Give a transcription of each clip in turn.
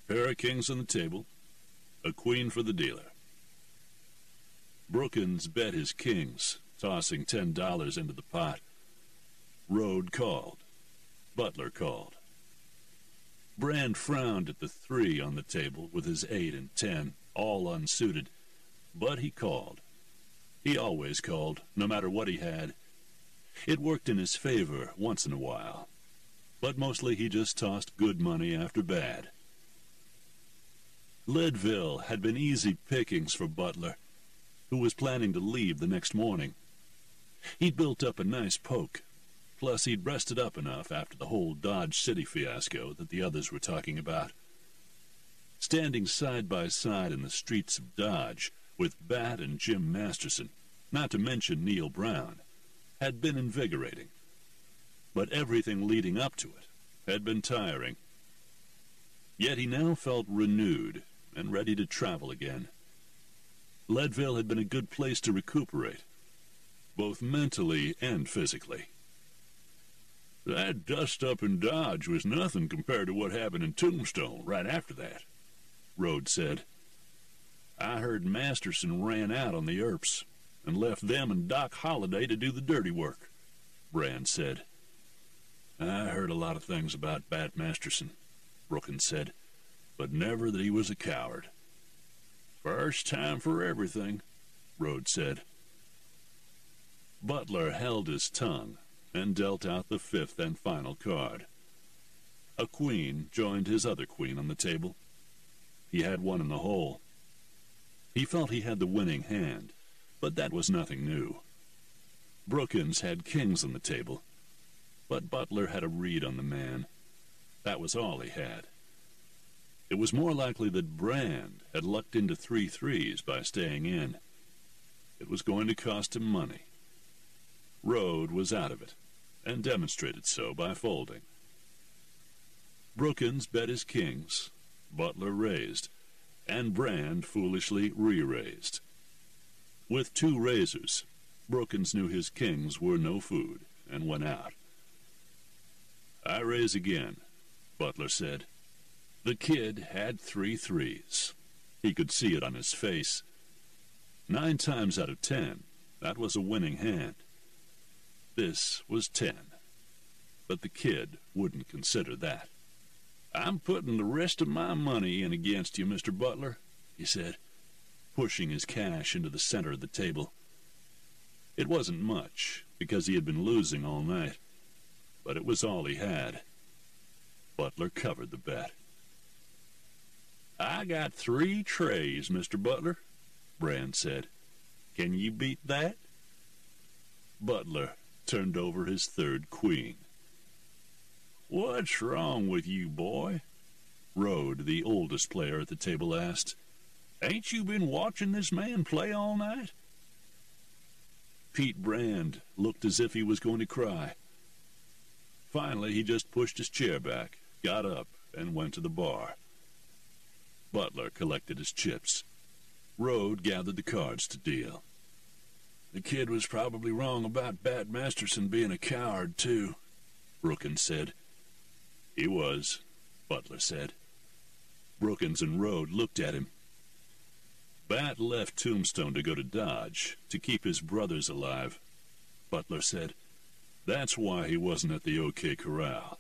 Pair of kings on the table, a queen for the dealer. Brookins bet his kings, tossing $10 into the pot. Rode called. Butler called. Brand frowned at the 3 on the table with his 8 and 10, all unsuited, but he called. He always called, no matter what he had. It worked in his favor once in a while, but mostly he just tossed good money after bad. Leadville had been easy pickings for Butler, who was planning to leave the next morning. He'd built up a nice poke, plus he'd rested up enough after the whole Dodge City fiasco that the others were talking about. Standing side by side in the streets of Dodge with Bat and Jim Masterson, not to mention Neil Brown, had been invigorating. But everything leading up to it had been tiring. Yet he now felt renewed and ready to travel again. Leadville had been a good place to recuperate, both mentally and physically. That dust-up in Dodge was nothing compared to what happened in Tombstone right after that, Rode said. I heard Masterson ran out on the Earps and left them and Doc Holliday to do the dirty work, Brand said. I heard a lot of things about Bat Masterson, Brookins said, but never that he was a coward. First time for everything, Rode said. Butler held his tongue and dealt out the 5th and final card. A queen joined his other queen on the table. He had one in the hole. He felt he had the winning hand, but that was nothing new. Brookins had kings on the table, but Butler had a read on the man. That was all he had. It was more likely that Brand had lucked into 3 threes by staying in. It was going to cost him money. Rode was out of it, and demonstrated so by folding. Brookins bet his kings, Butler raised, and Brand foolishly re-raised. With 2 raisers, Brookins knew his kings were no food, and went out. I raise again, Butler said. The kid had 3 threes. He could see it on his face. 9 times out of 10, that was a winning hand. This was 10. But the kid wouldn't consider that. I'm putting the rest of my money in against you, Mr. Butler, he said, pushing his cash into the center of the table. It wasn't much, because he had been losing all night, but it was all he had. Butler covered the bet. I got 3 trays, Mr. Butler, Brand said. Can you beat that? Butler turned over his 3rd queen. What's wrong with you, boy? Rode, the oldest player at the table, asked. Ain't you been watching this man play all night? Pete Brand looked as if he was going to cry. Finally, he just pushed his chair back, got up, and went to the bar. Butler collected his chips. Rode gathered the cards to deal. The kid was probably wrong about Bat Masterson being a coward, too, Brookins said. He was, Butler said. Brookins and Rode looked at him. Bat left Tombstone to go to Dodge, to keep his brothers alive, Butler said. That's why he wasn't at the OK Corral.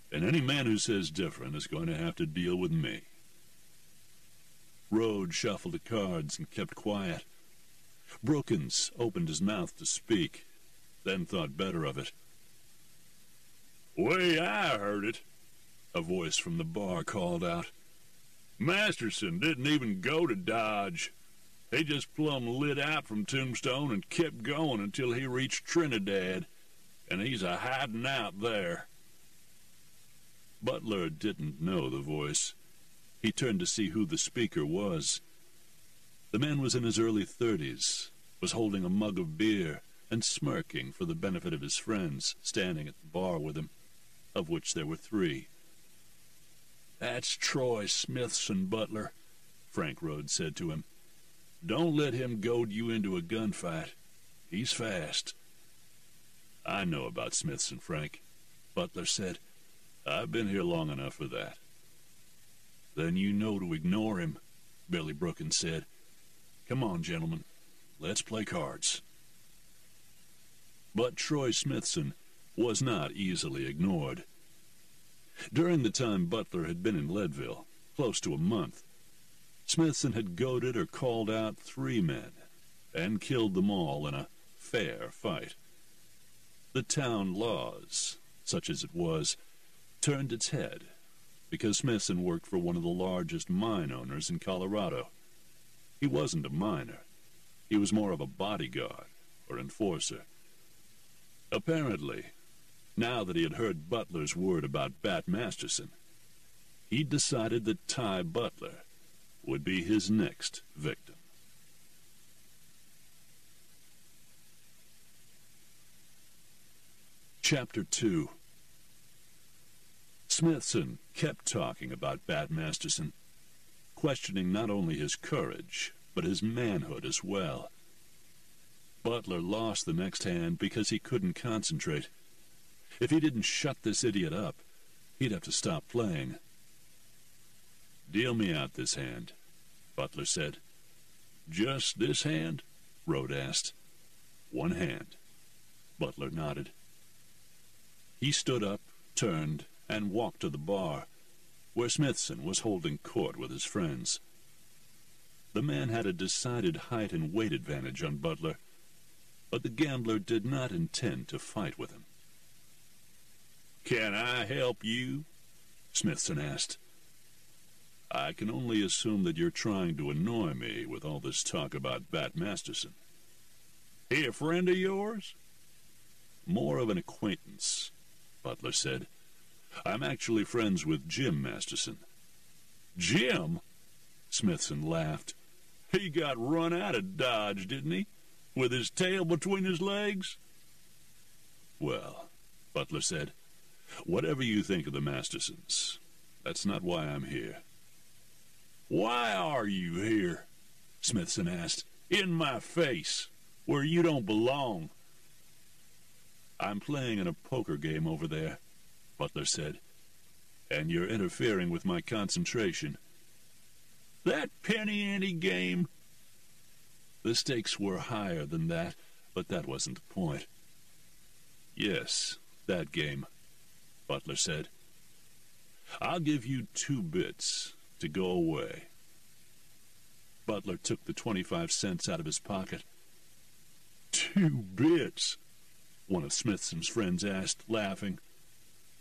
And any man who says different is going to have to deal with me. Rode shuffled the cards and kept quiet. Brookins opened his mouth to speak, then thought better of it. Way I heard it, a voice from the bar called out. Masterson didn't even go to Dodge. He just plumb lit out from Tombstone and kept going until he reached Trinidad, and he's a-hiding out there. Butler didn't know the voice. He turned to see who the speaker was. The man was in his early 30s, was holding a mug of beer and smirking for the benefit of his friends standing at the bar with him, of which there were 3. That's Troy Smithson, Butler, Frank Rode said to him. Don't let him goad you into a gunfight. He's fast. I know about Smithson, Frank, Butler said. I've been here long enough for that. "Then you know to ignore him," Billy Brookins said. "Come on, gentlemen, let's play cards." But Troy Smithson was not easily ignored. During the time Butler had been in Leadville, close to a month, Smithson had goaded or called out 3 men and killed them all in a fair fight. The town laws, such as it was, turned its head because Smithson worked for one of the largest mine owners in Colorado. He wasn't a miner. He was more of a bodyguard or enforcer. Apparently, now that he had heard Butler's word about Bat Masterson, he'd decided that Ty Butler would be his next victim. Chapter 2. Smithson kept talking about Bat Masterson, questioning not only his courage, but his manhood as well. Butler lost the next hand because he couldn't concentrate. If he didn't shut this idiot up, he'd have to stop playing. "Deal me out this hand," Butler said. "Just this hand?" Rhodes asked. "One hand." Butler nodded. He stood up, turned, and walked to the bar, where Smithson was holding court with his friends. The man had a decided height and weight advantage on Butler, but the gambler did not intend to fight with him. "Can I help you?" Smithson asked. "I can only assume that you're trying to annoy me with all this talk about Bat Masterson." "He a friend of yours?" "More of an acquaintance," Butler said. "I'm actually friends with Jim Masterson." "Jim?" Smithson laughed. "He got run out of Dodge, didn't he? With his tail between his legs?" "Well," Butler said, "whatever you think of the Mastersons, that's not why I'm here." "Why are you here?" Smithson asked. "In my face, where you don't belong." "I'm playing in a poker game over there," Butler said, "and you're interfering with my concentration." "That penny-ante game?" "The stakes were higher than that, but that wasn't the point." "Yes, that game," Butler said. "I'll give you 2 bits to go away." Butler took the 25 cents out of his pocket. "2 bits?" one of Smithson's friends asked, laughing.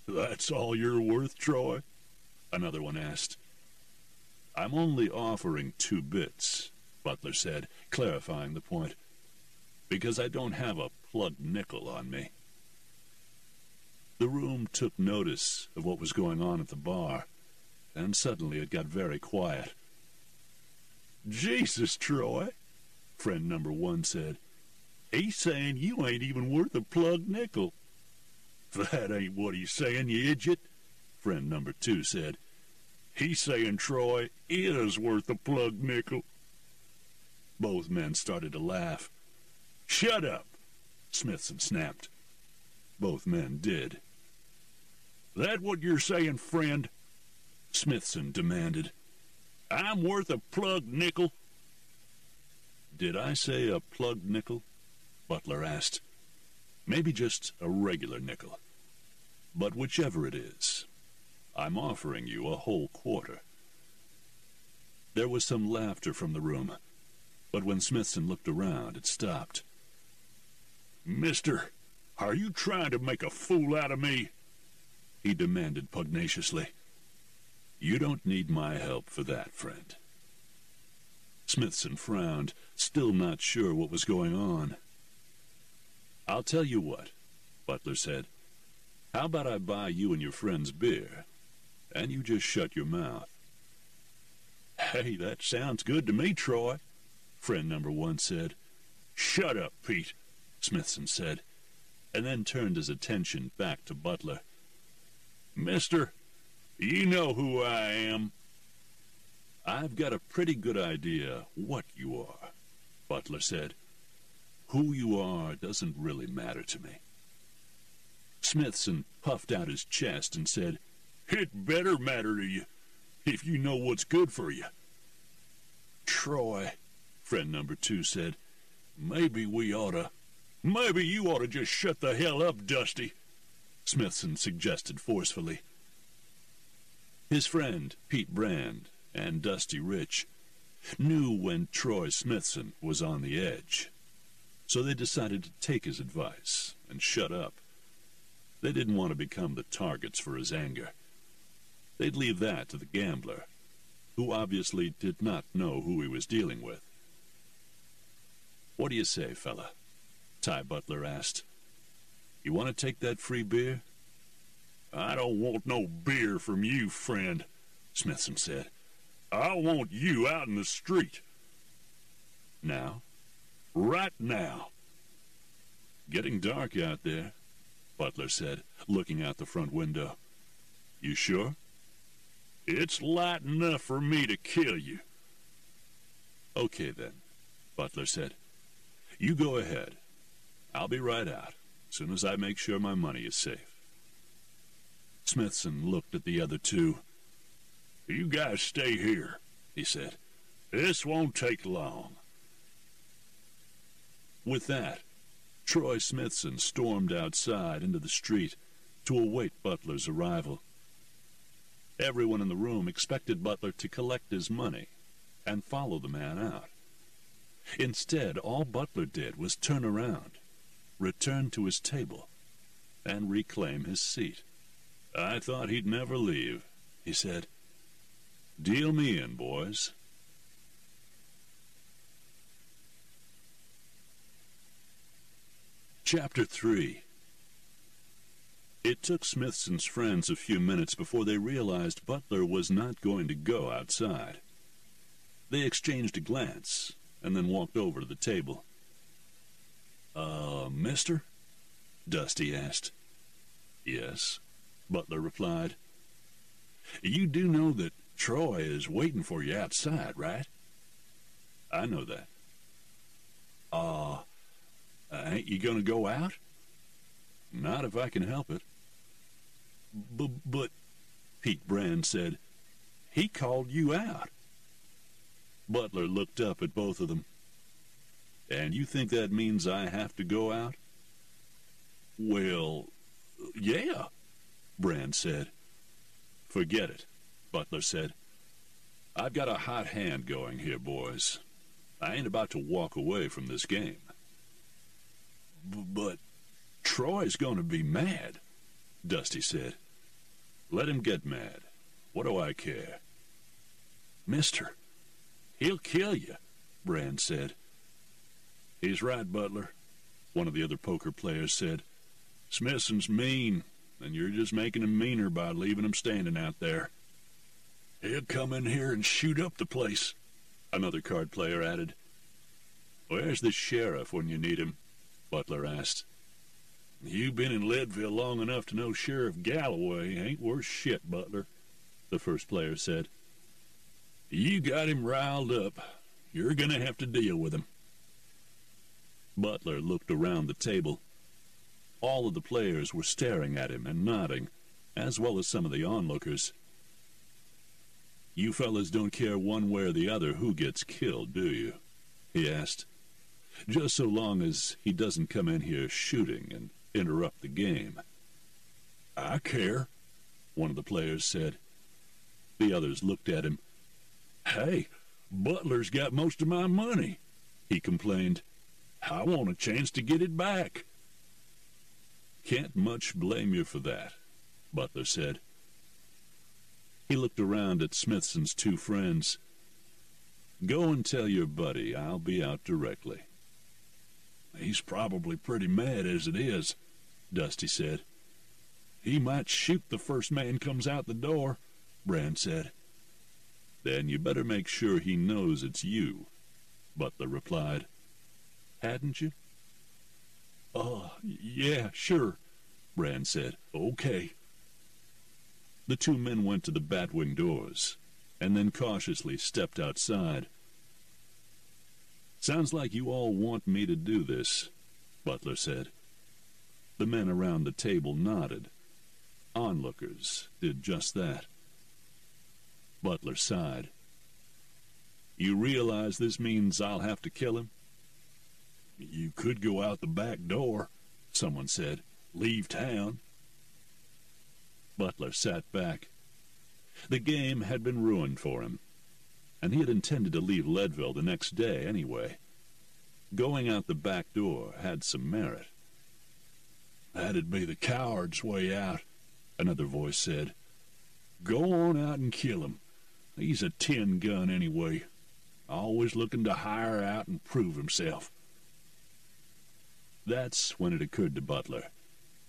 "That's all you're worth, Troy?" another one asked. "I'm only offering 2 bits, Butler said, clarifying the point, "because I don't have a plugged nickel on me." The room took notice of what was going on at the bar, and suddenly it got very quiet. "Jesus, Troy," friend number 1 said, "he's saying you ain't even worth a plugged nickel." "That ain't what he's saying, you idiot," friend number 2 said. "He's saying Troy is worth a plugged nickel." Both men started to laugh. "Shut up," Smithson snapped. Both men did. "That what you're saying, friend?" Smithson demanded. "I'm worth a plugged nickel?" "Did I say a plugged nickel?" Butler asked. "Maybe just a regular nickel. But whichever it is, I'm offering you a whole quarter." There was some laughter from the room, but when Smithson looked around, it stopped. "Mister, are you trying to make a fool out of me?" he demanded pugnaciously. "You don't need my help for that, friend." Smithson frowned, still not sure what was going on. "I'll tell you what," Butler said. "How about I buy you and your friends beer, and you just shut your mouth?" "Hey, that sounds good to me, Troy," friend number 1 said. "Shut up, Pete," Smithson said, and then turned his attention back to Butler. "Mister, you know who I am." "I've got a pretty good idea what you are," Butler said. "Who you are doesn't really matter to me." Smithson puffed out his chest and said, "It better matter to you. if you know what's good for you. Troy, friend number 2 said, maybe you ought to just shut the hell up, Dusty, Smithson suggested forcefully. His friend, Pete Brand, and Dusty Rich knew when Troy Smithson was on the edge, so they decided to take his advice and shut up. They didn't want to become the targets for his anger. They'd leave that to the gambler, who obviously did not know who he was dealing with. "What do you say, fella?" Ty Butler asked. "You want to take that free beer?" "I don't want no beer from you, friend," Smithson said. "I want you out in the street." "Now?" "Right now." "Getting dark out there," Butler said, looking out the front window. "You sure?" "It's light enough for me to kill you." "Okay, then," Butler said. "You go ahead. I'll be right out, as soon as I make sure my money is safe." Smithson looked at the other two. "You guys stay here," he said. "This won't take long." With that, Troy Smithson stormed outside into the street to await Butler's arrival. Everyone in the room expected Butler to collect his money and follow the man out. Instead, all Butler did was turn around, return to his table, and reclaim his seat. "I thought he'd never leave," he said. "Deal me in, boys." Chapter 3. It took Smithson's friends a few minutes before they realized Butler was not going to go outside. They exchanged a glance and then walked over to the table. Mister?" Dusty asked. "Yes," Butler replied. "You do know that Troy is waiting for you outside, right?" "I know that." Ain't you gonna go out?" "Not if I can help it." But, Pete Brand said, "he called you out." Butler looked up at both of them. "And you think that means I have to go out?" "Well, yeah," Brand said. "Forget it," Butler said. "I've got a hot hand going here, boys. I ain't about to walk away from this game." But Troy's going to be mad," Dusty said. "Let him get mad. What do I care?" "Mister, he'll kill you," Brand said. "He's right, Butler," one of the other poker players said. "Smithson's mean, and you're just making him meaner by leaving him standing out there." "He'll come in here and shoot up the place," another card player added. "Where's the sheriff when you need him?" Butler asked. "You've been in Leadville long enough to know Sheriff Galloway ain't worth shit, Butler," the first player said. "You got him riled up. You're going to have to deal with him." Butler looked around the table. All of the players were staring at him and nodding, as well as some of the onlookers. "You fellas don't care one way or the other who gets killed, do you?" he asked. "Just so long as he doesn't come in here shooting and interrupt the game." "I care," one of the players said. The others looked at him. "Hey, Butler's got most of my money," he complained. "I want a chance to get it back." "Can't much blame you for that," Butler said. He looked around at Smithson's two friends. "Go and tell your buddy I'll be out directly." "He's probably pretty mad as it is," Dusty said. "He might shoot the first man comes out the door," Brand said. "Then you better make sure he knows it's you," Butler replied. "Hadn't you?" Yeah, sure," Brand said. "Okay." The two men went to the batwing doors, and then cautiously stepped outside. "Sounds like you all want me to do this," Butler said. The men around the table nodded. Onlookers did just that. Butler sighed. "You realize this means I'll have to kill him?" "You could go out the back door," someone said. "Leave town." Butler sat back. The game had been ruined for him, and he had intended to leave Leadville the next day anyway. Going out the back door had some merit. "That'd be the coward's way out," another voice said. "Go on out and kill him. He's a tin gun anyway, always looking to hire out and prove himself." That's when it occurred to Butler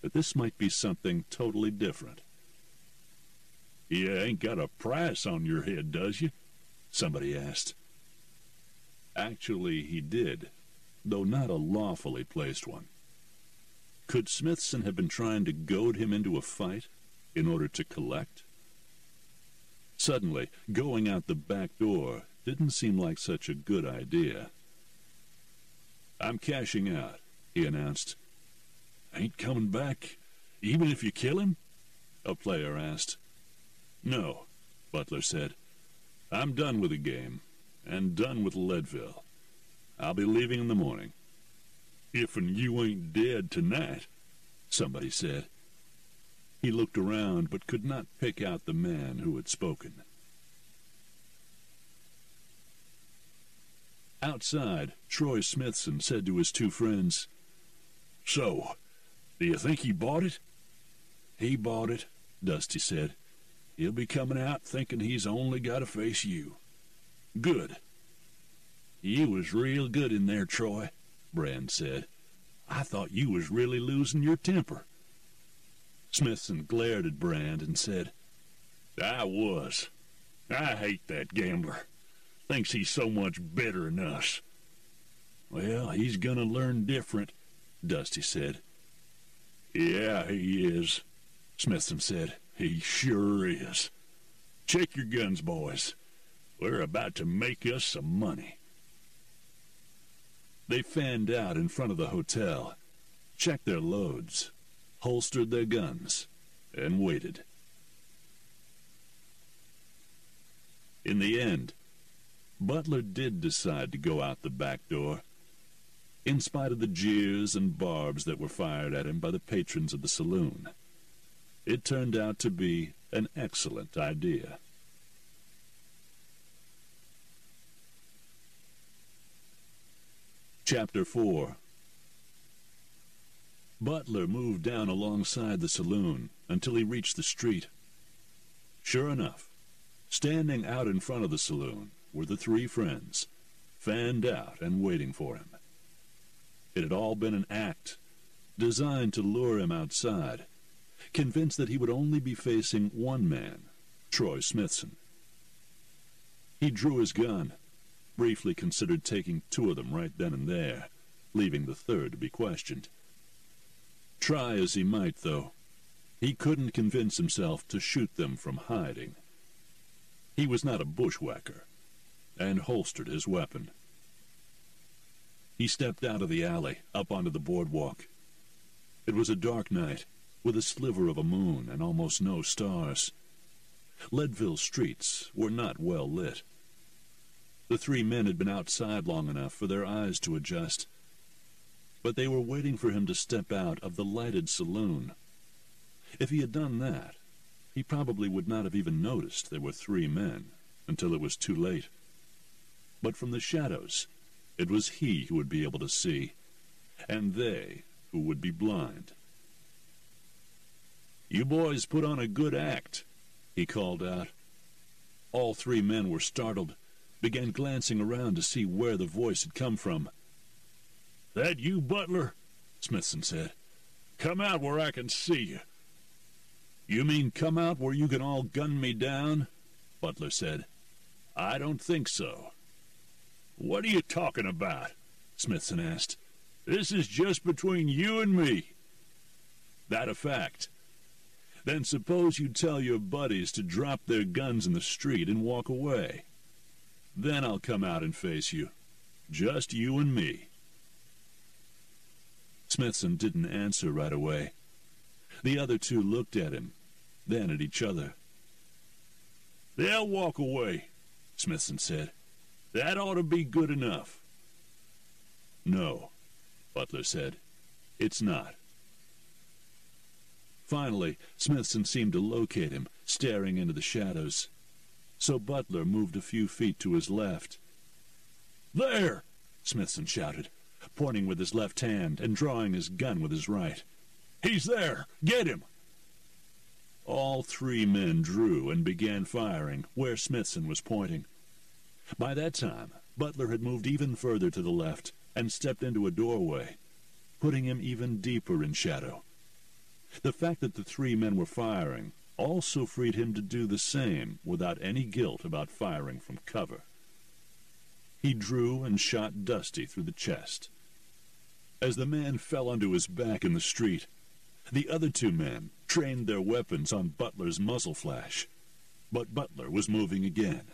that this might be something totally different. "You ain't got a price on your head, does you?" somebody asked. Actually, he did, though not a lawfully placed one. Could Smithson have been trying to goad him into a fight in order to collect? Suddenly, going out the back door didn't seem like such a good idea. "I'm cashing out," he announced. "Ain't coming back, even if you kill him?" a player asked. "No," Butler said. "I'm done with the game, and done with Leadville. I'll be leaving in the morning." "If'n you ain't dead tonight," somebody said. He looked around, but could not pick out the man who had spoken. Outside, Troy Smithson said to his two friends, "So, do you think he bought it?" "He bought it," Dusty said. "He'll be coming out thinking he's only got to face you." "Good." "You was real good in there, Troy," Brand said. "I thought you was really losing your temper." Smithson glared at Brand and said, "I was. I hate that gambler. Thinks he's so much better than us." "Well, he's gonna learn different," Dusty said. "Yeah, he is," Smithson said. "He sure is. Check your guns, boys. We're about to make us some money." They fanned out in front of the hotel, checked their loads, holstered their guns, and waited. In the end, Butler did decide to go out the back door, in spite of the jeers and barbs that were fired at him by the patrons of the saloon. It turned out to be an excellent idea. Chapter 4. Butler moved down alongside the saloon until he reached the street. Sure enough, standing out in front of the saloon were the three friends, fanned out and waiting for him. It had all been an act, designed to lure him outside, convinced that he would only be facing one man, Troy Smithson. He drew his gun, briefly considered taking two of them right then and there, leaving the third to be questioned. Try as he might, though, he couldn't convince himself to shoot them from hiding. He was not a bushwhacker, and holstered his weapon. He stepped out of the alley, up onto the boardwalk. It was a dark night, with a sliver of a moon and almost no stars. Leadville streets were not well lit. The three men had been outside long enough for their eyes to adjust, but they were waiting for him to step out of the lighted saloon. If he had done that, he probably would not have even noticed there were three men until it was too late. But from the shadows, it was he who would be able to see, and they who would be blind. "You boys put on a good act," he called out. All three men were startled, began glancing around to see where the voice had come from. "That you, Butler?" Smithson said. "Come out where I can see you." "You mean come out where you can all gun me down?" Butler said. "I don't think so." "What are you talking about?" Smithson asked. "This is just between you and me." "That a fact? Then suppose you tell your buddies to drop their guns in the street and walk away. Then I'll come out and face you. Just you and me." Smithson didn't answer right away. The other two looked at him, then at each other. "They'll walk away," Smithson said. "That ought to be good enough." "No," Butler said. "It's not." Finally, Smithson seemed to locate him, staring into the shadows. So Butler moved a few feet to his left. "There!" Smithson shouted, pointing with his left hand and drawing his gun with his right. "He's there! Get him!" All three men drew and began firing where Smithson was pointing. By that time, Butler had moved even further to the left and stepped into a doorway, putting him even deeper in shadow. The fact that the three men were firing also freed him to do the same without any guilt about firing from cover. He drew and shot Dusty through the chest. As the man fell onto his back in the street, the other two men trained their weapons on Butler's muzzle flash. But Butler was moving again.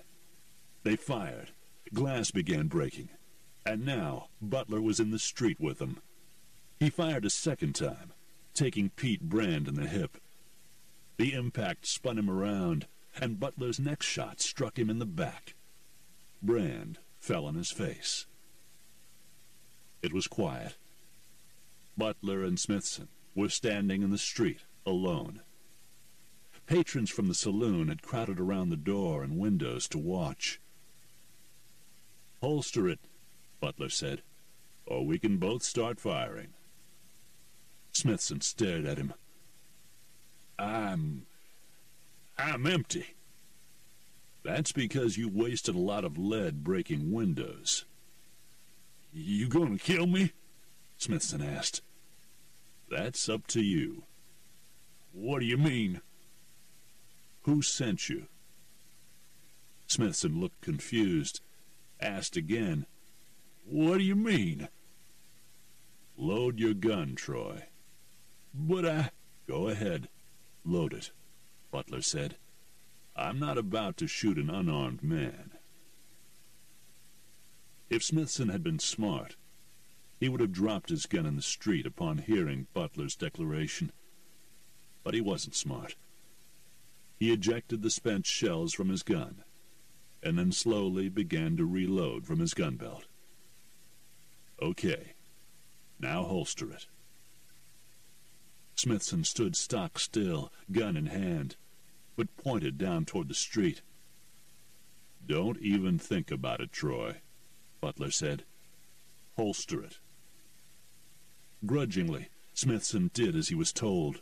They fired. Glass began breaking. And now Butler was in the street with them. He fired a second time, taking Pete Brand in the hip. The impact spun him around, and Butler's next shot struck him in the back. Brand fell on his face. It was quiet. Butler and Smithson were standing in the street, alone. Patrons from the saloon had crowded around the door and windows to watch. "Holster it," Butler said, "or we can both start firing." Smithson stared at him. I'm empty." "That's because you wasted a lot of lead breaking windows." "You gonna kill me?" Smithson asked. "That's up to you." "What do you mean?" "Who sent you?" Smithson looked confused, asked again, "What do you mean?" "Load your gun, Troy." "But Go ahead, load it," Butler said. "I'm not about to shoot an unarmed man." If Smithson had been smart, he would have dropped his gun in the street upon hearing Butler's declaration. But he wasn't smart. He ejected the spent shells from his gun, and then slowly began to reload from his gun belt. "Okay, now holster it." Smithson stood stock still, gun in hand, but pointed down toward the street. "Don't even think about it, Troy," Butler said. "Holster it." Grudgingly, Smithson did as he was told.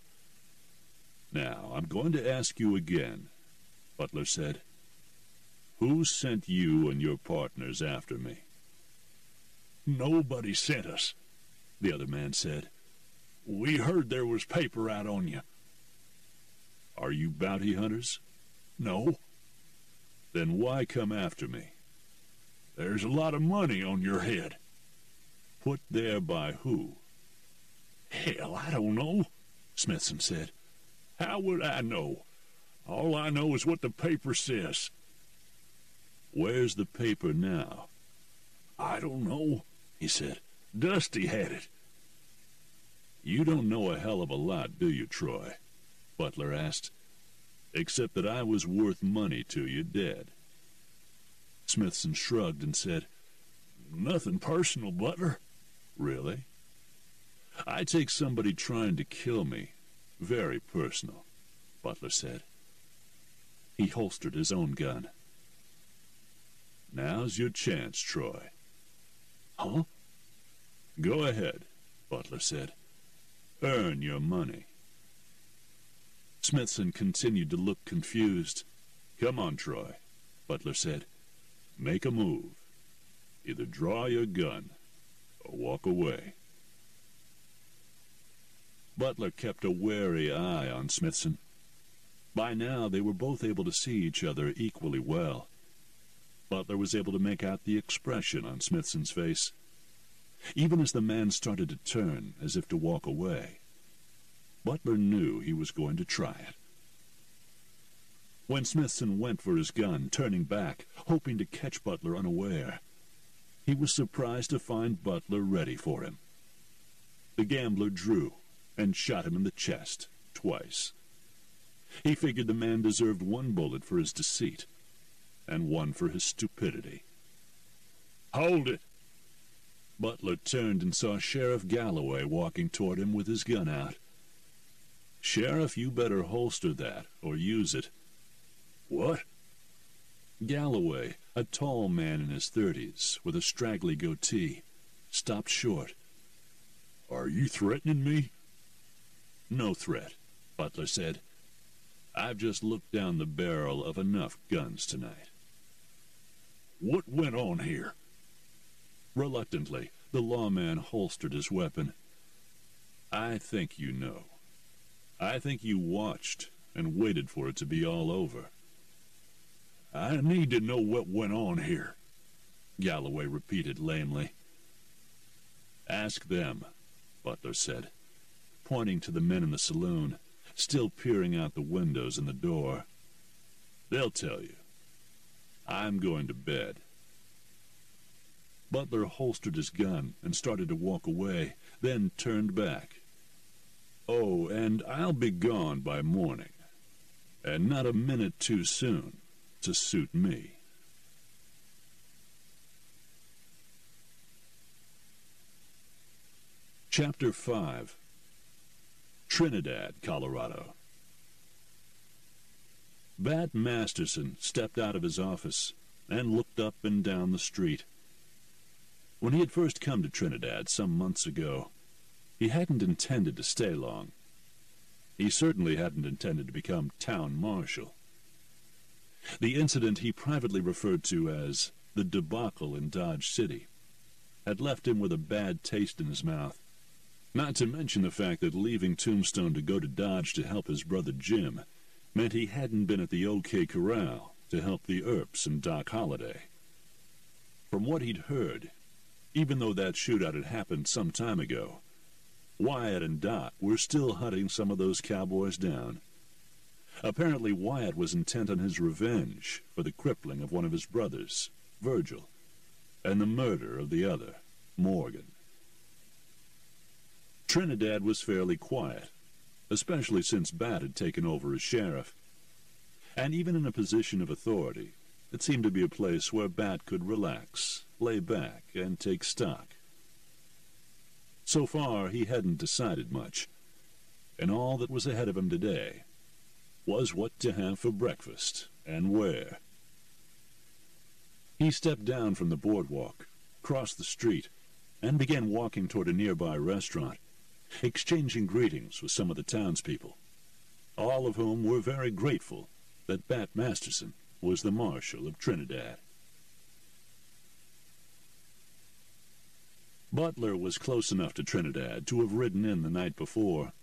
"Now, I'm going to ask you again," Butler said. "Who sent you and your partners after me?" "Nobody sent us," the other man said. "We heard there was paper out on you." "Are you bounty hunters?" "No." "Then why come after me?" "There's a lot of money on your head." "Put there by who?" "Hell, I don't know," Smithson said. "How would I know? All I know is what the paper says." "Where's the paper now?" "I don't know," he said. "Dusty had it." "You don't know a hell of a lot, do you, Troy?" Butler asked. "Except that I was worth money to you dead." Smithson shrugged and said, "Nothing personal, Butler." "Really?" "I take somebody trying to kill me very personal," Butler said. He holstered his own gun. "Now's your chance, Troy." "Huh?" "Go ahead," Butler said. "Earn your money." Smithson continued to look confused. "Come on, Troy," Butler said. "Make a move. Either draw your gun or walk away." Butler kept a wary eye on Smithson. By now they were both able to see each other equally well. Butler was able to make out the expression on Smithson's face, even as the man started to turn as if to walk away. Butler knew he was going to try it. When Smithson went for his gun, turning back, hoping to catch Butler unaware, he was surprised to find Butler ready for him. The gambler drew and shot him in the chest twice. He figured the man deserved 1 bullet for his deceit, and 1 for his stupidity. "Hold it!" Butler turned and saw Sheriff Galloway walking toward him with his gun out. "Sheriff, you better holster that, or use it." "What?" Galloway, a tall man in his 30s, with a straggly goatee, stopped short. "Are you threatening me?" "No threat," Butler said. "I've just looked down the barrel of enough guns tonight." "What went on here?" Reluctantly, the lawman holstered his weapon. "I think you know. I think you watched and waited for it to be all over." "I need to know what went on here," Galloway repeated lamely. "Ask them," Butler said, pointing to the men in the saloon, still peering out the windows and the door. "They'll tell you. I'm going to bed." Butler holstered his gun and started to walk away, then turned back. "Oh, and I'll be gone by morning, and not a minute too soon to suit me." Chapter 5. Trinidad, Colorado. Bat Masterson stepped out of his office and looked up and down the street. When he had first come to Trinidad some months ago, he hadn't intended to stay long. He certainly hadn't intended to become town marshal. The incident he privately referred to as the debacle in Dodge City had left him with a bad taste in his mouth, not to mention the fact that leaving Tombstone to go to Dodge to help his brother Jim meant he hadn't been at the OK Corral to help the Earps and Doc Holliday. From what he'd heard, even though that shootout had happened some time ago, Wyatt and Doc were still hunting some of those cowboys down. Apparently Wyatt was intent on his revenge for the crippling of one of his brothers, Virgil, and the murder of the other, Morgan. Trinidad was fairly quiet, especially since Bat had taken over as sheriff. And even in a position of authority, it seemed to be a place where Bat could relax, lay back, and take stock. So far, he hadn't decided much, and all that was ahead of him today was what to have for breakfast and where. He stepped down from the boardwalk, crossed the street, and began walking toward a nearby restaurant, exchanging greetings with some of the townspeople, all of whom were very grateful that Bat Masterson was the Marshal of Trinidad. Butler was close enough to Trinidad to have ridden in the night before,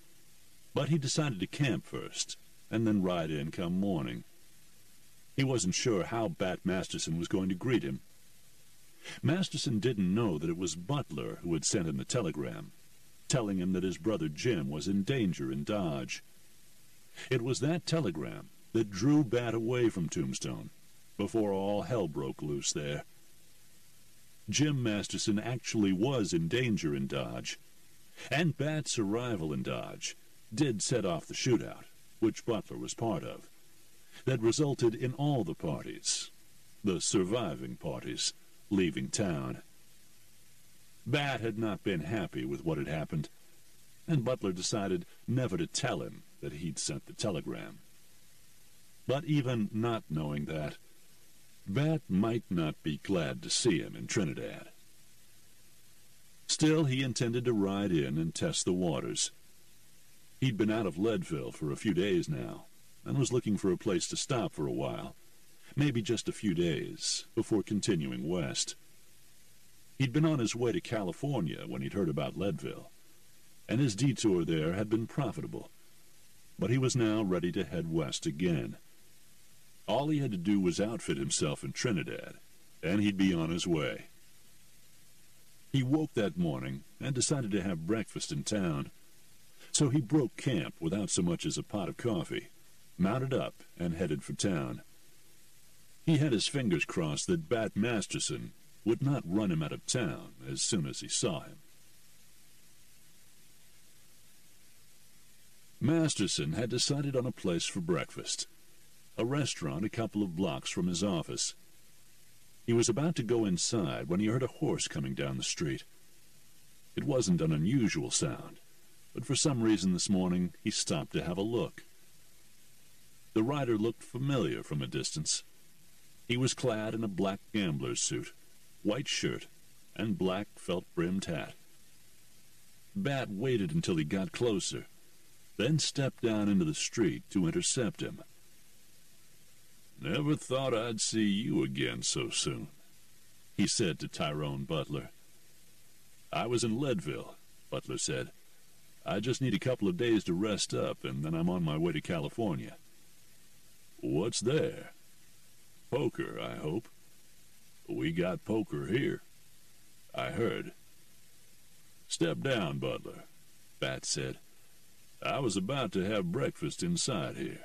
but he decided to camp first and then ride in come morning. He wasn't sure how Bat Masterson was going to greet him. Masterson didn't know that it was Butler who had sent him the telegram, telling him that his brother Jim was in danger in Dodge. It was that telegram that drew Bat away from Tombstone before all hell broke loose there. Jim Masterson actually was in danger in Dodge, and Bat's arrival in Dodge did set off the shootout, which Butler was part of, that resulted in all the parties, the surviving parties, leaving town. Bat had not been happy with what had happened, and Butler decided never to tell him that he'd sent the telegram. But even not knowing that, Bat might not be glad to see him in Trinidad. Still, he intended to ride in and test the waters. He'd been out of Leadville for a few days now, and was looking for a place to stop for a while, maybe just a few days, before continuing west. He'd been on his way to California when he'd heard about Leadville, and his detour there had been profitable, but he was now ready to head west again. All he had to do was outfit himself in Trinidad, and he'd be on his way. He woke that morning and decided to have breakfast in town, so he broke camp without so much as a pot of coffee, mounted up, and headed for town. He had his fingers crossed that Bat Masterson would not run him out of town as soon as he saw him. Masterson had decided on a place for breakfast, a restaurant a couple of blocks from his office. He was about to go inside when he heard a horse coming down the street. It wasn't an unusual sound, but for some reason this morning he stopped to have a look. The rider looked familiar from a distance. He was clad in a black gambler's suit, white shirt, and black felt-brimmed hat. Bat waited until he got closer, then stepped down into the street to intercept him. "Never thought I'd see you again so soon," he said to Tyrone Butler. "I was in Leadville," Butler said. "I just need a couple of days to rest up, and then I'm on my way to California." "What's there?" "Poker, I hope." "We got poker here." "I heard." "Step down, Butler," Bat said. "I was about to have breakfast inside here."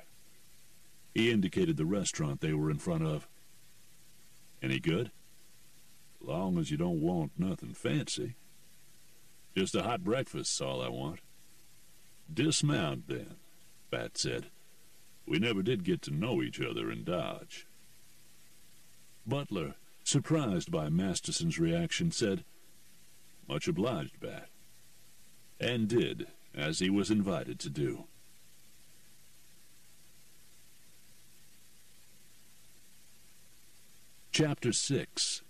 He indicated the restaurant they were in front of. "Any good?" "Long as you don't want nothing fancy. Just a hot breakfast's all I want." "Dismount, then," Bat said. "We never did get to know each other in Dodge." Butler, surprised by Masterson's reaction, said, "Much obliged, Bat," and did as he was invited to do. Chapter 6.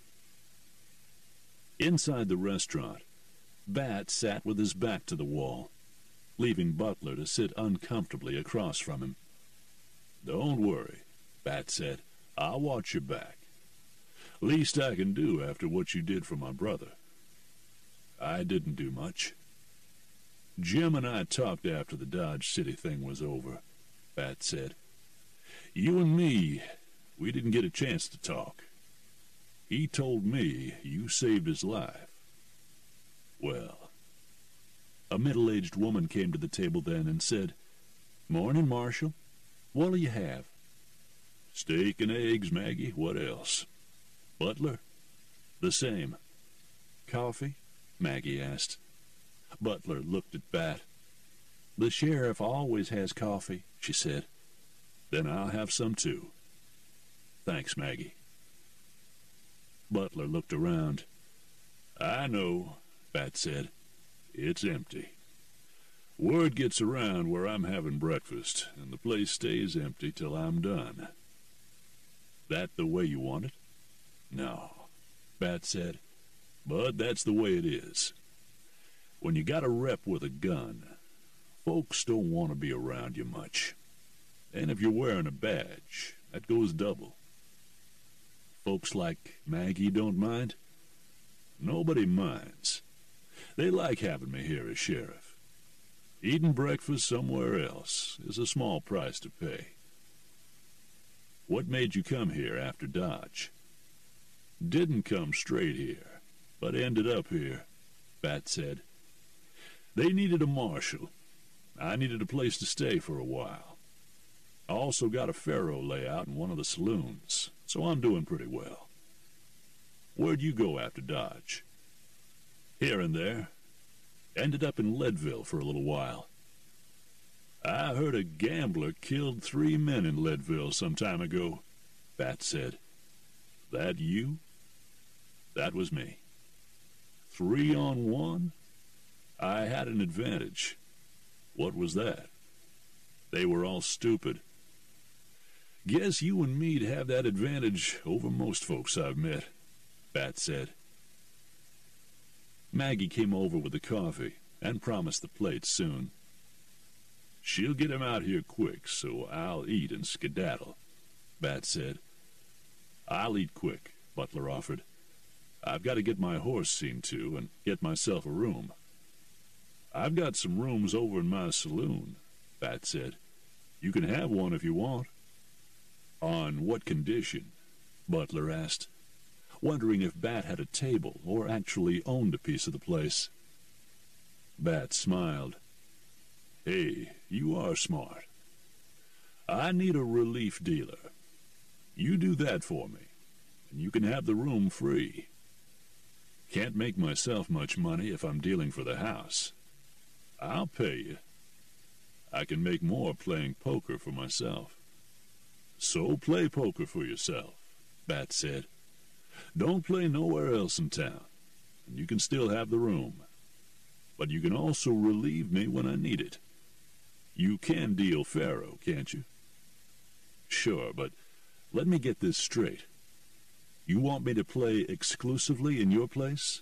Inside the restaurant, Bat sat with his back to the wall, leaving Butler to sit uncomfortably across from him. "Don't worry," Bat said. "I'll watch your back. Least I can do after what you did for my brother." "I didn't do much." "Jim and I talked after the Dodge City thing was over," Bat said. "You and me, we didn't get a chance to talk. He told me you saved his life. Well..." A middle-aged woman came to the table then and said, "Morning, Marshal. What'll you have?" "Steak and eggs, Maggie. What else?" "Butler?" "The same." "Coffee?" Maggie asked. Butler looked at Bat. "The sheriff always has coffee," she said. "Then I'll have some too." "Thanks, Maggie." Butler looked around. "I know," Bat said. "It's empty. Word gets around where I'm having breakfast, and the place stays empty till I'm done." "That the way you want it?" "No," Bat said, "but that's the way it is. When you got a rep with a gun, folks don't want to be around you much. And if you're wearing a badge, that goes double." "Folks like Maggie don't mind?" "Nobody minds. They like having me here as sheriff. Eating breakfast somewhere else is a small price to pay." "What made you come here after Dodge?" "Didn't come straight here, but ended up here," Bat said. "They needed a marshal. I needed a place to stay for a while. I also got a faro layout in one of the saloons, so I'm doing pretty well." "Where'd you go after Dodge?" "Here and there. Ended up in Leadville for a little while." "I heard a gambler killed 3 men in Leadville some time ago," Bat said. "That you?" "That was me." 3 on 1? I had an advantage." "What was that?" "They were all stupid." "Guess you and me'd have that advantage over most folks I've met," Bat said. Maggie came over with the coffee and promised the plates soon. "She'll get him out here quick, so I'll eat and skedaddle," Bat said. "I'll eat quick," Butler offered. "I've got to get my horse seen to and get myself a room." "I've got some rooms over in my saloon," Bat said. "You can have one if you want." "On what condition?" Butler asked, wondering if Bat had a table or actually owned a piece of the place. Bat smiled. "Hey, you are smart. I need a relief dealer. You do that for me, and you can have the room free. Can't make myself much money if I'm dealing for the house. I'll pay you. I can make more playing poker for myself." "So play poker for yourself," Bat said. "Don't play nowhere else in town, and you can still have the room. But you can also relieve me when I need it. You can deal faro, can't you?" "Sure, but let me get this straight. You want me to play exclusively in your place,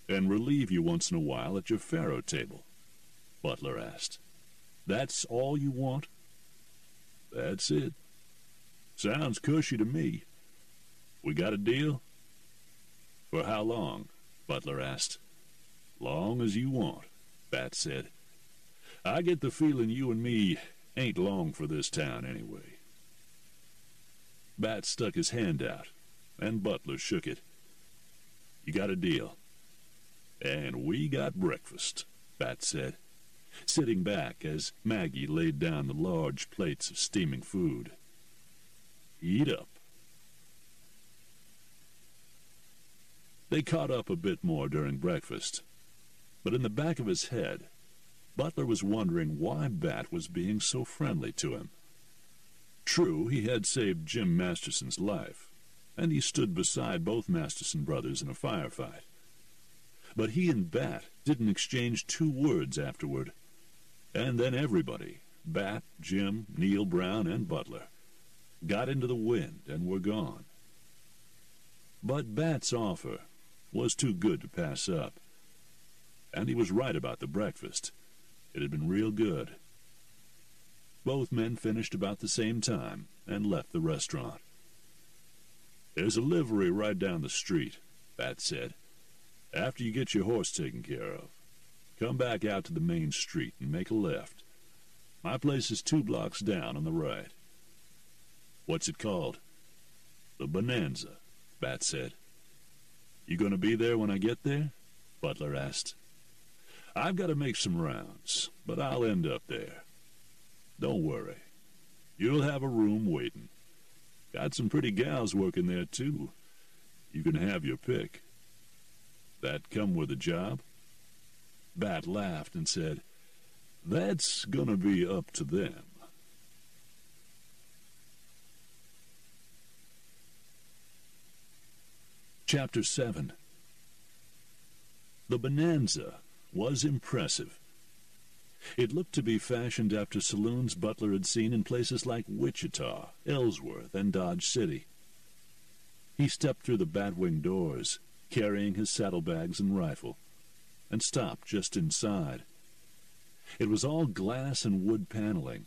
and relieve you once in a while at your faro table?" Butler asked. "That's all you want?" "That's it. Sounds cushy to me. We got a deal?" "For how long?" Butler asked. "Long as you want," Bat said. "I get the feeling you and me ain't long for this town anyway." Bat stuck his hand out, and Butler shook it. "You got a deal." "And we got breakfast," Bat said, sitting back as Maggie laid down the large plates of steaming food. "Eat up." They caught up a bit more during breakfast, but in the back of his head, Butler was wondering why Bat was being so friendly to him. True, he had saved Jim Masterson's life, and he stood beside both Masterson brothers in a firefight. But he and Bat didn't exchange 2 words afterward, and then everybody, Bat, Jim, Neil Brown, and Butler, got into the wind and were gone. But Bat's offer was too good to pass up, and he was right about the breakfast. It had been real good. Both men finished about the same time and left the restaurant. "There's a livery right down the street," Bat said. "After you get your horse taken care of, come back out to the main street and make a left. My place is 2 blocks down on the right." "What's it called?" "The Bonanza," Bat said. "You going to be there when I get there?" Butler asked. "I've got to make some rounds, but I'll end up there. Don't worry. You'll have a room waiting. Got some pretty gals working there, too. You can have your pick." "That come with a job?" Bat laughed and said, "That's gonna be up to them." Chapter 7. The Bonanza was impressive. It looked to be fashioned after saloons Butler had seen in places like Wichita, Ellsworth, and Dodge City. He stepped through the batwing doors, carrying his saddlebags and rifle, and stopped just inside. It was all glass and wood paneling.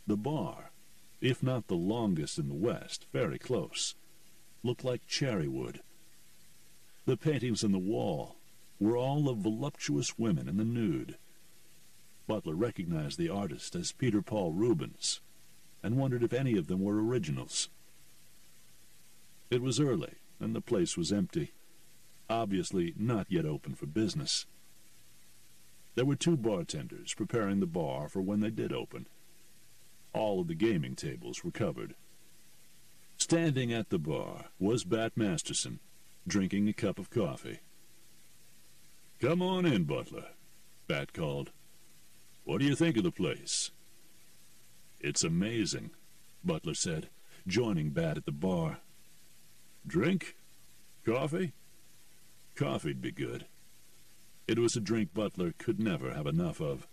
The bar, if not the longest in the West, very close, looked like cherry wood. The paintings on the wall were all of voluptuous women in the nude. Butler recognized the artist as Peter Paul Rubens, and wondered if any of them were originals. It was early, and the place was empty, obviously not yet open for business. There were 2 bartenders preparing the bar for when they did open. All of the gaming tables were covered. Standing at the bar was Bat Masterson, drinking a cup of coffee. "Come on in, Butler," Bat called. "What do you think of the place?" "It's amazing," Butler said, joining Bat at the bar. "Drink? Coffee?" Coffee'd be good. It was a drink Butler could never have enough of.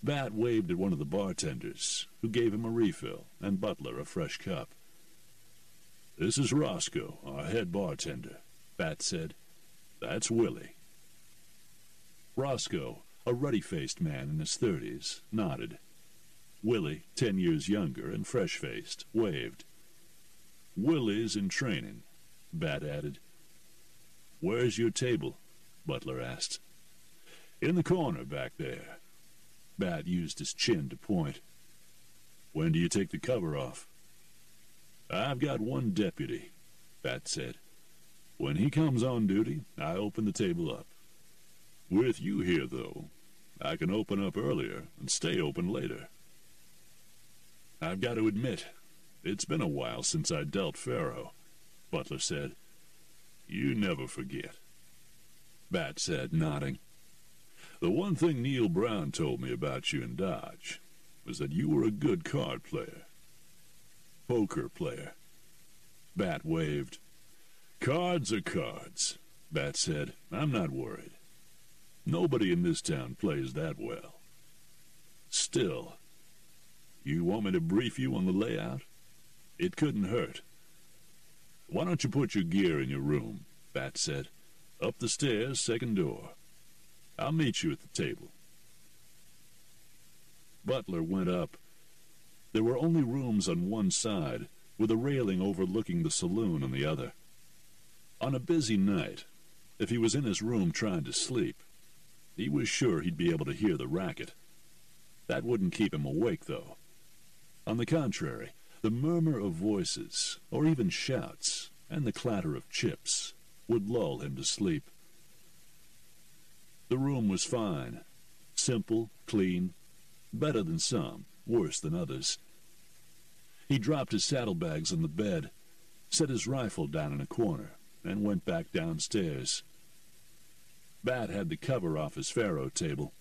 Bat waved at one of the bartenders, who gave him a refill, and Butler a fresh cup. "This is Roscoe, our head bartender," Bat said. "That's Willie." Roscoe, a ruddy-faced man in his 30s, nodded. Willie, 10 years younger and fresh-faced, waved. "Willie's in training," Bat added. "Where's your table?" Butler asked. "In the corner back there." Bat used his chin to point. "When do you take the cover off?" "I've got 1 deputy," Bat said. "When he comes on duty, I open the table up. With you here, though, I can open up earlier and stay open later." "I've got to admit, it's been a while since I dealt faro," Butler said. "You never forget," Bat said, nodding. The one thing Neil Brown told me about you in Dodge was that you were a good card player. Poker player. Bat waved. Cards are cards, Bat said. I'm not worried. Nobody in this town plays that well. Still, you want me to brief you on the layout? It couldn't hurt. Why don't you put your gear in your room, Bat said. Up the stairs, second door. I'll meet you at the table. Butler went up. There were only rooms on one side, with a railing overlooking the saloon on the other. On a busy night, if he was in his room trying to sleep, he was sure he'd be able to hear the racket. That wouldn't keep him awake, though. On the contrary, the murmur of voices, or even shouts, and the clatter of chips, would lull him to sleep. The room was fine. Simple, clean, better than some, worse than others. He dropped his saddlebags on the bed, set his rifle down in a corner, and went back downstairs. Bat had the cover off his faro table.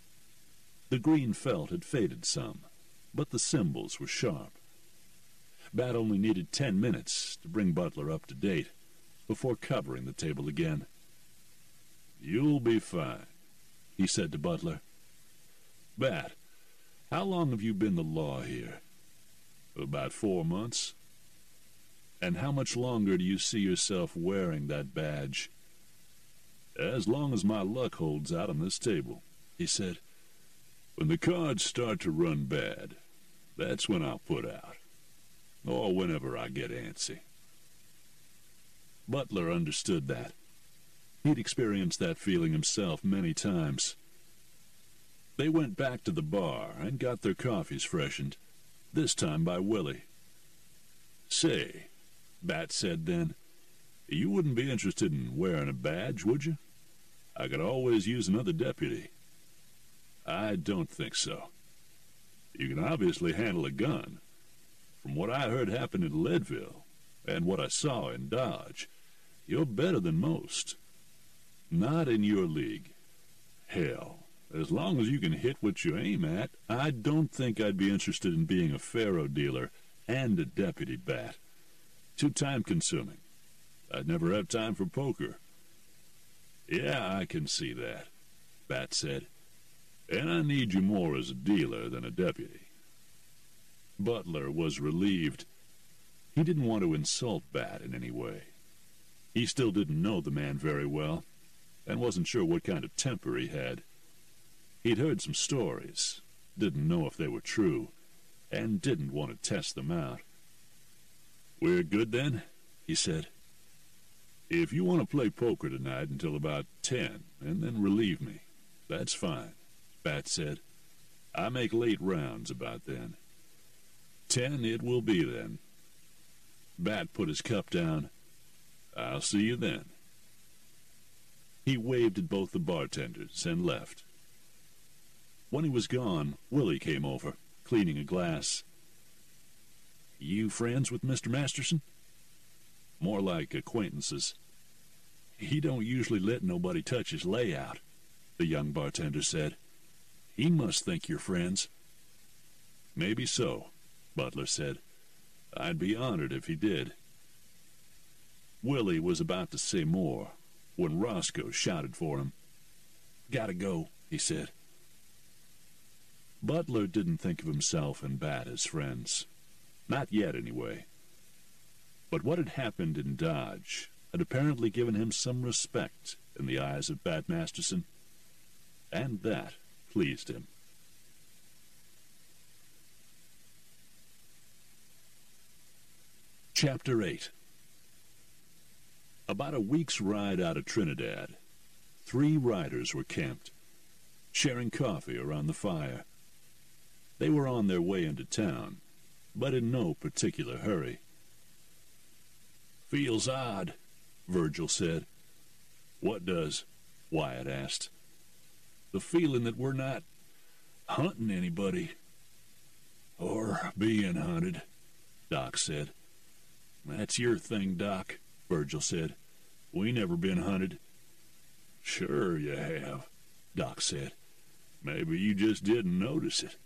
The green felt had faded some, but the symbols were sharp. Bat only needed 10 minutes to bring Butler up to date before covering the table again. You'll be fine, he said to Butler. Bat, how long have you been the law here? About 4 months. And how much longer do you see yourself wearing that badge? As long as my luck holds out on this table, he said. When the cards start to run bad, that's when I'll put out. Or whenever I get antsy. Butler understood that. He'd experienced that feeling himself many times. They went back to the bar and got their coffees freshened, this time by Willie. Say, Bat said then, you wouldn't be interested in wearing a badge, would you? I could always use another deputy. I don't think so. You can obviously handle a gun. From what I heard happen in Leadville, and what I saw in Dodge, you're better than most. Not in your league. Hell, as long as you can hit what you aim at, I don't think I'd be interested in being a faro dealer and a deputy, Bat. Too time-consuming. I'd never have time for poker. Yeah, I can see that, Bat said. And I need you more as a dealer than a deputy. Butler was relieved. He didn't want to insult Bat in any way. He still didn't know the man very well, and wasn't sure what kind of temper he had. He'd heard some stories, didn't know if they were true, and didn't want to test them out. We're good then, he said. If you want to play poker tonight until about 10, and then relieve me, that's fine, Bat said. I make late rounds about then. 10 it will be then. Bat put his cup down. I'll see you then. He waved at both the bartenders and left. When he was gone, Willie came over, cleaning a glass. You friends with Mr. Masterson? More like acquaintances. He don't usually let nobody touch his layout, the young bartender said. He must think you're friends. Maybe so, Butler said. I'd be honored if he did. Willie was about to say more when Roscoe shouted for him. Gotta go, he said. Butler didn't think of himself and Bat as friends. Not yet, anyway. But what had happened in Dodge had apparently given him some respect in the eyes of Bat Masterson, and that pleased him. Chapter 8. About a week's ride out of Trinidad, 3 riders were camped, sharing coffee around the fire. They were on their way into town, but in no particular hurry. Feels odd, Virgil said. What does? Wyatt asked. The feeling that we're not hunting anybody. Or being hunted, Doc said. That's your thing, Doc, Virgil said. We never been hunted. Sure you have, Doc said. Maybe you just didn't notice it.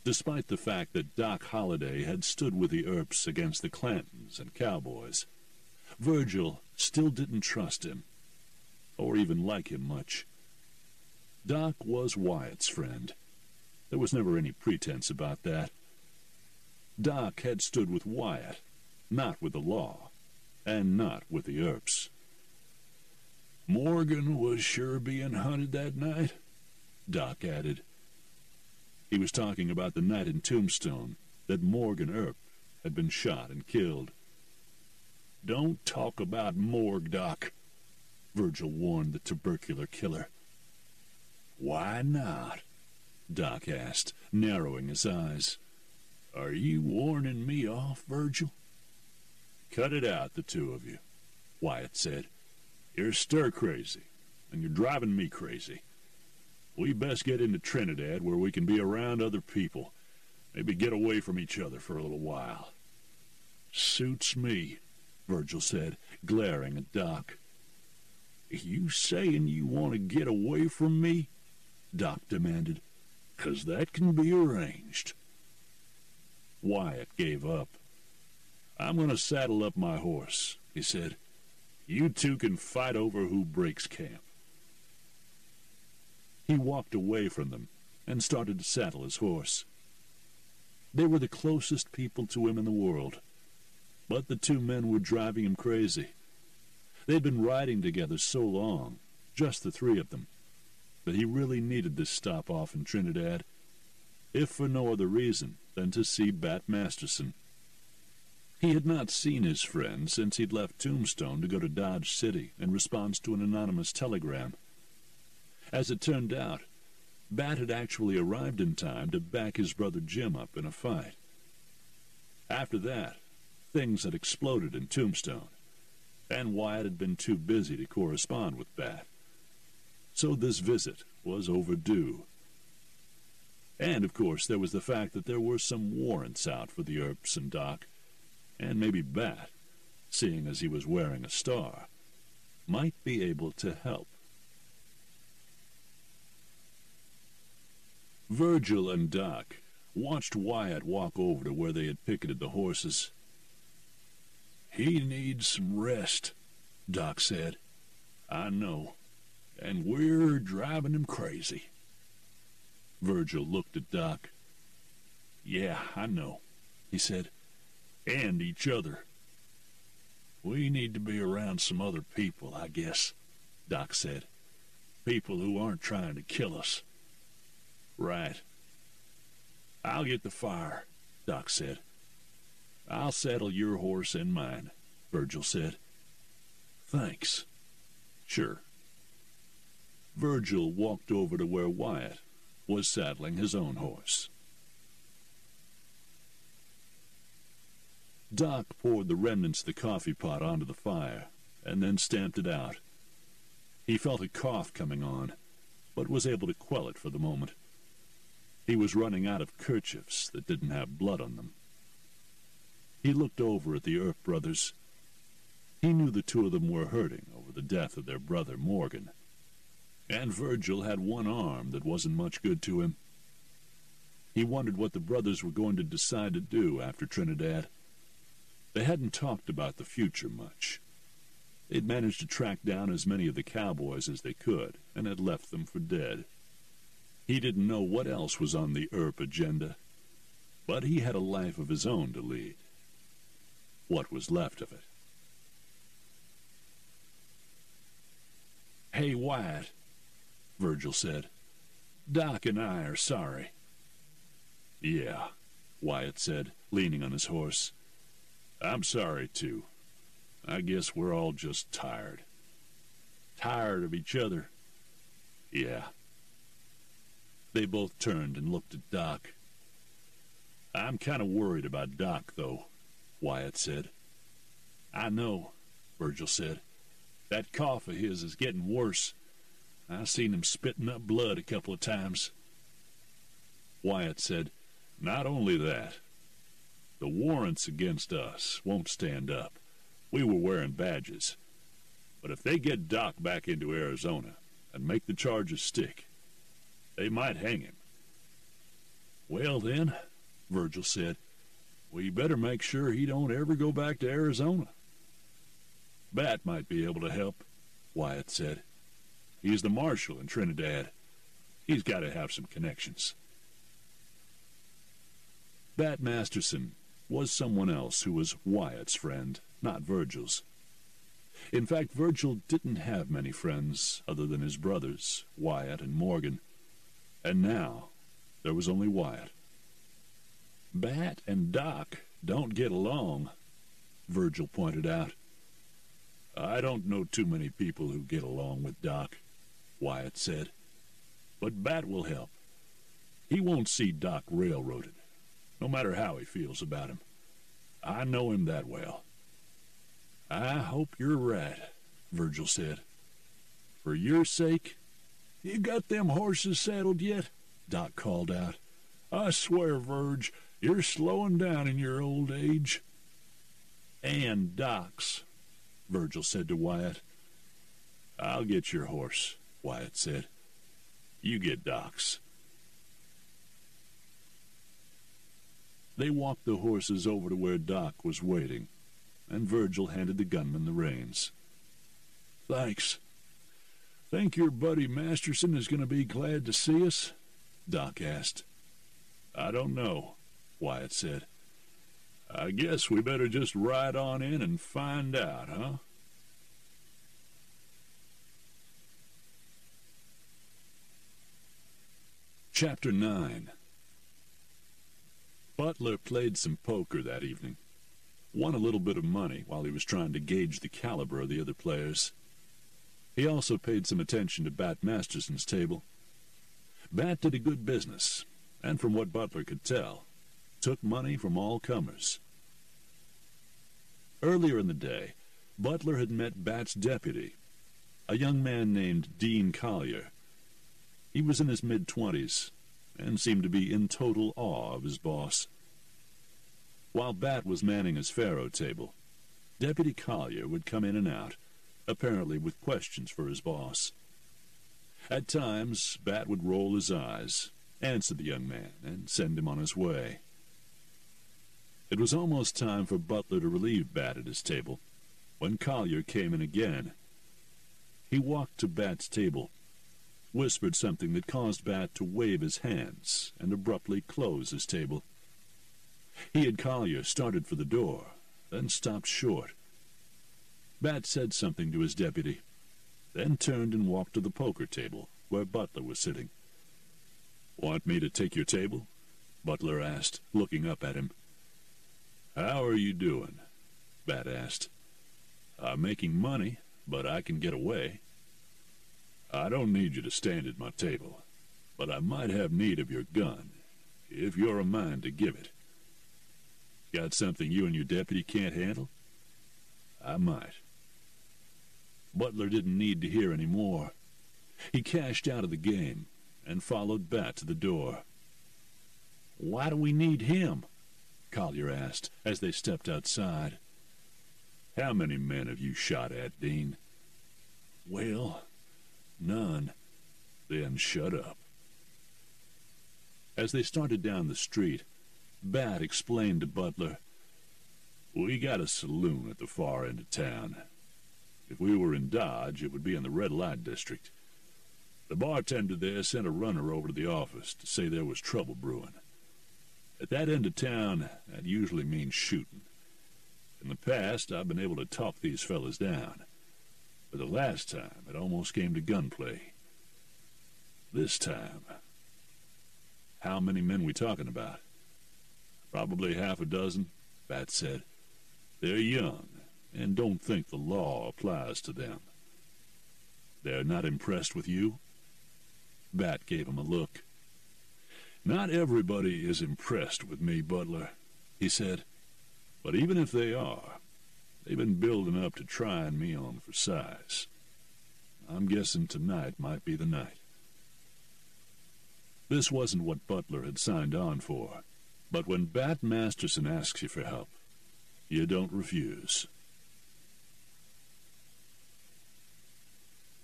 Despite the fact that Doc Holliday had stood with the Earps against the Clantons and cowboys, Virgil still didn't trust him, or even like him much. Doc was Wyatt's friend. There was never any pretense about that. Doc had stood with Wyatt, not with the law, and not with the Earps. Morgan was sure being hunted that night, Doc added. He was talking about the night in Tombstone that Morgan Earp had been shot and killed. Don't talk about Morg, Doc, Virgil warned the tubercular killer. Why not? Doc asked, narrowing his eyes. Are you warning me off, Virgil? Cut it out, the two of you, Wyatt said. You're stir-crazy, and you're driving me crazy. We best get into Trinidad where we can be around other people. Maybe get away from each other for a little while. Suits me, Virgil said, glaring at Doc. You saying you want to get away from me? Doc demanded. 'Cause that can be arranged. Wyatt gave up. I'm going to saddle up my horse, he said. You two can fight over who breaks camp. He walked away from them and started to saddle his horse. They were the closest people to him in the world, but the two men were driving him crazy. They'd been riding together so long, just the three of them, that he really needed this stop-off in Trinidad, if for no other reason than to see Bat Masterson. He had not seen his friend since he'd left Tombstone to go to Dodge City in response to an anonymous telegram. As it turned out, Bat had actually arrived in time to back his brother Jim up in a fight. After that, things had exploded in Tombstone, and Wyatt had been too busy to correspond with Bat. So this visit was overdue. And, of course, there was the fact that there were some warrants out for the Earps and Doc, and maybe Bat, seeing as he was wearing a star, might be able to help. Virgil and Doc watched Wyatt walk over to where they had picketed the horses. He needs some rest, Doc said. I know, and we're driving him crazy. Virgil looked at Doc. Yeah, I know, he said. And each other. We need to be around some other people, I guess, Doc said. People who aren't trying to kill us. Right. I'll get the fire, Doc said. I'll saddle your horse and mine, Virgil said. Thanks. Sure. Virgil walked over to where Wyatt was saddling his own horse. Doc poured the remnants of the coffee pot onto the fire and then stamped it out. He felt a cough coming on, but was able to quell it for the moment. He was running out of kerchiefs that didn't have blood on them. He looked over at the Earp brothers. He knew the two of them were hurting over the death of their brother Morgan, and Virgil had one arm that wasn't much good to him. He wondered what the brothers were going to decide to do after Trinidad. They hadn't talked about the future much. They'd managed to track down as many of the cowboys as they could, and had left them for dead. He didn't know what else was on the Earp agenda, but he had a life of his own to lead. What was left of it. Hey, Wyatt, Virgil said. Doc and I are sorry. Yeah, Wyatt said, leaning on his horse. I'm sorry, too. I guess we're all just tired. Tired of each other. Yeah. They both turned and looked at Doc. I'm kind of worried about Doc, though, Wyatt said. I know, Virgil said. That cough of his is getting worse. I've seen him spitting up blood a couple of times. Wyatt said, Not only that, the warrants against us won't stand up. We were wearing badges. But if they get Doc back into Arizona, and make the charges stick. They might hang him." "Well, then," Virgil said, "we better make sure he don't ever go back to Arizona." "Bat might be able to help," Wyatt said. "He's the marshal in Trinidad. He's got to have some connections." Bat Masterson was someone else who was Wyatt's friend, not Virgil's. In fact, Virgil didn't have many friends other than his brothers, Wyatt and Morgan, and now there was only Wyatt. "Bat and Doc don't get along," Virgil pointed out. "I don't know too many people who get along with Doc," Wyatt said. "But Bat will help. He won't see Doc railroaded, no matter how he feels about him. I know him that well." "I hope you're right," Virgil said. "For your sake." "You got them horses saddled yet?" Doc called out. "I swear, Virg, you're slowing down in your old age." "And Doc's," Virgil said to Wyatt. "I'll get your horse," Wyatt said. "You get Doc's." They walked the horses over to where Doc was waiting, and Virgil handed the gunman the reins. "Thanks. Think your buddy Masterson is going to be glad to see us?" Doc asked. "I don't know," Wyatt said. "I guess we better just ride on in and find out, huh?" Chapter 9. Butler played some poker that evening, won a little bit of money while he was trying to gauge the caliber of the other players. He also paid some attention to Bat Masterson's table. Bat did a good business, and from what Butler could tell, took money from all comers. Earlier in the day, Butler had met Bat's deputy, a young man named Dean Collier. He was in his mid-20s and seemed to be in total awe of his boss. While Bat was manning his faro table, Deputy Collier would come in and out, apparently with questions for his boss. At times, Bat would roll his eyes, answer the young man, and send him on his way. It was almost time for Butler to relieve Bat at his table, when Collier came in again. He walked to Bat's table, whispered something that caused Bat to wave his hands and abruptly close his table. He and Collier started for the door, then stopped short. Bat said something to his deputy, then turned and walked to the poker table where Butler was sitting. "Want me to take your table?" Butler asked, looking up at him. "How are you doing?" Bat asked. "I'm making money, but I can get away." "I don't need you to stand at my table, but I might have need of your gun, if you're a mind to give it." "Got something you and your deputy can't handle?" "I might." Butler didn't need to hear any more. He cashed out of the game and followed Bat to the door. "Why do we need him?" Collier asked as they stepped outside. "How many men have you shot at, Dean?" "Well, none." "Then shut up." As they started down the street, Bat explained to Butler, "We got a saloon at the far end of town. If we were in Dodge, it would be in the red light district. The bartender there sent a runner over to the office to say there was trouble brewing. At that end of town, that usually means shooting. In the past, I've been able to talk these fellas down, but the last time it almost came to gunplay. This time..." "How many men we talking about?" "Probably half a dozen," Bat said. "They're young and don't think the law applies to them." "They're not impressed with you?" Bat gave him a look. "Not everybody is impressed with me, Butler," he said. "But even if they are, they've been building up to trying me on for size. I'm guessing tonight might be the night." This wasn't what Butler had signed on for, but when Bat Masterson asks you for help, you don't refuse.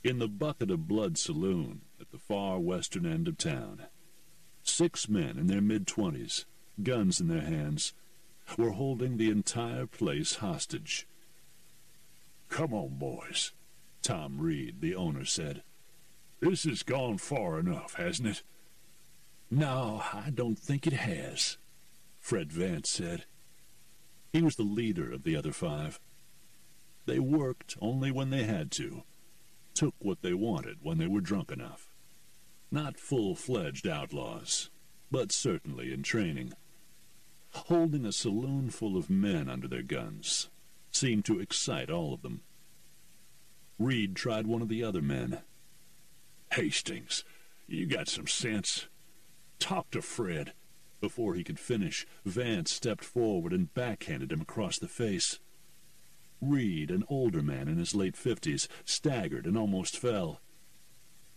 In the Bucket of Blood saloon at the far western end of town, 6 men in their mid-20s, guns in their hands, were holding the entire place hostage. "Come on, boys," Tom Reed, the owner, said. "This has gone far enough, hasn't it?" "No, I don't think it has," Fred Vance said. He was the leader of the other 5. They worked only when they had to, took what they wanted when they were drunk enough. Not full-fledged outlaws, but certainly in training. Holding a saloon full of men under their guns seemed to excite all of them. Reed tried one of the other men. "Hastings, you got some sense. Talk to Fred." Before he could finish, Vance stepped forward and backhanded him across the face. Reed, an older man in his late 50s, staggered and almost fell.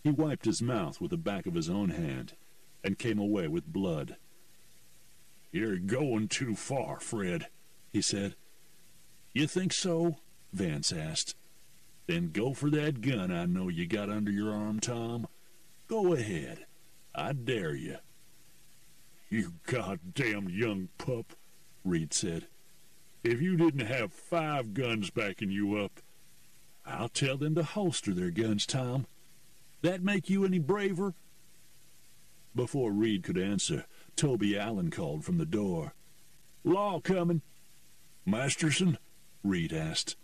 He wiped his mouth with the back of his own hand and came away with blood. "You're going too far, Fred," he said. "You think so?" Vance asked. "Then go for that gun I know you got under your arm, Tom. Go ahead. I dare you." "You goddamn young pup," Reed said. "If you didn't have 5 guns backing you up..." "I'll tell them to holster their guns, Tom. That make you any braver?" Before Reed could answer, Toby Allen called from the door. "Law coming." "Masterson?" Reed asked.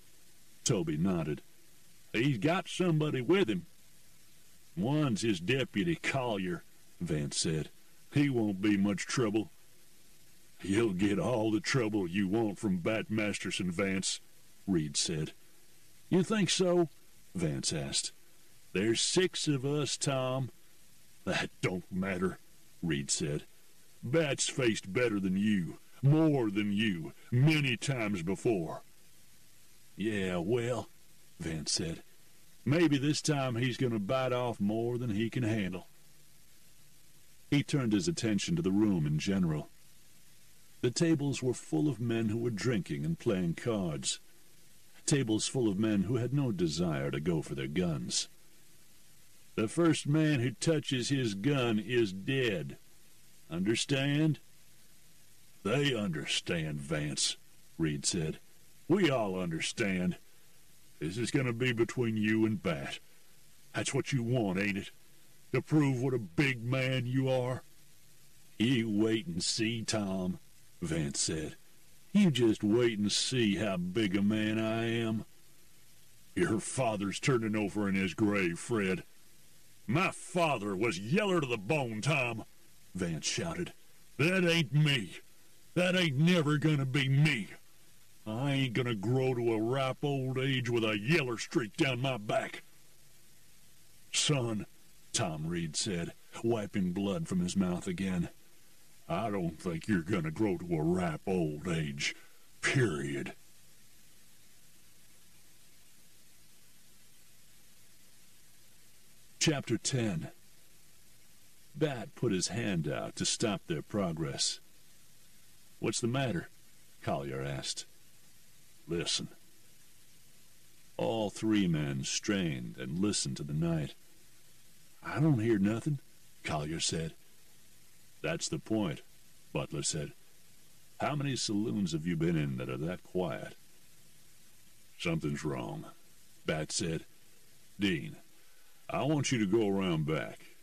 Toby nodded. "He's got somebody with him." "One's his deputy, Collier," Vance said. "He won't be much trouble." "You'll get all the trouble you want from Bat Masterson, Vance," Reed said. "You think so?" Vance asked. "There's 6 of us, Tom." "That don't matter," Reed said. "Bat's faced better than you, more than you, many times before." "Yeah, well," Vance said, "maybe this time he's going to bite off more than he can handle." He turned his attention to the room in general. The tables were full of men who were drinking and playing cards. Tables full of men who had no desire to go for their guns. "The first man who touches his gun is dead. Understand?" "They understand, Vance," Reed said. "We all understand. This is going to be between you and Bat. That's what you want, ain't it? To prove what a big man you are?" "You wait and see, Tom," Vance said. "You just wait and see how big a man I am." "Your father's turning over in his grave, Fred." "My father was yeller to the bone, Tom," Vance shouted. "That ain't me. That ain't never gonna be me. I ain't gonna grow to a ripe old age with a yeller streak down my back." "Son," Tom Reed said, wiping blood from his mouth again, "I don't think you're gonna grow to a ripe old age. Period." Chapter 10. Bat put his hand out to stop their progress. "What's the matter?" Collier asked. "Listen." All 3 men strained and listened to the night. "I don't hear nothing," Collier said. "That's the point," Butler said. "How many saloons have you been in that are that quiet?" "Something's wrong," Bat said. "Dean, I want you to go around back.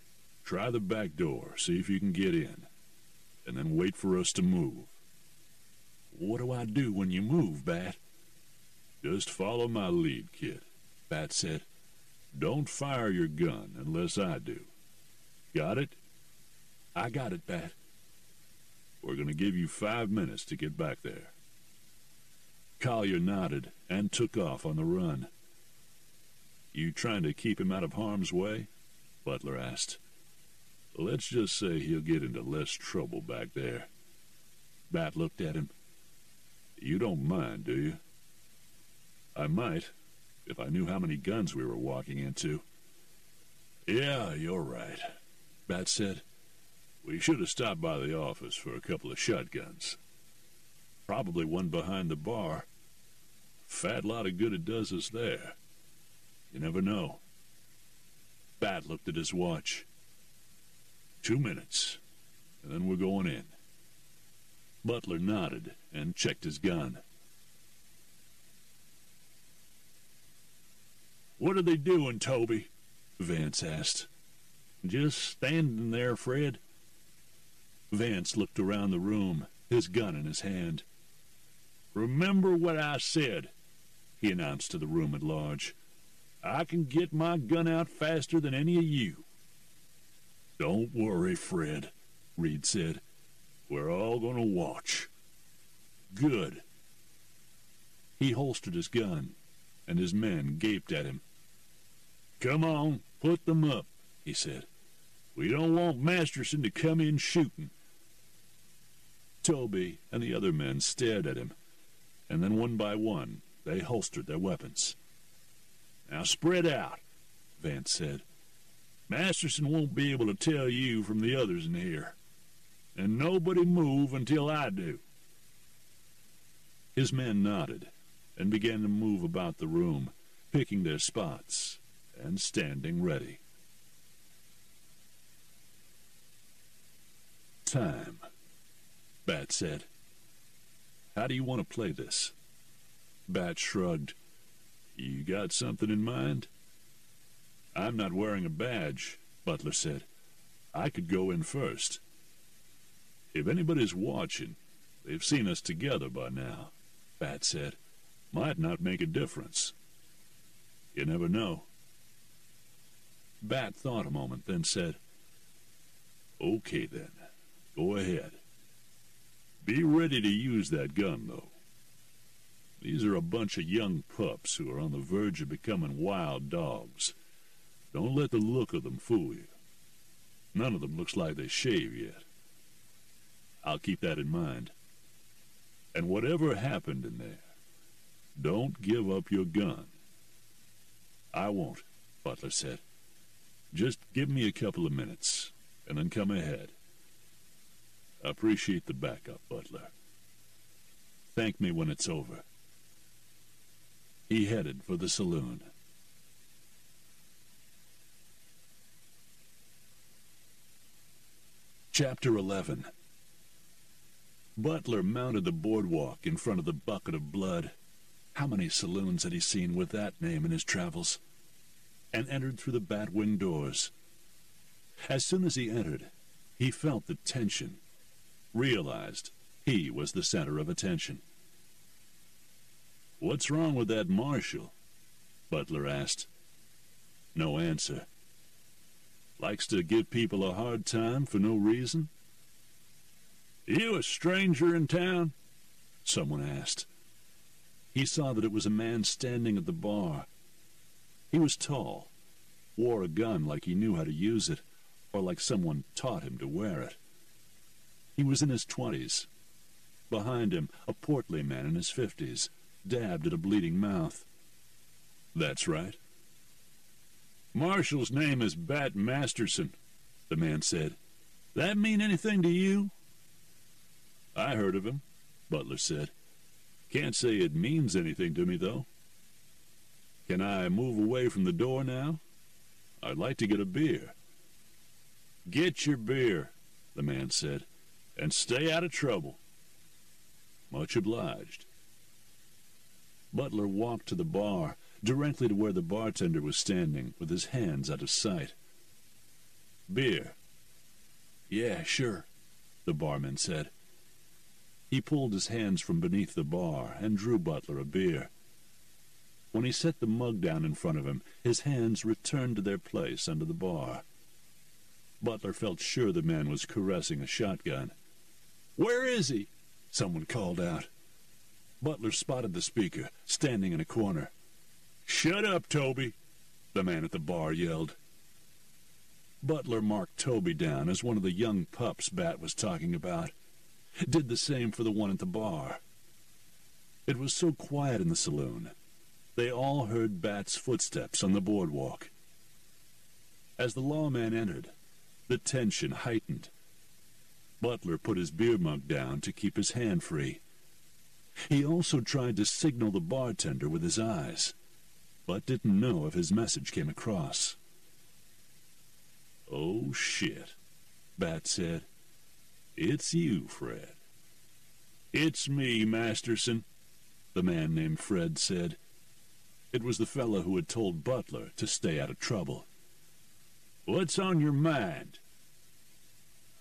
Try the back door, see if you can get in, and then wait for us to move." "What do I do when you move, Bat?" "Just follow my lead, kid," Bat said. "Don't fire your gun unless I do. Got it?" "I got it, Bat." "We're going to give you 5 minutes to get back there." Collier nodded and took off on the run. "You trying to keep him out of harm's way?" Butler asked. "Let's just say he'll get into less trouble back there." Bat looked at him. "You don't mind, do you?" "I might, if I knew how many guns we were walking into." "Yeah, you're right," Bat said. "We should have stopped by the office for a couple of shotguns. Probably one behind the bar. Fat lot of good it does us there. You never know." Bat looked at his watch. 2 minutes, and then we're going in. Butler nodded and checked his gun. "What are they doing, Toby?" Vance asked. "Just standing there, Fred." Vance looked around the room, his gun in his hand. "Remember what I said," he announced to the room at large. "I can get my gun out faster than any of you." "Don't worry, Fred," Reed said. "We're all going to watch." "Good." He holstered his gun, and his men gaped at him. "Come on, put them up," he said. "We don't want Masterson to come in shooting." Toby and the other men stared at him, and then one by one they holstered their weapons. "Now spread out," Vance said. "Masterson won't be able to tell you from the others in here. And nobody move until I do." His men nodded and began to move about the room, picking their spots and standing ready. "Time," Bat said. "How do you want to play this?" Bat shrugged. "You got something in mind?" "I'm not wearing a badge," Butler said. "I could go in first." "If anybody's watching, they've seen us together by now," Bat said. "Might not make a difference. You never know." Bat thought a moment, then said, "Okay then, go ahead. Be ready to use that gun, though. These are a bunch of young pups who are on the verge of becoming wild dogs. Don't let the look of them fool you. None of them looks like they shave yet. I'll keep that in mind. And whatever happened in there, don't give up your gun." "I won't," Butler said. "Just give me a couple of minutes, and then come ahead." "Appreciate the backup, Butler. Thank me when it's over." He headed for the saloon. Chapter 11. Butler mounted the boardwalk in front of the bucket of blood. How many saloons had he seen with that name in his travels? And entered through the bat-wing doors. As soon as he entered, he felt the tension, realized he was the center of attention. "What's wrong with that marshal?" Butler asked. No answer. "Likes to give people a hard time for no reason?" "You a stranger in town?" someone asked. He saw that it was a man standing at the bar. He was tall, wore a gun like he knew how to use it, or like someone taught him to wear it. He was in his 20s. Behind him, a portly man in his 50s, dabbed at a bleeding mouth. "That's right." "Marshal's name is Bat Masterson," the man said. "That mean anything to you?" "I heard of him," Butler said. "Can't say it means anything to me, though. Can I move away from the door now? I'd like to get a beer." "Get your beer," the man said, "and stay out of trouble." "Much obliged." Butler walked to the bar, directly to where the bartender was standing, with his hands out of sight. "Beer?" "Yeah, sure," the barman said. He pulled his hands from beneath the bar and drew Butler a beer. When he set the mug down in front of him, his hands returned to their place under the bar. Butler felt sure the man was caressing a shotgun. "Where is he?" someone called out. Butler spotted the speaker, standing in a corner. "Shut up, Toby," the man at the bar yelled. Butler marked Toby down as one of the young pups Bat was talking about. Did the same for the one at the bar. It was so quiet in the saloon. They all heard Bat's footsteps on the boardwalk. As the lawman entered, the tension heightened. Butler put his beer mug down to keep his hand free. He also tried to signal the bartender with his eyes, but didn't know if his message came across. "Oh, shit," Bat said. "It's you, Fred." "It's me, Masterson," the man named Fred said. It was the fellow who had told Butler to stay out of trouble. "What's on your mind?"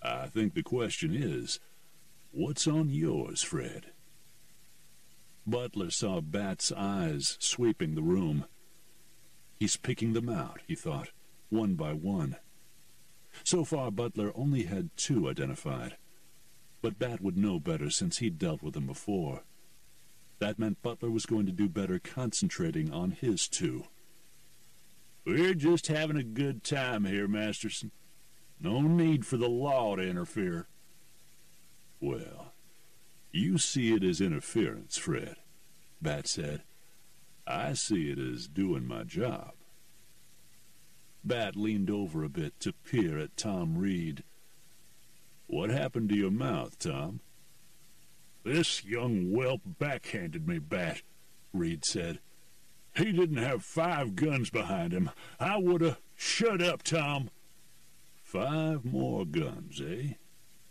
"I think the question is, what's on yours, Fred?" Butler saw Bat's eyes sweeping the room. He's picking them out, he thought, one by one. So far, Butler only had 2 identified. But Bat would know better since he'd dealt with them before. That meant Butler was going to do better concentrating on his 2. "We're just having a good time here, Masterson. No need for the law to interfere." "Well, you see it as interference, Fred," Bat said. "I see it as doing my job." Bat leaned over a bit to peer at Tom Reed. "What happened to your mouth, Tom?" "This young whelp backhanded me, Bat," Reed said. "He didn't have 5 guns behind him. I woulda—" "Shut up, Tom." 5 more guns, eh?"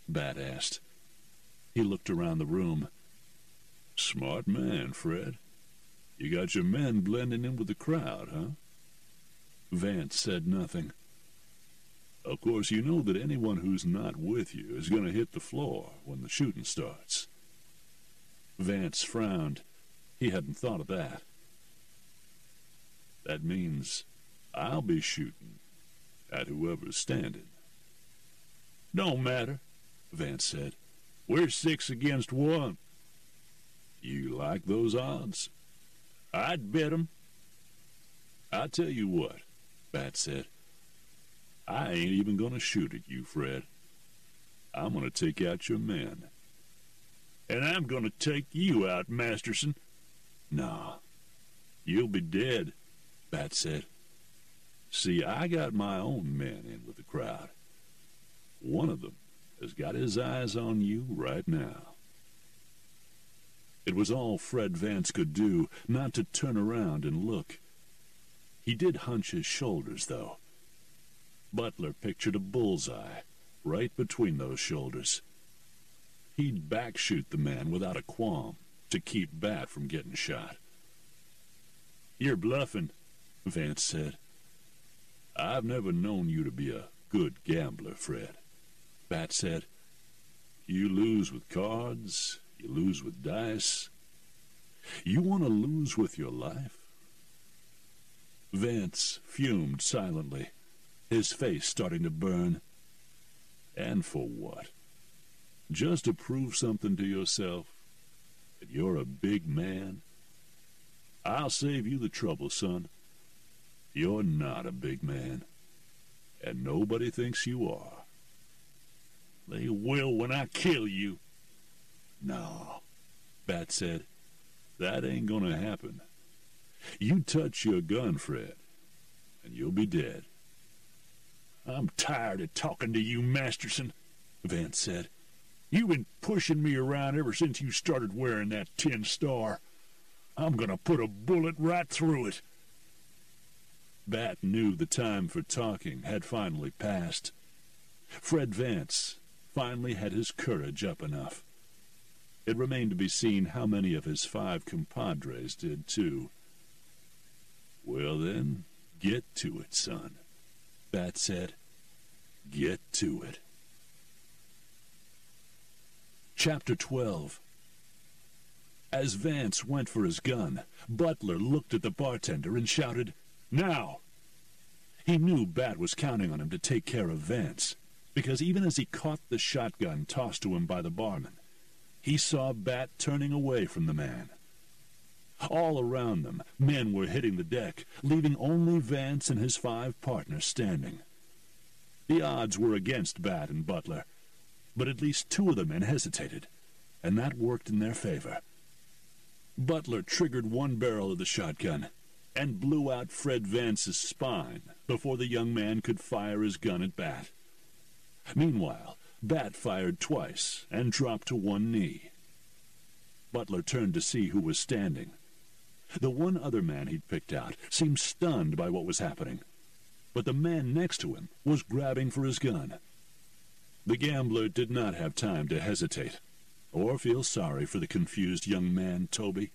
Bat asked. He looked around the room. "Smart man, Fred. You got your men blending in with the crowd, huh?" Vance said nothing. "Of course, you know that anyone who's not with you is going to hit the floor when the shooting starts." Vance frowned. He hadn't thought of that. "That means I'll be shooting at whoever's standing." "Don't matter," Vance said. "We're 6 against 1. "You like those odds?" "I'd bet 'em." "I tell you what," Bat said. "I ain't even going to shoot at you, Fred. I'm going to take out your men." "And I'm going to take you out, Masterson." "No, you'll be dead," Bat said. "See, I got my own men in with the crowd. One of them has got his eyes on you right now." It was all Fred Vance could do, not to turn around and look. He did hunch his shoulders, though. Butler pictured a bullseye right between those shoulders. He'd backshoot the man without a qualm to keep Bat from getting shot. "You're bluffing," Vance said. "I've never known you to be a good gambler, Fred," Bat said. "You lose with cards, you lose with dice. You want to lose with your life?" Vance fumed silently, his face starting to burn. "And for what? Just to prove something to yourself? That you're a big man? I'll save you the trouble, son. You're not a big man, and nobody thinks you are." "They will when I kill you." "No," Bat said. "That ain't gonna happen. You touch your gun, Fred, and you'll be dead." "I'm tired of talking to you, Masterson," Vance said. "You've been pushing me around ever since you started wearing that tin star. I'm going to put a bullet right through it." Bat knew the time for talking had finally passed. Fred Vance finally had his courage up enough. It remained to be seen how many of his 5 compadres did, too. "Well, then, get to it, son," Bat said. "Get to it." Chapter 12. As Vance went for his gun, Butler looked at the bartender and shouted, "Now!" He knew Bat was counting on him to take care of Vance, because even as he caught the shotgun tossed to him by the barman, he saw Bat turning away from the man. All around them, men were hitting the deck, leaving only Vance and his 5 partners standing. The odds were against Bat and Butler, but at least 2 of the men hesitated, and that worked in their favor. Butler triggered one barrel of the shotgun and blew out Fred Vance's spine before the young man could fire his gun at Bat. Meanwhile, Bat fired twice and dropped to one knee. Butler turned to see who was standing. The one other man he'd picked out seemed stunned by what was happening. but the man next to him was grabbing for his gun. The gambler did not have time to hesitate, or feel sorry for the confused young man, Toby.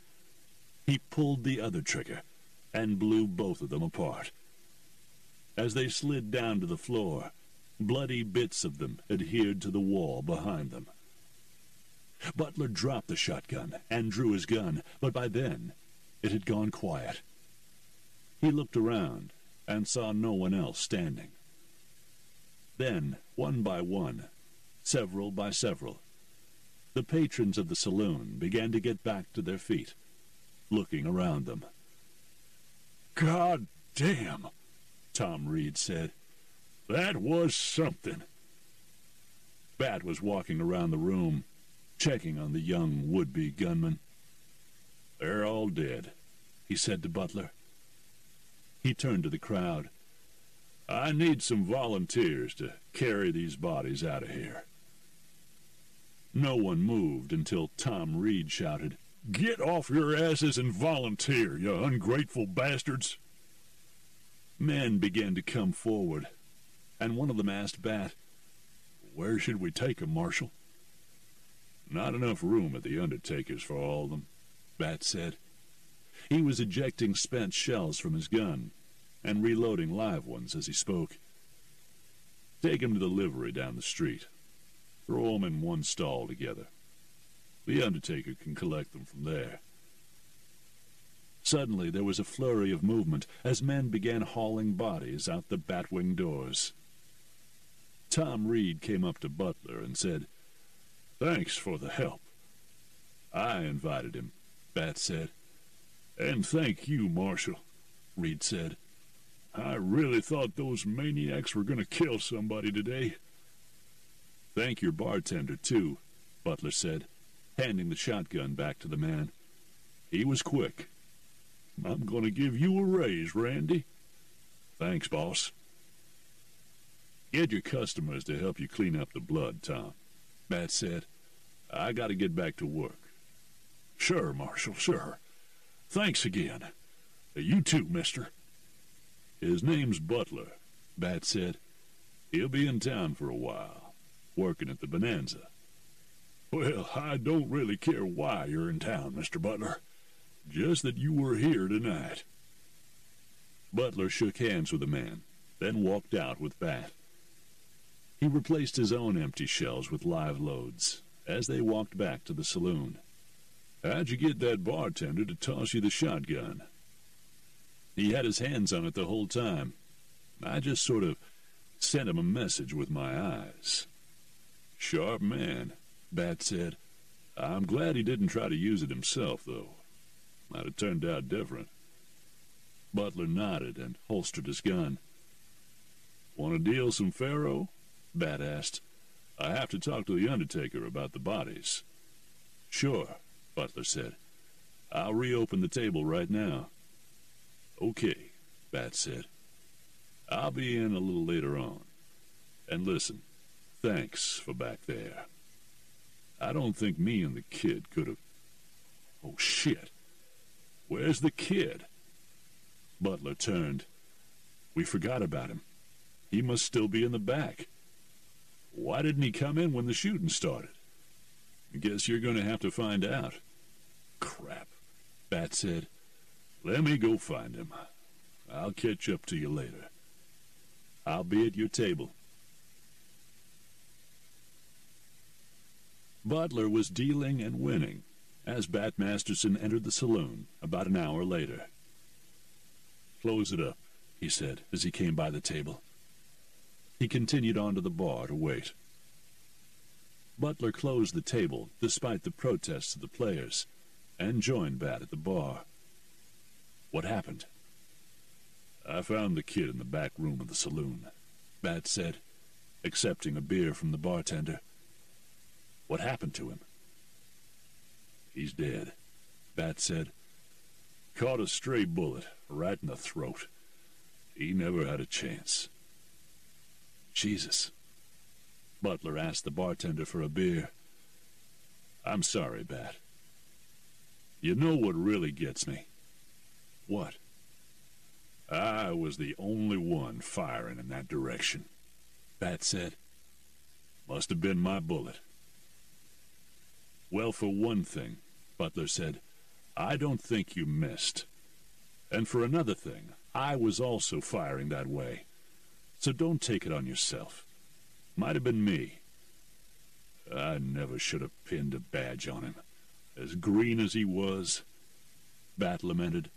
He pulled the other trigger and blew both of them apart. As they slid down to the floor, bloody bits of them adhered to the wall behind them. Butler dropped the shotgun and drew his gun, but by then it had gone quiet. He looked around and saw no one else standing. Then, one by one, several by several, the patrons of the saloon began to get back to their feet, looking around them. "God damn," Tom Reed said. "that was something." Bat was walking around the room, checking on the young would-be gunman. "They're all dead," he said to Butler. He turned to the crowd. "I need some volunteers to carry these bodies out of here." No one moved until Tom Reed shouted, "Get off your asses and volunteer, you ungrateful bastards!" Men began to come forward, and one of them asked Bat, "Where should we take 'em, Marshal?" "Not enough room at the undertaker's for all of them," Bat said. He was ejecting spent shells from his gun and reloading live ones as he spoke. "Take 'em to the livery down the street. Throw 'em in one stall together. The undertaker can collect them from there." Suddenly there was a flurry of movement as men began hauling bodies out the batwing doors. Tom Reed came up to Butler and said, "Thanks for the help." "I invited him," Bat said. "And thank you, Marshal," Reed said. "I really thought those maniacs were going to kill somebody today." "Thank your bartender, too," Butler said, handing the shotgun back to the man. "He was quick." "I'm going to give you a raise, Randy." "Thanks, boss." "Get your customers to help you clean up the blood, Tom," Bat said. "I got to get back to work." "Sure, Marshal, sure. Thanks again. You too, mister." "His name's Butler," Bat said. "He'll be in town for a while, working at the Bonanza." "Well, I don't really care why you're in town, Mr. Butler. Just that you were here tonight." Butler shook hands with the man, then walked out with Bat. He replaced his own empty shells with live loads as they walked back to the saloon. "How'd you get that bartender to toss you the shotgun?" "He had his hands on it the whole time. I just sort of sent him a message with my eyes." "Sharp man," Bat said. "I'm glad he didn't try to use it himself, though. Might have turned out different." Butler nodded and holstered his gun. "Want to deal some faro?" Bat asked. "I have to talk to the undertaker about the bodies." "Sure," Butler said. "I'll reopen the table right now." "Okay," Bat said. "I'll be in a little later on. And listen, thanks for back there. I don't think me and the kid could have... Oh, shit. Where's the kid?" Butler turned. "We forgot about him. He must still be in the back. Why didn't he come in when the shooting started?" "Guess you're going to have to find out." "Crap," Bat said. "Let me go find him. I'll catch up to you later." "I'll be at your table." Butler was dealing and winning as Bat Masterson entered the saloon about an hour later. "Close it up," he said as he came by the table. He continued on to the bar to wait. Butler closed the table despite the protests of the players and joined Bat at the bar. "What happened?" "I found the kid in the back room of the saloon," Bat said, accepting a beer from the bartender. "What happened to him?" "He's dead," Bat said. "Caught a stray bullet right in the throat. He never had a chance." "Jesus." Butler asked the bartender for a beer. "I'm sorry, Bat." "You know what really gets me?" "What?" I was the only one firing in that direction, Bat said. Must have been my bullet. Well, for one thing, Butler said, I don't think you missed. And for another thing, I was also firing that way. So don't take it on yourself. Might have been me. I never should have pinned a badge on him. As green as he was, Bat lamented.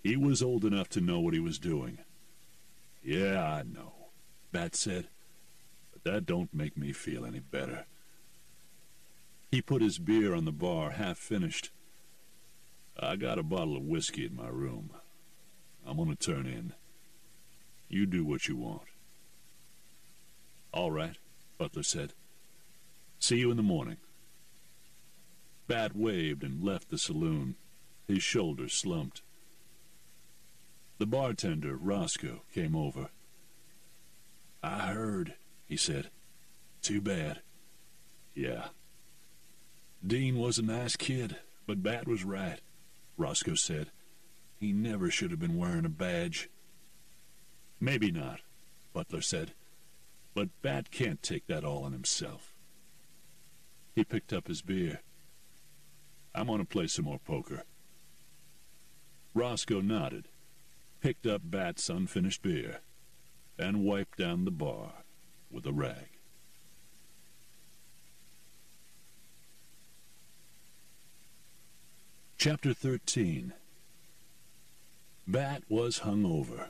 He was old enough to know what he was doing. Yeah, I know, Bat said, but that don't make me feel any better. He put his beer on the bar, half finished. I got a bottle of whiskey in my room. I'm gonna turn in. You do what you want. All right, Butler said. See you in the morning. Bat waved and left the saloon. His shoulders slumped. The bartender, Roscoe, came over. I heard, he said. Too bad. Yeah. Dean was a nice kid, but Bat was right, Roscoe said. He never should have been wearing a badge. Maybe not, Butler said, but Bat can't take that all on himself. He picked up his beer. I'm going to play some more poker. Roscoe nodded, picked up Bat's unfinished beer, and wiped down the bar with a rag. Chapter 13. Bat was hungover.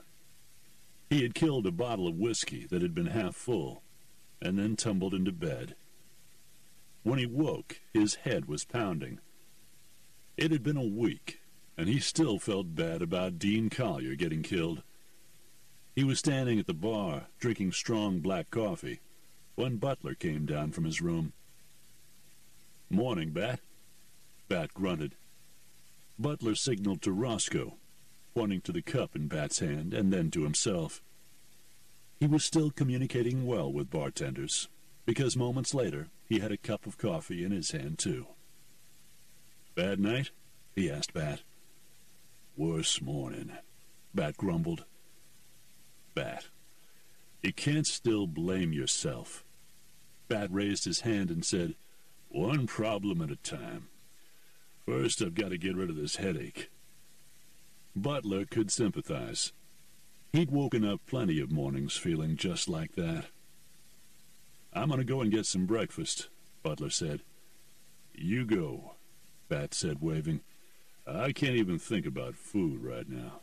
He had killed a bottle of whiskey that had been half full, and then tumbled into bed. When he woke, his head was pounding. It had been a week, and he still felt bad about Dean Collier getting killed. He was standing at the bar, drinking strong black coffee, when Butler came down from his room. Morning, Bat. Bat grunted. Butler signaled to Roscoe, pointing to the cup in Bat's hand and then to himself. He was still communicating well with bartenders, because moments later he had a cup of coffee in his hand too. Bad night? He asked Bat. Worse morning, Bat grumbled. Bat, you can't still blame yourself. Bat raised his hand and said, one problem at a time. First, I've got to get rid of this headache. Butler could sympathize. He'd woken up plenty of mornings feeling just like that. I'm going to go and get some breakfast, Butler said. You go, Bat said, waving. I can't even think about food right now.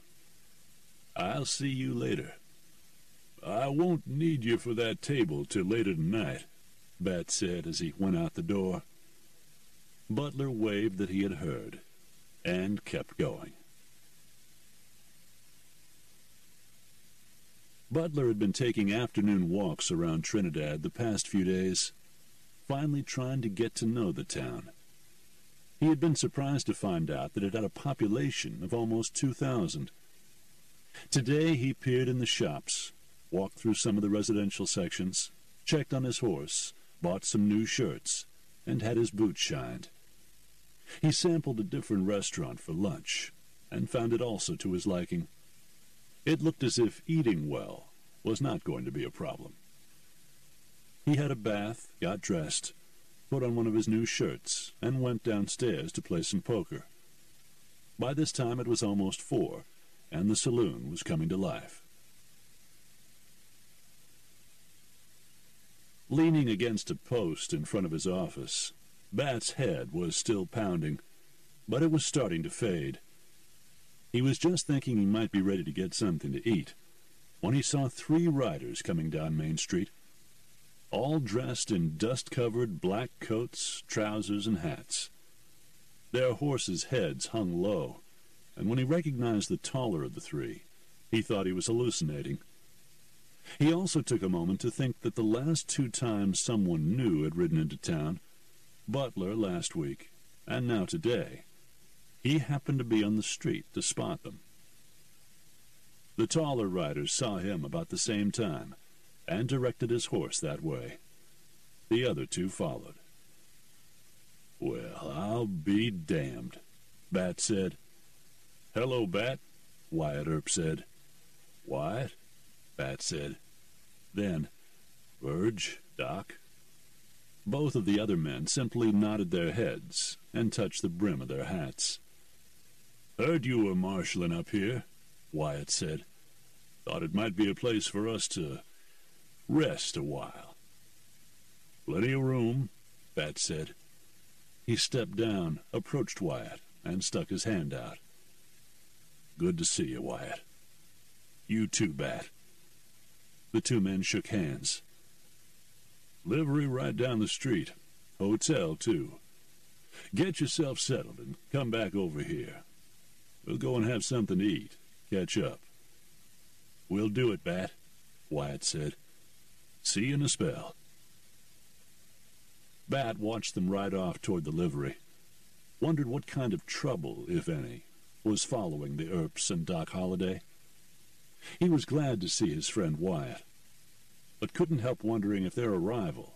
I'll see you later. I won't need you for that table till later tonight, Bat said as he went out the door. Butler waved that he had heard, and kept going. Butler had been taking afternoon walks around Trinidad the past few days, finally trying to get to know the town. He had been surprised to find out that it had a population of almost 2,000. Today he peered in the shops, walked through some of the residential sections, checked on his horse, bought some new shirts, and had his boots shined. He sampled a different restaurant for lunch, and found it also to his liking. It looked as if eating well was not going to be a problem. He had a bath, got dressed, put on one of his new shirts, and went downstairs to play some poker. By this time it was almost 4, and the saloon was coming to life. Leaning against a post in front of his office, Bat's head was still pounding, but it was starting to fade. He was just thinking he might be ready to get something to eat, when he saw 3 riders coming down Main Street, all dressed in dust-covered black coats, trousers, and hats. Their horses' heads hung low, and when he recognized the taller of the 3, he thought he was hallucinating. He also took a moment to think that the last 2 times someone new had ridden into town, Butler last week, and now today, he happened to be on the street to spot them. The taller riders saw him about the same time, and directed his horse that way. The other 2 followed. Well, I'll be damned, Bat said. Hello, Bat, Wyatt Earp said. Wyatt? Bat said. Then, Verge, Doc. Both of the other men simply nodded their heads and touched the brim of their hats. Heard you were marshalling up here, Wyatt said. Thought it might be a place for us to rest a while. Plenty of room, Bat said. He stepped down, approached Wyatt, and stuck his hand out. Good to see you, Wyatt. You too, Bat. The two men shook hands. Livery right down the street. Hotel, too. Get yourself settled and come back over here. We'll go and have something to eat. Catch up. We'll do it, Bat, Wyatt said. See you in a spell. Bat watched them ride off toward the livery, wondered what kind of trouble, if any, was following the Earps and Doc Holliday. He was glad to see his friend Wyatt, but couldn't help wondering if their arrival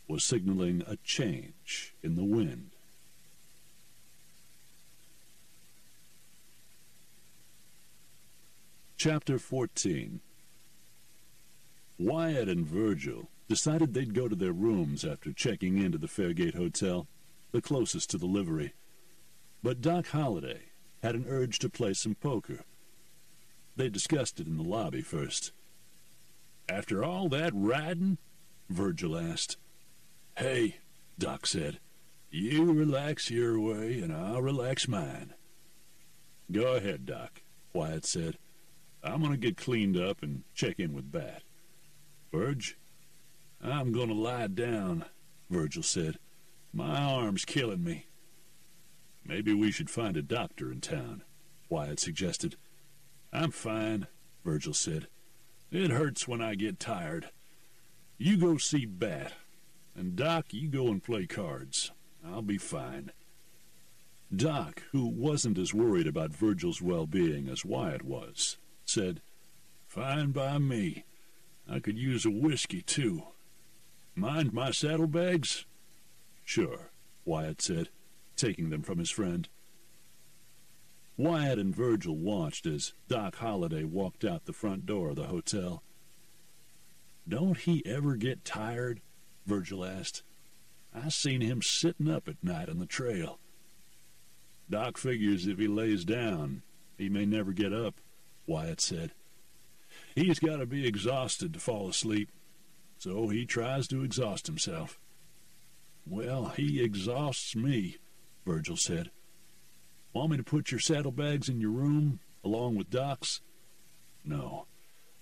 was signaling a change in the wind. Chapter 14. Wyatt and Virgil decided they'd go to their rooms after checking into the Fairgate Hotel, the closest to the livery. But Doc Holliday had an urge to play some poker. They discussed it in the lobby first. After all that riding? Virgil asked. Hey, Doc said, you relax your way and I'll relax mine. Go ahead, Doc, Wyatt said. I'm going to get cleaned up and check in with Bat. Virg? I'm going to lie down, Virgil said. My arm's killing me. Maybe we should find a doctor in town, Wyatt suggested. I'm fine, Virgil said. It hurts when I get tired. You go see Bat, and Doc, you go and play cards. I'll be fine. Doc, who wasn't as worried about Virgil's well-being as Wyatt was, said, Fine by me. I could use a whiskey, too. Mind my saddlebags? Sure, Wyatt said, taking them from his friend. Wyatt and Virgil watched as Doc Holliday walked out the front door of the hotel. Don't he ever get tired? Virgil asked. I seen him sitting up at night on the trail. Doc figures if he lays down, he may never get up, Wyatt said. He's got to be exhausted to fall asleep, so he tries to exhaust himself. Well, he exhausts me, Virgil said. Want me to put your saddlebags in your room, along with Doc's? No,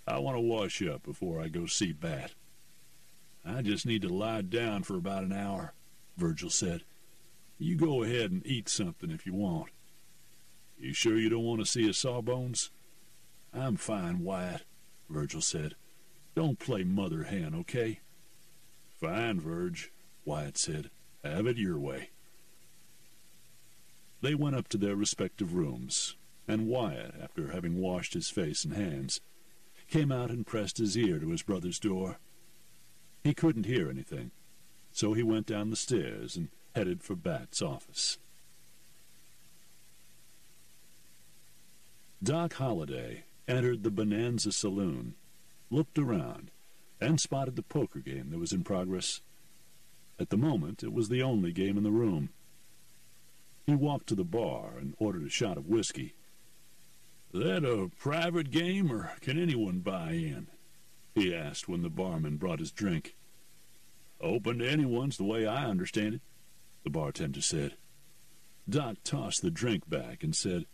I want to wash up before I go see Bat. I just need to lie down for about an hour, Virgil said. You go ahead and eat something if you want. You sure you don't want to see a Sawbones? I'm fine, Wyatt, Virgil said. Don't play mother hen, okay? Fine, Virg, Wyatt said. Have it your way. They went up to their respective rooms, and Wyatt, after having washed his face and hands, came out and pressed his ear to his brother's door. He couldn't hear anything, so he went down the stairs and headed for Bat's office. Doc Holliday entered the Bonanza Saloon, looked around, and spotted the poker game that was in progress. At the moment, it was the only game in the room. He walked to the bar and ordered a shot of whiskey. That a private game, or can anyone buy in? He asked when the barman brought his drink. Open to anyone's the way I understand it, the bartender said. Doc tossed the drink back and said,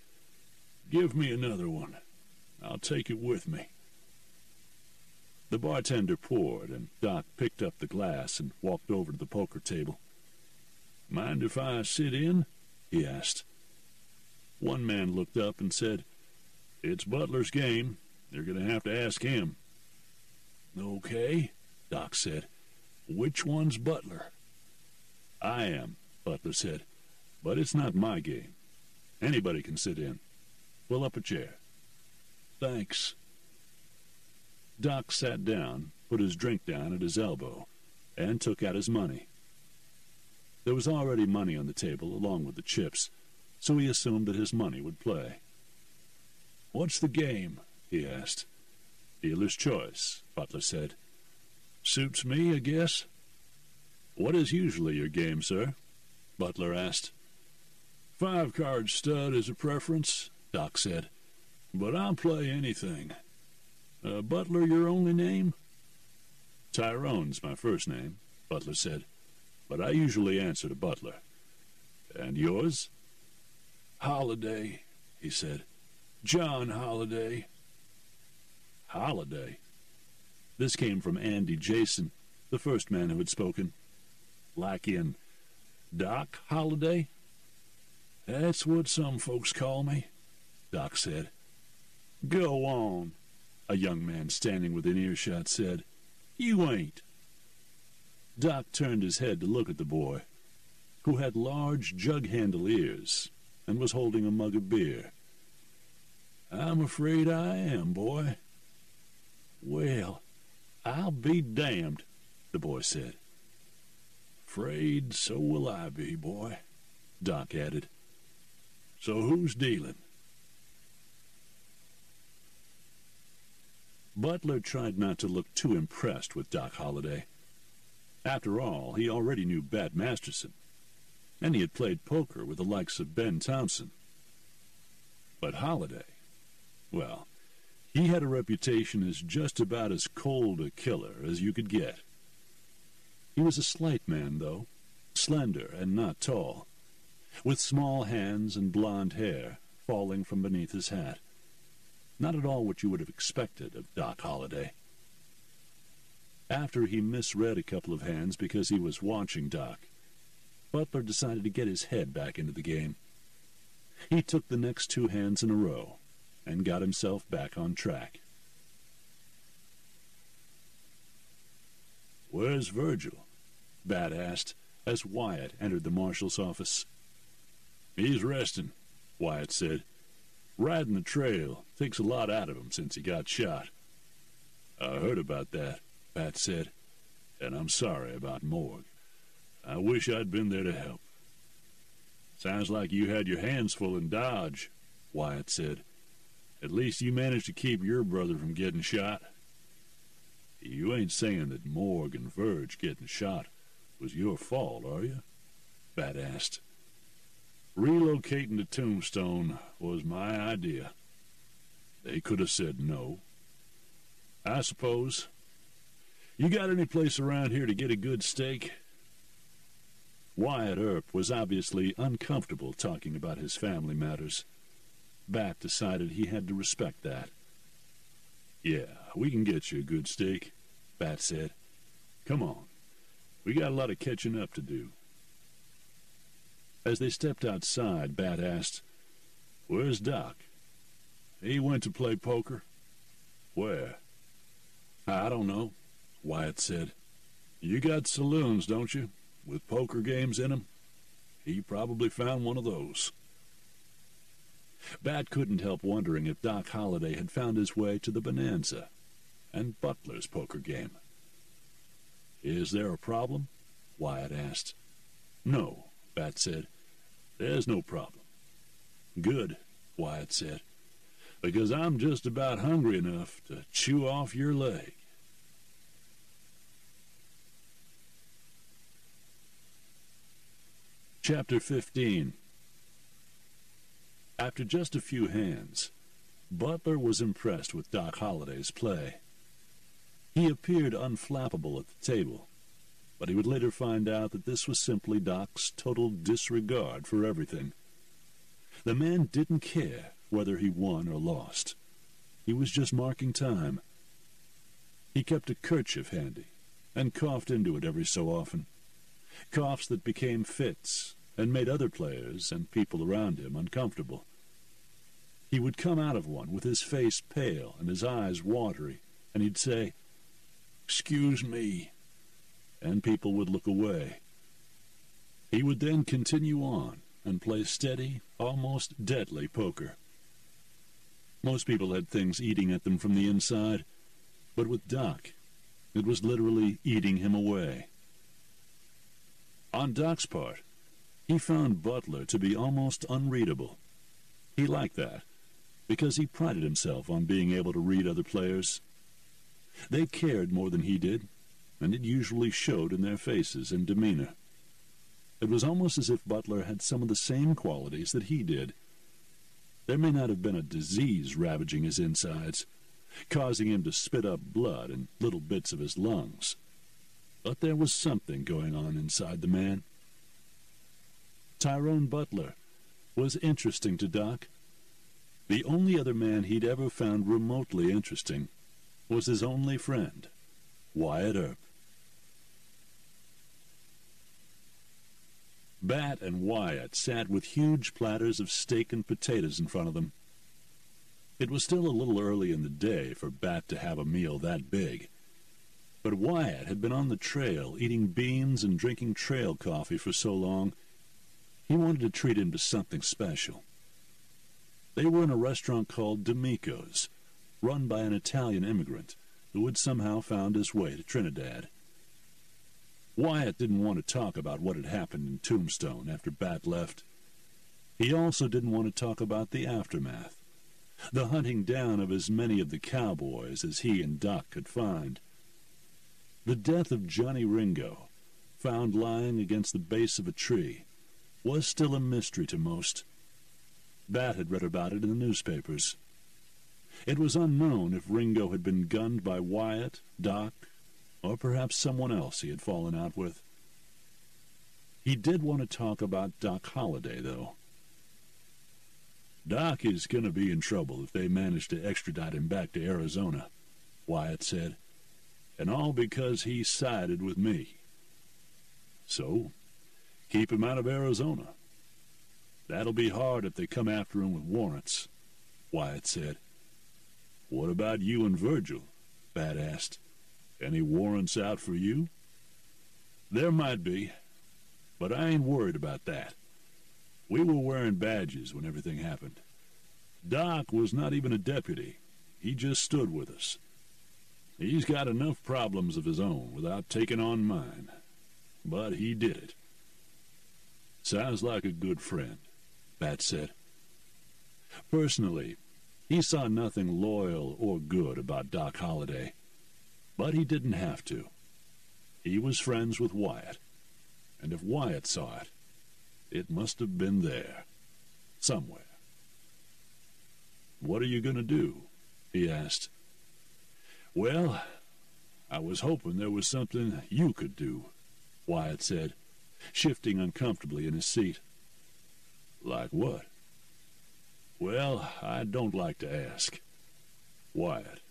Give me another one. I'll take it with me. The bartender poured, and Doc picked up the glass and walked over to the poker table. Mind if I sit in? He asked. One man looked up and said, It's Butler's game. You're going to have to ask him. Okay, Doc said. Which one's Butler? I am, Butler said, but it's not my game. Anybody can sit in. Pull up a chair. Thanks. Doc sat down, put his drink down at his elbow, and took out his money. There was already money on the table along with the chips, so he assumed that his money would play. "What's the game?" he asked. "Dealer's choice," Butler said. "Suits me, I guess." "What is usually your game, sir?" Butler asked. 5-card stud is a preference," Doc said. "But I'll play anything. Butler your only name?" "Tyrone's my first name," Butler said. "But I usually answer to Butler." "And yours?" "Holiday," he said. "John Holiday." "Holiday?" This came from Andy Jason, the first man who had spoken. "Like in Doc Holiday?" "That's what some folks call me," Doc said. "Go on," a young man standing within earshot said. "You ain't." Doc turned his head to look at the boy, who had large jug-handle ears and was holding a mug of beer. "I'm afraid I am, boy." "Well, I'll be damned," the boy said. "Afraid so will I be, boy," Doc added. "So who's dealing?" Butler tried not to look too impressed with Doc Holliday. After all, he already knew Bat Masterson, and he had played poker with the likes of Ben Thompson. But Holliday, well, he had a reputation as just about as cold a killer as you could get. He was a slight man, though, slender and not tall, with small hands and blond hair falling from beneath his hat. Not at all what you would have expected of Doc Holliday. After he misread a couple of hands because he was watching Doc, Butler decided to get his head back into the game. He took the next 2 hands in a row and got himself back on track. "Where's Virgil?" Bat asked as Wyatt entered the marshal's office. "He's resting," Wyatt said. "Riding the trail takes a lot out of him since he got shot." "I heard about that," Bat said, "and I'm sorry about Morgue. I wish I'd been there to help." "Sounds like you had your hands full in Dodge," Wyatt said. "At least you managed to keep your brother from getting shot." "You ain't saying that Morgue and Verge getting shot was your fault, are you?" Bat asked. "Relocating to Tombstone was my idea. They could have said no. I suppose. You got any place around here to get a good steak?" Wyatt Earp was obviously uncomfortable talking about his family matters. Bat decided he had to respect that. "Yeah, we can get you a good steak," Bat said. "Come on. We got a lot of catching up to do." As they stepped outside, Bat asked, "Where's Doc?" "He went to play poker." "Where?" "I don't know," Wyatt said. "You got saloons, don't you, with poker games in 'em? He probably found one of those." Bat couldn't help wondering if Doc Holliday had found his way to the Bonanza and Butler's poker game. "Is there a problem?" Wyatt asked. "No," Bat said. "There's no problem." "Good," Wyatt said, "because I'm just about hungry enough to chew off your leg." Chapter 15. After just a few hands, Butler was impressed with Doc Holliday's play. He appeared unflappable at the table, but he would later find out that this was simply Doc's total disregard for everything. The man didn't care whether he won or lost. He was just marking time. He kept a kerchief handy and coughed into it every so often. Coughs that became fits and made other players and people around him uncomfortable. He would come out of one with his face pale and his eyes watery, and he'd say, "Excuse me," and people would look away. He would then continue on and play steady, almost deadly poker. Most people had things eating at them from the inside, but with Doc, it was literally eating him away. On Doc's part, he found Butler to be almost unreadable. He liked that, because he prided himself on being able to read other players. They cared more than he did, and it usually showed in their faces and demeanor. It was almost as if Butler had some of the same qualities that he did. There may not have been a disease ravaging his insides, causing him to spit up blood in little bits of his lungs, but there was something going on inside the man. Tyrone Butler was interesting to Doc. The only other man he'd ever found remotely interesting was his only friend, Wyatt Earp. Bat and Wyatt sat with huge platters of steak and potatoes in front of them. It was still a little early in the day for Bat to have a meal that big, but Wyatt had been on the trail eating beans and drinking trail coffee for so long, he wanted to treat him to something special. They were in a restaurant called D'Amico's, run by an Italian immigrant who had somehow found his way to Trinidad. Wyatt didn't want to talk about what had happened in Tombstone after Bat left. He also didn't want to talk about the aftermath, the hunting down of as many of the cowboys as he and Doc could find. The death of Johnny Ringo, found lying against the base of a tree, was still a mystery to most. Bat had read about it in the newspapers. It was unknown if Ringo had been gunned by Wyatt, Doc, or perhaps someone else he had fallen out with. He did want to talk about Doc Holliday, though. "Doc is going to be in trouble if they manage to extradite him back to Arizona," Wyatt said, "and all because he sided with me. So, keep him out of Arizona. That'll be hard if they come after him with warrants," Wyatt said. "What about you and Virgil?" Bat asked. "Any warrants out for you?" "There might be, but I ain't worried about that. We were wearing badges when everything happened. Doc was not even a deputy. He just stood with us. He's got enough problems of his own without taking on mine, but he did it." "Sounds like a good friend," Bat said. Personally, he saw nothing loyal or good about Doc Holliday, but he didn't have to. He was friends with Wyatt, and if Wyatt saw it, it must have been there, somewhere. "What are you going to do?" he asked. "Well, I was hoping there was something you could do," Wyatt said, shifting uncomfortably in his seat. "Like what?" "Well, I don't like to ask." "Wyatt,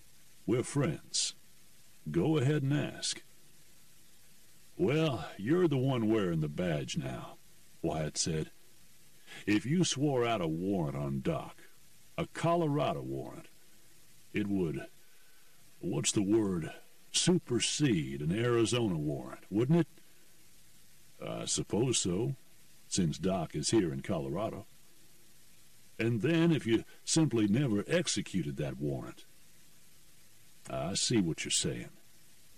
we're friends. Go ahead and ask." "Well, you're the one wearing the badge now," Wyatt said. "If you swore out a warrant on Doc, a Colorado warrant, it would, what's the word, supersede an Arizona warrant, wouldn't it?" "I suppose so, since Doc is here in Colorado." "And then if you simply never executed that warrant." "I see what you're saying,"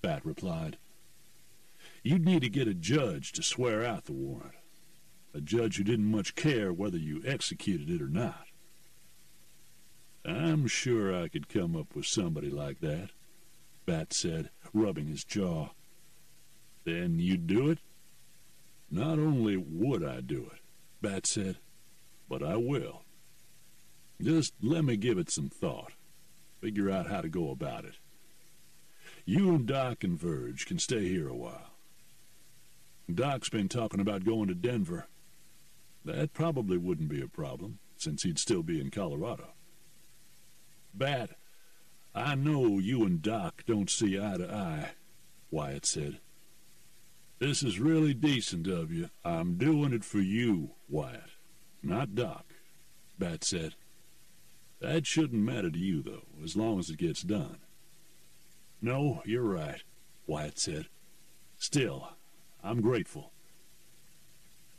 Bat replied. "You'd need to get a judge to swear out the warrant, a judge who didn't much care whether you executed it or not." "I'm sure I could come up with somebody like that," Bat said, rubbing his jaw. "Then you'd do it?" "Not only would I do it," Bat said, "but I will. Just let me give it some thought, figure out how to go about it. You and Doc and Verge can stay here a while. Doc's been talking about going to Denver. That probably wouldn't be a problem, since he'd still be in Colorado." "Bat, I know you and Doc don't see eye to eye," Wyatt said. "This is really decent of you." "I'm doing it for you, Wyatt, not Doc," Bat said. "That shouldn't matter to you, though, as long as it gets done." "No, you're right," Wyatt said. "Still, I'm grateful.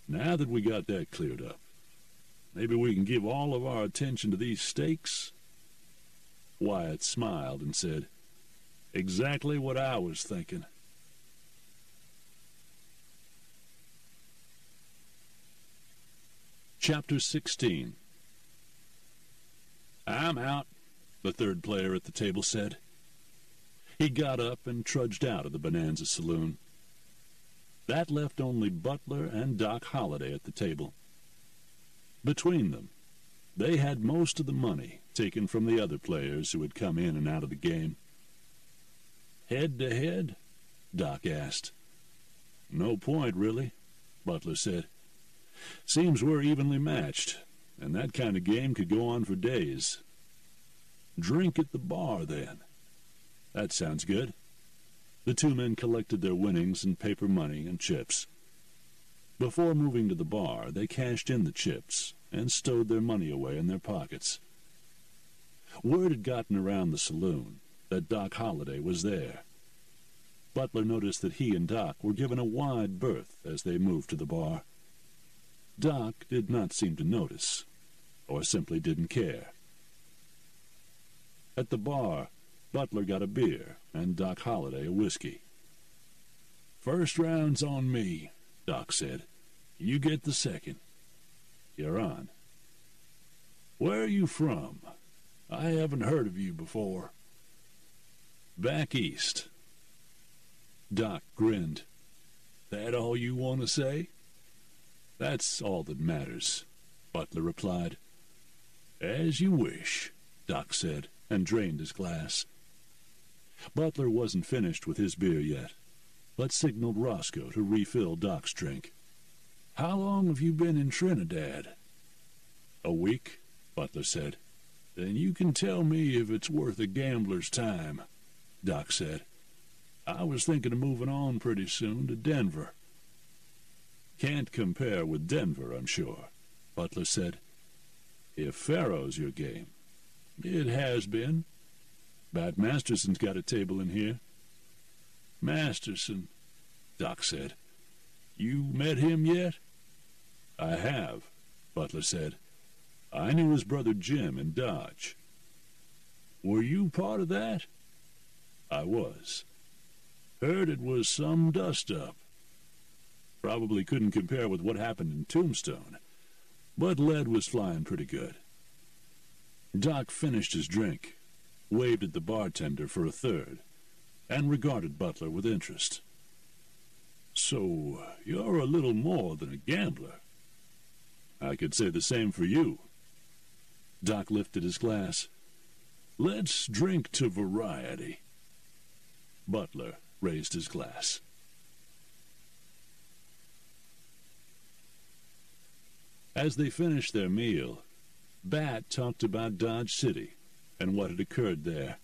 Now that we got that cleared up, maybe we can give all of our attention to these steaks?" Wyatt smiled and said, "Exactly what I was thinking." Chapter 16. "I'm out," the third player at the table said. He got up and trudged out of the Bonanza Saloon. That left only Butler and Doc Holliday at the table. Between them, they had most of the money taken from the other players who had come in and out of the game. "Head to head?" Doc asked. "No point, really," Butler said. "Seems we're evenly matched, and that kind of game could go on for days." "Drink at the bar, then." "That sounds good." The two men collected their winnings in paper money and chips. Before moving to the bar, they cashed in the chips and stowed their money away in their pockets. Word had gotten around the saloon that Doc Holliday was there. Butler noticed that he and Doc were given a wide berth as they moved to the bar. Doc did not seem to notice, or simply didn't care. At the bar, Butler got a beer and Doc Holliday a whiskey. "First round's on me," Doc said. "You get the second." "You're on." "Where are you from? I haven't heard of you before." "Back east." Doc grinned. "That all you want to say?" "That's all that matters," Butler replied. "As you wish," Doc said, and drained his glass. Butler wasn't finished with his beer yet, but signaled Roscoe to refill Doc's drink. "How long have you been in Trinidad?" "A week," Butler said. "Then you can tell me if it's worth a gambler's time," Doc said. "I was thinking of moving on pretty soon to Denver." "Can't compare with Denver, I'm sure," Butler said. "If Faro's your game." "It has been." "Bat Masterson's got a table in here." "Masterson," Doc said. "You met him yet?" "I have," Butler said. "I knew his brother Jim in Dodge." "Were you part of that?" "I was." "Heard it was some dust-up." "Probably couldn't compare with what happened in Tombstone, but lead was flying pretty good." Doc finished his drink, waved at the bartender for a third, and regarded Butler with interest. "So you're a little more than a gambler." "I could say the same for you." Doc lifted his glass. "Let's drink to variety." Butler raised his glass. As they finished their meal, Bat talked about Dodge City and what had occurred there.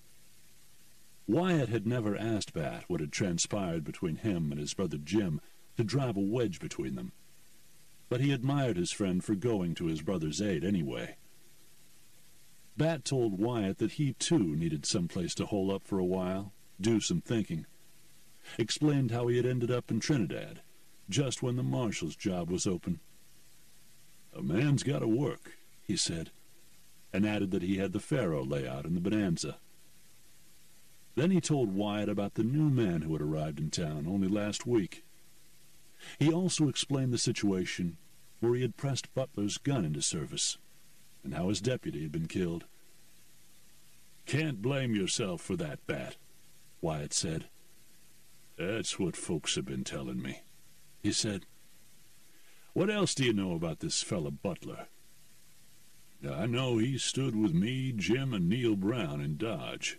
Wyatt had never asked Bat what had transpired between him and his brother Jim to drive a wedge between them, but he admired his friend for going to his brother's aid anyway. Bat told Wyatt that he too needed some place to hole up for a while, do some thinking. Explained how he had ended up in Trinidad, just when the marshal's job was open. "A man's got to work," he said, and added that he had the faro layout in the Bonanza. Then he told Wyatt about the new man who had arrived in town only last week. He also explained the situation where he had pressed Butler's gun into service, and how his deputy had been killed. "Can't blame yourself for that, Bat," Wyatt said. "That's what folks have been telling me," he said. "What else do you know about this fella Butler?" "I know he stood with me, Jim, and Neil Brown in Dodge.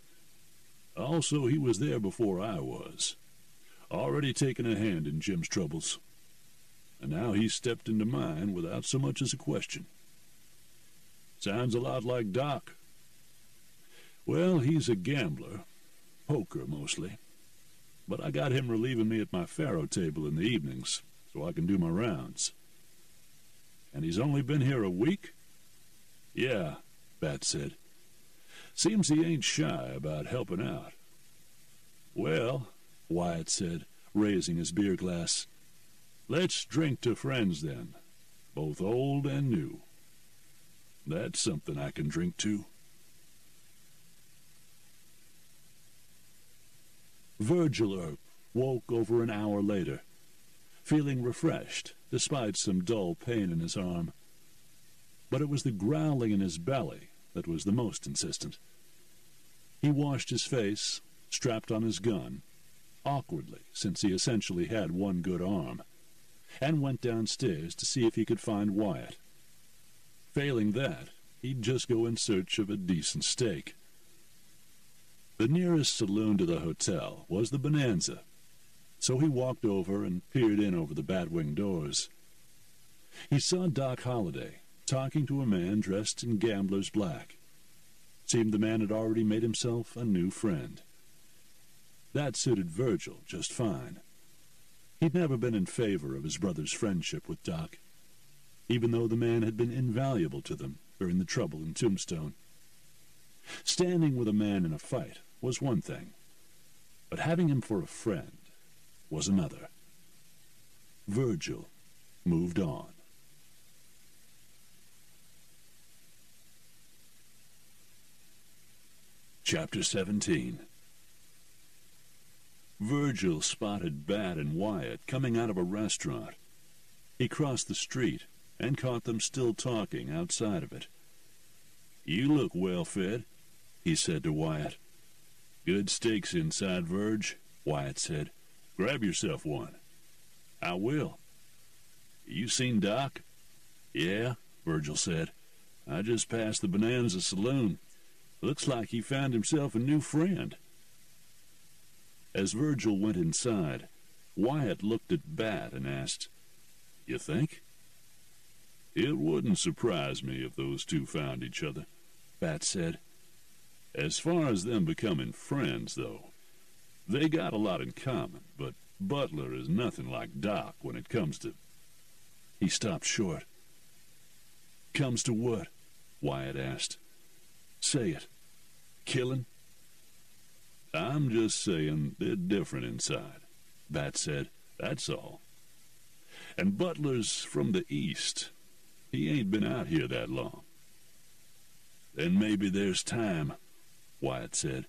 Also, he was there before I was, already taking a hand in Jim's troubles. And now he's stepped into mine without so much as a question." "Sounds a lot like Doc." "Well, he's a gambler, poker mostly. But I got him relieving me at my faro table in the evenings, so I can do my rounds." "And he's only been here a week?" "Yeah," Bat said. "Seems he ain't shy about helping out." "Well," Wyatt said, raising his beer glass, "let's drink to friends then, both old and new." "That's something I can drink to." Virgil Earp woke over an hour later, feeling refreshed despite some dull pain in his arm. But it was the growling in his belly that was the most insistent. He washed his face, strapped on his gun, awkwardly, since he essentially had one good arm, and went downstairs to see if he could find Wyatt. Failing that, he'd just go in search of a decent steak. The nearest saloon to the hotel was the Bonanza, so he walked over and peered in over the bat-wing doors. He saw Doc Holliday talking to a man dressed in gambler's black. Seemed the man had already made himself a new friend. That suited Virgil just fine. He'd never been in favor of his brother's friendship with Doc, even though the man had been invaluable to them during the trouble in Tombstone. Standing with a man in a fight was one thing, but having him for a friend was another. Virgil moved on. Chapter 17. Virgil spotted Bat and Wyatt coming out of a restaurant. He crossed the street and caught them still talking outside of it. "You look well fed," he said to Wyatt. "Good steaks inside, Virg," Wyatt said. "Grab yourself one." "I will." "You seen Doc?" "Yeah," Virgil said. "I just passed the Bonanza Saloon. Looks like he found himself a new friend." As Virgil went inside, Wyatt looked at Bat and asked, "You think?" "It wouldn't surprise me if those two found each other," Bat said. "As far as them becoming friends, though, they got a lot in common, but Butler is nothing like Doc when it comes to—" He stopped short. "Comes to what?" Wyatt asked. "Say it. Killing?" "I'm just saying they're different inside," Bat said. "That's all. And Butler's from the East. He ain't been out here that long." "Then maybe there's time," Wyatt said.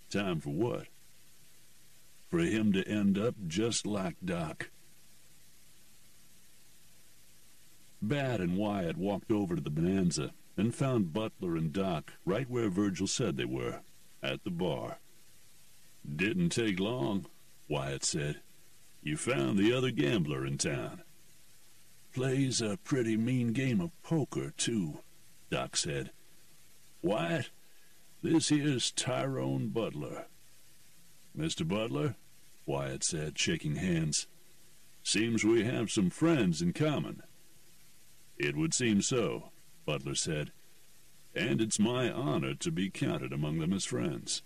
"Time for what?" "For him to end up just like Doc." Bat and Wyatt walked over to the Bonanza and found Butler and Doc right where Virgil said they were, at the bar. "Didn't take long," Wyatt said. "You found the other gambler in town." "Plays a pretty mean game of poker, too," Doc said. "Wyatt, this here's Tyrone Butler." "Mr. Butler," Wyatt said, shaking hands. "Seems we have some friends in common." "It would seem so," Butler said. "And it's my honor to be counted among them as friends."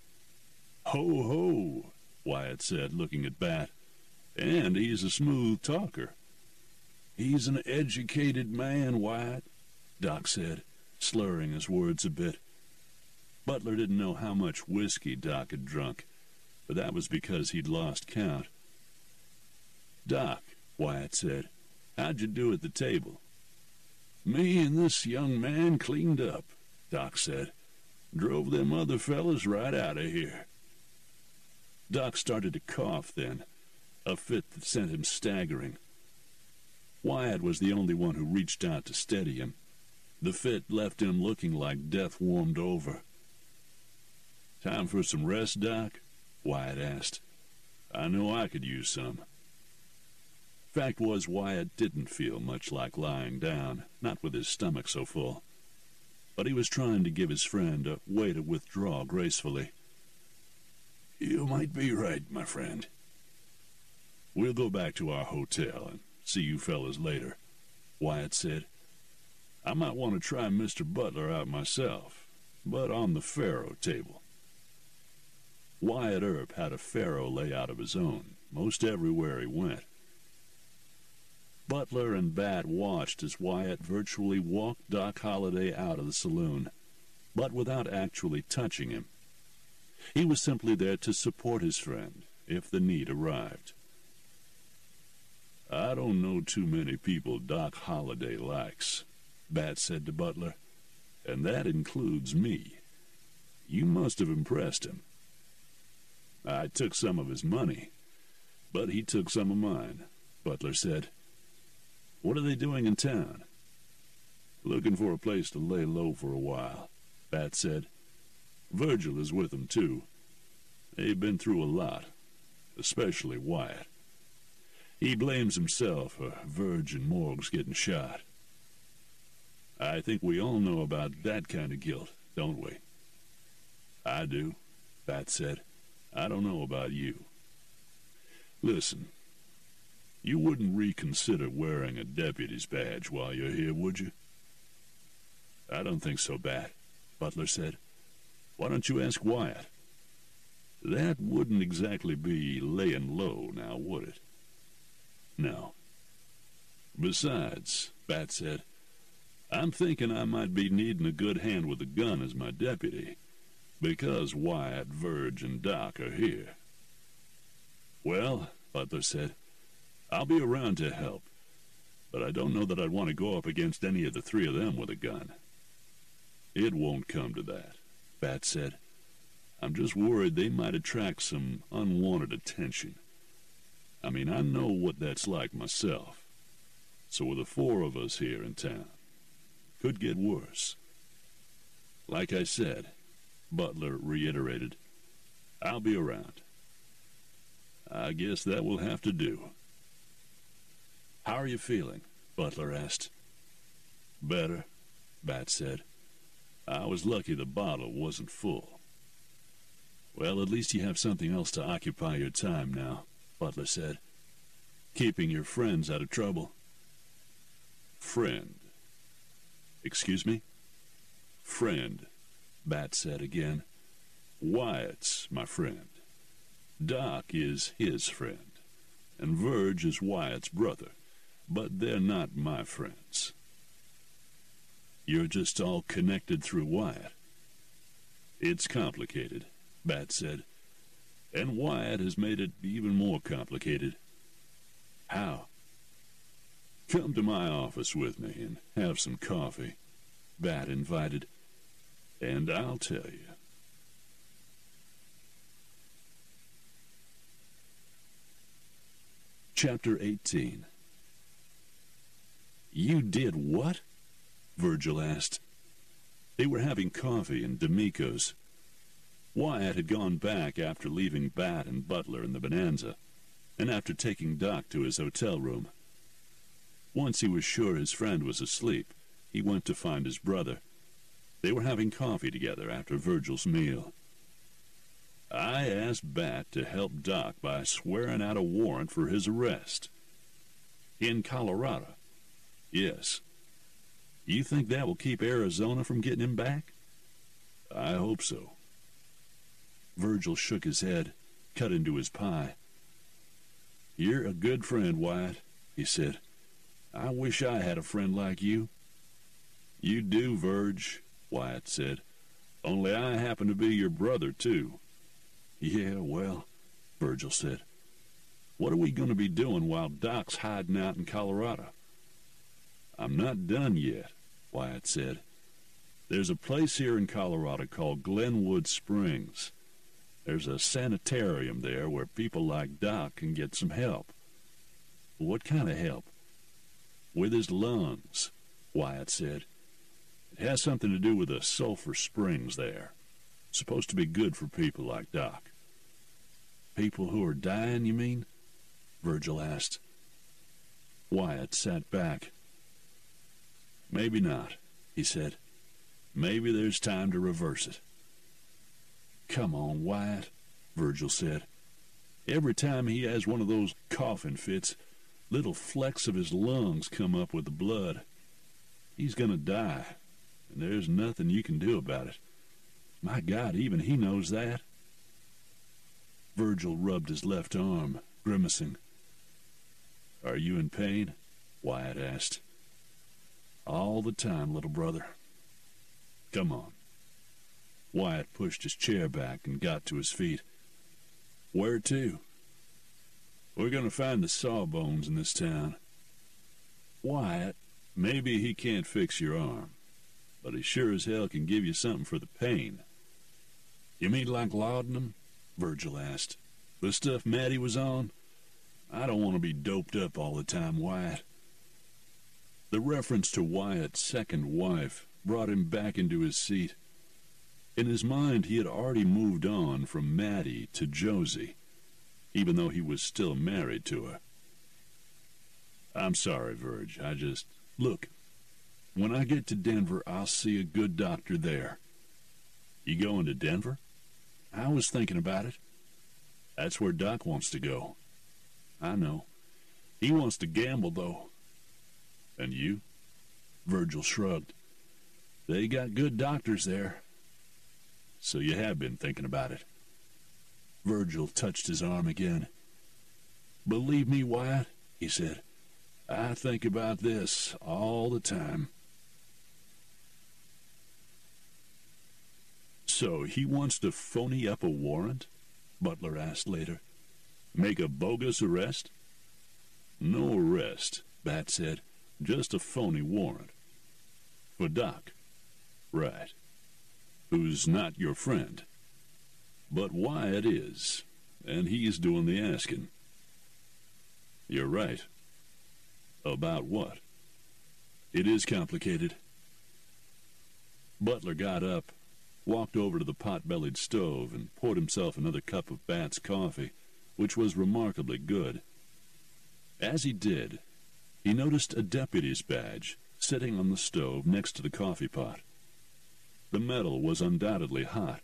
"Ho, ho," Wyatt said, looking at Bat. "And he's a smooth talker." "He's an educated man, Wyatt," Doc said, slurring his words a bit. Butler didn't know how much whiskey Doc had drunk, but that was because he'd lost count. "Doc," Wyatt said, "how'd you do at the table?" "Me and this young man cleaned up," Doc said. "Drove them other fellas right out of here." Doc started to cough then, a fit that sent him staggering. Wyatt was the only one who reached out to steady him. The fit left him looking like death warmed over. "Time for some rest, Doc?" Wyatt asked. "I know I could use some." Fact was, Wyatt didn't feel much like lying down, not with his stomach so full. But he was trying to give his friend a way to withdraw gracefully. "You might be right, my friend." "We'll go back to our hotel and see you fellas later," Wyatt said. "I might want to try Mr. Butler out myself, but on the faro table." Wyatt Earp had a faro layout of his own, most everywhere he went. Butler and Bat watched as Wyatt virtually walked Doc Holliday out of the saloon, but without actually touching him. He was simply there to support his friend if the need arrived. "I don't know too many people Doc Holliday likes," Bat said to Butler, "and that includes me. You must have impressed him." "I took some of his money, but he took some of mine," Butler said. "What are they doing in town?" "Looking for a place to lay low for a while," Bat said. "Virgil is with them, too. They've been through a lot, especially Wyatt. He blames himself for Verge and Morg's getting shot. I think we all know about that kind of guilt, don't we?" "I do," Bat said. "I don't know about you. Listen, you wouldn't reconsider wearing a deputy's badge while you're here, would you?" "I don't think so, Bat," Butler said. "Why don't you ask Wyatt?" "That wouldn't exactly be laying low, now, would it?" "No." "Besides," Bat said, "I'm thinking I might be needing a good hand with a gun as my deputy, because Wyatt, Verge, and Doc are here." "Well," Butler said, "I'll be around to help, but I don't know that I'd want to go up against any of the three of them with a gun." "It won't come to that," Bat said. "I'm just worried they might attract some unwanted attention. I mean, I know what that's like myself. So with the four of us here in town, could get worse." "Like I said," Butler reiterated, "I'll be around." "I guess that will have to do." "How are you feeling?" Butler asked. "Better," Bat said. "I was lucky the bottle wasn't full." "Well, at least you have something else to occupy your time now," Butler said. "Keeping your friends out of trouble." "Friend." "Excuse me?" "Friend," Bat said again. "Wyatt's my friend. Doc is his friend, and Verge is Wyatt's brother, but they're not my friends." "You're just all connected through Wyatt." "It's complicated," Bat said, "and Wyatt has made it even more complicated." "How?" "Come to my office with me and have some coffee," Bat invited, "and I'll tell you." Chapter 18. "You did what?" Virgil asked. They were having coffee in D'Amico's. Wyatt had gone back after leaving Bat and Butler in the Bonanza, and after taking Doc to his hotel room. Once he was sure his friend was asleep, he went to find his brother. They were having coffee together after Virgil's meal. "I asked Bat to help Doc by swearing out a warrant for his arrest." "In Colorado?" "Yes." "You think that will keep Arizona from getting him back?" "I hope so." Virgil shook his head, cut into his pie. "You're a good friend, Wyatt," he said. "I wish I had a friend like you." "You do, Verge," Wyatt said. "Only I happen to be your brother, too." "Yeah, well," Virgil said, "what are we going to be doing while Doc's hiding out in Colorado?" "I'm not done yet," Wyatt said. "There's a place here in Colorado called Glenwood Springs. There's a sanitarium there where people like Doc can get some help." "What kind of help?" "With his lungs," Wyatt said. "It has something to do with the sulfur springs there. Supposed to be good for people like Doc." "People who are dying, you mean?" Virgil asked. Wyatt sat back. "Maybe not," he said. "Maybe there's time to reverse it." "Come on, Wyatt," Virgil said. "Every time he has one of those coughing fits, little flecks of his lungs come up with the blood. He's going to die, and there's nothing you can do about it. My God, even he knows that." Virgil rubbed his left arm, grimacing. "Are you in pain?" Wyatt asked. "All the time, little brother." "Come on." Wyatt pushed his chair back and got to his feet. "Where to?" "We're going to find the sawbones in this town." "Wyatt, maybe he can't fix your arm, but he sure as hell can give you something for the pain." "You mean like laudanum?" Virgil asked. "The stuff Maddie was on? I don't want to be doped up all the time, Wyatt." The reference to Wyatt's second wife brought him back into his seat. In his mind, he had already moved on from Maddie to Josie, even though he was still married to her. "I'm sorry, Verge. Look, when I get to Denver, I'll see a good doctor there." "You going to Denver?" "I was thinking about it." "That's where Doc wants to go." "I know. He wants to gamble, though." "And you?" Virgil shrugged. "They got good doctors there." "So you have been thinking about it." Virgil touched his arm again. "Believe me, Wyatt," he said, "I think about this all the time." "So he wants to phony up a warrant?" Butler asked later. "Make a bogus arrest?" "No arrest," Bat said. "Just a phony warrant." "For Doc?" "Right. Who's not your friend. But Wyatt is, and he's doing the asking." "You're right." "About what?" "It is complicated." Butler got up, walked over to the pot-bellied stove, and poured himself another cup of Bat's coffee, which was remarkably good. As he did, he noticed a deputy's badge sitting on the stove next to the coffee pot. The metal was undoubtedly hot,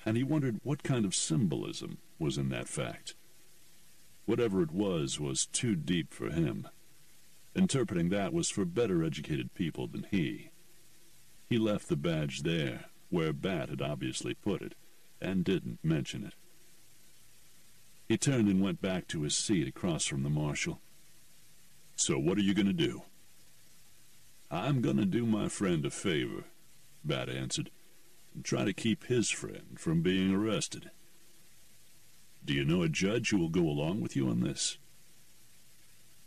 and he wondered what kind of symbolism was in that fact. Whatever it was too deep for him. Interpreting that was for better-educated people than he. He left the badge there, where Bat had obviously put it, and didn't mention it. He turned and went back to his seat across from the marshal. "So what are you going to do?" "I'm going to do my friend a favor," Bat answered, "and try to keep his friend from being arrested." "Do you know a judge who will go along with you on this?"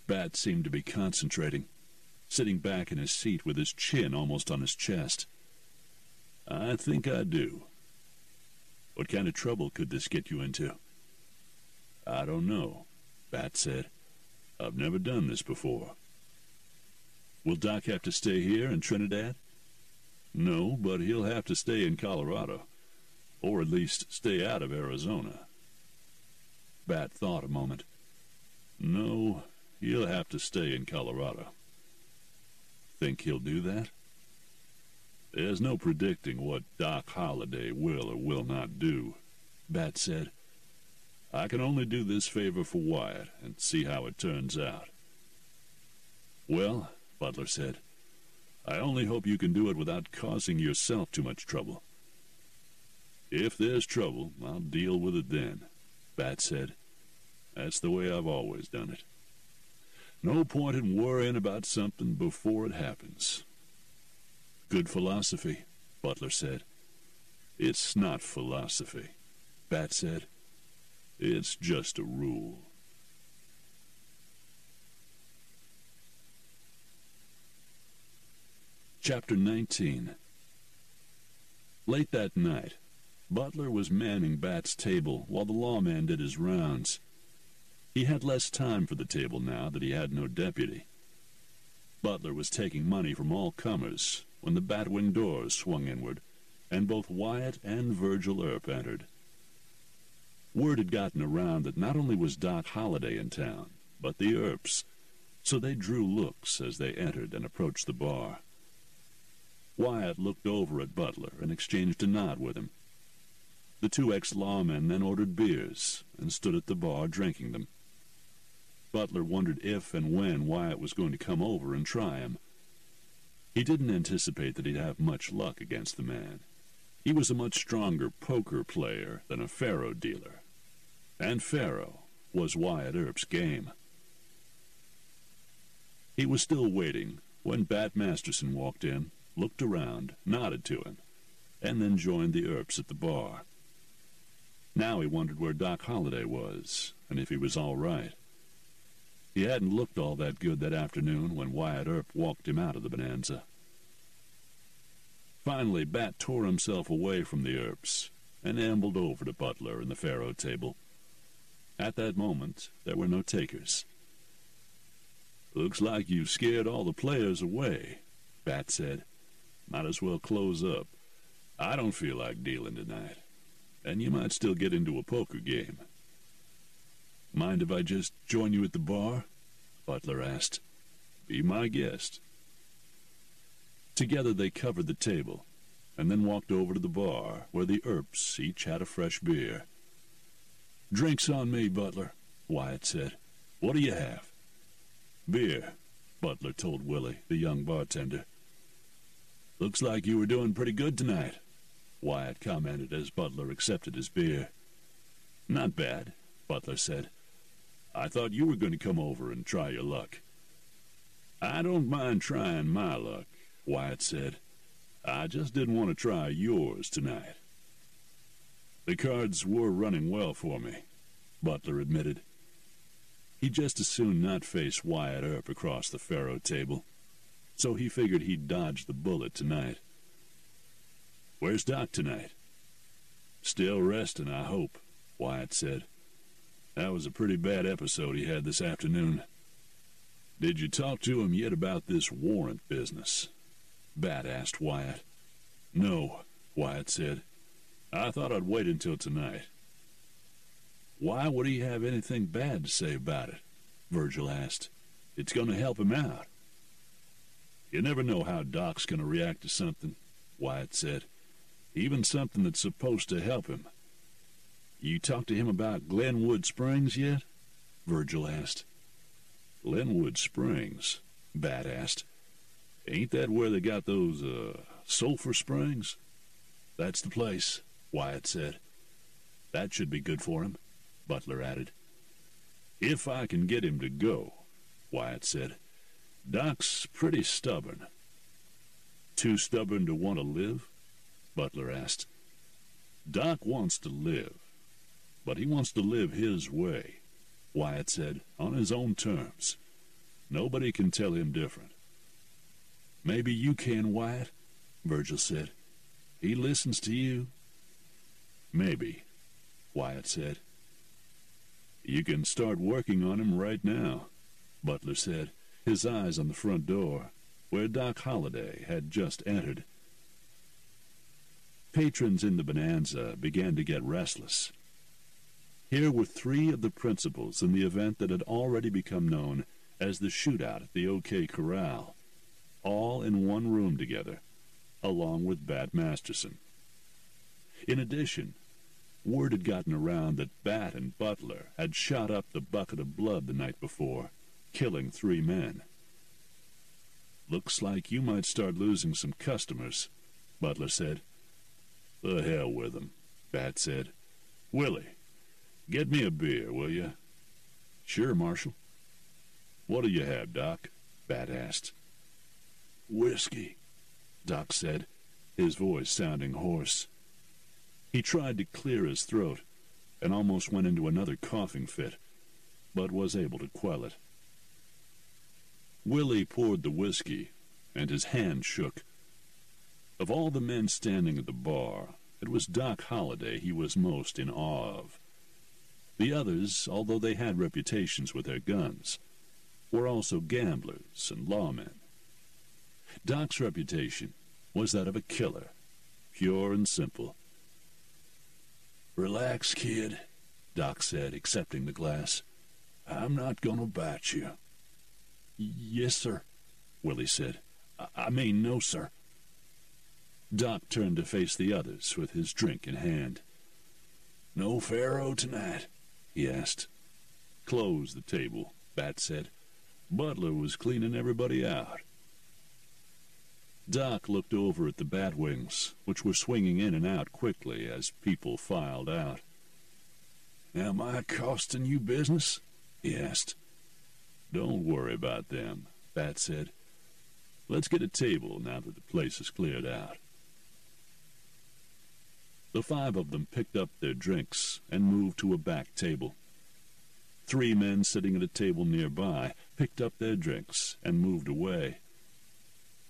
Bat seemed to be concentrating, sitting back in his seat with his chin almost on his chest. "I think I do." "What kind of trouble could this get you into?" "I don't know," Bat said. "I've never done this before." "Will Doc have to stay here in Trinidad?" "No, but he'll have to stay in Colorado, or at least stay out of Arizona." Bat thought a moment. "No, he'll have to stay in Colorado." "Think he'll do that?" "There's no predicting what Doc Holliday will or will not do," Bat said. "I can only do this favor for Wyatt and see how it turns out." "Well," Butler said, "I only hope you can do it without causing yourself too much trouble." "If there's trouble, I'll deal with it then," Bat said. "That's the way I've always done it. No point in worrying about something before it happens." "Good philosophy," Butler said. "It's not philosophy," Bat said. "It's just a rule." Chapter 19. Late that night, Butler was manning Bat's table while the lawman did his rounds. He had less time for the table now that he had no deputy. Butler was taking money from all comers when the Batwing doors swung inward, and both Wyatt and Virgil Earp entered. Word had gotten around that not only was Doc Holliday in town, but the Earps, so they drew looks as they entered and approached the bar. Wyatt looked over at Butler and exchanged a nod with him. The two ex-lawmen then ordered beers and stood at the bar drinking them. Butler wondered if and when Wyatt was going to come over and try him. He didn't anticipate that he'd have much luck against the man. He was a much stronger poker player than a faro dealer, and faro was Wyatt Earp's game. He was still waiting when Bat Masterson walked in, looked around, nodded to him, and then joined the Earps at the bar. Now he wondered where Doc Holliday was, and if he was all right. He hadn't looked all that good that afternoon when Wyatt Earp walked him out of the Bonanza. Finally, Bat tore himself away from the Earps and ambled over to Butler and the faro table. At that moment, there were no takers. "Looks like you've scared all the players away," Bat said. "Might as well close up. I don't feel like dealing tonight, and you might still get into a poker game. Mind if I just join you at the bar? Butler asked. Be my guest. Together they covered the table, and then walked over to the bar, where the Earps each had a fresh beer. Drinks on me, Butler, Wyatt said. What do you have? Beer, Butler told Willie, the young bartender. Looks like you were doing pretty good tonight, Wyatt commented as Butler accepted his beer. Not bad, Butler said. I thought you were going to come over and try your luck. I don't mind trying my luck, Wyatt said. I just didn't want to try yours tonight. The cards were running well for me, Butler admitted. He'd just as soon not face Wyatt Earp across the faro table, so he figured he'd dodge the bullet tonight. Where's Doc tonight? Still resting, I hope, Wyatt said. That was a pretty bad episode he had this afternoon. Did you talk to him yet about this warrant business? Bat asked Wyatt. No, Wyatt said. I thought I'd wait until tonight. Why would he have anything bad to say about it? Virgil asked. It's going to help him out. You never know how Doc's going to react to something, Wyatt said. Even something that's supposed to help him. You talked to him about Glenwood Springs yet? Virgil asked. Glenwood Springs? Bat asked. Ain't that where they got those, sulfur springs? That's the place, Wyatt said. That should be good for him, Butler added. If I can get him to go, Wyatt said. Doc's pretty stubborn. Too stubborn to want to live? Butler asked. Doc wants to live, but he wants to live his way, Wyatt said, on his own terms. Nobody can tell him different. Maybe you can, Wyatt, Virgil said. He listens to you. Maybe, Wyatt said. You can start working on him right now, Butler said, his eyes on the front door, where Doc Holliday had just entered. Patrons in the Bonanza began to get restless. Here were 3 of the principals in the event that had already become known as the shootout at the OK Corral, all in one room together, along with Bat Masterson. In addition, word had gotten around that Bat and Butler had shot up the Bucket of Blood the night before, killing 3 men. Looks like you might start losing some customers, Butler said. The hell with them, Bat said. Willie, get me a beer, will you? Sure, Marshal. What'll you have, Doc? Bat asked. Whiskey, Doc said, his voice sounding hoarse. He tried to clear his throat and almost went into another coughing fit, but was able to quell it. Willie poured the whiskey, and his hand shook. Of all the men standing at the bar, it was Doc Holliday he was most in awe of. The others, although they had reputations with their guns, were also gamblers and lawmen. Doc's reputation was that of a killer, pure and simple. Relax, kid, Doc said, accepting the glass. I'm not going to bite you. Yes, sir, Willie said. I mean, no, sir. Doc turned to face the others with his drink in hand. No faro tonight? He asked. Close the table, Bat said. Butler was cleaning everybody out. Doc looked over at the Batwings, which were swinging in and out quickly as people filed out. Am I costing you business? He asked. Don't worry about them, Bat said. Let's get a table now that the place is cleared out. The 5 of them picked up their drinks and moved to a back table. 3 men sitting at a table nearby picked up their drinks and moved away.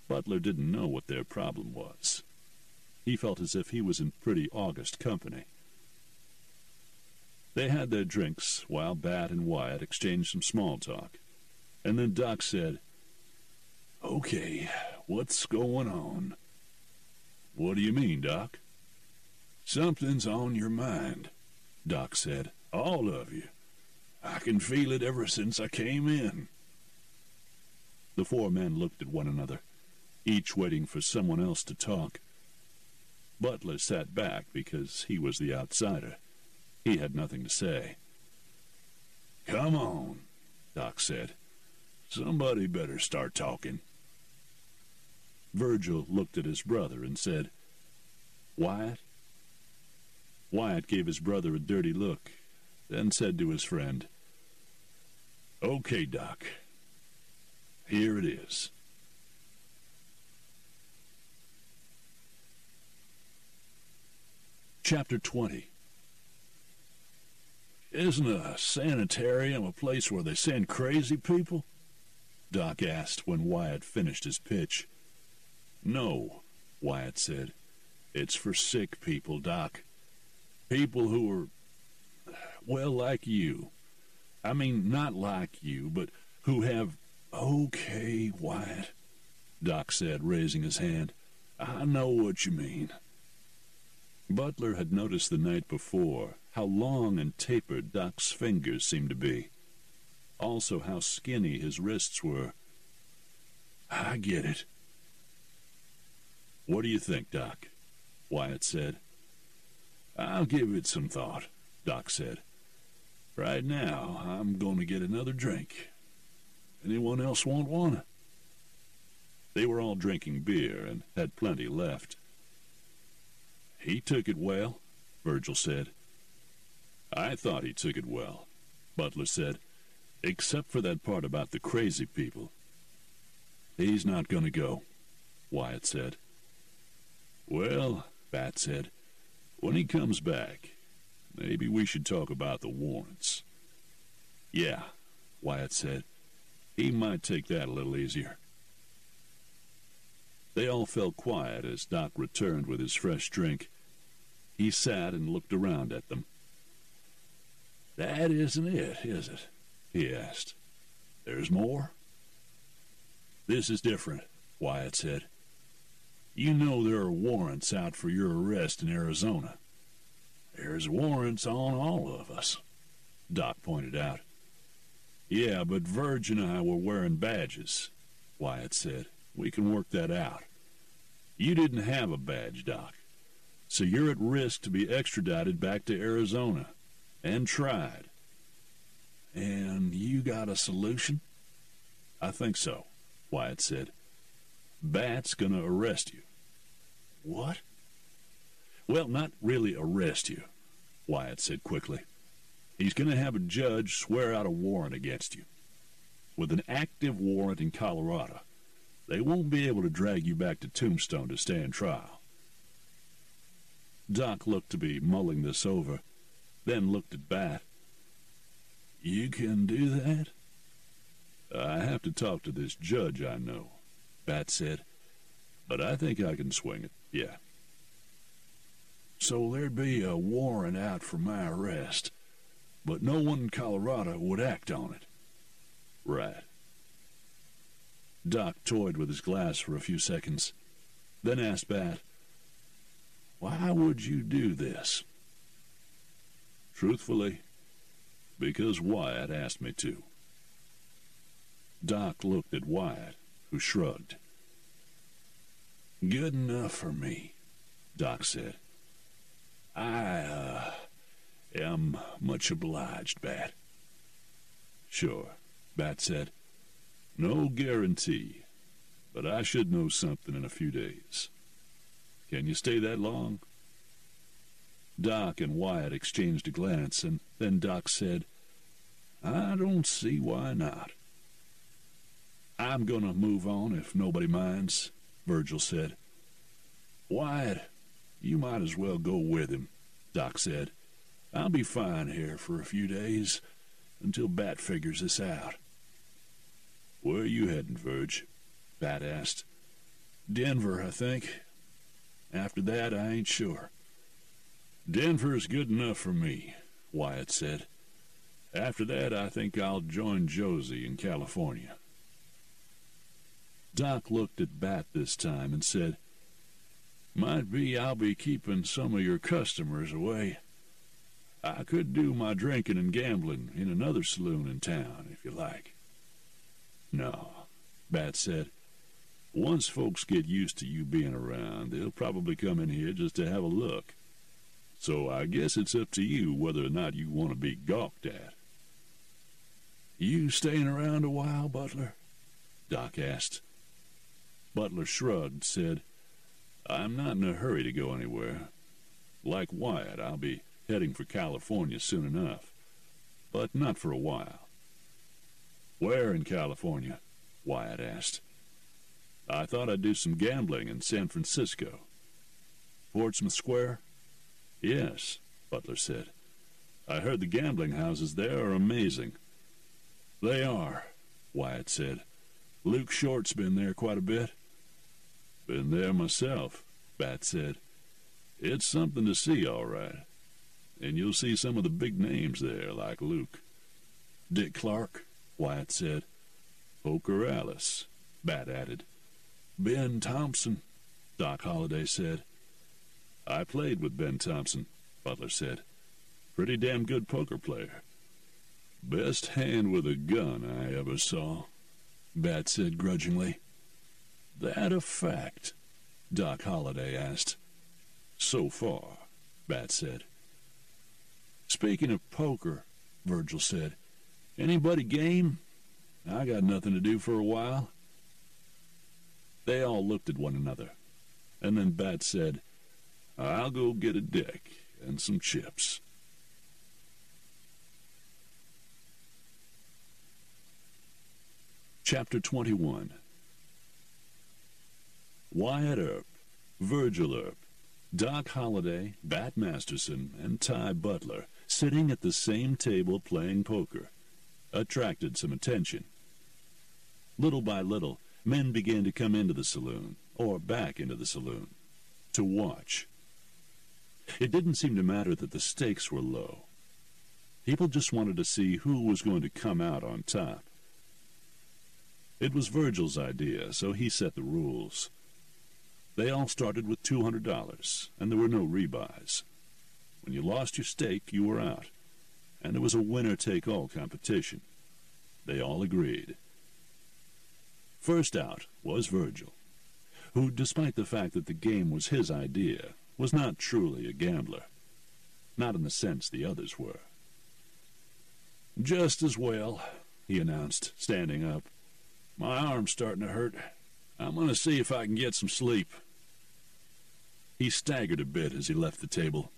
Butler didn't know what their problem was. He felt as if he was in pretty august company. They had their drinks while Bat and Wyatt exchanged some small talk, and then Doc said, Okay, what's going on? "What do you mean, Doc?" "Something's on your mind," Doc said. "All of you. I can feel it ever since I came in." The four men looked at one another, each waiting for someone else to talk. Butler sat back because he was the outsider. He had nothing to say. "Come on," Doc said. "Somebody better start talking." Virgil looked at his brother and said, "Wyatt?" Wyatt gave his brother a dirty look, then said to his friend, "Okay, Doc. Here it is." Chapter 20. "Isn't a sanitarium a place where they send crazy people?" Doc asked when Wyatt finished his pitch. "No," Wyatt said. "It's for sick people, Doc. People who are, well, like you. I mean, not like you, but who have—" "Okay, Wyatt," Doc said, raising his hand. "I know what you mean." Butler had noticed the night before how long and tapered Doc's fingers seemed to be. Also how skinny his wrists were. "I get it." "What do you think, Doc?" Wyatt said. "I'll give it some thought," Doc said. "Right now, I'm going to get another drink. Anyone else want one?" They were all drinking beer and had plenty left. "He took it well," Virgil said. "I thought he took it well," Butler said, "except for that part about the crazy people." "He's not going to go," Wyatt said. "Well," Bat said, "when he comes back, maybe we should talk about the warrants." "Yeah," Wyatt said. "He might take that a little easier." They all fell quiet as Doc returned with his fresh drink. He sat and looked around at them. "That isn't it, is it?" he asked. "There's more?" "This is different," Wyatt said. "You know there are warrants out for your arrest in Arizona." "There's warrants on all of us," Doc pointed out. "Yeah, but Verge and I were wearing badges," Wyatt said. "We can work that out. You didn't have a badge, Doc, so you're at risk to be extradited back to Arizona and tried." "And you got a solution?" "I think so," Wyatt said. "Bat's gonna arrest you." "What?" "Well, not really arrest you," Wyatt said quickly. "He's gonna have a judge swear out a warrant against you. With an active warrant in Colorado, they won't be able to drag you back to Tombstone to stand trial." Doc looked to be mulling this over, then looked at Bat. "You can do that?" "I have to talk to this judge I know," Bat said. "But I think I can swing it, yeah." "So there'd be a warrant out for my arrest, but no one in Colorado would act on it." "Right." Doc toyed with his glass for a few seconds, then asked Bat, "Why would you do this?" "Truthfully, because Wyatt asked me to." Doc looked at Wyatt, who shrugged. "Good enough for me," Doc said. I am much obliged, Bat." "Sure," Bat said. "No guarantee, but I should know something in a few days. Can you stay that long?" Doc and Wyatt exchanged a glance, and then Doc said, "I don't see why not." "I'm going to move on if nobody minds," Virgil said. "Wyatt, you might as well go with him," Doc said. "I'll be fine here for a few days until Bat figures this out." "Where are you heading, Verge?" Bat asked. "Denver, I think. After that, I ain't sure." "Denver's good enough for me," Wyatt said. "After that, I think I'll join Josie in California." Doc looked at Bat this time and said, Might be I'll be keeping some of your customers away. I could do my drinking and gambling in another saloon in town, if you like." "No," Bat said. "Once folks get used to you being around, they'll probably come in here just to have a look. So I guess it's up to you whether or not you want to be gawked at." "You staying around a while, Butler?" Doc asked. Butler shrugged, said, "I'm not in a hurry to go anywhere. Like Wyatt, I'll be heading for California soon enough, but not for a while." "Where in California?" Wyatt asked. "I thought I'd do some gambling in San Francisco." "Portsmouth Square?" "Yes," Butler said. "I heard the gambling houses there are amazing." "They are," Wyatt said. "Luke Short's been there quite a bit." "Been there myself," Bat said. "It's something to see, all right. And you'll see some of the big names there, like Luke." "Dick Clark," Wyatt said. "Poker Alice," Bat added. "Ben Thompson," Doc Holliday said. "I played with Ben Thompson," Butler said. "Pretty damn good poker player." "Best hand with a gun I ever saw," Bat said grudgingly. "That a fact?" Doc Holliday asked. "So far," Bat said. "Speaking of poker," Virgil said, "anybody game? I got nothing to do for a while." They all looked at one another, and then Bat said, "I'll go get a deck and some chips." Chapter 21. Wyatt Earp, Virgil Earp, Doc Holliday, Bat Masterson, and Ty Butler, sitting at the same table playing poker, attracted some attention. Little by little, men began to come into the saloon, or back into the saloon, to watch. It didn't seem to matter that the stakes were low. People just wanted to see who was going to come out on top. It was Virgil's idea, so he set the rules. They all started with $200, and there were no rebuys. When you lost your stake, you were out, and it was a winner-take-all competition. They all agreed. First out was Virgil, who, despite the fact that the game was his idea, was not truly a gambler. Not in the sense the others were. "Just as well," he announced, standing up. "My arm's starting to hurt. I'm going to see if I can get some sleep." He staggered a bit as he left the table.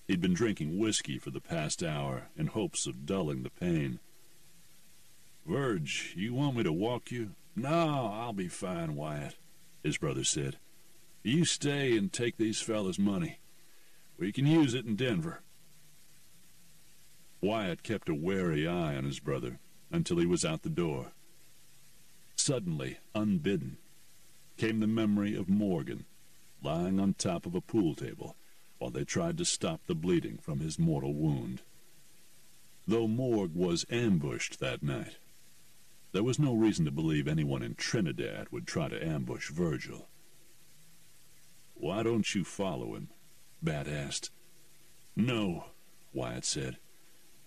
He'd been drinking whiskey for the past hour in hopes of dulling the pain. "Virg, you want me to walk you?" "No, I'll be fine, Wyatt," his brother said. "You stay and take these fellas' money. We can use it in Denver." Wyatt kept a wary eye on his brother until he was out the door. Suddenly, unbidden, came the memory of Morgan lying on top of a pool table while they tried to stop the bleeding from his mortal wound. Though Morg was ambushed that night, there was no reason to believe anyone in Trinidad would try to ambush Virgil. "Why don't you follow him?" Bat asked. "No," Wyatt said.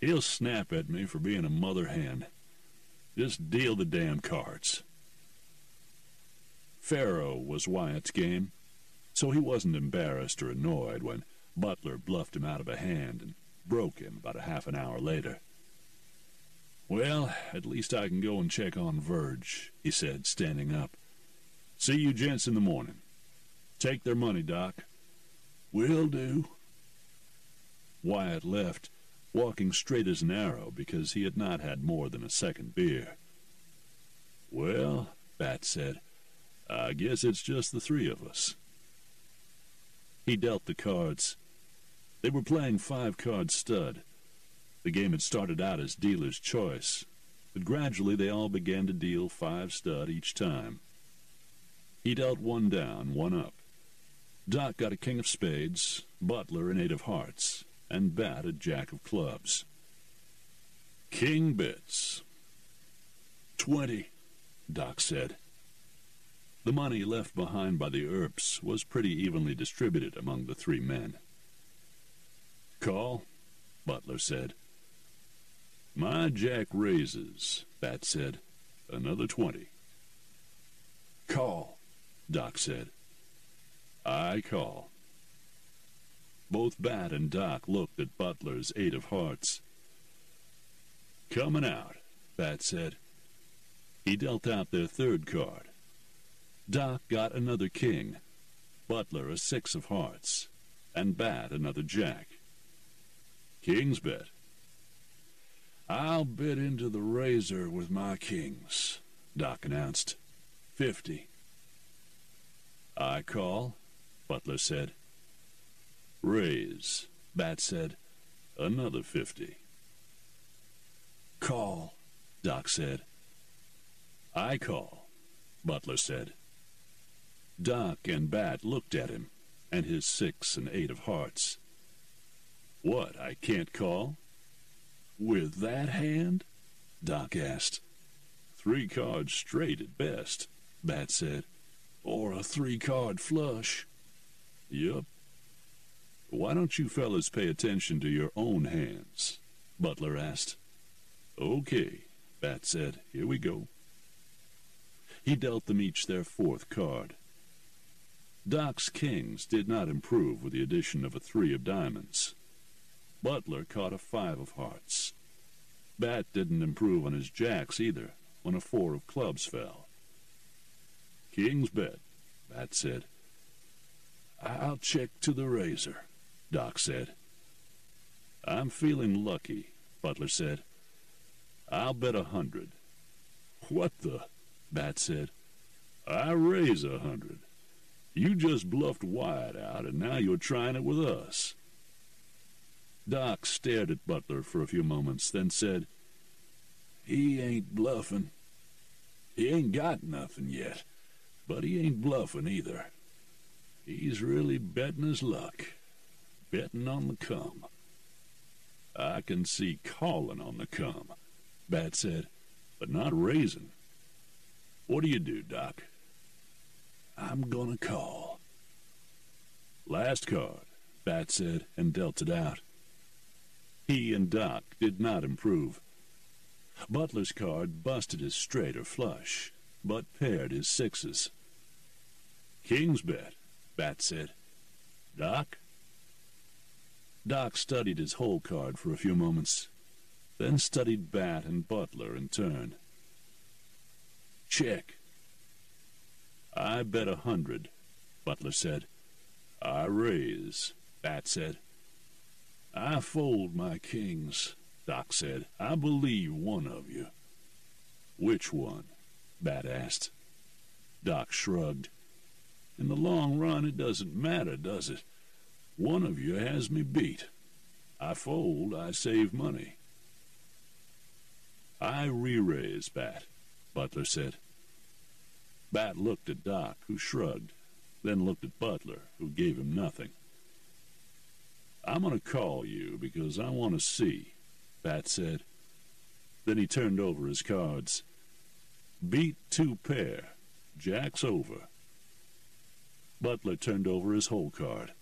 "He'll snap at me for being a mother hen. Just deal the damn cards." Faro was Wyatt's game, so he wasn't embarrassed or annoyed when Butler bluffed him out of a hand and broke him about a half an hour later. "Well, at least I can go and check on Virg," he said, standing up. "See you gents in the morning. Take their money, Doc." "Will do." Wyatt left, walking straight as an arrow because he had not had more than a second beer. "Well," Bat said, "I guess it's just the three of us." He dealt the cards. They were playing 5-card stud. The game had started out as dealer's choice, but gradually they all began to deal 5 stud each time. He dealt 1 down, 1 up. Doc got a king of spades, Butler an 8 of hearts, and Bat a jack of clubs. "King bits." 20, Doc said. The money left behind by the Earps was pretty evenly distributed among the three men. "Call," Butler said. "My jack raises," Bat said. "Another 20. "Call," Doc said. "I call." Both Bat and Doc looked at Butler's 8 of hearts. "Coming out," Bat said. He dealt out their third card. Doc got another king, Butler a 6 of hearts, and Bat another jack. "King's bet." "I'll bet into the razor with my kings," Doc announced. 50. "I call," Butler said. "Raise," Bat said. "Another 50. "Call," Doc said. "I call," Butler said. Doc and Bat looked at him, and his 6 and 8 of hearts. "What, I can't call?" "With that hand?" Doc asked. 3 cards straight at best," Bat said. "Or a 3-card flush." "Yup." "Why don't you fellas pay attention to your own hands?" Butler asked. "Okay," Bat said. "Here we go." He dealt them each their 4th card. Doc's kings did not improve with the addition of a 3 of diamonds. Butler caught a 5 of hearts. Bat didn't improve on his jacks either, when a 4 of clubs fell. "King's bet," Bat said. "I'll check to the razor," Doc said. "I'm feeling lucky," Butler said. "I'll bet 100. "What the?" Bat said. "I raise 100. You just bluffed Wyatt out, and now you're trying it with us." Doc stared at Butler for a few moments, then said, "He ain't bluffing. He ain't got nothing yet, but he ain't bluffing either. He's really betting his luck, betting on the come." "I can see calling on the come," Bat said, "but not raising. What do you do, Doc?" "I'm gonna call." "Last card," Bat said, and dealt it out. He and Doc did not improve. Butler's card busted his straight or flush, but paired his 6s. "King's bet," Bat said. "Doc?" Doc studied his whole card for a few moments, then studied Bat and Butler in turn. "Check." "I bet 100, Butler said. "I raise," Bat said. "I fold my kings," Doc said. "I believe one of you." "Which one?" Bat asked. Doc shrugged. "In the long run, it doesn't matter, does it? One of you has me beat. I fold, I save money." "I re-raise, Bat," Butler said. Bat looked at Doc, who shrugged, then looked at Butler, who gave him nothing. "I'm going to call you because I want to see," Bat said. Then he turned over his cards. "Beat 2 pair. Jack's over." Butler turned over his whole card.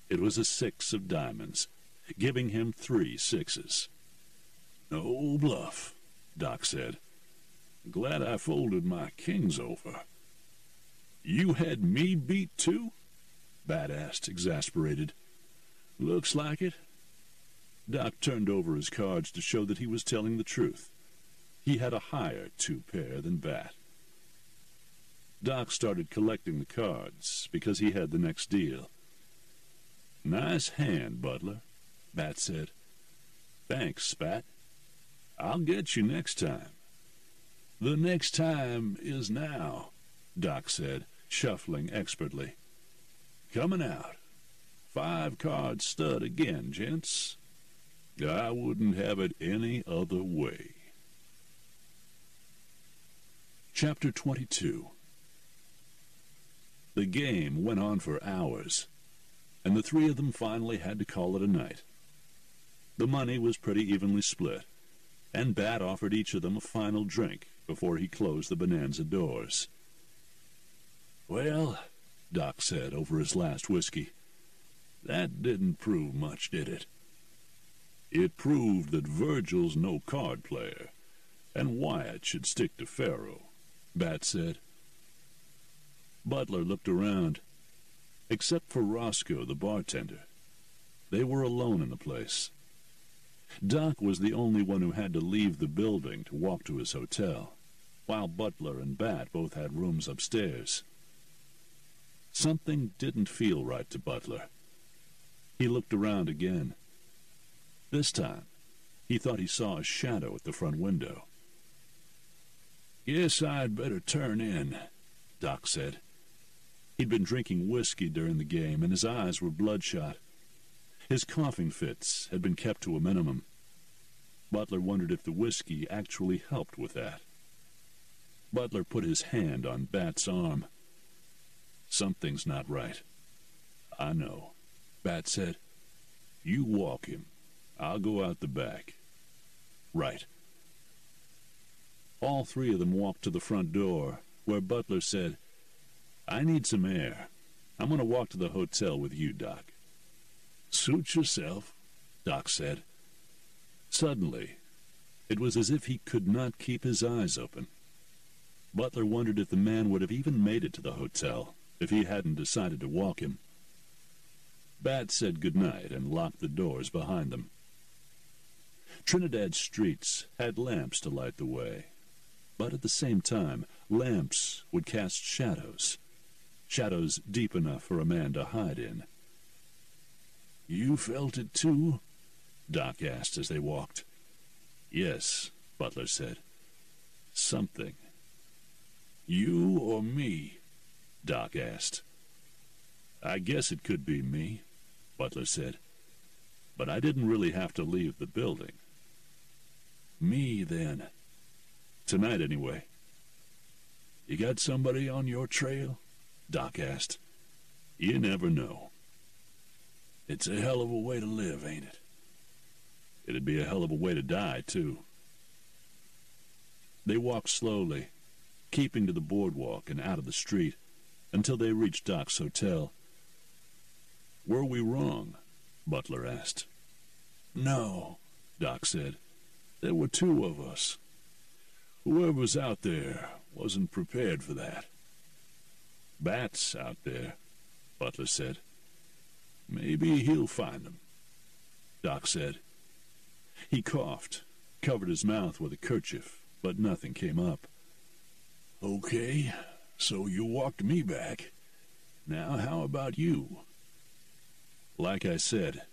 It was a 6 of diamonds, giving him 3 6s. "No bluff," Doc said. "Glad I folded my kings over." "You had me beat too?" Bat asked, exasperated. "Looks like it." Doc turned over his cards to show that he was telling the truth. He had a higher 2 pair than Bat. Doc started collecting the cards because he had the next deal. "Nice hand, Butler," Bat said. "Thanks, Spat. I'll get you next time." "The next time is now," Doc said, shuffling expertly. "Coming out. 5-card stud again, gents. I wouldn't have it any other way." Chapter 22. The game went on for hours, and the 3 of them finally had to call it a night. The money was pretty evenly split, and Bat offered each of them a final drink before he closed the bonanza doors. "Well," Doc said over his last whiskey, "that didn't prove much, did it?" "It proved that Virgil's no card player, and Wyatt should stick to faro," Bat said. Butler looked around. Except for Roscoe, the bartender, they were alone in the place. Doc was the only one who had to leave the building to walk to his hotel, while Butler and Bat both had rooms upstairs. Something didn't feel right to Butler. He looked around again. This time, he thought he saw a shadow at the front window. "Guess I'd better turn in," Doc said. He'd been drinking whiskey during the game, and his eyes were bloodshot. His coughing fits had been kept to a minimum. Butler wondered if the whiskey actually helped with that. Butler put his hand on Bat's arm. "Something's not right." "I know," Bat said. "You walk him. I'll go out the back." "Right." All three of them walked to the front door, where Butler said, "I need some air. I'm going to walk to the hotel with you, Doc." "Suit yourself," Doc said. Suddenly, it was as if he could not keep his eyes open. Butler wondered if the man would have even made it to the hotel if he hadn't decided to walk him. Bat said goodnight and locked the doors behind them. Trinidad's streets had lamps to light the way, but at the same time, lamps would cast shadows deep enough for a man to hide in. "You felt it too?" Doc asked as they walked. "Yes," Butler said. "Something." "You or me?" Doc asked. "I guess it could be me," Butler said. "But I didn't really have to leave the building." "Me, then. Tonight, anyway." "You got somebody on your trail?" Doc asked. "You never know." "It's a hell of a way to live, ain't it?" "It'd be a hell of a way to die, too." They walked slowly, keeping to the boardwalk and out of the street, until they reached Doc's hotel. "Were we wrong?" Butler asked. "No," Doc said. "There were two of us. Whoever's out there wasn't prepared for that." "Bat's out there," Butler said. "Maybe he'll find them," Doc said. He coughed, covered his mouth with a kerchief, but nothing came up. "Okay, so you walked me back. Now how about you?" "Like I said,"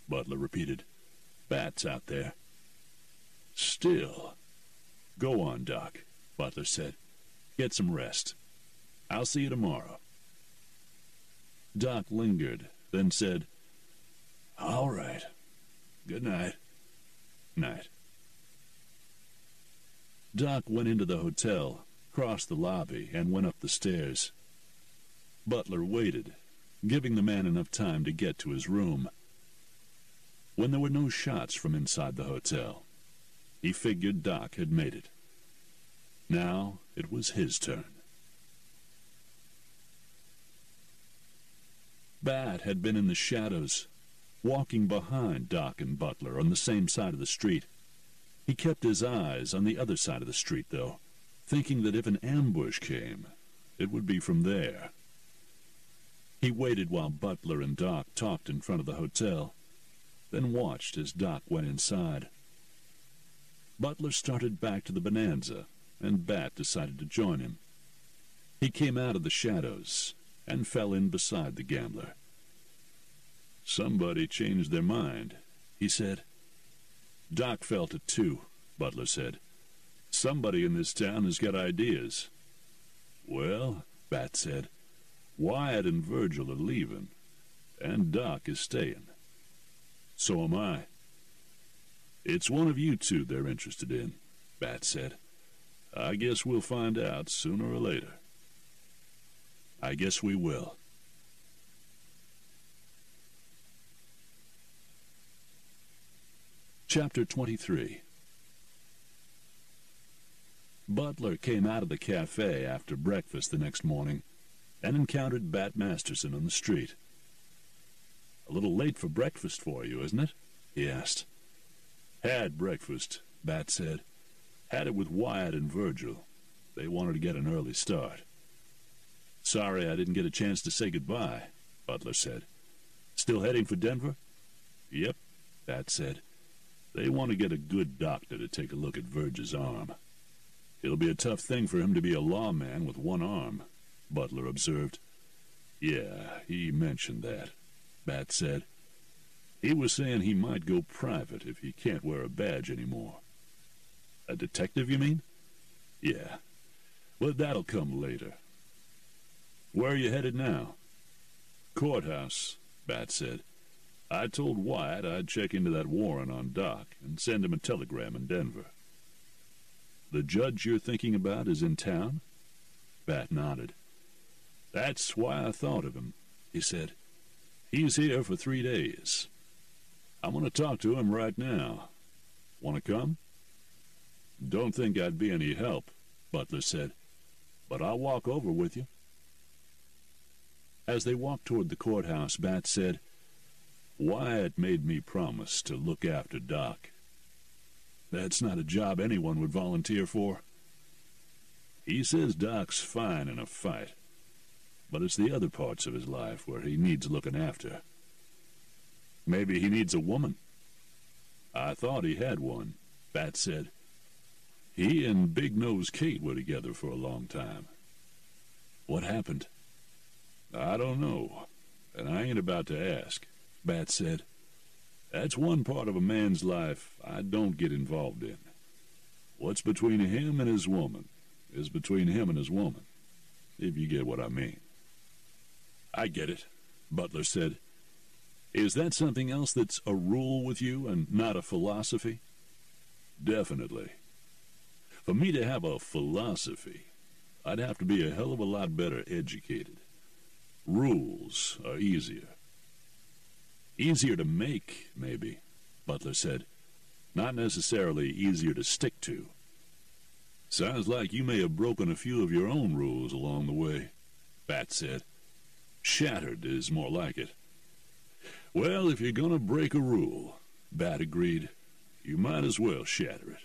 Butler repeated, "Bat's out there." "Still." "Go on, Doc," Butler said. "Get some rest. I'll see you tomorrow." Doc lingered, then said, "All right. Good night." "Night." Doc went into the hotel, crossed the lobby, and went up the stairs. Butler waited, giving the man enough time to get to his room. When there were no shots from inside the hotel, he figured Doc had made it. Now it was his turn. Bat had been in the shadows, walking behind Doc and Butler on the same side of the street. He kept his eyes on the other side of the street, though, thinking that if an ambush came, it would be from there. He waited while Butler and Doc talked in front of the hotel, then watched as Doc went inside. Butler started back to the Bonanza, and Bat decided to join him. He came out of the shadows and fell in beside the gambler. "Somebody changed their mind," he said. "Doc felt it too," Butler said. "Somebody in this town has got ideas." "Well," Bat said, "Wyatt and Virgil are leaving, and Doc is staying." "So am I." "It's one of you two they're interested in," Bat said. "I guess we'll find out sooner or later." "I guess we will." Chapter 23. Butler came out of the cafe after breakfast the next morning and encountered Bat Masterson on the street. "A little late for breakfast for you, isn't it?" he asked. "Had breakfast," Bat said. "Had it with Wyatt and Virgil. They wanted to get an early start." "Sorry I didn't get a chance to say goodbye," Butler said. "Still heading for Denver?" "Yep," Bat said. "They want to get a good doctor to take a look at Virgil's arm." "It'll be a tough thing for him to be a lawman with one arm," Butler observed. "Yeah, he mentioned that," Bat said. "He was saying he might go private if he can't wear a badge anymore." "A detective, you mean?" "Yeah, but that'll come later." "Where are you headed now?" "Courthouse," Bat said. "I told Wyatt I'd check into that warrant on Doc and send him a telegram in Denver." "The judge you're thinking about is in town?" Bat nodded. "That's why I thought of him," he said. "He's here for 3 days. I'm going to talk to him right now. Want to come?" "Don't think I'd be any help," Butler said, "but I'll walk over with you." As they walked toward the courthouse, Bat said, "Wyatt made me promise to look after Doc. That's not a job anyone would volunteer for. He says Doc's fine in a fight, but it's the other parts of his life where he needs looking after." "Maybe he needs a woman." "I thought he had one," Bat said. "He and Big Nose Kate were together for a long time." "What happened?" "I don't know, and I ain't about to ask," Bat said. "That's one part of a man's life I don't get involved in. What's between him and his woman is between him and his woman, if you get what I mean." "I get it," Butler said. "Is that something else that's a rule with you and not a philosophy?" "Definitely. For me to have a philosophy, I'd have to be a hell of a lot better educated. Rules are easier." "Easier to make, maybe," Butler said. "Not necessarily easier to stick to." "Sounds like you may have broken a few of your own rules along the way," Bat said. "Shattered is more like it." "Well, if you're going to break a rule," Bat agreed, "you might as well shatter it."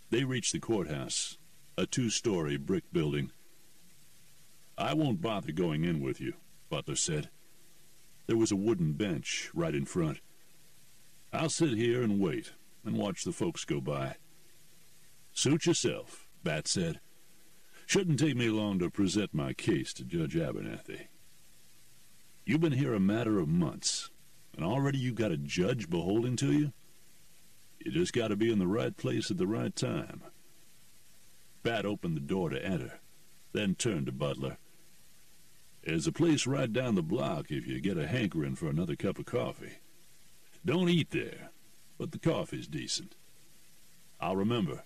They reached the courthouse, a 2-story brick building. "I won't bother going in with you," Butler said. There was a wooden bench right in front. "I'll sit here and wait and watch the folks go by." "Suit yourself," Bat said. "Shouldn't take me long to present my case to Judge Abernathy. You've been here a matter of months, and already you got a judge beholden to you? You just got to be in the right place at the right time." Bat opened the door to enter, then turned to Butler. "There's a place right down the block if you get a hankering for another cup of coffee. Don't eat there, but the coffee's decent." "I'll remember."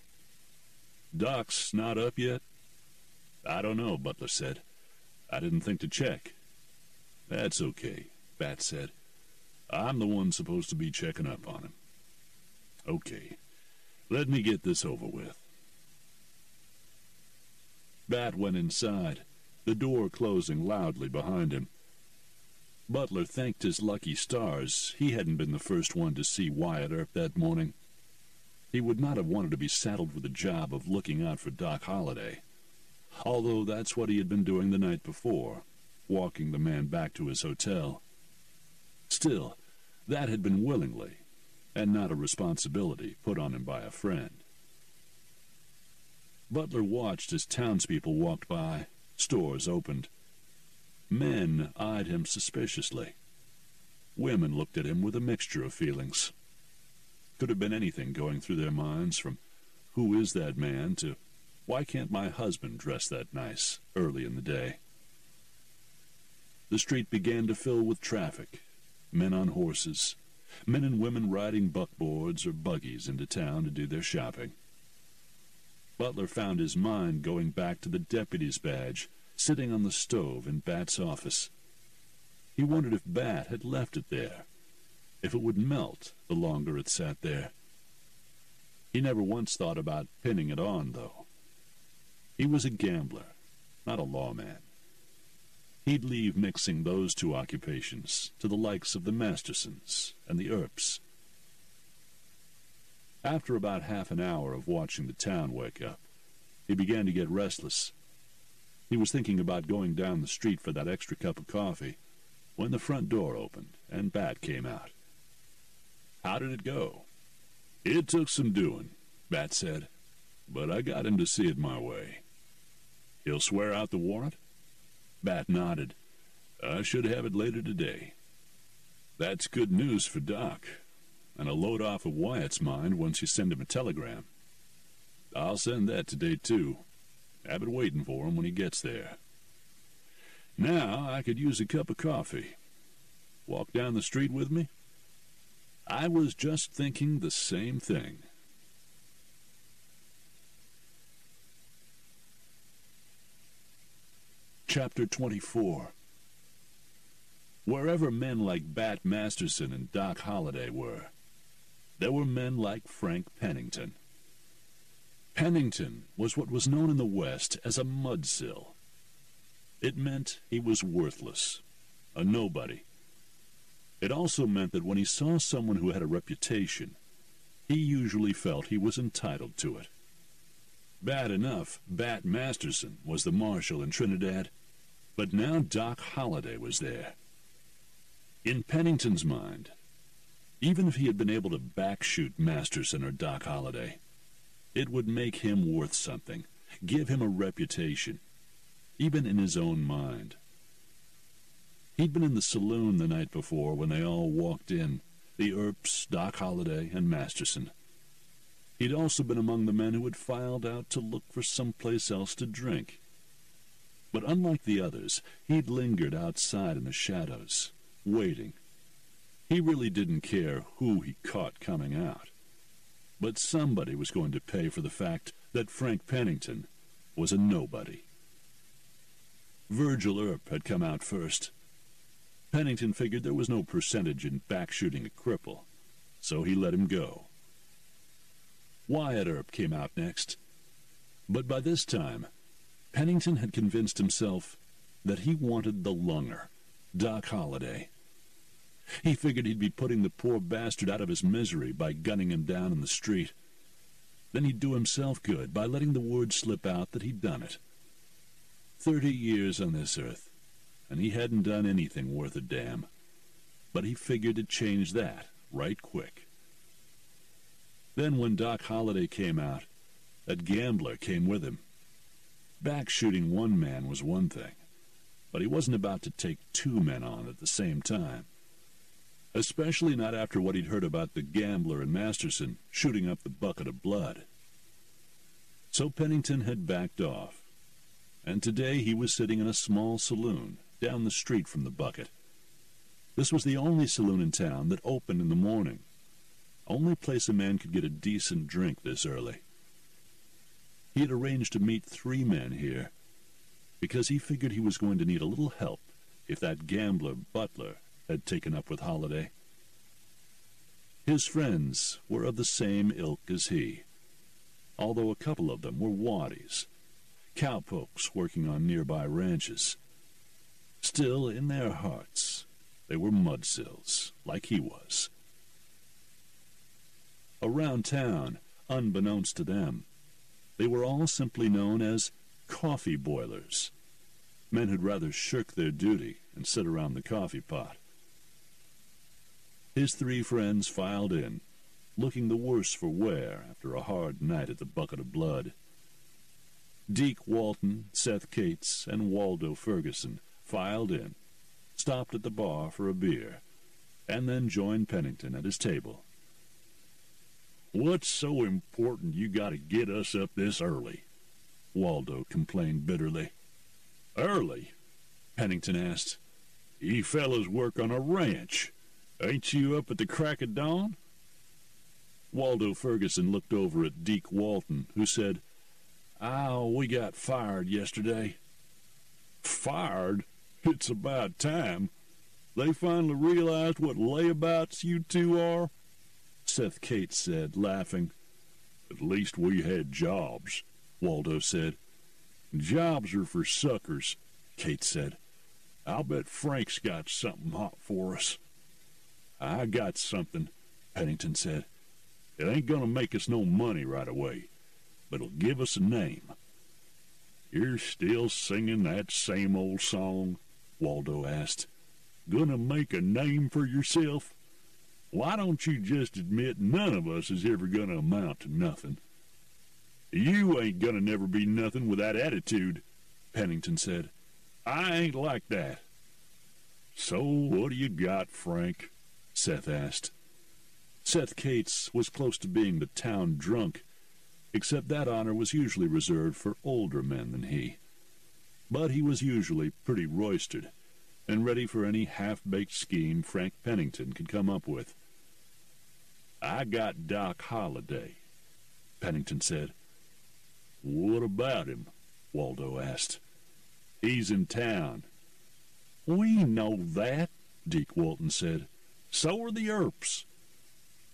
"Doc's not up yet?" "I don't know," Butler said. "I didn't think to check." "That's okay," Bat said. "I'm the one supposed to be checking up on him." "Okay, let me get this over with." Bat went inside, the door closing loudly behind him. Butler thanked his lucky stars he hadn't been the first one to see Wyatt Earp that morning. He would not have wanted to be saddled with the job of looking out for Doc Holliday, although that's what he had been doing the night before, walking the man back to his hotel. Still, that had been willingly, and not a responsibility put on him by a friend. Butler watched as townspeople walked by, stores opened. Men eyed him suspiciously. Women looked at him with a mixture of feelings. Could have been anything going through their minds, from "Who is that man?" to "Why can't my husband dress that nice early in the day?" The street began to fill with traffic, men on horses, men and women riding buckboards or buggies into town to do their shopping. Butler found his mind going back to the deputy's badge sitting on the stove in Bat's office. He wondered if Bat had left it there, if it would melt the longer it sat there. He never once thought about pinning it on, though. He was a gambler, not a lawman. He'd leave mixing those two occupations to the likes of the Mastersons and the Earps. After about half an hour of watching the town wake up, he began to get restless. He was thinking about going down the street for that extra cup of coffee when the front door opened and Bat came out. "How did it go?" "It took some doing," Bat said, "but I got him to see it my way." "He'll swear out the warrant?" Bat nodded. "I should have it later today." "That's good news for Doc, and a load off of Wyatt's mind once you send him a telegram." "I'll send that today, too. Have it waiting for him when he gets there." "Now I could use a cup of coffee. Walk down the street with me?" "I was just thinking the same thing." Chapter 24. Wherever men like Bat Masterson and Doc Holliday were, there were men like Frank Pennington. Pennington was what was known in the West as a mudsill. It meant he was worthless, a nobody. It also meant that when he saw someone who had a reputation, he usually felt he was entitled to it. Bad enough, Bat Masterson was the marshal in Trinidad, but now Doc Holliday was there. In Pennington's mind, even if he had been able to backshoot Masterson or Doc Holliday, it would make him worth something, give him a reputation, even in his own mind. He'd been in the saloon the night before when they all walked in, the Earps, Doc Holliday, and Masterson. He'd also been among the men who had filed out to look for someplace else to drink. But unlike the others, he'd lingered outside in the shadows, waiting. He really didn't care who he caught coming out. But somebody was going to pay for the fact that Frank Pennington was a nobody. Virgil Earp had come out first. Pennington figured there was no percentage in backshooting a cripple, so he let him go. Wyatt Earp came out next. But by this time, Pennington had convinced himself that he wanted the lunger, Doc Holliday. He figured he'd be putting the poor bastard out of his misery by gunning him down in the street. Then he'd do himself good by letting the word slip out that he'd done it. 30 years on this earth, and he hadn't done anything worth a damn. But he figured to change that right quick. Then when Doc Holliday came out, that gambler came with him. Backshooting one man was one thing, but he wasn't about to take two men on at the same time. Especially not after what he'd heard about the gambler and Masterson shooting up the bucket of blood. So Pennington had backed off, and today he was sitting in a small saloon down the street from the bucket. This was the only saloon in town that opened in the morning. Only place a man could get a decent drink this early. He had arranged to meet 3 men here, because he figured he was going to need a little help if that gambler Butler had taken up with Holliday. His friends were of the same ilk as he, although a couple of them were waddies, cowpokes working on nearby ranches. Still, in their hearts, they were mudsills, like he was. Around town, unbeknownst to them, they were all simply known as coffee boilers, men who'd rather shirk their duty and sit around the coffee pot. His 3 friends filed in, looking the worse for wear after a hard night at the bucket of blood. Deke Walton, Seth Cates, and Waldo Ferguson filed in, stopped at the bar for a beer, and then joined Pennington at his table. "What's so important you got to get us up this early?" Waldo complained bitterly. "Early?" Pennington asked. "You fellas work on a ranch. Ain't you up at the crack of dawn?" Waldo Ferguson looked over at Deke Walton, who said, we got fired yesterday." "Fired? It's about time. They finally realized what layabouts you two are?" Seth Cates said, laughing. "At least we had jobs," Waldo said. Jobs are for suckers, Kate said. I'll bet Frank's got something hot for us. I got something, Pennington said. It ain't gonna make us no money right away, but it'll give us a name. You're still singing that same old song? Waldo asked. Gonna make a name for yourself? Why don't you just admit none of us is ever gonna amount to nothing? You ain't gonna never be nothing with that attitude, Pennington said. I ain't like that. So what do you got, Frank? Seth asked. Seth Cates was close to being the town drunk, except that honor was usually reserved for older men than he. But he was usually pretty roistered, and ready for any half-baked scheme Frank Pennington could come up with. I got Doc Holliday, Pennington said. What about him? Waldo asked. He's in town. We know that, Deke Walton said. So are the Earps.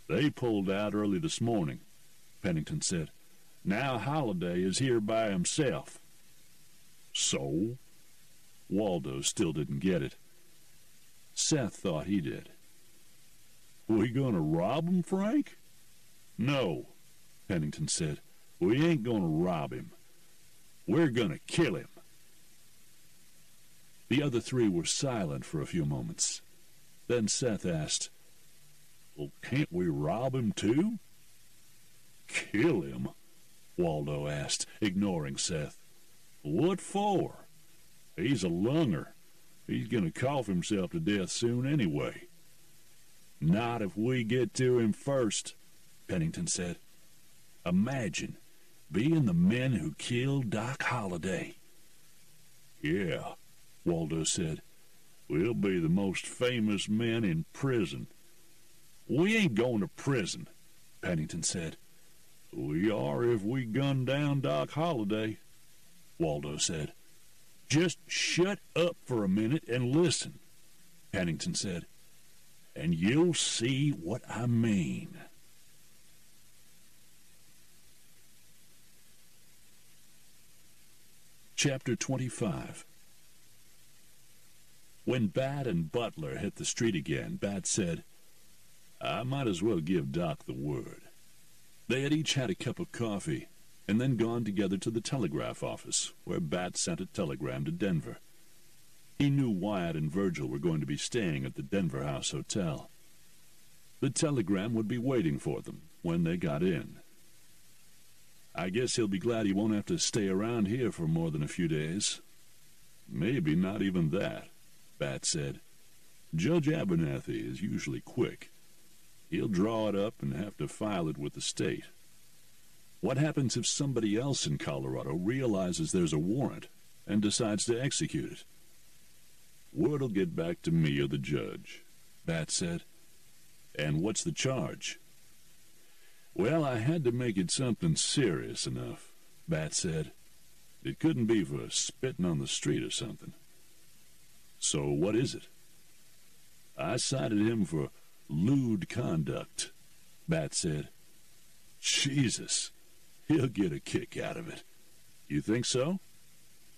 They pulled out early this morning, Pennington said. Now Holliday is here by himself. So? Waldo still didn't get it. Seth thought he did. We gonna rob him, Frank? No, Pennington said. We ain't gonna rob him. We're gonna kill him. The other three were silent for a few moments. Then Seth asked, Well, can't we rob him too? Kill him? Waldo asked, ignoring Seth. What for? He's a lunger. He's gonna cough himself to death soon anyway. Not if we get to him first, Pennington said. Imagine being the men who killed Doc Holliday. Yeah, Waldo said. We'll be the most famous men in prison. We ain't going to prison, Pennington said. We are if we gun down Doc Holliday, Waldo said. Just shut up for a minute and listen, Pennington said, and you'll see what I mean. Chapter 25. When Bat and Butler hit the street again, Bat said, I might as well give Doc the word. They had each had a cup of coffee, and then gone together to the telegraph office, where Bat sent a telegram to Denver. He knew Wyatt and Virgil were going to be staying at the Denver House Hotel. The telegram would be waiting for them when they got in. I guess he'll be glad he won't have to stay around here for more than a few days. Maybe not even that, Bat said. Judge Abernathy is usually quick. He'll draw it up and have to file it with the state. What happens if somebody else in Colorado realizes there's a warrant and decides to execute it? Word'll get back to me or the judge, Bat said. And what's the charge? Well, I had to make it something serious enough, Bat said. It couldn't be for spitting on the street or something. So what is it? I cited him for lewd conduct, Bat said. Jesus, he'll get a kick out of it. You think so?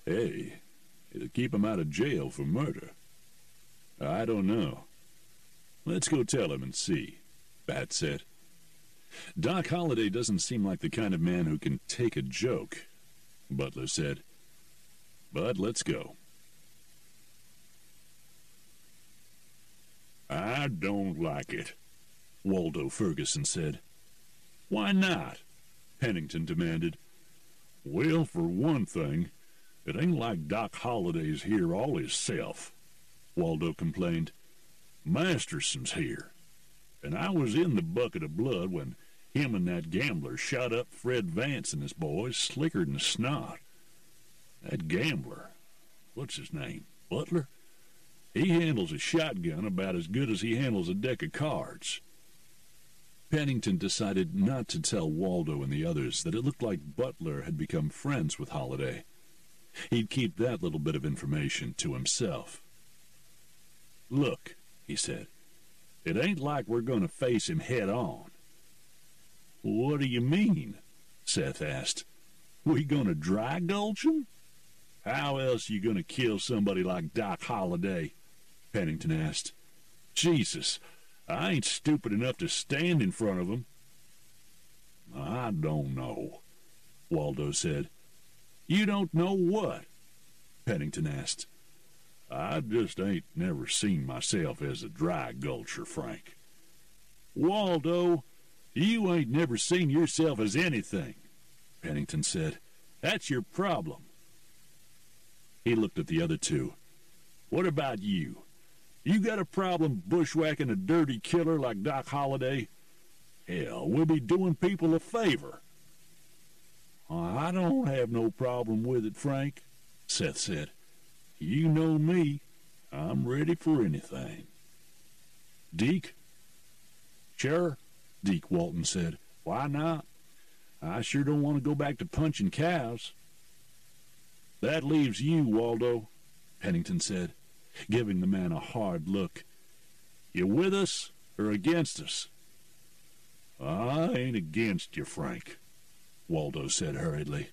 Hey, it'll keep him out of jail for murder. I don't know. Let's go tell him and see, Bat said. Doc Holliday doesn't seem like the kind of man who can take a joke, Butler said. But let's go. I don't like it, Waldo Ferguson said. Why not? Pennington demanded. Well, for one thing, it ain't like Doc Holliday's here all hisself, Waldo complained. Masterson's here, and I was in the bucket of blood when him and that gambler shot up Fred Vance and his boys slicker than snot. That gambler, what's his name, Butler? He handles a shotgun about as good as he handles a deck of cards. Pennington decided not to tell Waldo and the others that it looked like Butler had become friends with Holliday. He'd keep that little bit of information to himself. Look, he said, it ain't like we're going to face him head on. What do you mean? Seth asked. We going to dry gulch him? How else you gonna kill somebody like Doc Holliday? Pennington asked. Jesus, I ain't stupid enough to stand in front of him. I don't know, Waldo said. You don't know what? Pennington asked. I just ain't never seen myself as a dry gulcher, Frank. Waldo, you ain't never seen yourself as anything, Pennington said. That's your problem. He looked at the other two. What about you? You got a problem bushwhacking a dirty killer like Doc Holliday? Hell, we'll be doing people a favor. I don't have no problem with it, Frank, Seth said. You know me. I'm ready for anything. Deke? Sure, Deke Walton said. Why not? I sure don't want to go back to punching cows. That leaves you, Waldo, Pennington said, giving the man a hard look. You with us or against us? I ain't against you, Frank, Waldo said hurriedly.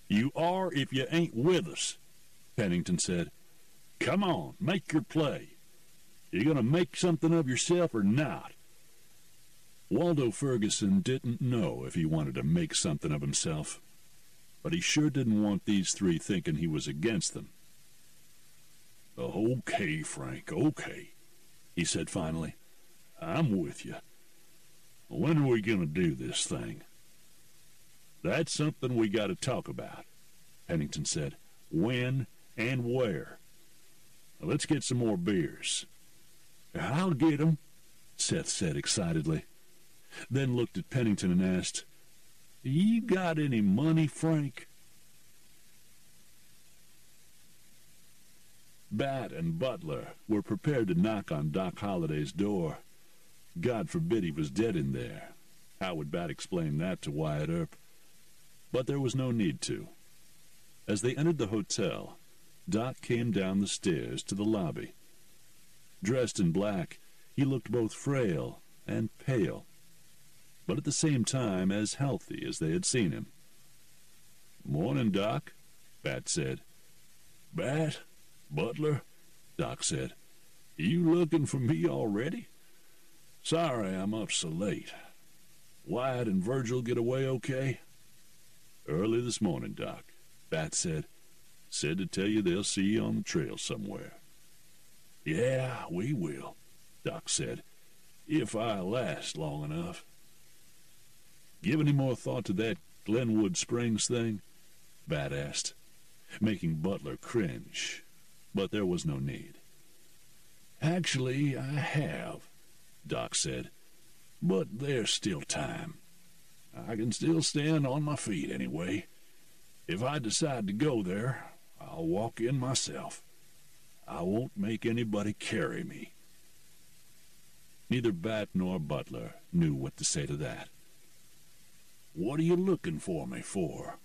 You are if you ain't with us, Pennington said. Come on, make your play. You gonna make something of yourself or not? Waldo Ferguson didn't know if he wanted to make something of himself, but he sure didn't want these three thinking he was against them. Okay, Frank, okay, he said finally. I'm with you. When are we gonna do this thing? That's something we gotta talk about, Pennington said. When and where? Let's get some more beers. I'll get 'em, Seth said excitedly, then looked at Pennington and asked, You got any money, Frank? Bat and Butler were prepared to knock on Doc Holliday's door. God forbid he was dead in there. How would Bat explain that to Wyatt Earp? But there was no need to. As they entered the hotel, Doc came down the stairs to the lobby. Dressed in black, he looked both frail and pale, but at the same time as healthy as they had seen him. Morning, Doc, Bat said. Bat? Butler? Doc said. You looking for me already? Sorry I'm up so late. Wyatt and Virgil get away okay? Early this morning, Doc, Bat said. Said to tell you they'll see you on the trail somewhere. Yeah, we will, Doc said, if I last long enough. Give any more thought to that Glenwood Springs thing? Bat asked, making Butler cringe, but there was no need. Actually, I have, Doc said, but there's still time. I can still stand on my feet anyway. If I decide to go there, I'll walk in myself. I won't make anybody carry me. Neither Bat nor Butler knew what to say to that. What are you looking for me for?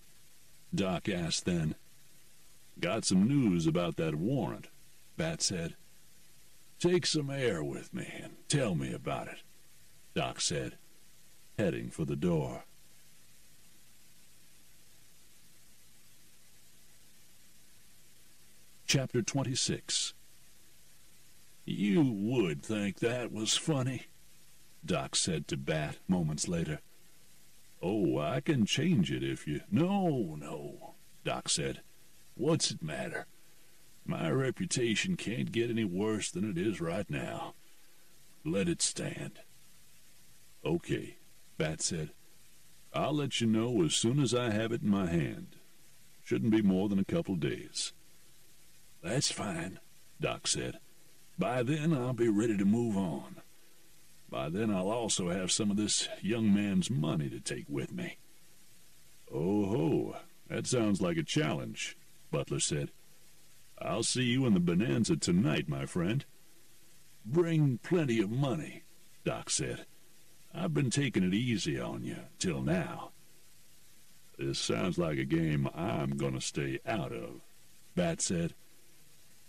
Doc asked then. Got some news about that warrant, Bat said. Take some air with me and tell me about it, Doc said, heading for the door. Chapter 26. You would think that was funny, Doc said to Bat moments later. Oh, I can change it if you... No, Doc said. What's it matter? My reputation can't get any worse than it is right now. Let it stand. Okay, Bat said. I'll let you know as soon as I have it in my hand. Shouldn't be more than a couple days. That's fine, Doc said. By then I'll be ready to move on. By then I'll also have some of this young man's money to take with me. Oh ho, that sounds like a challenge, Butler said. I'll see you in the Bonanza tonight, my friend. Bring plenty of money, Doc said. I've been taking it easy on you till now. This sounds like a game I'm gonna stay out of, Bat said.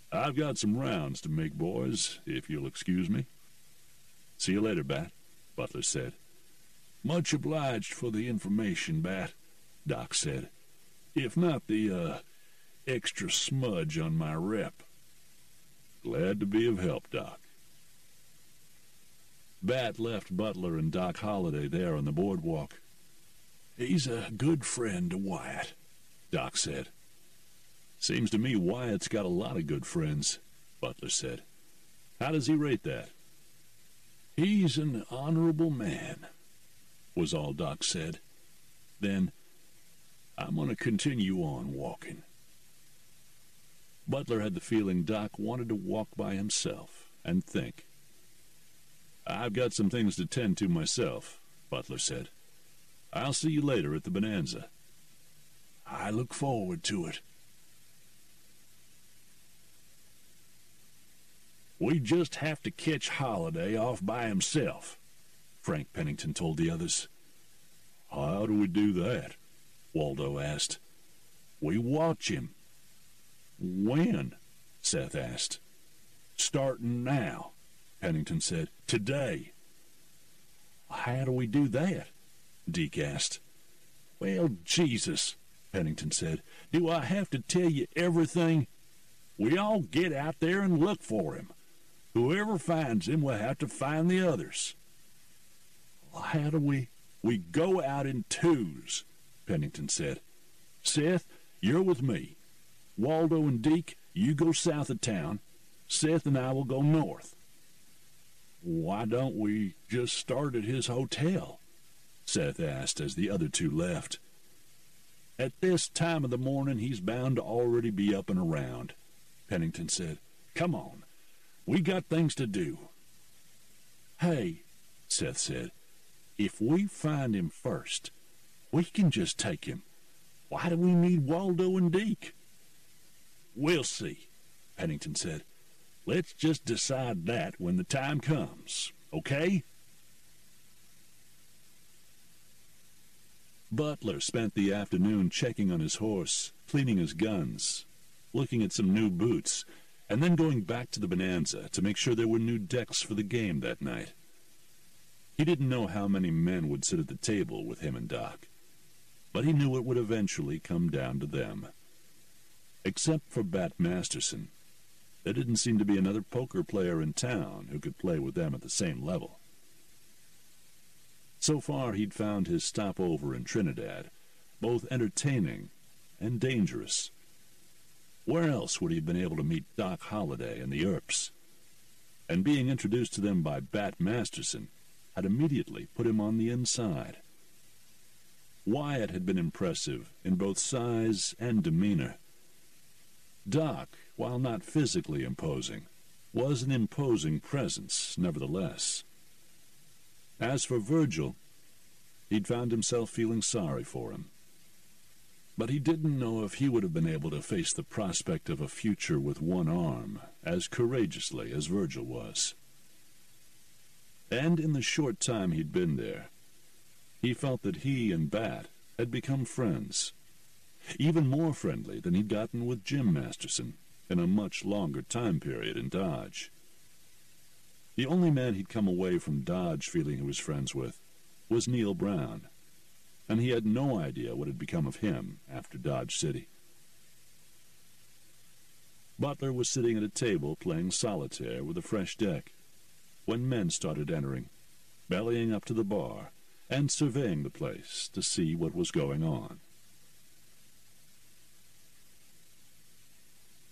I've got some rounds to make, boys, if you'll excuse me. See you later, Bat, Butler said. Much obliged for the information, Bat, Doc said. If not the extra smudge on my rep." "Glad to be of help, Doc." Bat left Butler and Doc Holliday there on the boardwalk. "He's a good friend to Wyatt," Doc said. "Seems to me Wyatt's got a lot of good friends," Butler said. "How does he rate that?" "He's an honorable man," was all Doc said. Then, "I'm going to continue on walking." Butler had the feeling Doc wanted to walk by himself and think. "I've got some things to tend to myself," Butler said. "I'll see you later at the Bonanza." "I look forward to it." "We just have to catch Holliday off by himself," Frank Pennington told the others. "How do we do that?" Waldo asked. "We watch him." "When?" Seth asked. "Starting now," Pennington said. "Today." "How do we do that?" Deke asked. "Well, Jesus," Pennington said. "Do I have to tell you everything? We all get out there and look for him. Whoever finds him will have to find the others." "How do we go out in twos," Pennington said. "Seth, you're with me. Waldo and Deke, you go south of town. Seth and I will go north." "Why don't we just start at his hotel?" Seth asked as the other two left. "At this time of the morning, he's bound to already be up and around," Pennington said. "Come on. We got things to do." "Hey," Seth said, "if we find him first, we can just take him. Why do we need Waldo and Deke?" "We'll see," Pennington said. "Let's just decide that when the time comes, okay?" Butler spent the afternoon checking on his horse, cleaning his guns, looking at some new boots, and then going back to the Bonanza to make sure there were new decks for the game that night. He didn't know how many men would sit at the table with him and Doc, but he knew it would eventually come down to them. Except for Bat Masterson, there didn't seem to be another poker player in town who could play with them at the same level. So far he'd found his stopover in Trinidad both entertaining and dangerous. Where else would he have been able to meet Doc Holliday and the Earps? And being introduced to them by Bat Masterson had immediately put him on the inside. Wyatt had been impressive in both size and demeanor. Doc, while not physically imposing, was an imposing presence nevertheless. As for Virgil, he'd found himself feeling sorry for him. But he didn't know if he would have been able to face the prospect of a future with one arm as courageously as Virgil was. And in the short time he'd been there, he felt that he and Bat had become friends, even more friendly than he'd gotten with Jim Masterson in a much longer time period in Dodge. The only man he'd come away from Dodge feeling he was friends with was Neil Brown, and he had no idea what had become of him after Dodge City. Butler was sitting at a table playing solitaire with a fresh deck when men started entering, bellying up to the bar and surveying the place to see what was going on.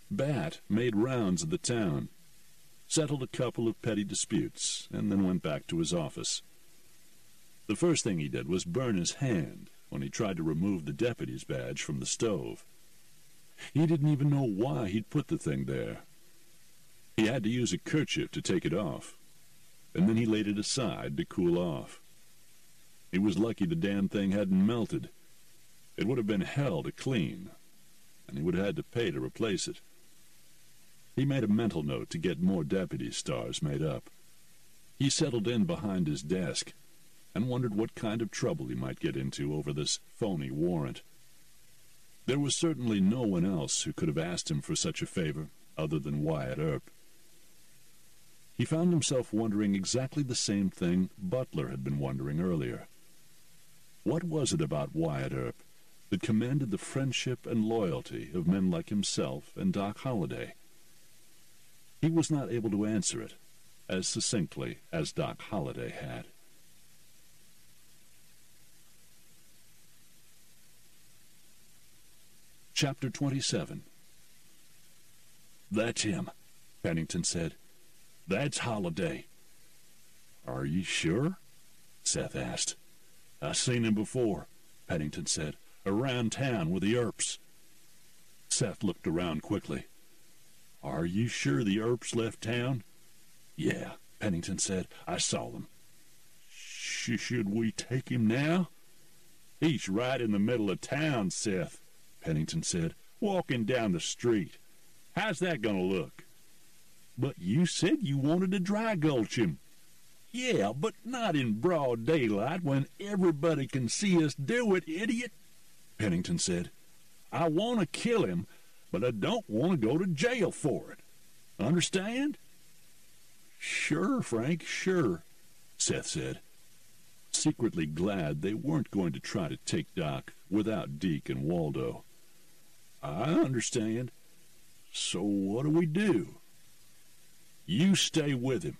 Bat made rounds of the town, settled a couple of petty disputes, and then went back to his office. The first thing he did was burn his hand when he tried to remove the deputy's badge from the stove. He didn't even know why he'd put the thing there. He had to use a kerchief to take it off, and then he laid it aside to cool off. He was lucky the damn thing hadn't melted. It would have been hell to clean, and he would have had to pay to replace it. He made a mental note to get more deputy stars made up. He settled in behind his desk and wondered what kind of trouble he might get into over this phony warrant. There was certainly no one else who could have asked him for such a favor other than Wyatt Earp. He found himself wondering exactly the same thing Butler had been wondering earlier. What was it about Wyatt Earp that commanded the friendship and loyalty of men like himself and Doc Holliday? He was not able to answer it as succinctly as Doc Holliday had. Chapter 27. "That's him," Pennington said. "That's Holliday." "Are you sure?" Seth asked. "I seen him before," Pennington said, "around town with the Earps." Seth looked around quickly. "Are you sure the Earps left town?" "Yeah," Pennington said. "I saw them." Should we take him now?" "He's right in the middle of town, Seth," Pennington said, "walking down the street. How's that going to look?" "But you said you wanted to dry gulch him." "Yeah, but not in broad daylight when everybody can see us do it, idiot," Pennington said. "I want to kill him, but I don't want to go to jail for it. Understand?" "Sure, Frank, sure," Seth said, secretly glad they weren't going to try to take Doc without Deke and Waldo. "I understand. So what do we do?" "You stay with him,"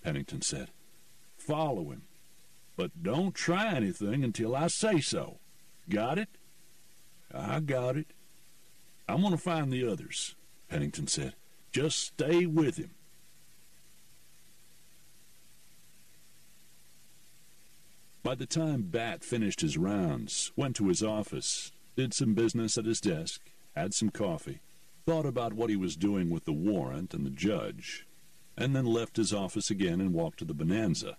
Pennington said. "Follow him, but don't try anything until I say so. Got it?" "I got it." "I'm going to find the others," Pennington said. "Just stay with him." By the time Bat finished his rounds, went to his office, did some business at his desk, had some coffee, thought about what he was doing with the warrant and the judge, and then left his office again and walked to the Bonanza.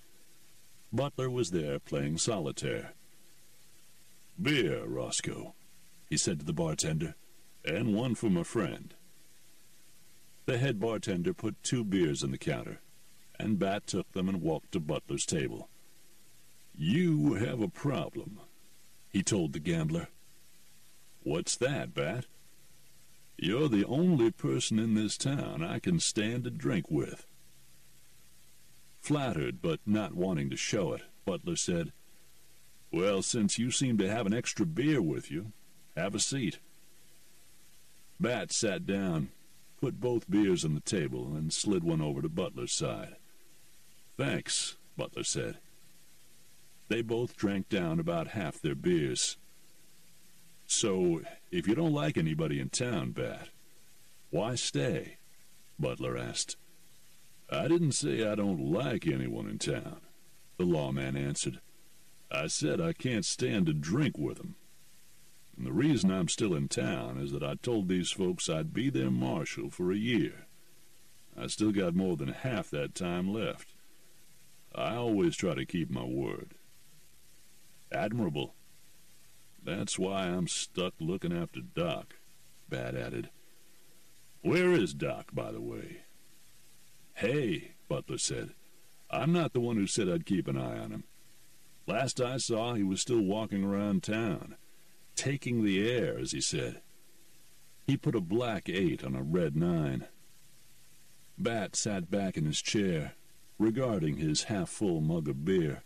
Butler was there playing solitaire. "Beer, Roscoe," he said to the bartender, "and one for my friend." The head bartender put 2 beers on the counter, and Bat took them and walked to Butler's table. "You have a problem," he told the gambler. "What's that, Bat?" "You're the only person in this town I can stand to drink with." Flattered, but not wanting to show it, Butler said, "Well, since you seem to have an extra beer with you, have a seat." Bat sat down, put both beers on the table, and slid one over to Butler's side. "Thanks," Butler said. They both drank down about half their beers. "So, if you don't like anybody in town, Bat, why stay?" Butler asked. "I didn't say I don't like anyone in town," the lawman answered. "I said I can't stand to drink with them. And the reason I'm still in town is that I told these folks I'd be their marshal for a year. I still got more than half that time left. I always try to keep my word." "Admirable. That's why I'm stuck looking after Doc," Bat added. "Where is Doc, by the way?" "Hey," Butler said, "I'm not the one who said I'd keep an eye on him. Last I saw, he was still walking around town, taking the air, as he said." He put a black 8 on a red 9. Bat sat back in his chair, regarding his half-full mug of beer.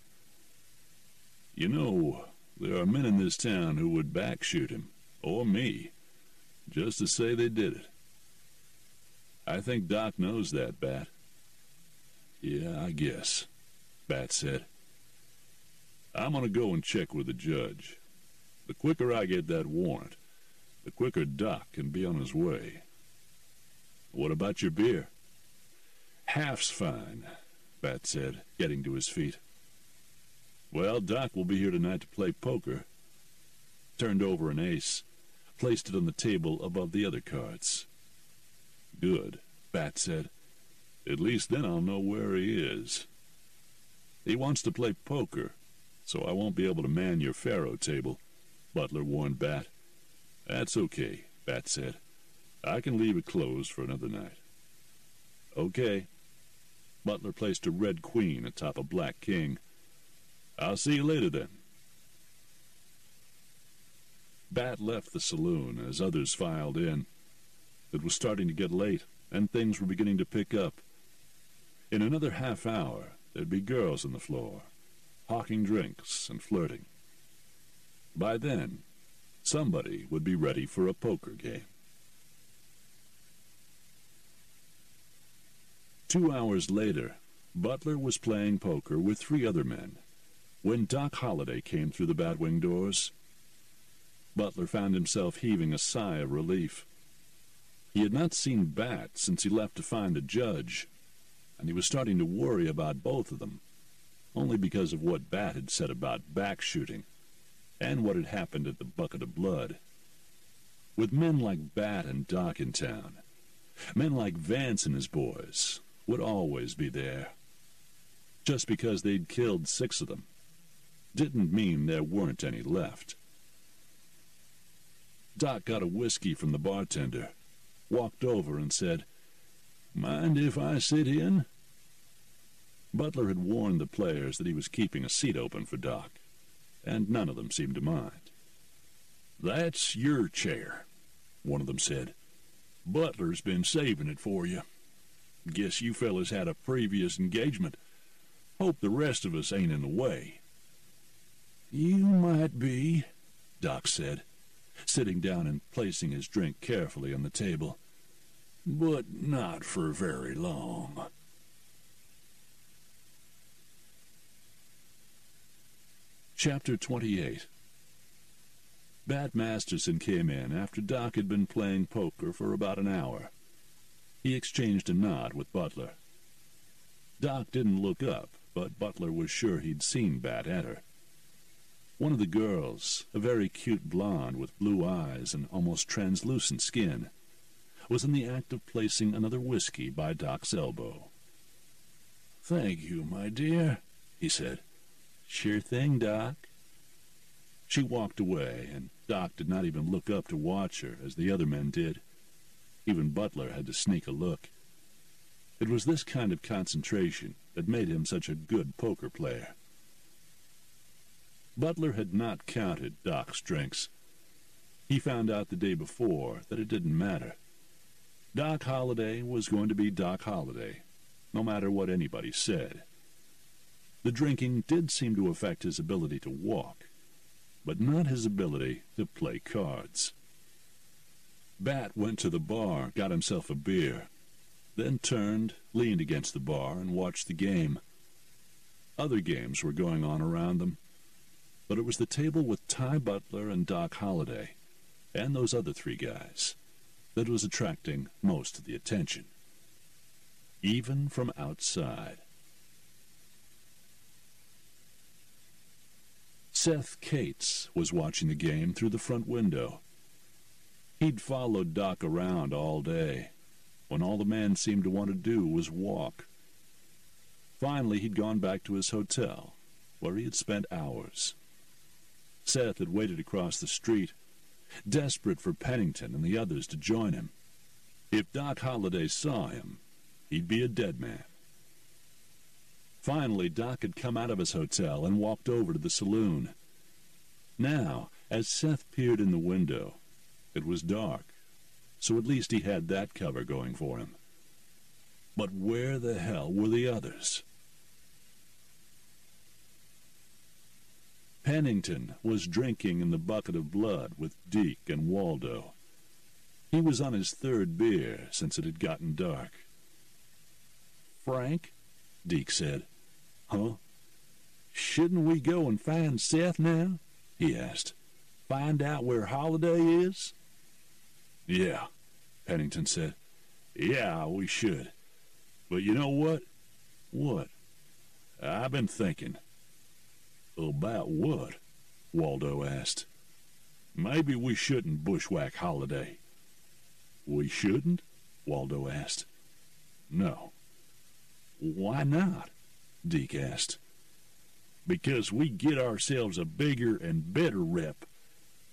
"You know, there are men in this town who would backshoot him, or me, just to say they did it. I think Doc knows that, Bat." "Yeah, I guess," Bat said. "I'm going to go and check with the judge. The quicker I get that warrant, the quicker Doc can be on his way." "What about your beer?" "Half's fine," Bat said, getting to his feet. "Well, Doc will be here tonight to play poker." Turned over an ace, placed it on the table above the other cards. "Good," Bat said. "At least then I'll know where he is." "He wants to play poker, so I won't be able to man your faro table," Butler warned Bat. "That's okay," Bat said. "I can leave it closed for another night." "Okay." Butler placed a red queen atop a black king. "I'll see you later, then." Bat left the saloon as others filed in. It was starting to get late, and things were beginning to pick up. In another half hour, there'd be girls on the floor, hawking drinks and flirting. By then, Somebody would be ready for a poker game. 2 hours later, Butler was playing poker with 3 other men when Doc Holliday came through the Batwing doors. Butler found himself heaving a sigh of relief. He had not seen Bat since he left to find a judge, and he was starting to worry about both of them, only because of what Bat had said about back shooting and what had happened at the Bucket of Blood. With men like Bat and Doc in town, men like Vance and his boys would always be there. Just because they'd killed 6 of them didn't mean there weren't any left. Doc got a whiskey from the bartender, walked over and said, "Mind if I sit in?" Butler had warned the players that he was keeping a seat open for Doc, and none of them seemed to mind. "That's your chair," one of them said. "Butler's been saving it for you. Guess you fellas had a previous engagement. Hope the rest of us ain't in the way." "You might be," Doc said, sitting down and placing his drink carefully on the table. "But not for very long." Chapter 28. Bat Masterson came in after Doc had been playing poker for about an hour. He exchanged a nod with Butler. Doc didn't look up, but Butler was sure he'd seen Bat enter. One of the girls, a very cute blonde with blue eyes and almost translucent skin, was in the act of placing another whiskey by Doc's elbow. "Thank you, my dear," he said. "Sure thing, Doc." She walked away, and Doc did not even look up to watch her as the other men did. Even Butler had to sneak a look. It was this kind of concentration that made him such a good poker player. Butler had not counted Doc's drinks. He found out the day before that it didn't matter. Doc Holliday was going to be Doc Holliday, no matter what anybody said. The drinking did seem to affect his ability to walk, but not his ability to play cards. Bat went to the bar, got himself a beer, then turned, leaned against the bar, and watched the game. Other games were going on around them, but it was the table with Ty Butler and Doc Holliday, and those other 3 guys, that was attracting most of the attention, even from outside. Seth Cates was watching the game through the front window. He'd followed Doc around all day, when all the man seemed to want to do was walk. Finally, he'd gone back to his hotel, where he had spent hours. Seth had waited across the street, desperate for Pennington and the others to join him. If Doc Holliday saw him, he'd be a dead man. Finally, Doc had come out of his hotel and walked over to the saloon. Now, as Seth peered in the window, it was dark, so at least he had that cover going for him. But where the hell were the others? Pennington was drinking in the Bucket of Blood with Deke and Waldo. He was on his 3rd beer since it had gotten dark. "Frank," Deke said. "Huh? Shouldn't we go and find Seth now?" he asked. "Find out where Holliday is?" "Yeah," Pennington said. "Yeah, we should. But you know what?" "What?" "I've been thinking." "About what?" Waldo asked. "Maybe we shouldn't bushwhack Holliday." "We shouldn't?" Waldo asked. "No." "Why not?" Deke asked. "Because we get ourselves a bigger and better rep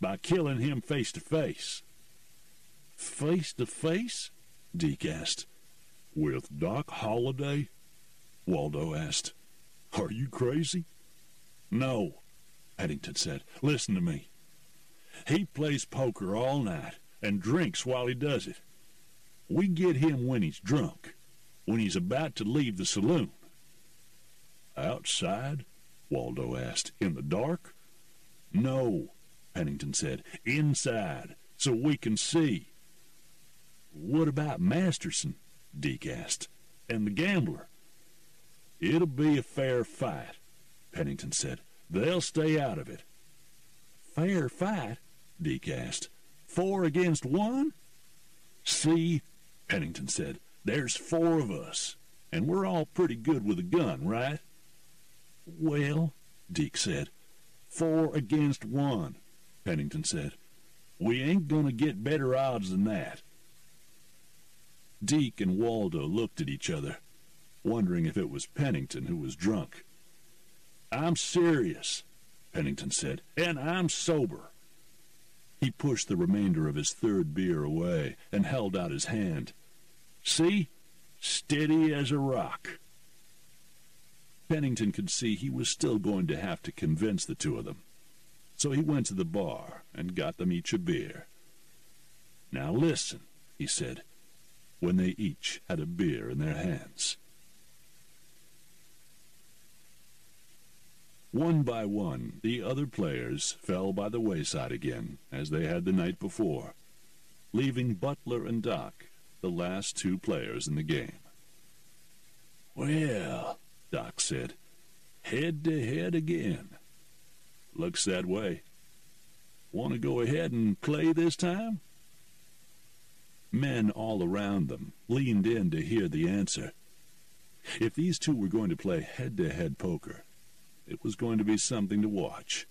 by killing him face to face." "Face to face?" Deke asked. "With Doc Holliday?" Waldo asked. "Are you crazy?" "No," Pennington said. "Listen to me. He plays poker all night and drinks while he does it. We get him when he's drunk, when he's about to leave the saloon." "Outside?" Waldo asked. "In the dark?" "No," Pennington said. "Inside, so we can see." "What about Masterson?" Deke asked. "And the gambler?" "It'll be a fair fight," Pennington said. "They'll stay out of it." "Fair fight?" Deke asked. 4 against 1? "See," Pennington said, "there's 4 of us, and we're all pretty good with a gun, right?" "Well," Deke said. 4 against 1, Pennington said. "We ain't gonna get better odds than that." Deke and Waldo looked at each other, wondering if it was Pennington who was drunk. "I'm serious," Pennington said, "and I'm sober." He pushed the remainder of his third beer away and held out his hand. "See? Steady as a rock." Pennington could see he was still going to have to convince the two of them, so he went to the bar and got them each a beer. "Now listen," he said, when they each had a beer in their hands. One by one, the other players fell by the wayside again, as they had the night before, leaving Butler and Doc the last 2 players in the game. "Well," Doc said, "head-to-head again." "Looks that way. Want to go ahead and play this time?" Men all around them leaned in to hear the answer. If these two were going to play head-to-head poker, it was going to be something to watch.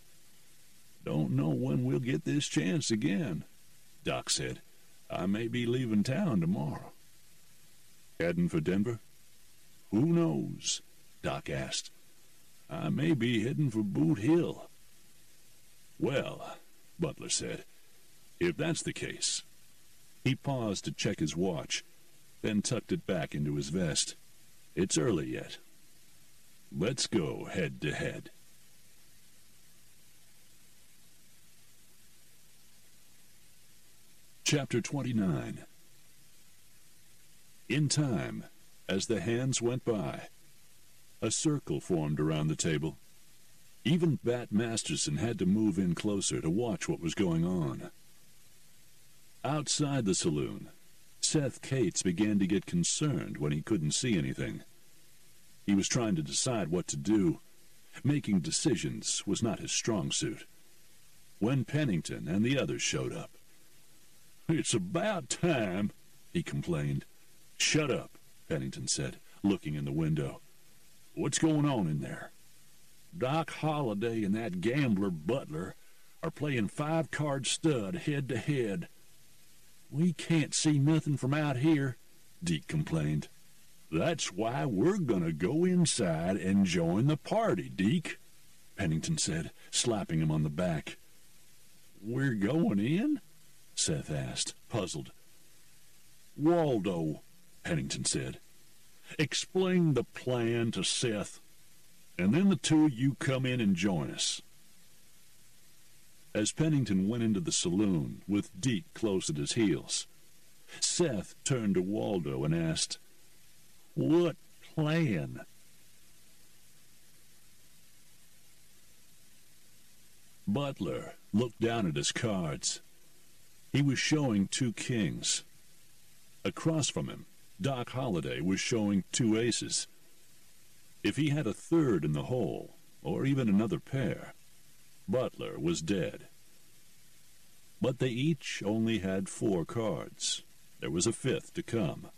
"Don't know when we'll get this chance again," Doc said. "I may be leaving town tomorrow." "Heading for Denver?" "Who knows?" Doc asked. "I may be heading for Boot Hill." "Well," Butler said, "if that's the case." He paused to check his watch, then tucked it back into his vest. "It's early yet. Let's go head-to-head." Chapter 29. In time, as the hands went by, a circle formed around the table. Even Bat Masterson had to move in closer to watch what was going on. Outside the saloon, Seth Cates began to get concerned when he couldn't see anything. He was trying to decide what to do. Making decisions was not his strong suit. When Pennington and the others showed up. "It's about time," he complained. "Shut up," Pennington said, looking in the window. "What's going on in there?" "Doc Holliday and that gambler Butler are playing 5-card stud head-to-head." "We can't see nothing from out here," Deke complained. "That's why we're gonna go inside and join the party, Deke," Pennington said, slapping him on the back. "We're going in?" Seth asked, puzzled. "Waldo," Pennington said, "explain the plan to Seth, and then the 2 of you come in and join us." As Pennington went into the saloon, with Deke close at his heels, Seth turned to Waldo and asked, "What plan?" Butler looked down at his cards. He was showing 2 kings. Across from him, Doc Holliday was showing 2 aces. If he had a third in the hole, or even another pair, Butler was dead. But they each only had 4 cards. There was a 5th to come.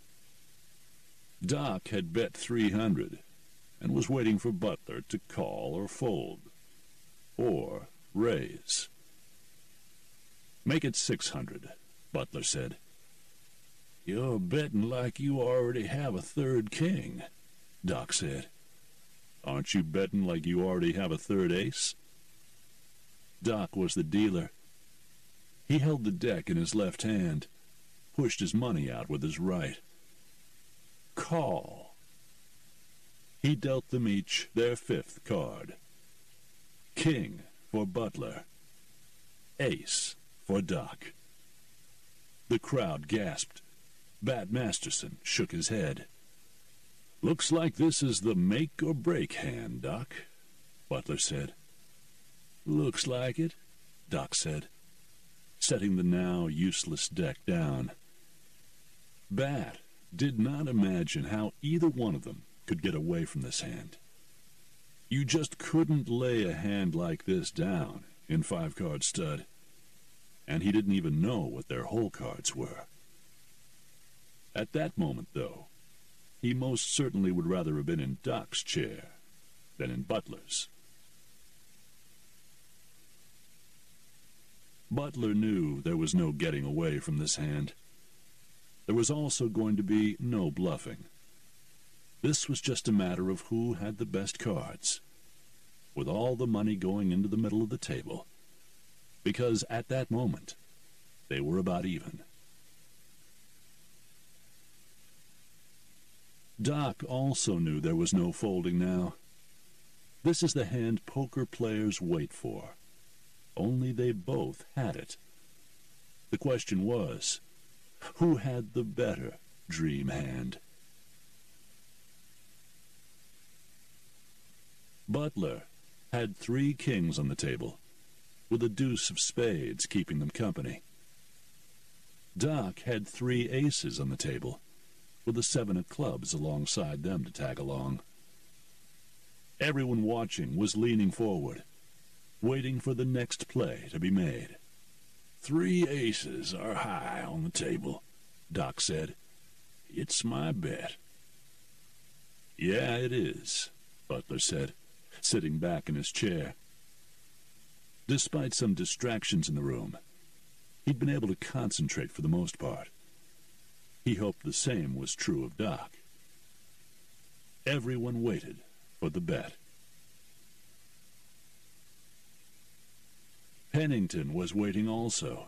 Doc had bet 300 and was waiting for Butler to call or fold, or raise. "Make it 600, Butler said. "You're betting like you already have a 3rd king," Doc said. "Aren't you betting like you already have a 3rd ace?" Doc was the dealer. He held the deck in his left hand, pushed his money out with his right. "Call." He dealt them each their 5th card. King for Butler. Ace for Doc. The crowd gasped. Bat Masterson shook his head. "Looks like this is the make-or-break hand, Doc," Butler said. "Looks like it," Doc said, setting the now useless deck down. Bat did not imagine how either one of them could get away from this hand. You just couldn't lay a hand like this down in 5-card stud, and he didn't even know what their hole cards were. At that moment, though, he most certainly would rather have been in Doc's chair than in Butler's. Butler knew there was no getting away from this hand. There was also going to be no bluffing. This was just a matter of who had the best cards, with all the money going into the middle of the table, because at that moment they were about even. Doc also knew there was no folding now. This is the hand poker players wait for. Only they both had it. The question was, who had the better dream hand? Butler had 3 kings on the table, with a deuce of spades keeping them company. Doc had 3 aces on the table, with a 7 of clubs alongside them to tag along. Everyone watching was leaning forward, waiting for the next play to be made. 3 aces are high on the table, Doc said. It's my bet. Yeah, it is, Butler said, sitting back in his chair. Despite some distractions in the room, he'd been able to concentrate for the most part. He hoped the same was true of Doc. Everyone waited for the bet. Pennington was waiting also.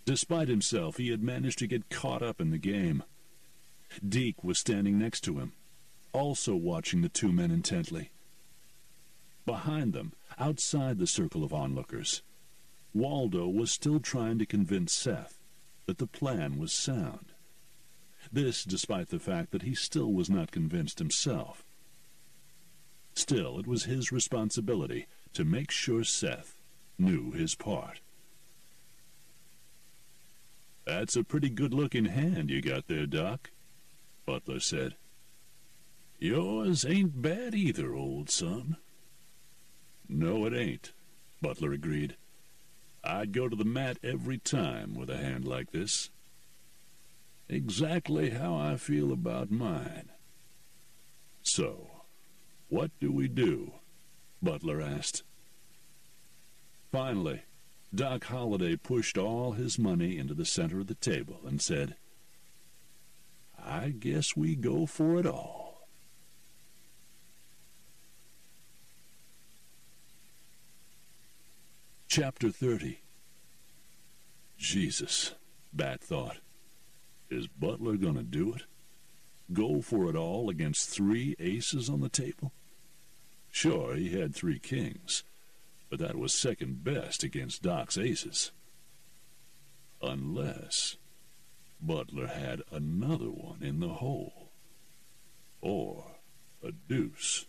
Despite himself, he had managed to get caught up in the game. Deke was standing next to him, also watching the 2 men intently. Behind them, outside the circle of onlookers, Waldo was still trying to convince Seth that the plan was sound. This despite the fact that he still was not convinced himself. Still, it was his responsibility to make sure Seth knew his part. That's a pretty good-looking hand you got there, Doc, Butler said. Yours ain't bad either, old son. No, it ain't, Butler agreed. I'd go to the mat every time with a hand like this. Exactly how I feel about mine. So, what do we do? Butler asked. Finally, Doc Holliday pushed all his money into the center of the table and said, I guess we go for it all. Chapter 30. Jesus, Bat thought. Is Butler going to do it? Go for it all against 3 aces on the table? Sure, he had 3 kings, but that was second best against Doc's aces. Unless Butler had another one in the hole. Or a deuce.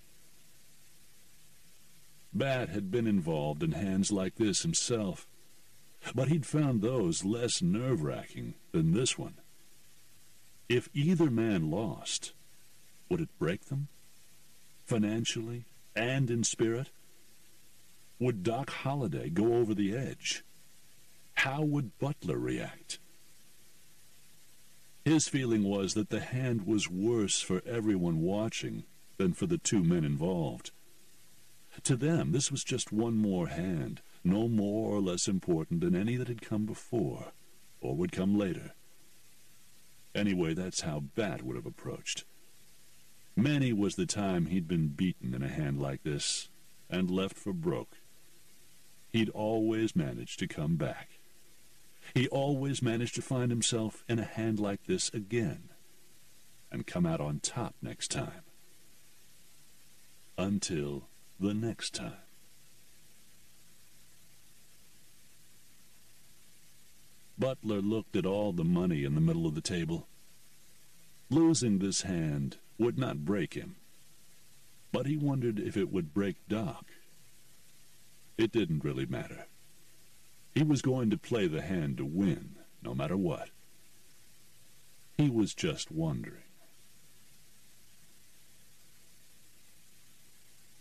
Bat had been involved in hands like this himself, but he'd found those less nerve-wracking than this one. If either man lost, would it break them? Financially and in spirit? Would Doc Holliday go over the edge? How would Butler react? His feeling was that the hand was worse for everyone watching than for the 2 men involved. To them, this was just one more hand, no more or less important than any that had come before or would come later. Anyway, that's how Bat would have approached. Many was the time he'd been beaten in a hand like this and left for broke. He'd always managed to come back. He always managed to find himself in a hand like this again and come out on top next time. Until the next time. Butler looked at all the money in the middle of the table. Losing this hand would not break him, but he wondered if it would break Doc. It didn't really matter. He was going to play the hand to win, no matter what. He was just wondering.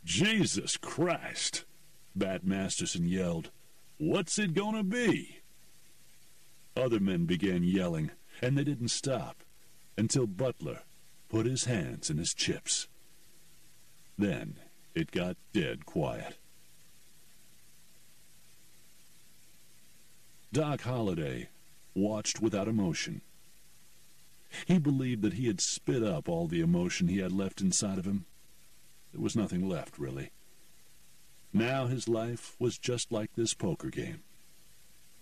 "Jesus Christ!" Bat Masterson yelled. "What's it gonna be?" Other men began yelling, and they didn't stop until Butler put his hands in his chips. Then it got dead quiet. Doc Holliday watched without emotion. He believed that he had spit up all the emotion he had left inside of him. There was nothing left, really. Now his life was just like this poker game,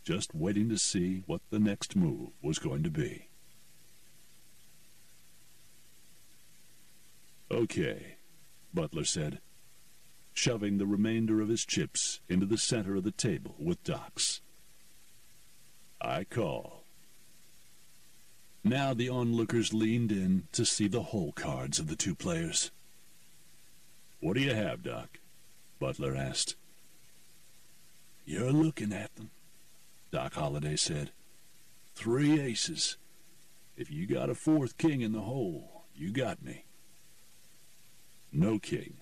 just waiting to see what the next move was going to be. "Okay," Butler said, shoving the remainder of his chips into the center of the table with Doc's. "I call." Now the onlookers leaned in to see the hole cards of the two players. "What do you have, Doc?" Butler asked. "You're looking at them," Doc Holliday said. "3 aces. If you got a 4th king in the hole, you got me." "No king,"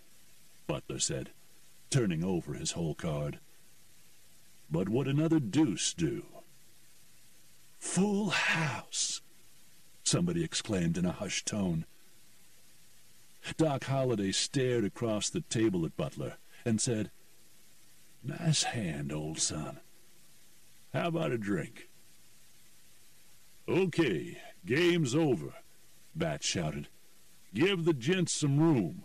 Butler said, turning over his hole card. "But would another deuce do?" "Full house!" somebody exclaimed in a hushed tone. Doc Holliday stared across the table at Butler and said, "Nice hand, old son. How about a drink?" "Okay, game's over," Bat shouted. "Give the gents some room."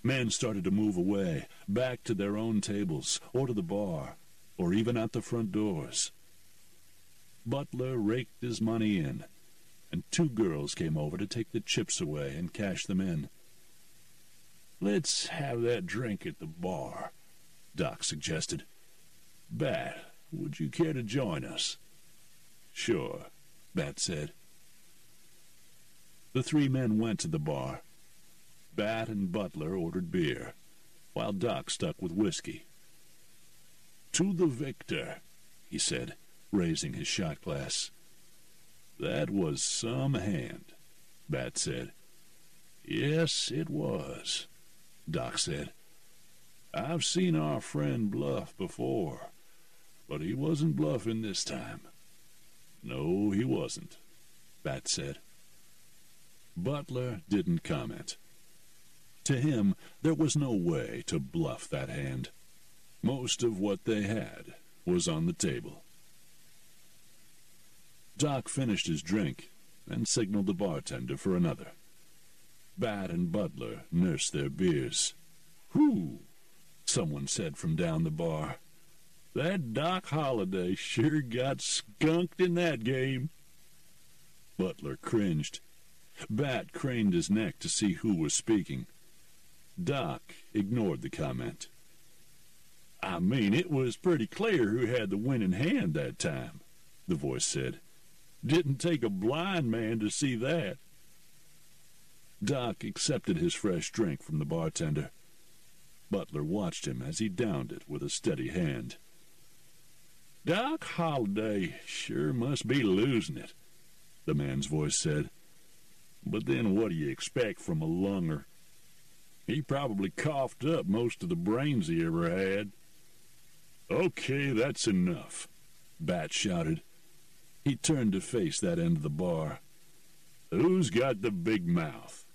Men started to move away, back to their own tables, or to the bar, or even out the front doors. Butler raked his money in, and 2 girls came over to take the chips away and cash them in. "Let's have that drink at the bar," Doc suggested. "Bat, would you care to join us?" "Sure," Bat said. The 3 men went to the bar. Bat and Butler ordered beer, while Doc stuck with whiskey. "To the victor," he said, raising his shot glass. "That was some hand," Bat said. "Yes, it was," Doc said. "I've seen our friend bluff before, but he wasn't bluffing this time." "No, he wasn't," Bat said. Butler didn't comment. To him, there was no way to bluff that hand. Most of what they had was on the table. Doc finished his drink and signaled the bartender for another. Bat and Butler nursed their beers. "Whew," someone said from down the bar. "That Doc Holliday sure got skunked in that game." Butler cringed. Bat craned his neck to see who was speaking. Doc ignored the comment. "I mean, it was pretty clear who had the winning hand that time," the voice said. "Didn't take a blind man to see that." Doc accepted his fresh drink from the bartender. Butler watched him as he downed it with a steady hand. "Doc Holliday sure must be losing it," the man's voice said. "But then what do you expect from a lunger? He probably coughed up most of the brains he ever had." "Okay, that's enough," Bat shouted. He turned to face that end of the bar. "Who's got the big mouth?"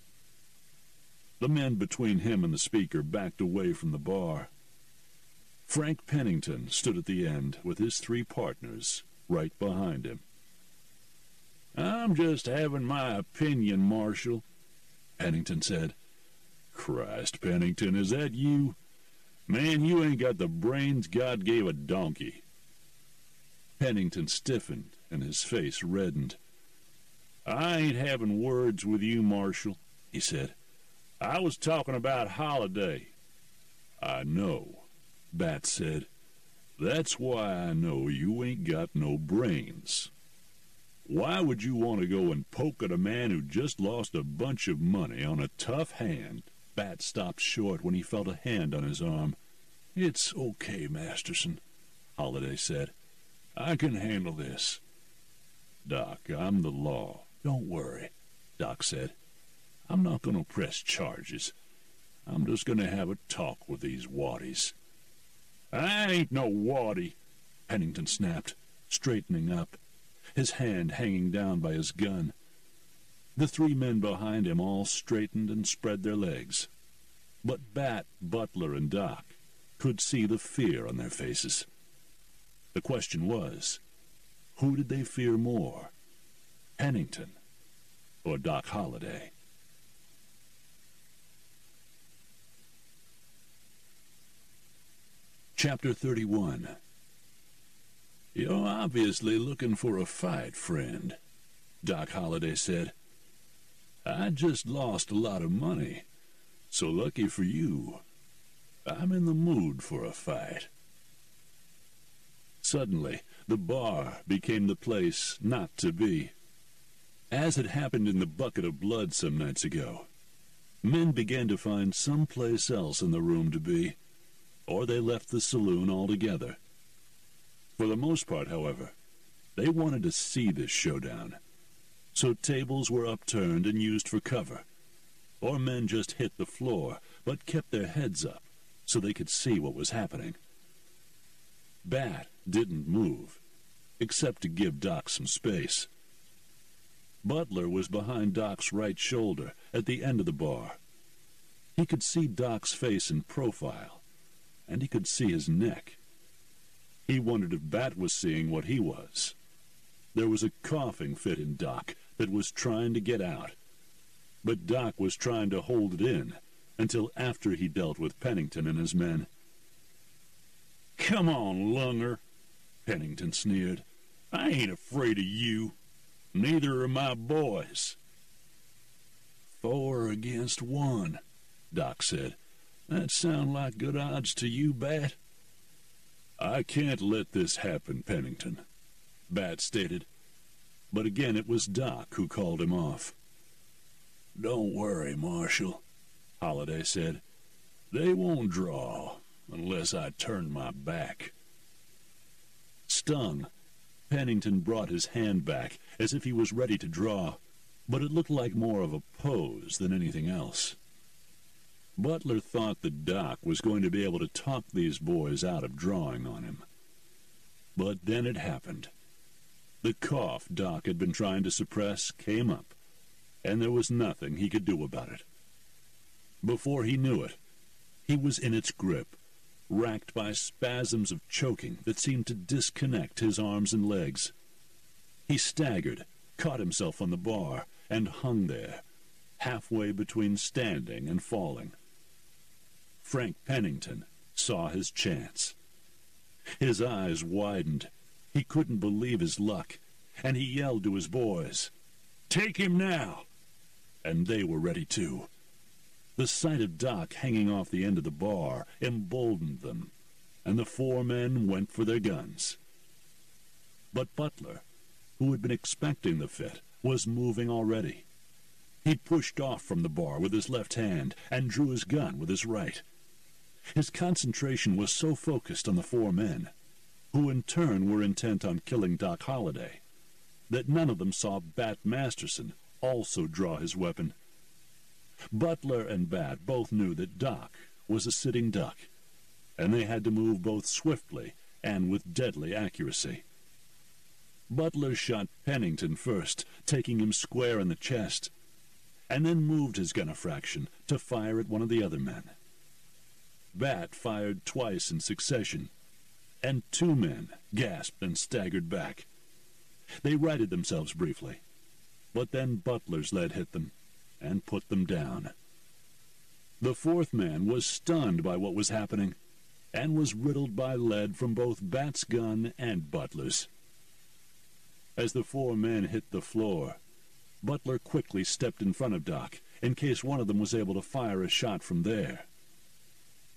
The men between him and the speaker backed away from the bar. Frank Pennington stood at the end with his 3 partners right behind him. "I'm just having my opinion, Marshal," Pennington said. "Christ, Pennington, is that you? Man, you ain't got the brains God gave a donkey." Pennington stiffened and his face reddened. "I ain't having words with you, Marshal," he said. "I was talking about Holliday." "I know," Bat said. "That's why I know you ain't got no brains. Why would you want to go and poke at a man who just lost a bunch of money on a tough hand?" Bat stopped short when he felt a hand on his arm. "It's okay, Masterson. Holliday said. "I can handle this." "Doc, I'm the law. Don't worry," Doc said. "I'm not going to press charges. I'm just going to have a talk with these waddies." "I ain't no waddy," Pennington snapped, straightening up, his hand hanging down by his gun. The three men behind him all straightened and spread their legs. But Bat, Butler, and Doc could see the fear on their faces. The question was, who did they fear more, Pennington or Doc Holliday? Chapter 31. "You're obviously looking for a fight, friend," Doc Holliday said. "I just lost a lot of money, so lucky for you, I'm in the mood for a fight." Suddenly, the bar became the place not to be. As had happened in the bucket of blood some nights ago, men began to find some place else in the room to be, or they left the saloon altogether. For the most part, however, they wanted to see this showdown, so tables were upturned and used for cover, or men just hit the floor but kept their heads up so they could see what was happening. Bat didn't move, except to give Doc some space. Butler was behind Doc's right shoulder at the end of the bar. He could see Doc's face in profile, and he could see his neck. He wondered if Bat was seeing what he was. There was a coughing fit in Doc that was trying to get out, but Doc was trying to hold it in until after he dealt with Pennington and his men. "Come on, lunger," Pennington sneered. "I ain't afraid of you. Neither are my boys." "4 against 1, Doc said. "That sound like good odds to you, Bat?" "I can't let this happen, Pennington," Bat stated. But again it was Doc who called him off. "Don't worry, Marshal," Holliday said. "They won't draw unless I turn my back." Stung, Pennington brought his hand back as if he was ready to draw, but it looked like more of a pose than anything else. Butler thought that Doc was going to be able to talk these boys out of drawing on him. But then it happened. The cough Doc had been trying to suppress came up, and there was nothing he could do about it. Before he knew it, he was in its grip, racked by spasms of choking that seemed to disconnect his arms and legs. He staggered, caught himself on the bar, and hung there, halfway between standing and falling. Frank Pennington saw his chance. His eyes widened. He couldn't believe his luck, and he yelled to his boys, "Take him now!" And they were ready too. The sight of Doc hanging off the end of the bar emboldened them, and the 4 men went for their guns. But Butler, who had been expecting the fit, was moving already. He pushed off from the bar with his left hand and drew his gun with his right. His concentration was so focused on the 4 men, who in turn were intent on killing Doc Holliday, that none of them saw Bat Masterson also draw his weapon. Butler and Bat both knew that Doc was a sitting duck, and they had to move both swiftly and with deadly accuracy. Butler shot Pennington first, taking him square in the chest, and then moved his gun a fraction to fire at one of the other men. Bat fired twice in succession, and 2 men gasped and staggered back. They righted themselves briefly, but then Butler's lead hit them and put them down. The 4th man was stunned by what was happening and was riddled by lead from both Bat's gun and Butler's. As the 4 men hit the floor, Butler quickly stepped in front of Doc in case one of them was able to fire a shot from there.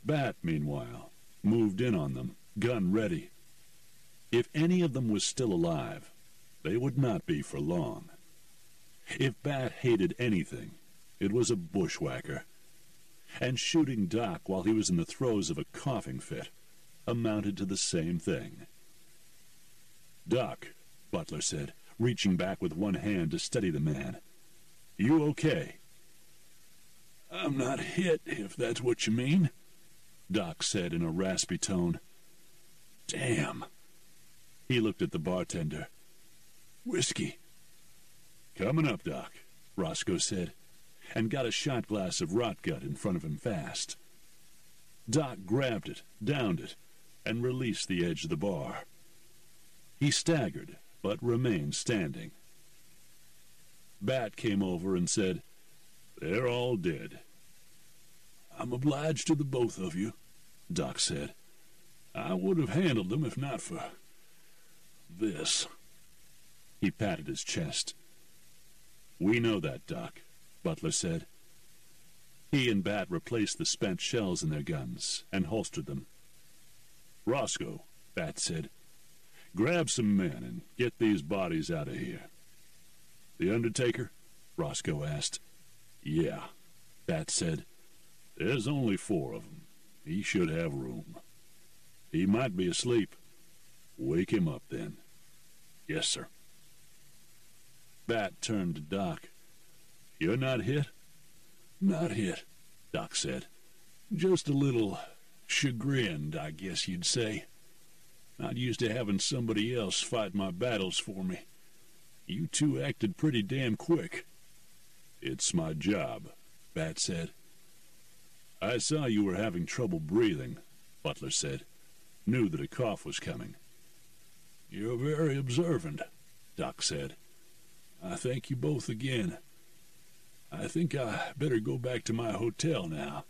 Bat, meanwhile, moved in on them, gun ready. If any of them was still alive, they would not be for long. If Bat hated anything, it was a bushwhacker. And shooting Doc while he was in the throes of a coughing fit amounted to the same thing. "Doc," Butler said, reaching back with one hand to steady the man. "You okay?" "I'm not hit, if that's what you mean," Doc said in a raspy tone. "Damn." He looked at the bartender. "Whiskey." "Coming up, Doc," Roscoe said, and got a shot glass of rotgut in front of him fast. Doc grabbed it, downed it, and released the edge of the bar. He staggered, but remained standing. Bat came over and said, "They're all dead." "I'm obliged to the both of you," Doc said. "I would have handled them if not for this." He patted his chest. "We know that, Doc," Butler said. He and Bat replaced the spent shells in their guns and holstered them. "Roscoe," Bat said, "grab some men and get these bodies out of here." "The Undertaker?" Roscoe asked. "Yeah," Bat said. "There's only 4 of them. He should have room. He might be asleep. Wake him up, then." "Yes, sir." Bat turned to Doc. "You're not hit?" "Not hit," Doc said. "Just a little chagrined, I guess you'd say. Not used to having somebody else fight my battles for me. You two acted pretty damn quick." "It's my job," Bat said. "I saw you were having trouble breathing," Butler said. "Knew that a cough was coming." "You're very observant," Doc said. "I thank you both again. I think I better go back to my hotel now."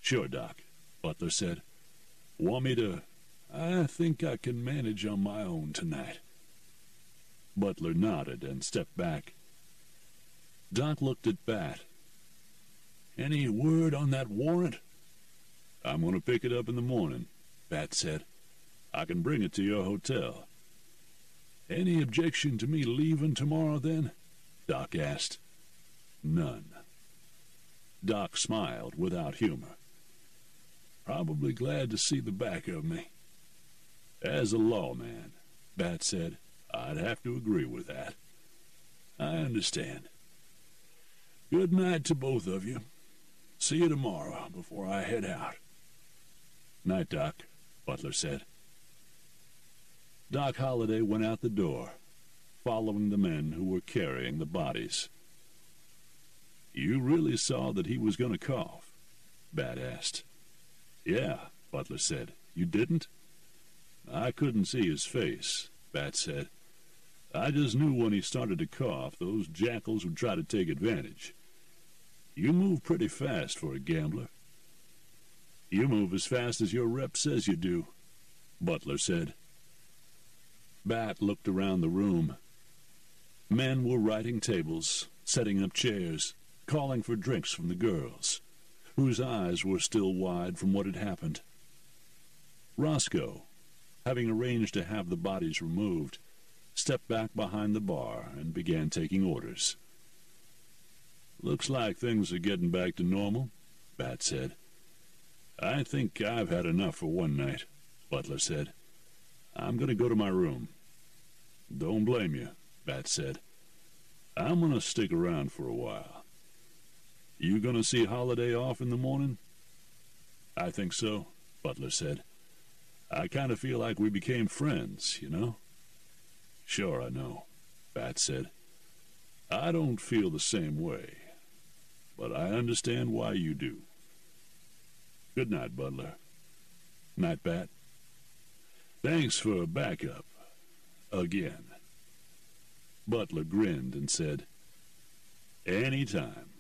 "Sure, Doc," Butler said. "Want me to—" "I think I can manage on my own tonight." Butler nodded and stepped back. Doc looked at Bat. "Any word on that warrant?" "I'm going to pick it up in the morning," Bat said. "I can bring it to your hotel." "Any objection to me leaving tomorrow, then?" Doc asked. "None." Doc smiled without humor. "Probably glad to see the back of me." "As a lawman," Bat said, "I'd have to agree with that." "I understand. Good night to both of you. See you tomorrow before I head out." "Night, Doc," Butler said. Doc Holliday went out the door, following the men who were carrying the bodies. "You really saw that he was going to cough?" Bat asked. "Yeah," Butler said. "You didn't?" "I couldn't see his face," Bat said. "I just knew when he started to cough, those jackals would try to take advantage. You move pretty fast for a gambler." "You move as fast as your rep says you do," Butler said. Bat looked around the room. Men were writing tables, setting up chairs, calling for drinks from the girls, whose eyes were still wide from what had happened. Roscoe, having arranged to have the bodies removed, stepped back behind the bar and began taking orders. "Looks like things are getting back to normal," Bat said. "I think I've had enough for one night," Butler said. "I'm going to go to my room." "Don't blame you," Bat said. "I'm going to stick around for a while." "You going to see Holliday off in the morning?" "I think so," Butler said. "I kind of feel like we became friends, you know." "Sure, I know," Bat said. "I don't feel the same way, but I understand why you do. Good night, Butler." "Night, Bat." "Thanks for backup. Again." Butler grinned and said, "Any time."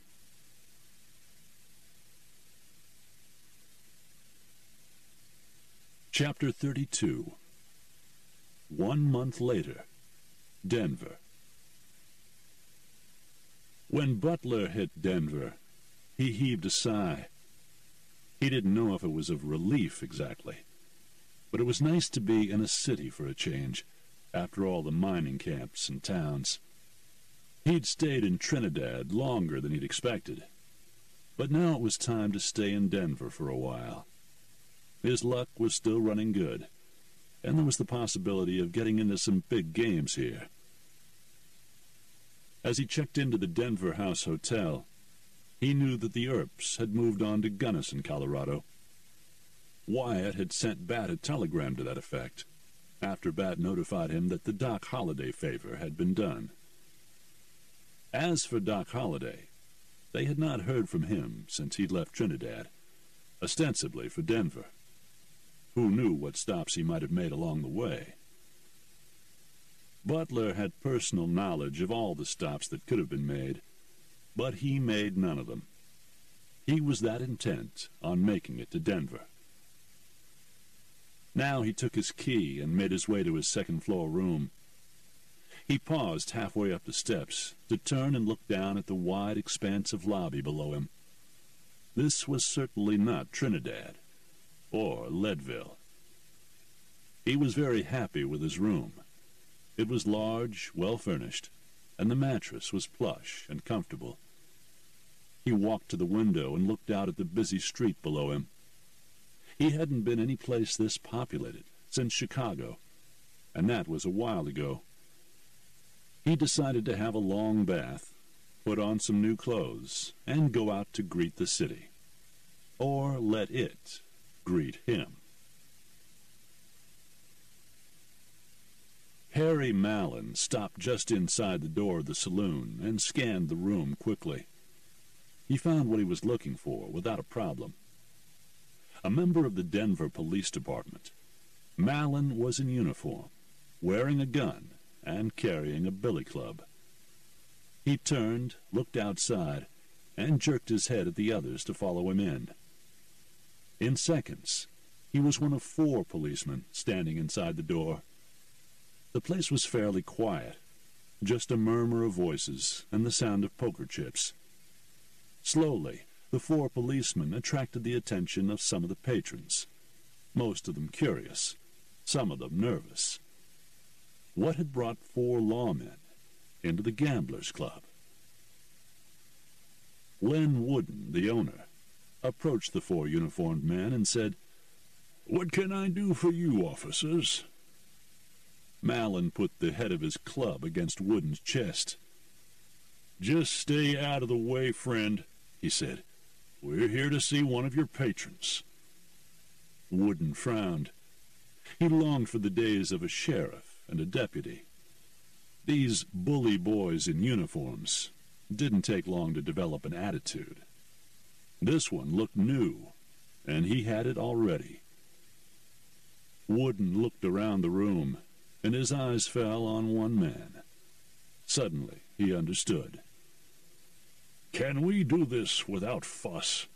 Chapter 32. 1 month later, Denver. When Butler hit Denver, he heaved a sigh. He didn't know if it was of relief exactly, but it was nice to be in a city for a change, after all the mining camps and towns. He'd stayed in Trinidad longer than he'd expected, but now it was time to stay in Denver for a while. His luck was still running good, and there was the possibility of getting into some big games here. As he checked into the Denver House Hotel, he knew that the Earps had moved on to Gunnison, Colorado. Wyatt had sent Bat a telegram to that effect, after Bat notified him that the Doc Holliday favor had been done. As for Doc Holliday, they had not heard from him since he'd left Trinidad, ostensibly for Denver. Who knew what stops he might have made along the way? Butler had personal knowledge of all the stops that could have been made, but he made none of them. He was that intent on making it to Denver. Now he took his key and made his way to his second-floor room. He paused halfway up the steps to turn and look down at the wide expanse of lobby below him. This was certainly not Trinidad or Leadville. He was very happy with his room. It was large, well-furnished, and the mattress was plush and comfortable. He walked to the window and looked out at the busy street below him. He hadn't been any place this populated since Chicago, and that was a while ago. He decided to have a long bath, put on some new clothes, and go out to greet the city. Or let it greet him. Harry Mallon stopped just inside the door of the saloon and scanned the room quickly. He found what he was looking for without a problem. A member of the Denver Police Department, Mallon was in uniform, wearing a gun and carrying a billy club. He turned, looked outside, and jerked his head at the others to follow him in. In seconds, he was one of 4 policemen standing inside the door. The place was fairly quiet, just a murmur of voices and the sound of poker chips. Slowly, the 4 policemen attracted the attention of some of the patrons, most of them curious, some of them nervous. What had brought 4 lawmen into the Gamblers' Club? Len Wooden, the owner, approached the 4 uniformed men and said, "What can I do for you, officers?" Mallon put the head of his club against Wooden's chest. "Just stay out of the way, friend," he said. "We're here to see one of your patrons." Wooden frowned. He longed for the days of a sheriff and a deputy. These bully boys in uniforms didn't take long to develop an attitude. This one looked new, and he had it already. Wooden looked around the room, and his eyes fell on one man. Suddenly, he understood. "Can we do this without fuss?"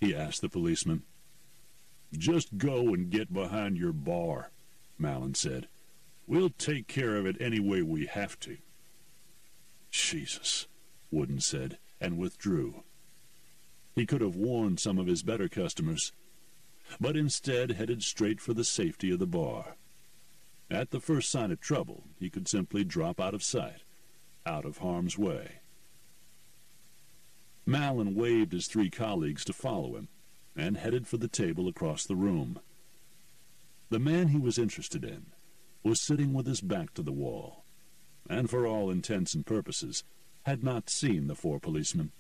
he asked the policeman. "Just go and get behind your bar," Mallon said. "We'll take care of it any way we have to." "Jesus," Wooden said, and withdrew. He could have warned some of his better customers, but instead headed straight for the safety of the bar. At the first sign of trouble, he could simply drop out of sight, out of harm's way. Mallon waved his 3 colleagues to follow him, and headed for the table across the room. The man he was interested in was sitting with his back to the wall, and for all intents and purposes had not seen the 4 policemen.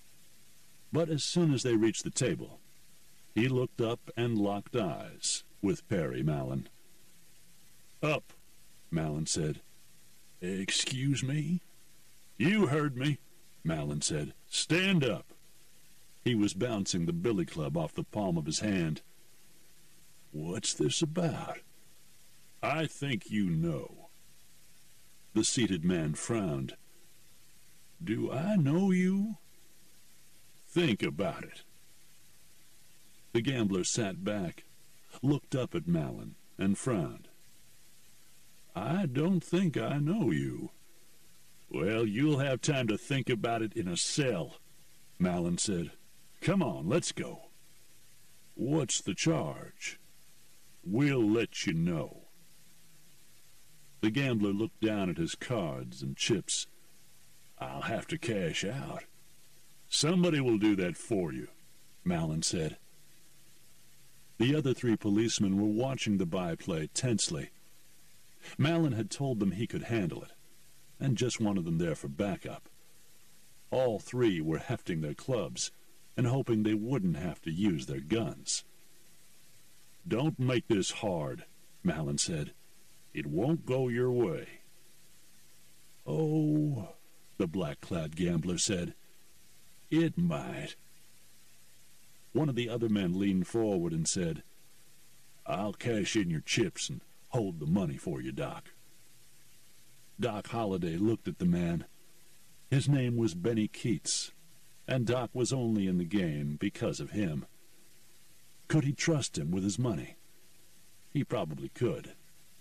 But as soon as they reached the table, he looked up and locked eyes with Perry Mallon. "Up," Mallon said. "Excuse me?" "You heard me," Mallon said. "Stand up." He was bouncing the billy club off the palm of his hand. "What's this about?" "I think you know." The seated man frowned. "Do I know you?" "Think about it." The gambler sat back, looked up at Mallon, and frowned. "I don't think I know you." "Well, you'll have time to think about it in a cell," Mallon said. "Come on, let's go." "What's the charge?" "We'll let you know." The gambler looked down at his cards and chips. "I'll have to cash out." "Somebody will do that for you," Mallon said. The other 3 policemen were watching the byplay tensely. Malin had told them he could handle it, and just wanted them there for backup. All 3 were hefting their clubs and hoping they wouldn't have to use their guns. "Don't make this hard," Malin said. "It won't go your way." "Oh," the black-clad gambler said, "it might." One of the other men leaned forward and said, "I'll cash in your chips and hold the money for you, Doc." Doc Holliday looked at the man. His name was Benny Keats, and Doc was only in the game because of him. Could he trust him with his money? He probably could,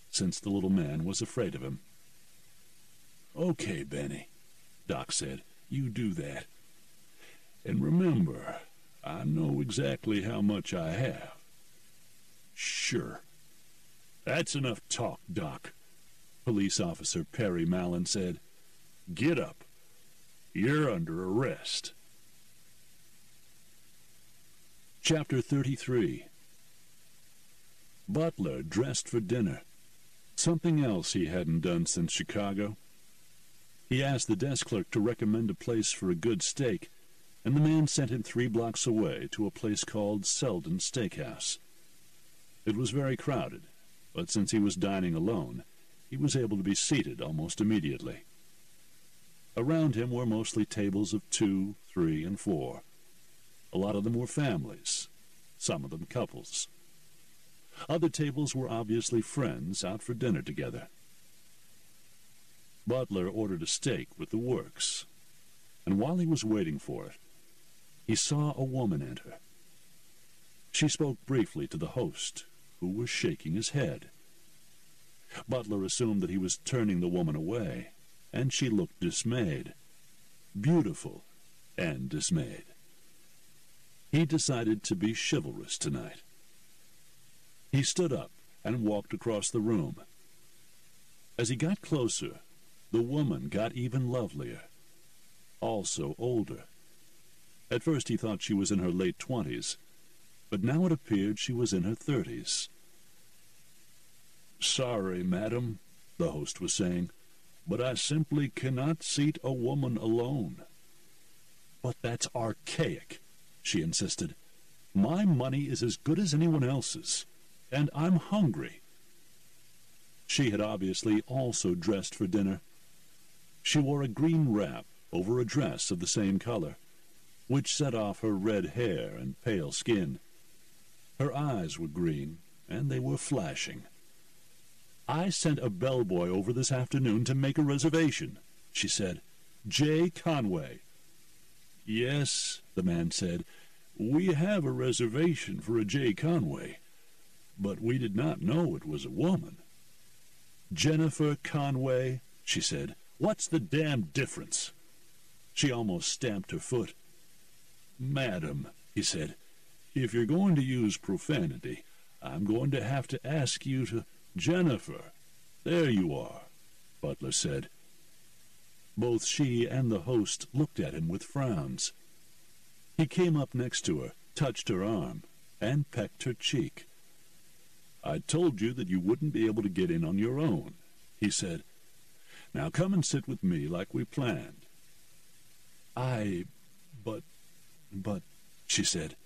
since the little man was afraid of him. "Okay, Benny," Doc said, "you do that. And remember, I know exactly how much I have." "Sure." "That's enough talk, Doc," Police Officer Perry Malin said. "Get up. You're under arrest." Chapter 33. Butler dressed for dinner, something else he hadn't done since Chicago. He asked the desk clerk to recommend a place for a good steak, and the man sent him 3 blocks away to a place called Selden Steakhouse. It was very crowded, but since he was dining alone, he was able to be seated almost immediately. Around him were mostly tables of 2, 3, and 4. A lot of them were families, some of them couples. Other tables were obviously friends out for dinner together. Butler ordered a steak with the works, and while he was waiting for it, he saw a woman enter. She spoke briefly to the host, who was shaking his head. Butler assumed that he was turning the woman away, and she looked dismayed. Beautiful and dismayed. He decided to be chivalrous tonight. He stood up and walked across the room. As he got closer, the woman got even lovelier, also older. At first he thought she was in her late 20s, but now it appeared she was in her 30s. "Sorry, madam," the host was saying, "but I simply cannot seat a woman alone." "But that's archaic," she insisted. "My money is as good as anyone else's, and I'm hungry." She had obviously also dressed for dinner. She wore a green wrap over a dress of the same color, which set off her red hair and pale skin. Her eyes were green, and they were flashing. "I sent a bellboy over this afternoon to make a reservation," she said. "J. Conway." "Yes," the man said, "we have a reservation for a J. Conway, but we did not know it was a woman." "Jennifer Conway," she said. "What's the damn difference?" She almost stamped her foot. "Madam," he said, "if you're going to use profanity, I'm going to have to ask you to—" "Jennifer, there you are," Butler said. Both she and the host looked at him with frowns. He came up next to her, touched her arm, and pecked her cheek. "I told you that you wouldn't be able to get in on your own," he said. "Now come and sit with me like we planned." But, she said.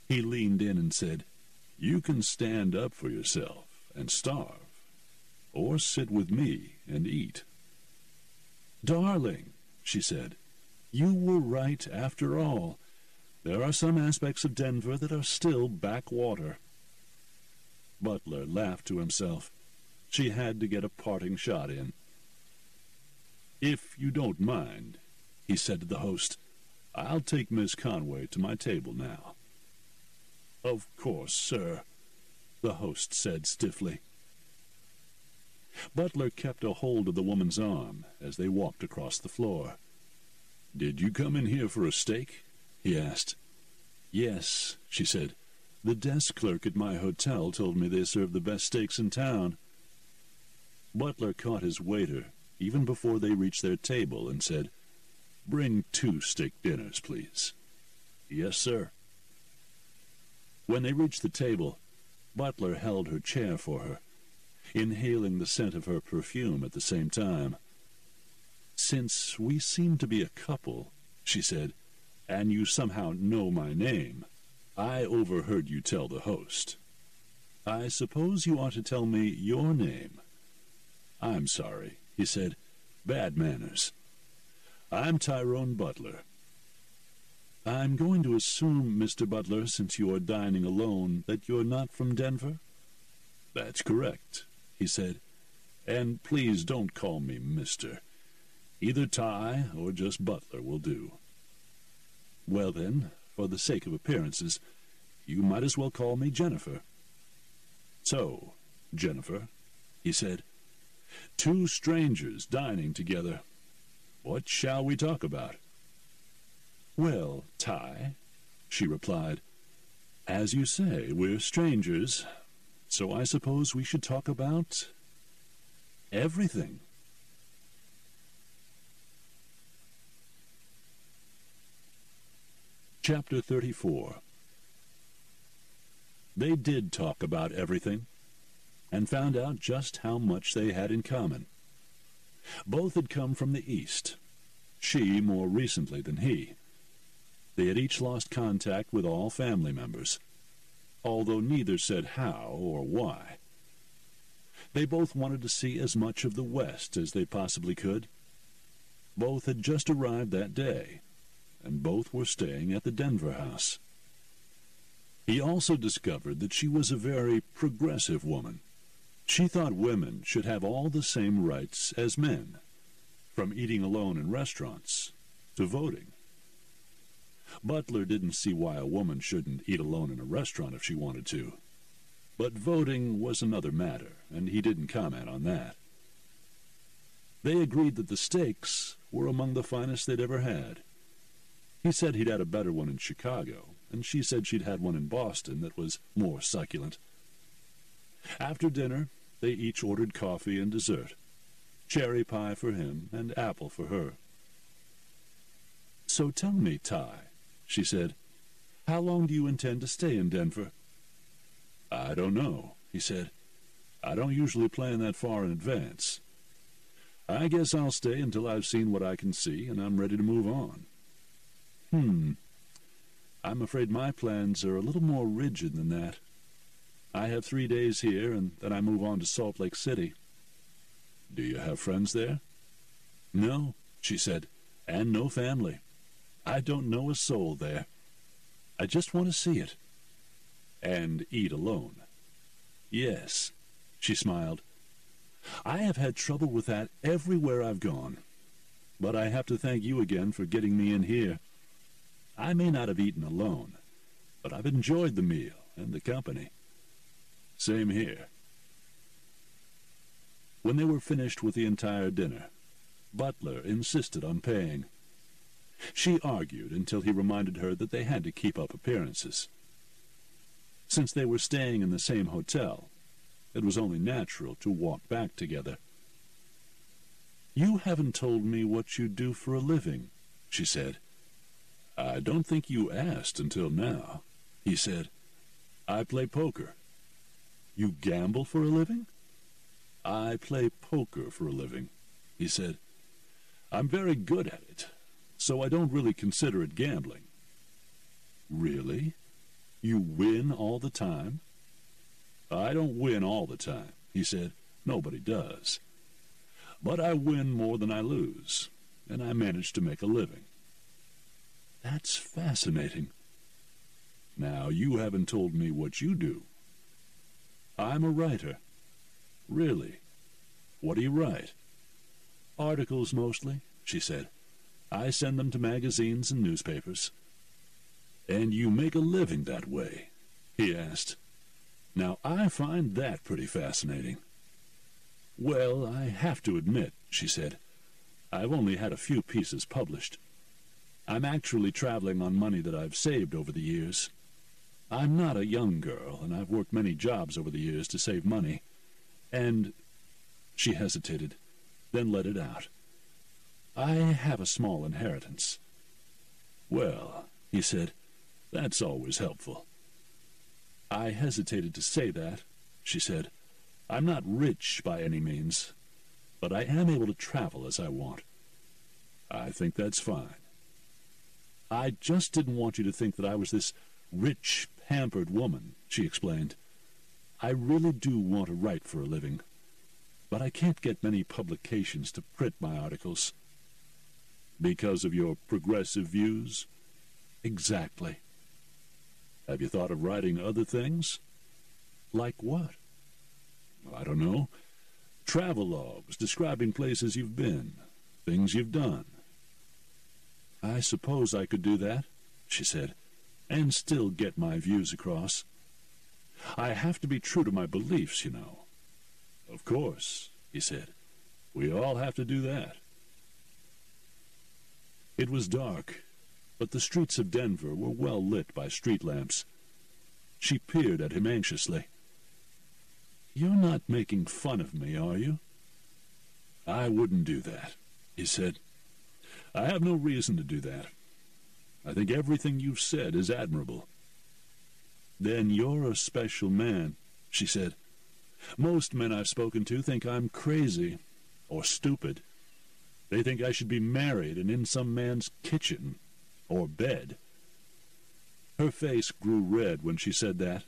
He leaned in and said, "You can stand up for yourself and starve, or sit with me and eat." "Darling," she said, "you were right after all. There are some aspects of Denver that are still backwater." Butler laughed to himself. She had to get a parting shot in. "If you don't mind," he said to the host, "I'll take Miss Conway to my table now." "Of course, sir," the host said stiffly. Butler kept a hold of the woman's arm as they walked across the floor. "Did you come in here for a steak?" he asked. "Yes," she said. "The desk clerk at my hotel told me they serve the best steaks in town." Butler caught his waiter even before they reached their table and said, "Bring 2 steak dinners, please." "Yes, sir." When they reached the table, Butler held her chair for her, inhaling the scent of her perfume at the same time. "Since we seem to be a couple," she said, "and you somehow know my name, I overheard you tell the host. I suppose you ought to tell me your name." "I'm sorry," he said. "Bad manners. I'm Tyrone Butler." "I'm going to assume, Mr. Butler, since you are dining alone, that you're not from Denver?" "That's correct," he said. "And please don't call me Mr. Either Ty or just Butler will do." "Well then, for the sake of appearances, you might as well call me Jennifer." "So, Jennifer," he said, "two strangers dining together. What shall we talk about?" "Well, Ty," she replied, "as you say, we're strangers, so I suppose we should talk about everything." Chapter 34. They did talk about everything, and found out just how much they had in common. Both had come from the East, she more recently than he. They had each lost contact with all family members, although neither said how or why. They both wanted to see as much of the West as they possibly could. Both had just arrived that day, and both were staying at the Denver house. He also discovered that she was a very progressive woman. She thought women should have all the same rights as men, from eating alone in restaurants to voting. Butler didn't see why a woman shouldn't eat alone in a restaurant if she wanted to, but voting was another matter, and he didn't comment on that. They agreed that the steaks were among the finest they'd ever had. He said he'd had a better one in Chicago, and she said she'd had one in Boston that was more succulent. After dinner, they each ordered coffee and dessert, cherry pie for him and apple for her. "So tell me, Ty," she said, "how long do you intend to stay in Denver?" "I don't know," he said. "I don't usually plan that far in advance. I guess I'll stay until I've seen what I can see and I'm ready to move on." I'm afraid my plans are a little more rigid than that. I have 3 days here, and then I move on to Salt Lake City." "Do you have friends there?" "No," she said, "and no family. I don't know a soul there. I just want to see it." "And eat alone?" "Yes," she smiled. "I have had trouble with that everywhere I've gone, but I have to thank you again for getting me in here. I may not have eaten alone, but I've enjoyed the meal and the company." "Same here." When they were finished with the entire dinner, Butler insisted on paying. She argued until he reminded her that they had to keep up appearances. Since they were staying in the same hotel, it was only natural to walk back together. "You haven't told me what you do for a living," she said. "I don't think you asked until now," he said. "I play poker." "You gamble for a living?" "I play poker for a living," he said. "I'm very good at it, so I don't really consider it gambling." "Really? You win all the time?" "I don't win all the time," he said. "Nobody does. But I win more than I lose, and I manage to make a living." "That's fascinating." "Now, you haven't told me what you do." "I'm a writer." "Really? What do you write?" "Articles mostly," she said. "I send them to magazines and newspapers." "And you make a living that way?" he asked. "Now, I find that pretty fascinating." "Well, I have to admit," she said, "I've only had a few pieces published. I'm actually traveling on money that I've saved over the years. I'm not a young girl, and I've worked many jobs over the years to save money. And—" she hesitated, then let it out. "I have a small inheritance." "Well," he said, "that's always helpful." I hesitated to say that, she said. I'm not rich by any means, but I am able to travel as I want. I think that's fine. I just didn't want you to think that I was this rich, pampered woman, she explained. I really do want to write for a living, but I can't get many publications to print my articles. Because of your progressive views? Exactly. Have you thought of writing other things? Like what? I don't know. Travel logs describing places you've been, things you've done. I suppose I could do that, she said, and still get my views across. I have to be true to my beliefs, you know. Of course, he said. We all have to do that. It was dark, but the streets of Denver were well lit by street lamps. She peered at him anxiously. You're not making fun of me, are you? I wouldn't do that, he said. I have no reason to do that. I think everything you've said is admirable. Then you're a special man, she said. Most men I've spoken to think I'm crazy or stupid. They think I should be married and in some man's kitchen or bed. Her face grew red when she said that,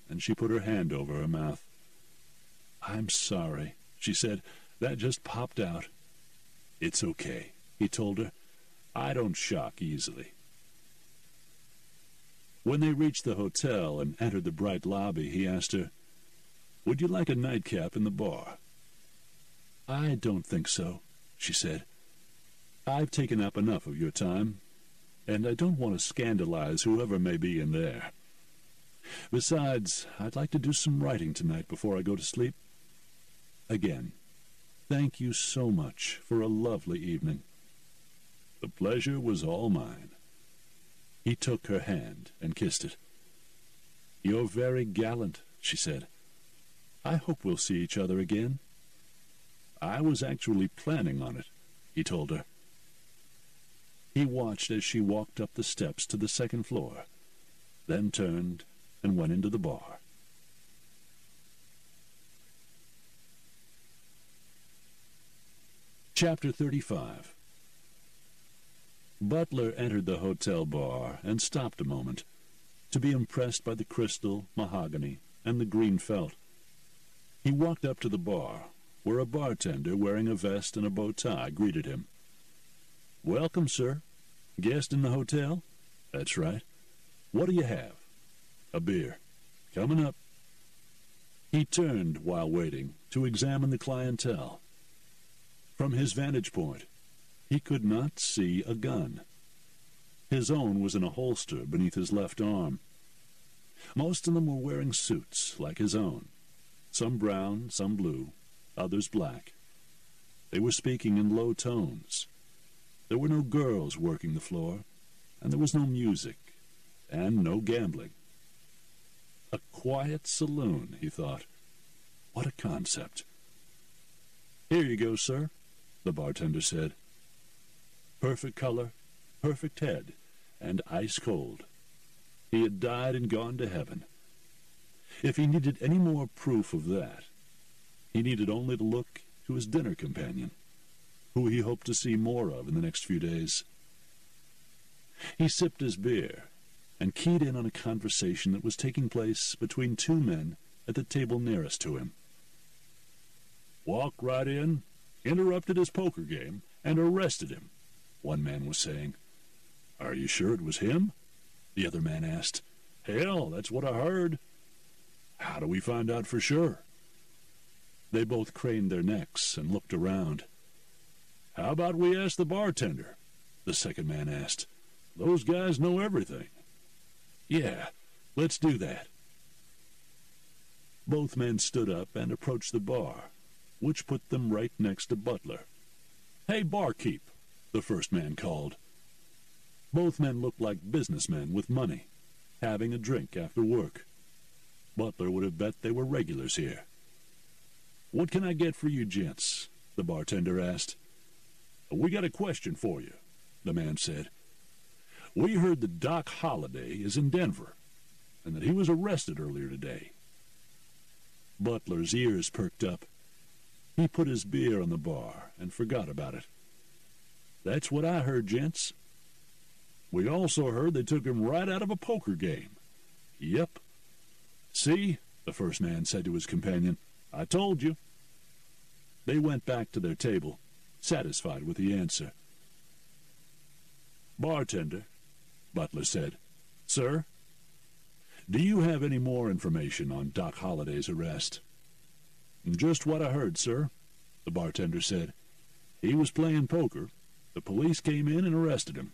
and she put her hand over her mouth. I'm sorry, she said. That just popped out. It's okay, he told her. I don't shock easily. When they reached the hotel and entered the bright lobby, he asked her, Would you like a nightcap in the bar? I don't think so, she said. I've taken up enough of your time, and I don't want to scandalize whoever may be in there. Besides, I'd like to do some writing tonight before I go to sleep. Again, thank you so much for a lovely evening. The pleasure was all mine. He took her hand and kissed it. You're very gallant, she said. I hope we'll see each other again. I was actually planning on it, he told her. He watched as she walked up the steps to the second floor, then turned and went into the bar. Chapter 35. Butler entered the hotel bar and stopped a moment, to be impressed by the crystal, mahogany, and the green felt. He walked up to the bar, where a bartender wearing a vest and a bow tie greeted him. Welcome, sir. Guest in the hotel? That's right. What do you have? A beer. Coming up. He turned, while waiting, to examine the clientele. From his vantage point, he could not see a gun. His own was in a holster beneath his left arm. Most of them were wearing suits, like his own. Some brown, some blue, others black. They were speaking in low tones. There were no girls working the floor, and there was no music, and no gambling. A quiet saloon, he thought. What a concept. Here you go, sir, the bartender said. Perfect color, perfect head, and ice cold. He had died and gone to heaven. If he needed any more proof of that, he needed only to look to his dinner companion, who he hoped to see more of in the next few days. He sipped his beer and keyed in on a conversation that was taking place between two men at the table nearest to him. Walked right in, interrupted his poker game, and arrested him, one man was saying. Are you sure it was him? The other man asked. Hell, that's what I heard. How do we find out for sure? They both craned their necks and looked around. How about we ask the bartender? The second man asked. Those guys know everything. Yeah, let's do that. Both men stood up and approached the bar, which put them right next to Butler. Hey, barkeep, the first man called. Both men looked like businessmen with money, having a drink after work. Butler would have bet they were regulars here. What can I get for you gents? The bartender asked. We got a question for you, the man said. We heard that Doc Holliday is in Denver. and that he was arrested earlier today." Butler's ears perked up. He put his beer on the bar and forgot about it. "That's what I heard, gents." "We also heard they took him right out of a poker game." "Yep." "See," the first man said to his companion, "I told you." They went back to their table, satisfied with the answer. "Bartender," Butler said. "Sir?" "Do you have any more information on Doc Holliday's arrest?" "Just what I heard, sir," the bartender said. "He was playing poker. The police came in and arrested him.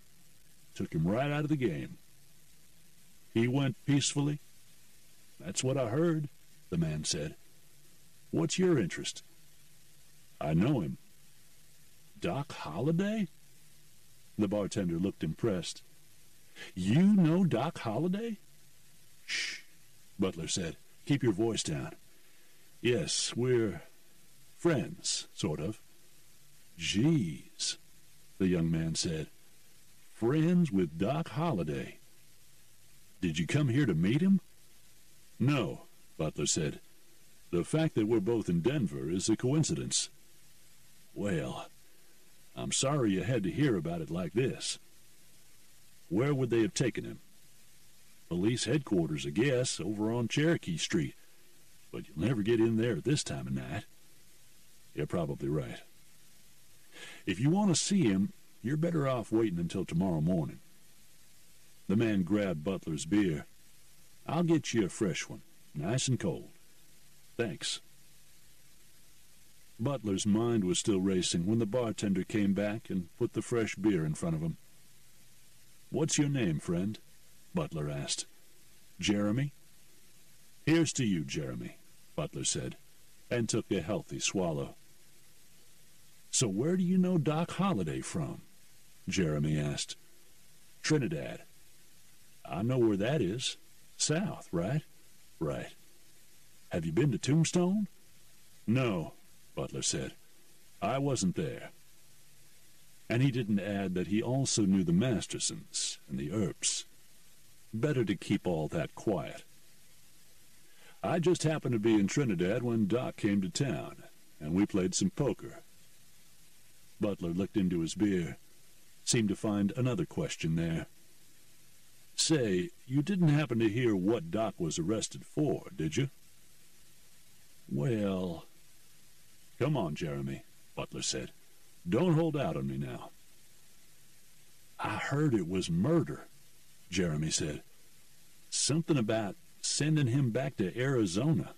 Took him right out of the game." "He went peacefully?" "That's what I heard," the man said. "What's your interest?" "I know him." "Doc Holliday?" The bartender looked impressed. "You know Doc Holliday?" "Shh," Butler said. "Keep your voice down." "Yes, we're friends, sort of." "Geez," the young man said. "Friends with Doc Holliday. Did you come here to meet him?" "No," Butler said. "The fact that we're both in Denver is a coincidence." "Well, I'm sorry you had to hear about it like this." "Where would they have taken him?" "Police headquarters, I guess, over on Cherokee Street. But you'll never get in there at this time of night." "You're probably right." "If you want to see him, you're better off waiting until tomorrow morning." The man grabbed Butler's beer. "I'll get you a fresh one, nice and cold." "Thanks." Butler's mind was still racing when the bartender came back and put the fresh beer in front of him. "What's your name, friend?" Butler asked. "Jeremy." "Here's to you, Jeremy," Butler said, and took a healthy swallow. "So where do you know Doc Holliday from?" Jeremy asked. "Trinidad." "I know where that is. South, right?" "Right." "Have you been to Tombstone?" "No," Butler said. "I wasn't there." And he didn't add that he also knew the Mastersons and the Earps. Better to keep all that quiet. "I just happened to be in Trinidad when Doc came to town, and we played some poker." Butler looked into his beer, seemed to find another question there. "Say, you didn't happen to hear what Doc was arrested for, did you?" "Well—" "Come on, Jeremy," Butler said. "Don't hold out on me now." "I heard it was murder," Jeremy said. "Something about sending him back to Arizona."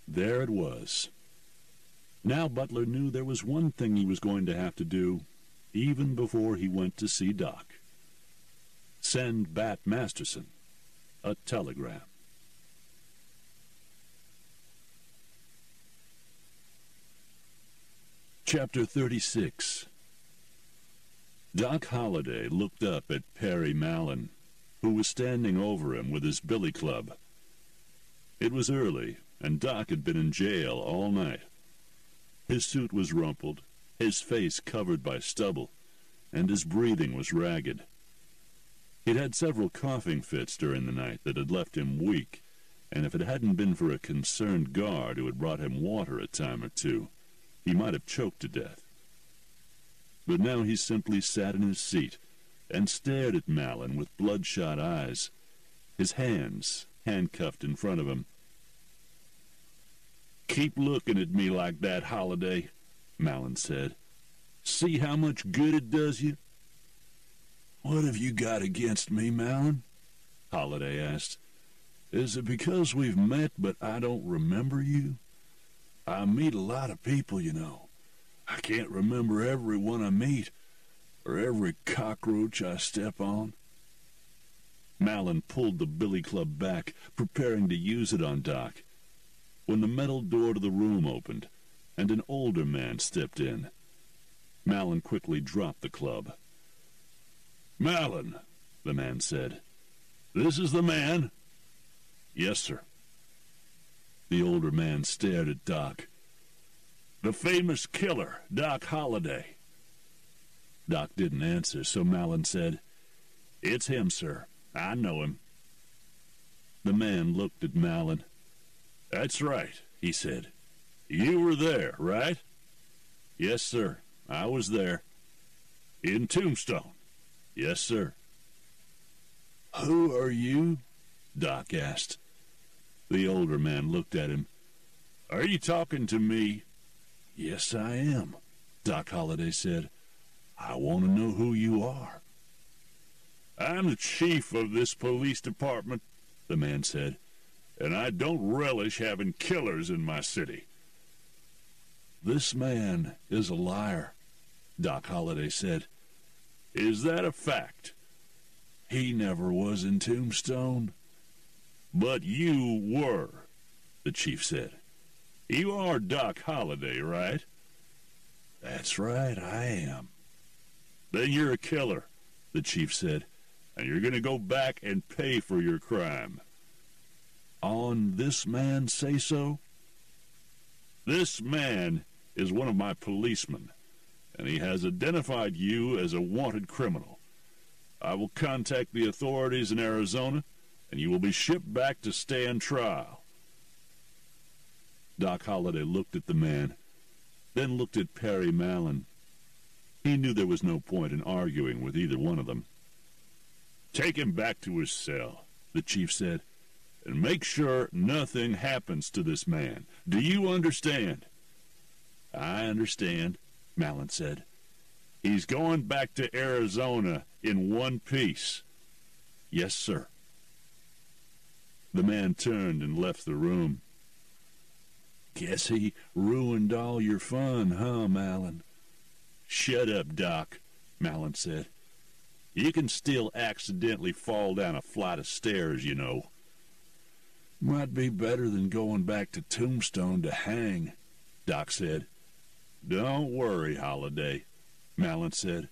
There it was. Now Butler knew there was one thing he was going to have to do, even before he went to see Doc. Send Bat Masterson a telegram. Chapter 36. Doc Holliday looked up at Perry Mallon, who was standing over him with his billy club. It was early, and Doc had been in jail all night. His suit was rumpled, his face covered by stubble, and his breathing was ragged. He'd had several coughing fits during the night that had left him weak, and if it hadn't been for a concerned guard who had brought him water a time or two, he might have choked to death. But now he simply sat in his seat and stared at Mallon with bloodshot eyes, his hands handcuffed in front of him. "Keep looking at me like that, Holliday," Mallon said. "See how much good it does you?" "What have you got against me, Mallon?" Holliday asked. "Is it because we've met but I don't remember you? I meet a lot of people, you know. I can't remember every one I meet, or every cockroach I step on." Mallon pulled the billy club back, preparing to use it on Doc, when the metal door to the room opened, and an older man stepped in. Mallon quickly dropped the club. "Mallon," the man said. "This is the man?" "Yes, sir." The older man stared at Doc. "The famous killer, Doc Holliday." Doc didn't answer, so Mallon said, "It's him, sir. I know him." The man looked at Malin. "That's right," he said. "You were there, right?" "Yes, sir. I was there." "In Tombstone?" "Yes, sir." "Who are you?" Doc asked. The older man looked at him. "Are you talking to me?" "Yes, I am," Doc Holliday said. "I want to know who you are." "I'm the chief of this police department," the man said, "and I don't relish having killers in my city." "This man is a liar," Doc Holliday said. "Is that a fact?" "He never was in Tombstone." "But you were," the chief said. "You are Doc Holliday, right?" "That's right, I am." "Then you're a killer," the chief said, "and you're going to go back and pay for your crime." "On this man's say-so?" "This man is one of my policemen, and he has identified you as a wanted criminal. I will contact the authorities in Arizona, and you will be shipped back to stand trial." Doc Holliday looked at the man, then looked at Perry Mallon. He knew there was no point in arguing with either one of them. "Take him back to his cell," the chief said, "and make sure nothing happens to this man. Do you understand?" "I understand," Mallon said. "He's going back to Arizona in one piece." "Yes, sir." The man turned and left the room. "Guess he ruined all your fun, huh, Mallon?" "Shut up, Doc," Mallon said. "You can still accidentally fall down a flight of stairs, you know." "Might be better than going back to Tombstone to hang," Doc said. "Don't worry, Holliday," Mallon said,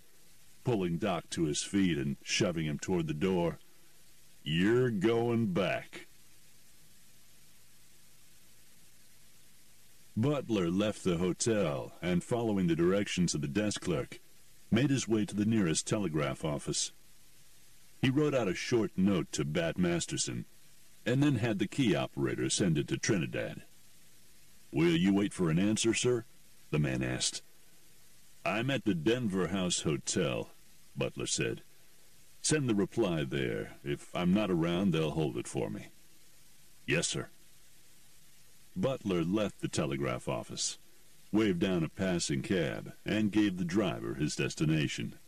pulling Doc to his feet and shoving him toward the door. "You're going back." Butler left the hotel and, following the directions of the desk clerk, made his way to the nearest telegraph office. He wrote out a short note to Bat Masterson, and then had the key operator send it to Trinidad. "Will you wait for an answer, sir?" the man asked. "I'm at the Denver House Hotel," Butler said. "Send the reply there. If I'm not around, they'll hold it for me." "Yes, sir." Butler left the telegraph office, waved down a passing cab, and gave the driver his destination.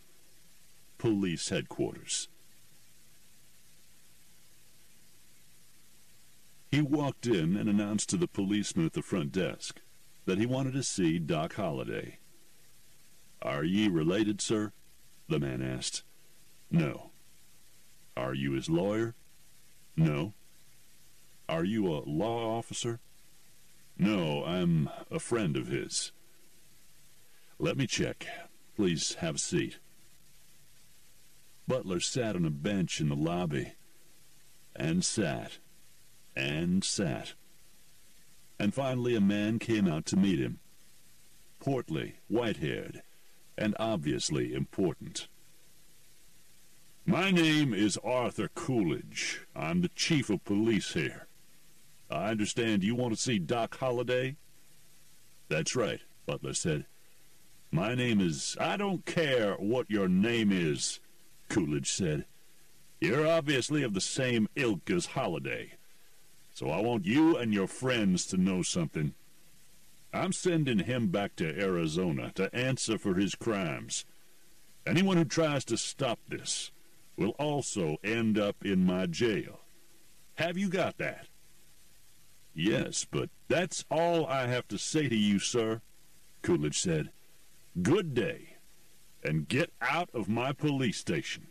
Police headquarters. He walked in and announced to the policeman at the front desk that he wanted to see Doc Holliday. "Are ye related, sir?" the man asked. "No." "Are you his lawyer?" "No." "Are you a law officer?" "No, I'm a friend of his." "Let me check. Please have a seat." Butler sat on a bench in the lobby, and sat, and sat. And finally a man came out to meet him. Portly, white-haired, and obviously important. "My name is Arthur Coolidge. I'm the chief of police here. I understand you want to see Doc Holliday?" "That's right," Butler said. "My name is—" "I don't care what your name is," Coolidge said. "You're obviously of the same ilk as Holliday. So I want you and your friends to know something. I'm sending him back to Arizona to answer for his crimes. Anyone who tries to stop this will also end up in my jail. Have you got that?" "Yes, but that's all I have to say to you, sir," Coolidge said. "Good day, and get out of my police station."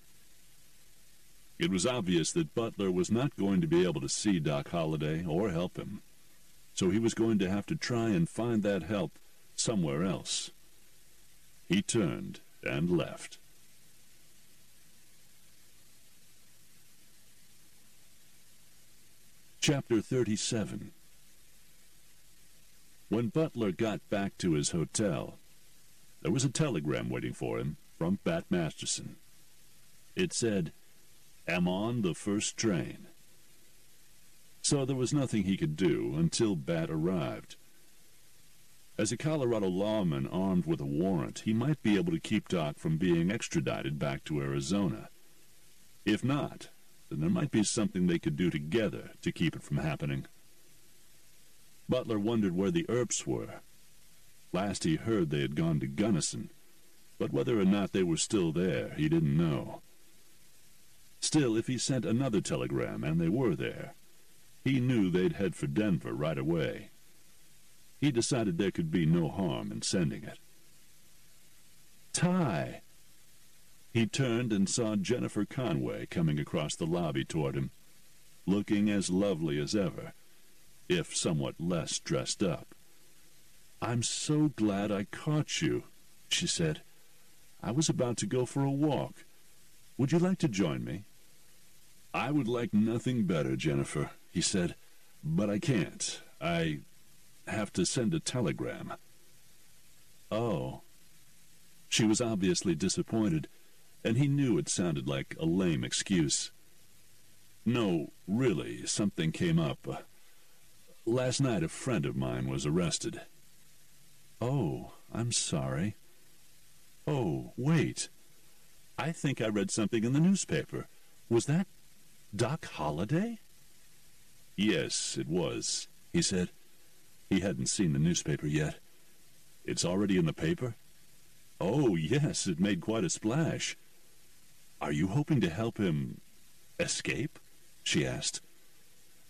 It was obvious that Butler was not going to be able to see Doc Holliday or help him, so he was going to have to try and find that help somewhere else. He turned and left. Chapter 37. When Butler got back to his hotel, there was a telegram waiting for him from Bat Masterson. It said, "Am on the first train." So there was nothing he could do until Bat arrived. As a Colorado lawman armed with a warrant, he might be able to keep Doc from being extradited back to Arizona. If not, then there might be something they could do together to keep it from happening. Butler wondered where the Earps were. Last he heard they had gone to Gunnison, but whether or not they were still there, he didn't know. Still, if he sent another telegram and they were there, he knew they'd head for Denver right away. He decided there could be no harm in sending it. Ty! He turned and saw Jennifer Conway coming across the lobby toward him, looking as lovely as ever, if somewhat less dressed up. "I'm so glad I caught you," she said. "I was about to go for a walk. Would you like to join me?" "I would like nothing better, Jennifer," he said, "but I can't. I have to send a telegram." Oh. She was obviously disappointed, and he knew it sounded like a lame excuse. "No, really, something came up. Last night a friend of mine was arrested." "Oh, I'm sorry. Oh, wait. I think I read something in the newspaper. Was that Doc Holliday?" "Yes, it was," he said. He hadn't seen the newspaper yet. "It's already in the paper?" "Oh, yes, it made quite a splash." "Are you hoping to help him escape?" she asked.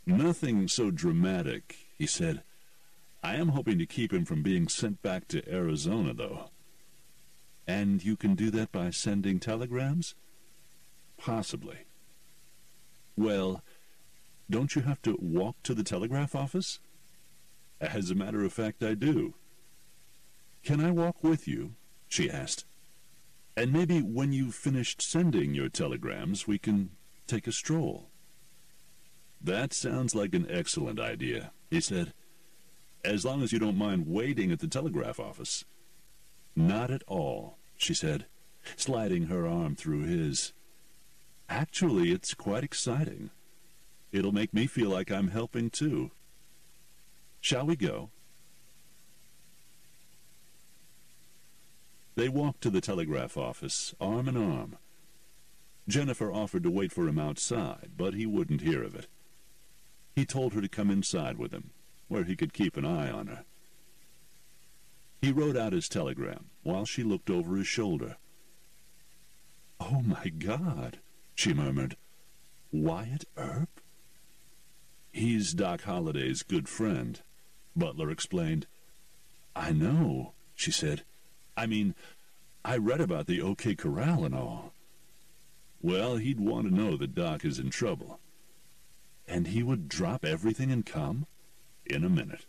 "Nothing so dramatic," he said. "I am hoping to keep him from being sent back to Arizona, though." "And you can do that by sending telegrams?" "Possibly." "Well, don't you have to walk to the telegraph office?" "As a matter of fact, I do." "Can I walk with you?" she asked. "And maybe when you've finished sending your telegrams, we can take a stroll." "That sounds like an excellent idea," he said. "As long as you don't mind waiting at the telegraph office." "Not at all," she said, sliding her arm through his. "Actually, it's quite exciting. It'll make me feel like I'm helping, too. Shall we go?" They walked to the telegraph office, arm in arm. Jennifer offered to wait for him outside, but he wouldn't hear of it. He told her to come inside with him, where he could keep an eye on her. He wrote out his telegram, while she looked over his shoulder. "Oh, my God," she murmured. "Wyatt Earp?" "He's Doc Holliday's good friend," Butler explained. "I know," she said. "I mean, I read about the OK Corral and all." "Well, he'd want to know that Doc is in trouble." "And he would drop everything and come?" "In a minute."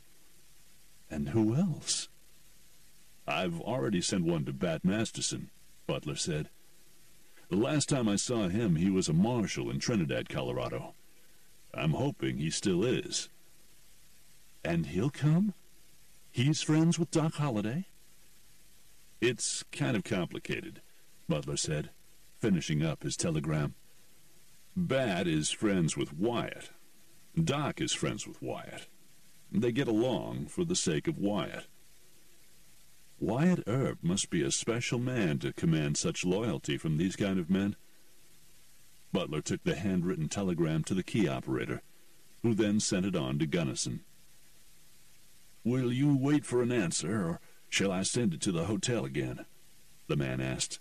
"And who else?" "I've already sent one to Bat Masterson," Butler said. "The last time I saw him, he was a marshal in Trinidad, Colorado. I'm hoping he still is." "And he'll come? He's friends with Doc Holliday?" "It's kind of complicated," Butler said, finishing up his telegram. "Bat is friends with Wyatt. Doc is friends with Wyatt. They get along for the sake of Wyatt." "Wyatt Earp must be a special man to command such loyalty from these kind of men." Butler took the handwritten telegram to the key operator, who then sent it on to Gunnison. "Will you wait for an answer, or shall I send it to the hotel again?" the man asked.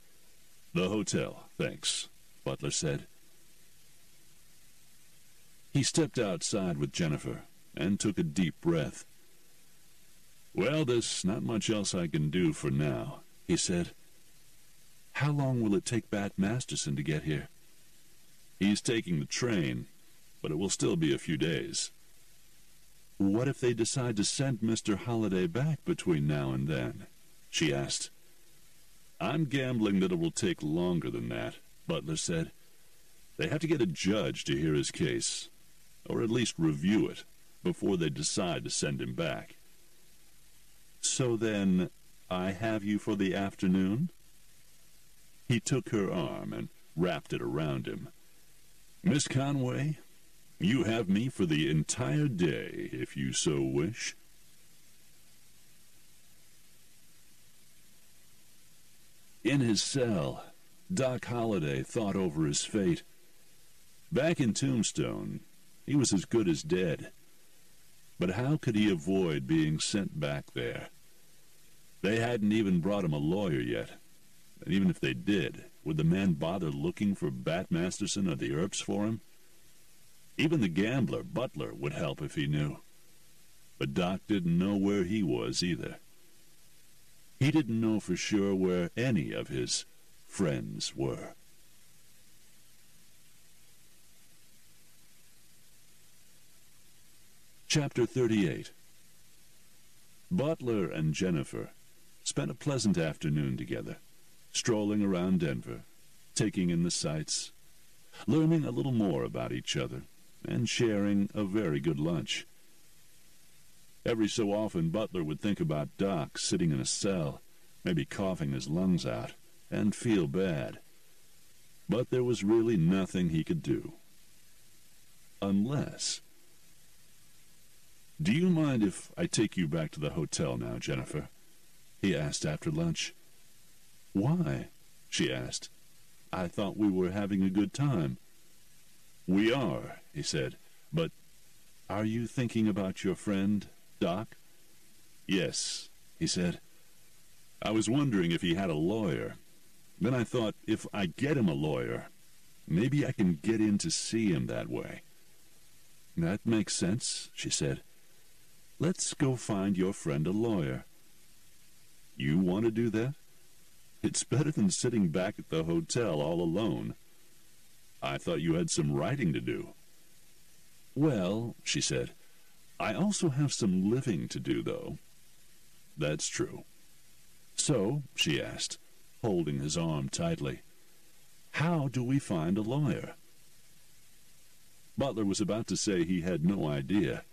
"The hotel, thanks," Butler said. He stepped outside with Jennifer and took a deep breath. "Well, there's not much else I can do for now," he said. "How long will it take Bat Masterson to get here?" "He's taking the train, but it will still be a few days." "What if they decide to send Mr. Holliday back between now and then?" she asked. "I'm gambling that it will take longer than that," Butler said. "They have to get a judge to hear his case, or at least review it, before they decide to send him back." "So then, I have you for the afternoon?" He took her arm and wrapped it around him. "Miss Conway, You have me for the entire day, if you so wish. In his cell, Doc Holliday thought over his fate. Back in Tombstone, he was as good as dead. But how could he avoid being sent back there? They hadn't even brought him a lawyer yet. And even if they did, would the man bother looking for Bat Masterson or the Earps for him? Even the gambler, Butler, would help if he knew. But Doc didn't know where he was either. He didn't know for sure where any of his friends were. Chapter 38. Butler and Jennifer spent a pleasant afternoon together, strolling around Denver, taking in the sights, learning a little more about each other, and sharing a very good lunch. Every so often, Butler would think about Doc sitting in a cell, maybe coughing his lungs out, and feel bad. But there was really nothing he could do. Unless... "Do you mind if I take you back to the hotel now, Jennifer?" he asked after lunch. "Why?" she asked. "I thought we were having a good time." "We are," he said, "but are you thinking about your friend, Doc?" "Yes," he said. "I was wondering if he had a lawyer. Then I thought, if I get him a lawyer, maybe I can get in to see him that way." "That makes sense," she said. "Let's go find your friend a lawyer." "You want to do that? It's better than sitting back at the hotel all alone. I thought you had some writing to do." "Well," she said, "I also have some living to do, though." "That's true." "So," she asked, holding his arm tightly, "how do we find a lawyer?" Butler was about to say he had no idea,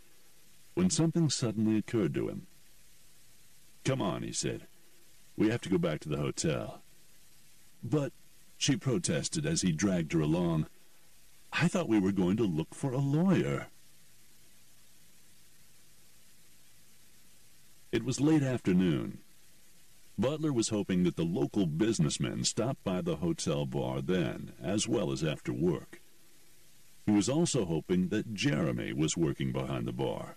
when something suddenly occurred to him. "Come on," he said. "We have to go back to the hotel." "But," she protested as he dragged her along, "I thought we were going to look for a lawyer." It was late afternoon. Butler was hoping that the local businessmen stopped by the hotel bar then, as well as after work. He was also hoping that Jeremy was working behind the bar.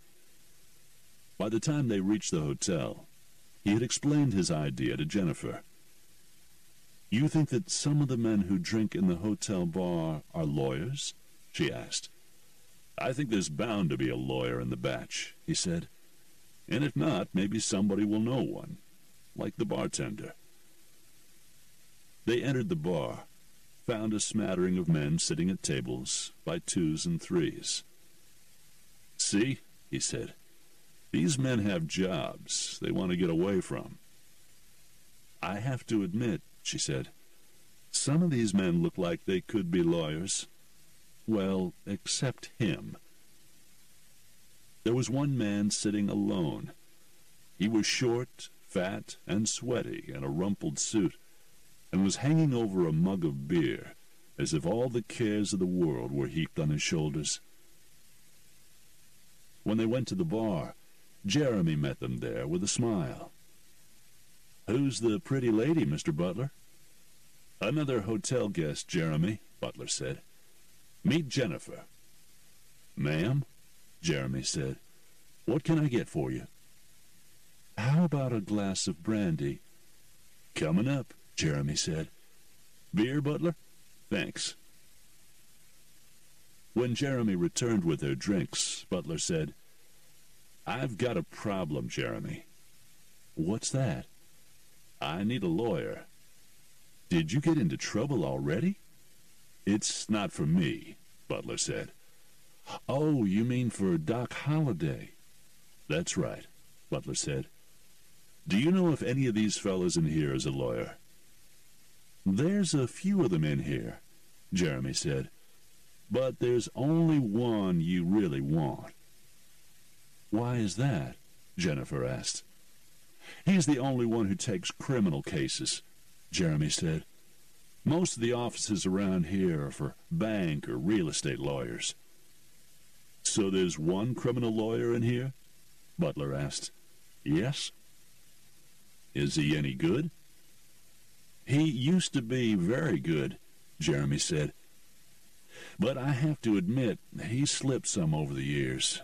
By the time they reached the hotel, he had explained his idea to Jennifer. "You think that some of the men who drink in the hotel bar are lawyers?" she asked. "I think there's bound to be a lawyer in the batch," he said. "And if not, maybe somebody will know one, like the bartender." They entered the bar, found a smattering of men sitting at tables by twos and threes. "See," he said, "these men have jobs they want to get away from." "I have to admit," she said, "some of these men look like they could be lawyers. Well, except him." There was one man sitting alone. He was short, fat, and sweaty in a rumpled suit, and was hanging over a mug of beer, as if all the cares of the world were heaped on his shoulders. When they went to the bar, Jeremy met them there with a smile. "Who's the pretty lady, Mr. Butler?" "Another hotel guest, Jeremy," Butler said. "Meet Jennifer." "Ma'am," Jeremy said, "what can I get for you?" "How about a glass of brandy?" "Coming up," Jeremy said. "Beer, Butler?" "Thanks." When Jeremy returned with their drinks, Butler said, "I've got a problem, Jeremy." "What's that?" "I need a lawyer." "Did you get into trouble already?" "It's not for me," Butler said. "Oh, you mean for Doc Holliday?" "That's right," Butler said. "Do you know if any of these fellas in here is a lawyer?" "There's a few of them in here," Jeremy said, "but there's only one you really want." "Why is that?" Jennifer asked. "He's the only one who takes criminal cases," Jeremy said. "Most of the offices around here are for bank or real estate lawyers." So there's one criminal lawyer in here? Butler asked. Yes. Is he any good? He used to be very good, Jeremy said. But I have to admit, he's slipped some over the years.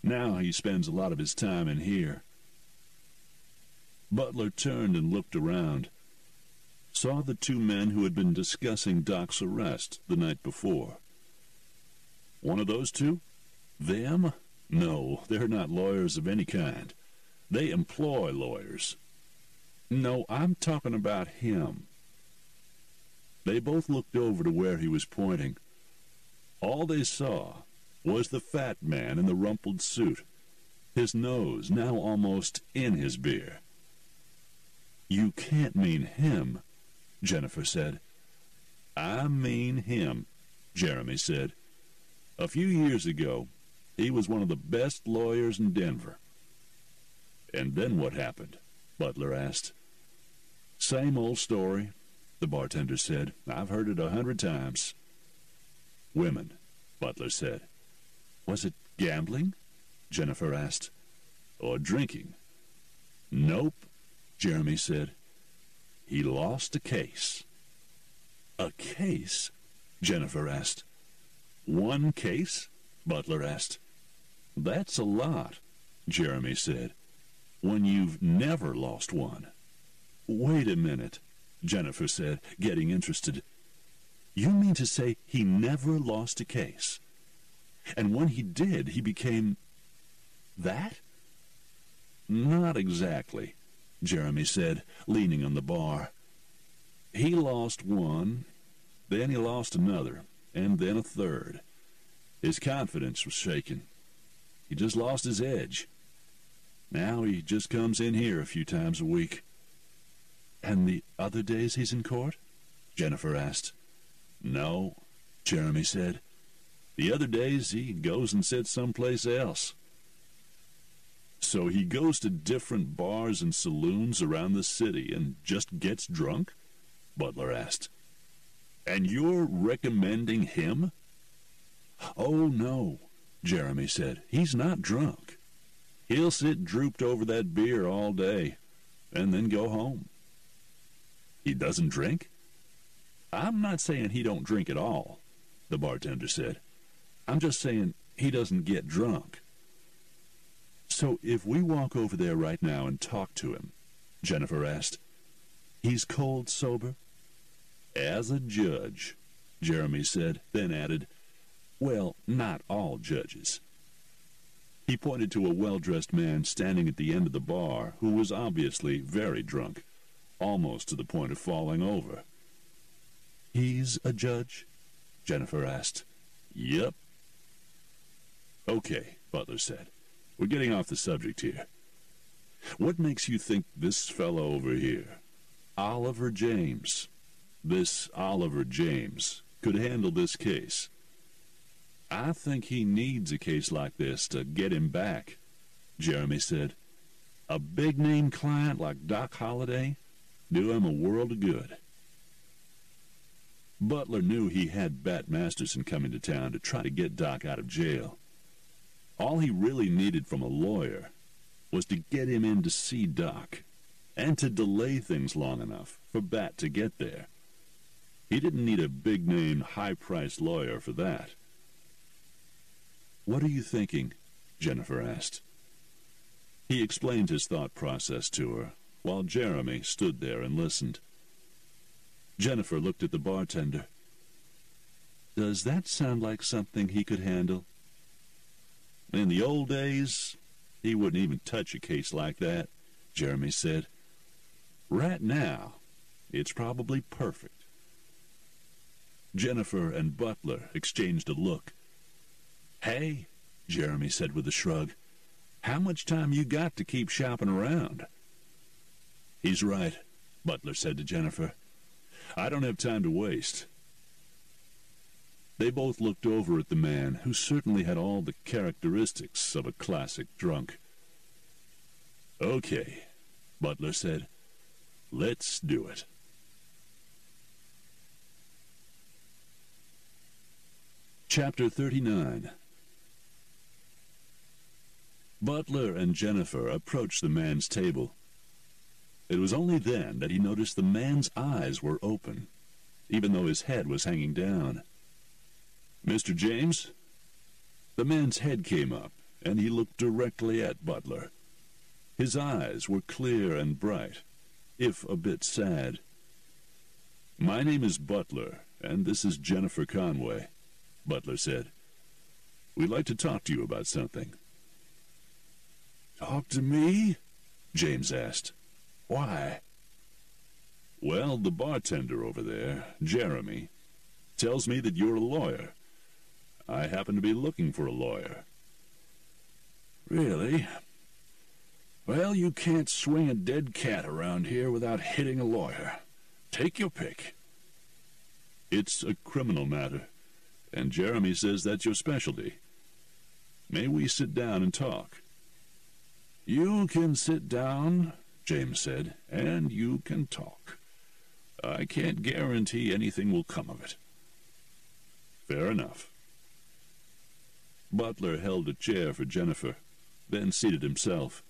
Now he spends a lot of his time in here. Butler turned and looked around, saw the two men who had been discussing Doc's arrest the night before. One of those two? Them? No, they're not lawyers of any kind. They employ lawyers. No, I'm talking about him. They both looked over to where he was pointing. All they saw was the fat man in the rumpled suit, his nose now almost in his beer. You can't mean him, Jennifer said. I mean him, Jeremy said. A few years ago, he was one of the best lawyers in Denver. And then what happened? Butler asked. Same old story, the bartender said. I've heard it 100 times. Women, Butler said. Was it gambling? Jennifer asked. Or drinking? Nope, Jeremy said. He lost a case. A case? Jennifer asked. One case? Butler asked. That's a lot, Jeremy said, when you've never lost one. Wait a minute, Jennifer said, getting interested. You mean to say he never lost a case? And when he did, he became that? Not exactly, Jeremy said, leaning on the bar. He lost one, then he lost another, and then a third. His confidence was shaken. He just lost his edge. Now he just comes in here a few times a week. And the other days he's in court? Jennifer asked. No, Jeremy said. The other days he goes and sits someplace else. So he goes to different bars and saloons around the city and just gets drunk? Butler asked. And you're recommending him? Oh, no, Jeremy said. He's not drunk. He'll sit drooped over that beer all day and then go home. He doesn't drink? I'm not saying he don't drink at all, the bartender said. I'm just saying he doesn't get drunk. So if we walk over there right now and talk to him, Jennifer asked, he's cold sober? As a judge, Jeremy said, then added, well, not all judges. He pointed to a well-dressed man standing at the end of the bar who was obviously very drunk, almost to the point of falling over. He's a judge? Jennifer asked. Yep. Okay, Butler said. We're getting off the subject here. What makes you think this fellow over here, Oliver James, this Oliver James, could handle this case? I think he needs a case like this to get him back, Jeremy said. A big-name client like Doc Holliday do him a world of good. Butler knew he had Bat Masterson coming to town to try to get Doc out of jail. All he really needed from a lawyer was to get him in to see Doc, and to delay things long enough for Bat to get there. He didn't need a big-name, high-priced lawyer for that. What are you thinking? Jennifer asked. He explained his thought process to her, while Jeremy stood there and listened. Jennifer looked at the bartender. Does that sound like something he could handle? In the old days, he wouldn't even touch a case like that, Jeremy said. Right now, it's probably perfect. Jennifer and Butler exchanged a look. Hey, Jeremy said with a shrug, how much time you got to keep shopping around? He's right, Butler said to Jennifer. I don't have time to waste. They both looked over at the man, who certainly had all the characteristics of a classic drunk. Okay, Butler said. Let's do it. Chapter 39. Butler and Jennifer approached the man's table. It was only then that he noticed the man's eyes were open, even though his head was hanging down. "Mr. James?" The man's head came up, and he looked directly at Butler. His eyes were clear and bright, if a bit sad. "My name is Butler, and this is Jennifer Conway," Butler said. "We'd like to talk to you about something." "Talk to me?" James asked. "Why?" "Well, the bartender over there, Jeremy, tells me that you're a lawyer. I happen to be looking for a lawyer." "Really? Well, you can't swing a dead cat around here without hitting a lawyer. Take your pick." "It's a criminal matter, and Jeremy says that's your specialty. May we sit down and talk?" "You can sit down," James said, "and you can talk. I can't guarantee anything will come of it." "Fair enough." Butler held a chair for Jennifer, then seated himself.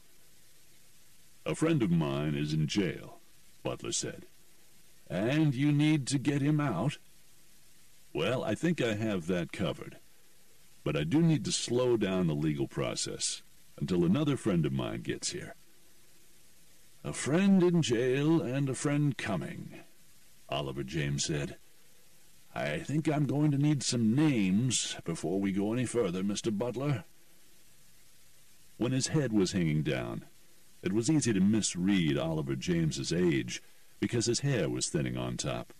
"A friend of mine is in jail," Butler said. "And you need to get him out?" "Well, I think I have that covered. But I do need to slow down the legal process until another friend of mine gets here." "A friend in jail and a friend coming," Oliver James said. "I think I'm going to need some names before we go any further, Mr. Butler." When his head was hanging down, it was easy to misread Oliver James's age because his hair was thinning on top.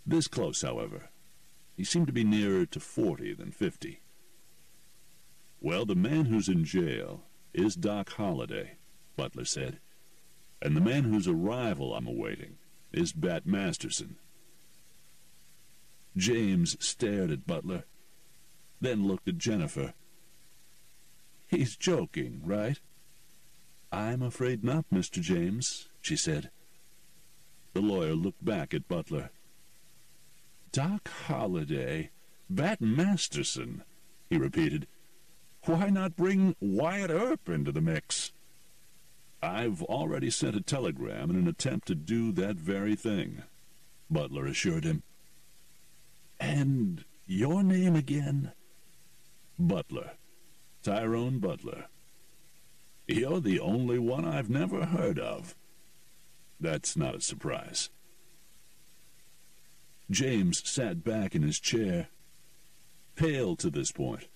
This close, however, he seemed to be nearer to 40 than 50. "Well, the man who's in jail is Doc Holliday," Butler said, "and the man whose arrival I'm awaiting is Bat Masterson." James stared at Butler, then looked at Jennifer. "He's joking, right?" "I'm afraid not, Mr. James," she said. The lawyer looked back at Butler. "Doc Holliday, Bat Masterson," he repeated. "Why not bring Wyatt Earp into the mix?" "I've already sent a telegram in an attempt to do that very thing," Butler assured him. "And your name again?" "Butler. Tyrone Butler." "You're the only one I've never heard of." "That's not a surprise." James sat back in his chair. Pale to this point,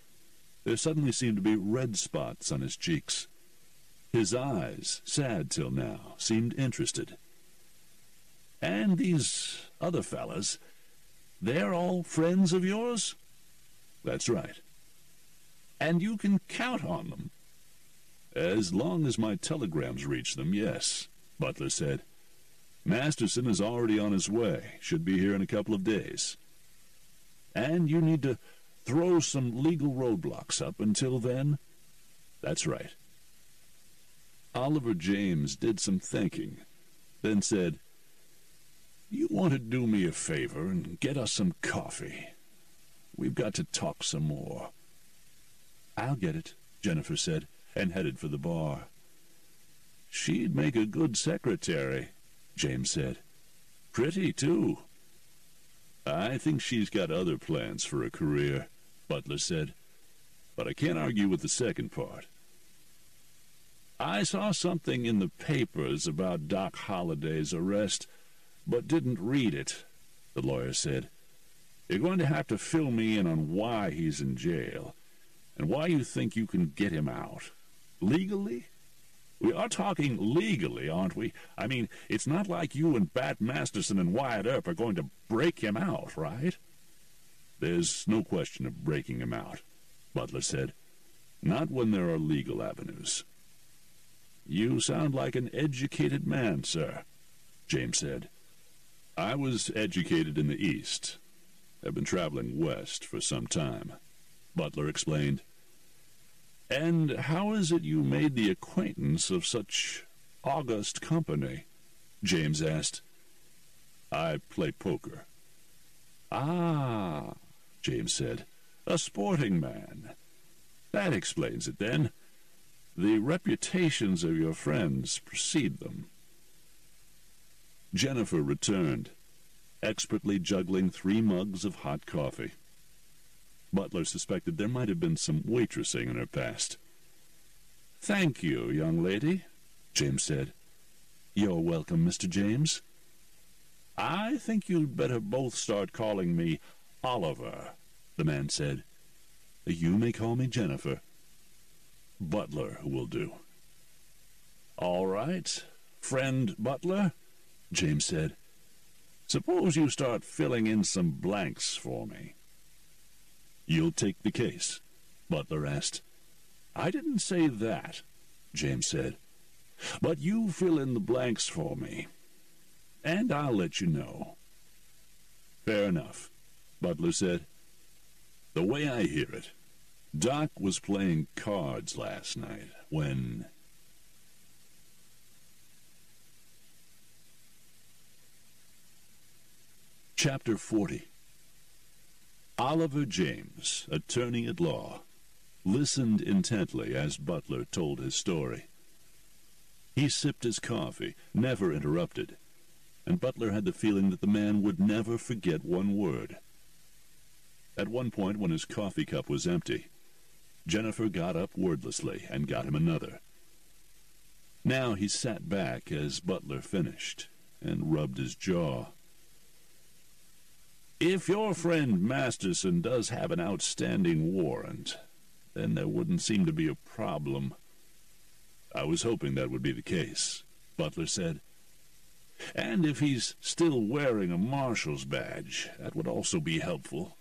there suddenly seemed to be red spots on his cheeks. His eyes, sad till now, seemed interested. "And these other fellas, they're all friends of yours?" "That's right." "And you can count on them?" "As long as my telegrams reach them, yes," Butler said. "Masterson is already on his way. Should be here in a couple of days." "And you need to throw some legal roadblocks up until then?" "That's right." Oliver James did some thinking, then said, "You want to do me a favor and get us some coffee. We've got to talk some more." "I'll get it," Jennifer said, and headed for the bar. "She'd make a good secretary," James said. "Pretty, too." "I think she's got other plans for a career," Butler said, "but I can't argue with the second part." "I saw something in the papers about Doc Holliday's arrest, but didn't read it," the lawyer said. "You're going to have to fill me in on why he's in jail, and why you think you can get him out. Legally? We are talking legally, aren't we? I mean, it's not like you and Bat Masterson and Wyatt Earp are going to break him out, right?" "There's no question of breaking him out," Butler said. "Not when there are legal avenues." "You sound like an educated man, sir," James said. "I was educated in the East. I've been traveling west for some time," Butler explained. "And how is it you made the acquaintance of such august company?" James asked. "I play poker." "Ah," James said, "a sporting man. That explains it, then. The reputations of your friends precede them." Jennifer returned, expertly juggling 3 mugs of hot coffee. Butler suspected there might have been some waitressing in her past. "Thank you, young lady," James said. "You're welcome, Mr. James." "I think you'd better both start calling me Oliver," the man said. "You may call me Jennifer." "Butler will do." "All right, friend Butler," James said. "Suppose you start filling in some blanks for me." "You'll take the case?" Butler asked. "I didn't say that," James said. "But you fill in the blanks for me, and I'll let you know." "Fair enough," Butler said. "The way I hear it, Doc was playing cards last night when..." Chapter 40. Oliver James, attorney at law, listened intently as Butler told his story. He sipped his coffee, never interrupted, and Butler had the feeling that the man would never forget one word. At one point, when his coffee cup was empty, Jennifer got up wordlessly and got him another. Now he sat back as Butler finished and rubbed his jaw. "If your friend Masterson does have an outstanding warrant, then there wouldn't seem to be a problem." "I was hoping that would be the case," Butler said. "And if he's still wearing a marshal's badge, that would also be helpful,"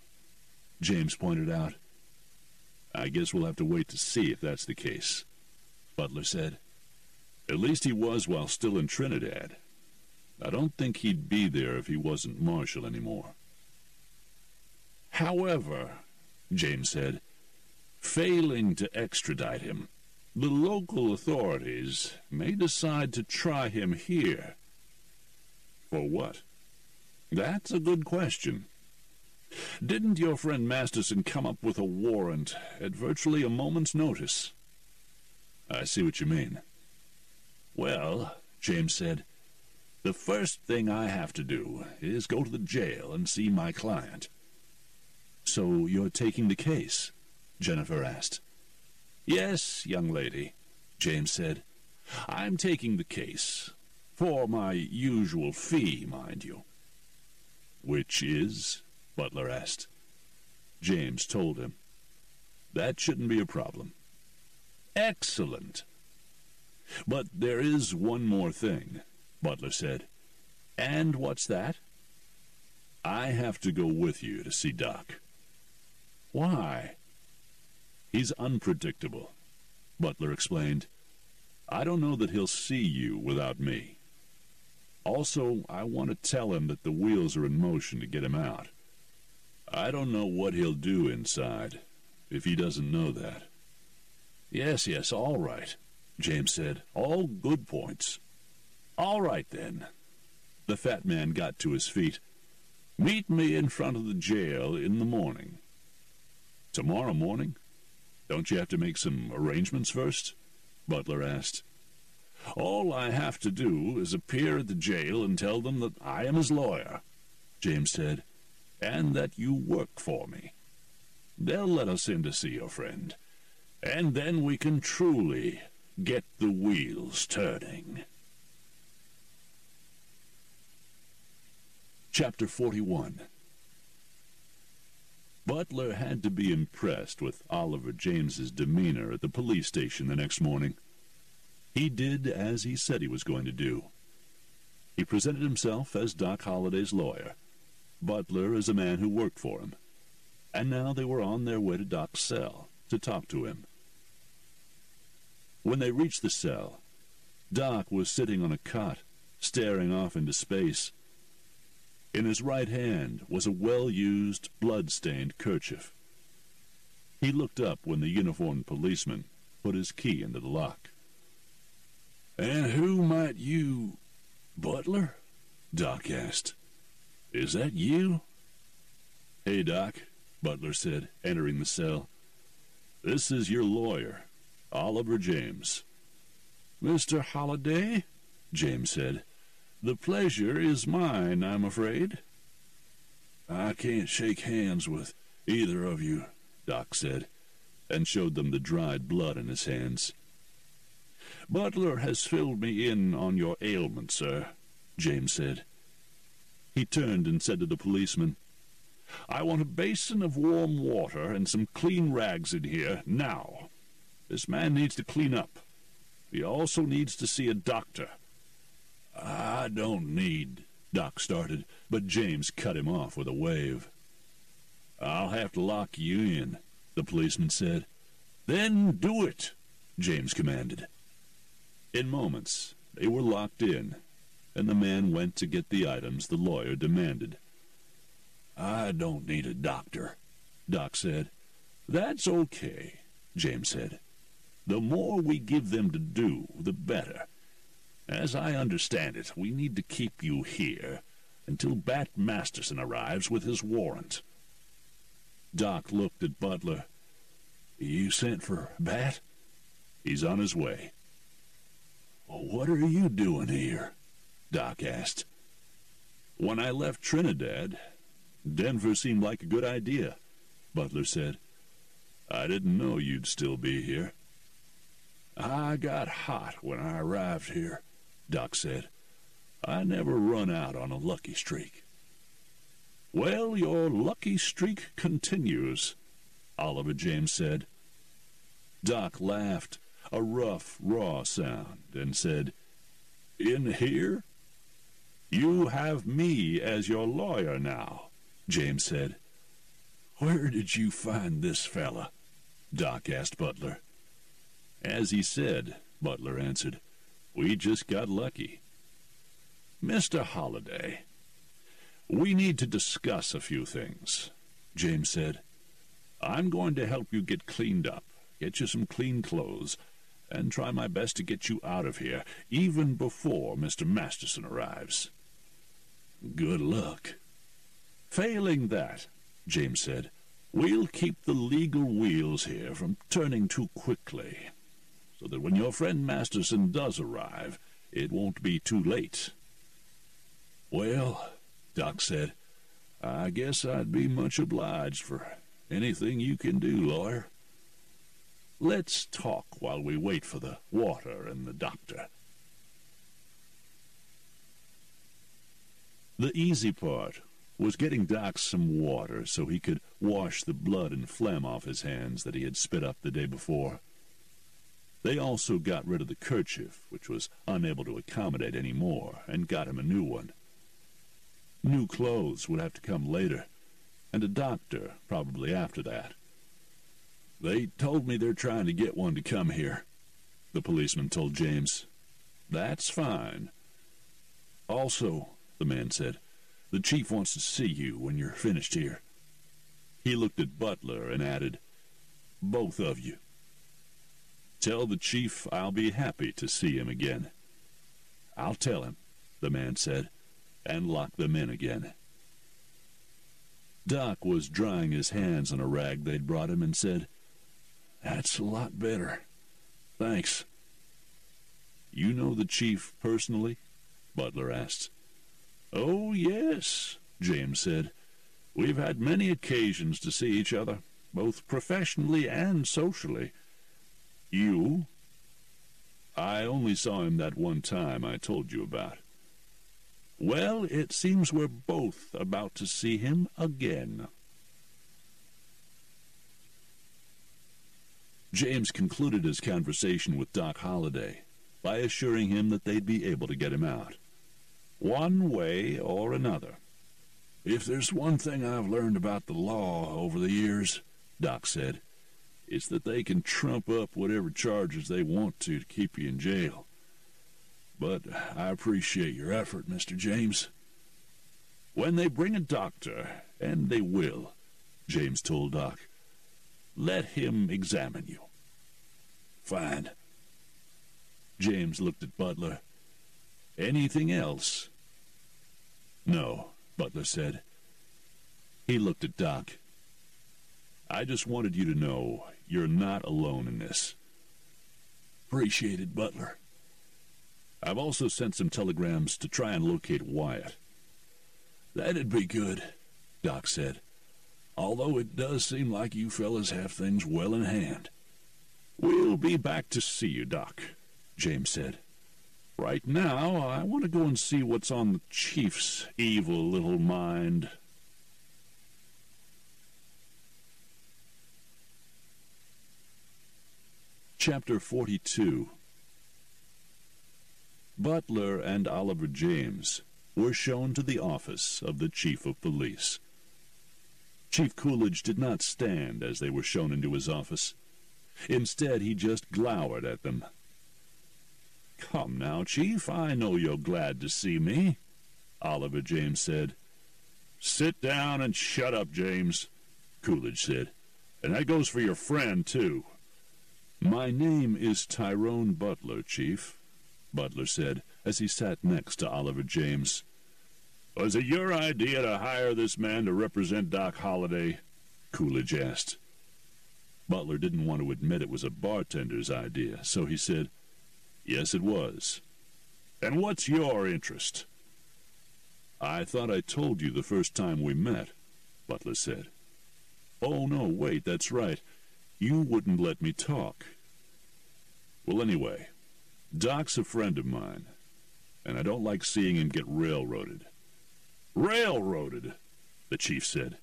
James pointed out. "I guess we'll have to wait to see if that's the case," Butler said. "At least he was while still in Trinidad. I don't think he'd be there if he wasn't marshal anymore." "However," James said, "failing to extradite him, the local authorities may decide to try him here." "For what?" "That's a good question. Didn't your friend Masterson come up with a warrant at virtually a moment's notice?" "I see what you mean." "Well," James said, "the first thing I have to do is go to the jail and see my client." "So you're taking the case?" Jennifer asked. "Yes, young lady," James said. "I'm taking the case. For my usual fee, mind you." "Which is?" Butler asked. James told him. "That shouldn't be a problem." "Excellent." "But there is one more thing," Butler said. "And what's that?" "I have to go with you to see Doc." "Why?" "He's unpredictable," Butler explained. "I don't know that he'll see you without me. Also, I want to tell him that the wheels are in motion to get him out. I don't know what he'll do inside, if he doesn't know that." Yes, all right," James said. "All good points. All right, then." The fat man got to his feet. "Meet me in front of the jail in the morning." "Tomorrow morning? Don't you have to make some arrangements first?" Butler asked. "All I have to do is appear at the jail and tell them that I am his lawyer," James said, "and that you work for me. They'll let us in to see your friend, and then we can truly get the wheels turning." Chapter 41. Butler had to be impressed with Oliver James's demeanor at the police station the next morning. He did as he said he was going to do. He presented himself as Doc Holliday's lawyer, Butler as a man who worked for him, and now they were on their way to Doc's cell to talk to him. When they reached the cell, Doc was sitting on a cot, staring off into space. In his right hand was a well-used, blood-stained kerchief. He looked up when the uniformed policeman put his key into the lock. "And who might you... Butler?" Doc asked. "Is that you?" "Hey, Doc," Butler said, entering the cell. "This is your lawyer. Oliver James. "Mr. Holliday," James said, "the pleasure is mine, I'm afraid." "I can't shake hands with either of you," Doc said, and showed them the dried blood in his hands. "Butler has filled me in on your ailment, sir," James said. He turned and said to the policeman, "I want a basin of warm water and some clean rags in here, now. This man needs to clean up. He also needs to see a doctor." "I don't need," Doc started, but James cut him off with a wave. "I'll have to lock you in," the policeman said. "Then do it," James commanded. In moments, they were locked in, and the man went to get the items the lawyer demanded. "I don't need a doctor," Doc said. "That's okay," James said. "The more we give them to do, the better. As I understand it, we need to keep you here until Bat Masterson arrives with his warrant." Doc looked at Butler. "You sent for Bat?" "He's on his way." "What are you doing here?" Doc asked. "When I left Trinidad, Denver seemed like a good idea," Butler said. "I didn't know you'd still be here." "I got hot when I arrived here," Doc said. "I never run out on a lucky streak." "Well, your lucky streak continues," Oliver James said. Doc laughed, a rough, raw sound, and said, "In here?" "You have me as your lawyer now," James said. "Where did you find this fella?" Doc asked Butler. "As he said," Butler answered, "we just got lucky." "Mr. Holliday." "We need to discuss a few things," James said. "I'm going to help you get cleaned up, get you some clean clothes, and try my best to get you out of here, even before Mr. Masterson arrives." "Good luck." "Failing that," James said, "we'll keep the legal wheels here from turning too quickly, so that when your friend Masterson does arrive, it won't be too late." "Well," Doc said, "I guess I'd be much obliged for anything you can do, lawyer." "Let's talk while we wait for the water and the doctor." The easy part was getting Doc some water so he could wash the blood and phlegm off his hands that he had spit up the day before. They also got rid of the kerchief, which was unable to accommodate any more, and got him a new one. New clothes would have to come later, and a doctor probably after that. "They told me they're trying to get one to come here," the policeman told James. "That's fine. Also," the man said, "the chief wants to see you when you're finished here." He looked at Butler and added, "Both of you." "Tell the chief I'll be happy to see him again." "I'll tell him," the man said, and locked them in again. Doc was drying his hands on a rag they'd brought him and said, "That's a lot better. Thanks." "You know the chief personally?" Butler asked. "Oh, yes," James said. "We've had many occasions to see each other, both professionally and socially." "You?" "I only saw him that one time I told you about." "Well, it seems we're both about to see him again." James concluded his conversation with Doc Holliday by assuring him that they'd be able to get him out, one way or another. "If there's one thing I've learned about the law over the years," Doc said, "it's that they can trump up whatever charges they want to keep you in jail. But I appreciate your effort, Mr. James." "When they bring a doctor, and they will," James told Doc, "let him examine you." "Fine." James looked at Butler. "Anything else?" "No," Butler said. He looked at Doc. "I just wanted you to know you're not alone in this. Appreciate it, Butler. I've also sent some telegrams to try and locate Wyatt. That'd be good, Doc said. Although it does seem like you fellas have things well in hand. We'll be back to see you, Doc, James said. Right now, I want to go and see what's on the Chief's evil little mind. Chapter 42. Butler and Oliver James were shown to the office of the Chief of Police. Chief Coolidge did not stand as they were shown into his office. Instead, he just glowered at them. "Come now, Chief, I know you're glad to see me," Oliver James said. "Sit down and shut up, James," Coolidge said. "And that goes for your friend, too." "My name is Tyrone Butler, Chief," Butler said, as he sat next to Oliver James. "Was it your idea to hire this man to represent Doc Holliday?" Coolidge asked. Butler didn't want to admit it was a bartender's idea, so he said, "Yes, it was." "And what's your interest?" "I thought I told you the first time we met," Butler said. "Oh, no, wait, that's right. You wouldn't let me talk." "Well, anyway, Doc's a friend of mine, and I don't like seeing him get railroaded." "Railroaded?" the chief said.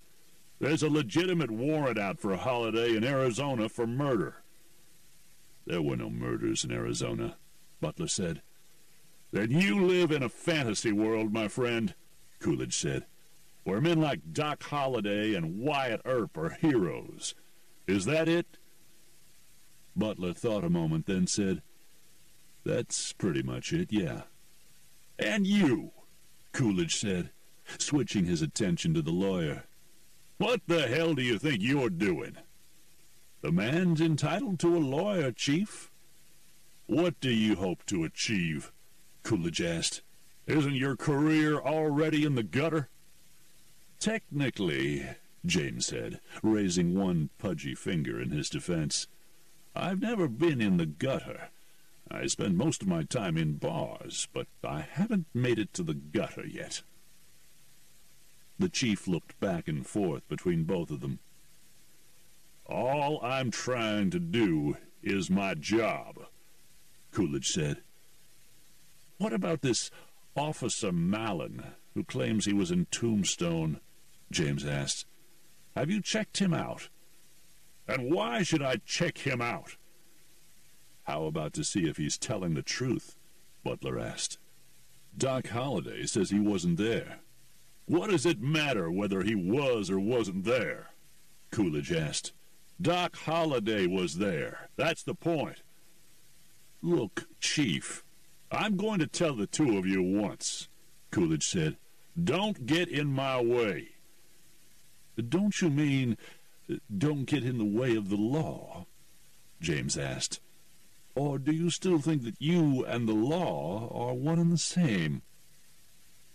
"There's a legitimate warrant out for Holliday in Arizona for murder." "There were no murders in Arizona," Butler said. "Then you live in a fantasy world, my friend," Coolidge said, "where men like Doc Holliday and Wyatt Earp are heroes. Is that it?" Butler thought a moment, then said, "That's pretty much it, yeah." "And you," Coolidge said, switching his attention to the lawyer. "What the hell do you think you're doing?" "The man's entitled to a lawyer, Chief." "What do you hope to achieve?" Coolidge asked. "Isn't your career already in the gutter?" "Technically," James said, raising one pudgy finger in his defense, "I've never been in the gutter. I spend most of my time in bars, but I haven't made it to the gutter yet." The chief looked back and forth between both of them. "All I'm trying to do is my job," Coolidge said. "What about this Officer Mallon, who claims he was in Tombstone?" James asked. "Have you checked him out?" "And why should I check him out?" "How about to see if he's telling the truth?" Butler asked. "Doc Holliday says he wasn't there." "What does it matter whether he was or wasn't there?" Coolidge asked. "Doc Holliday was there. That's the point." "Look, Chief, I'm going to tell the two of you once," Coolidge said. "Don't get in my way." "Don't you mean don't get in the way of the law?" James asked. "Or do you still think that you and the law are one and the same?"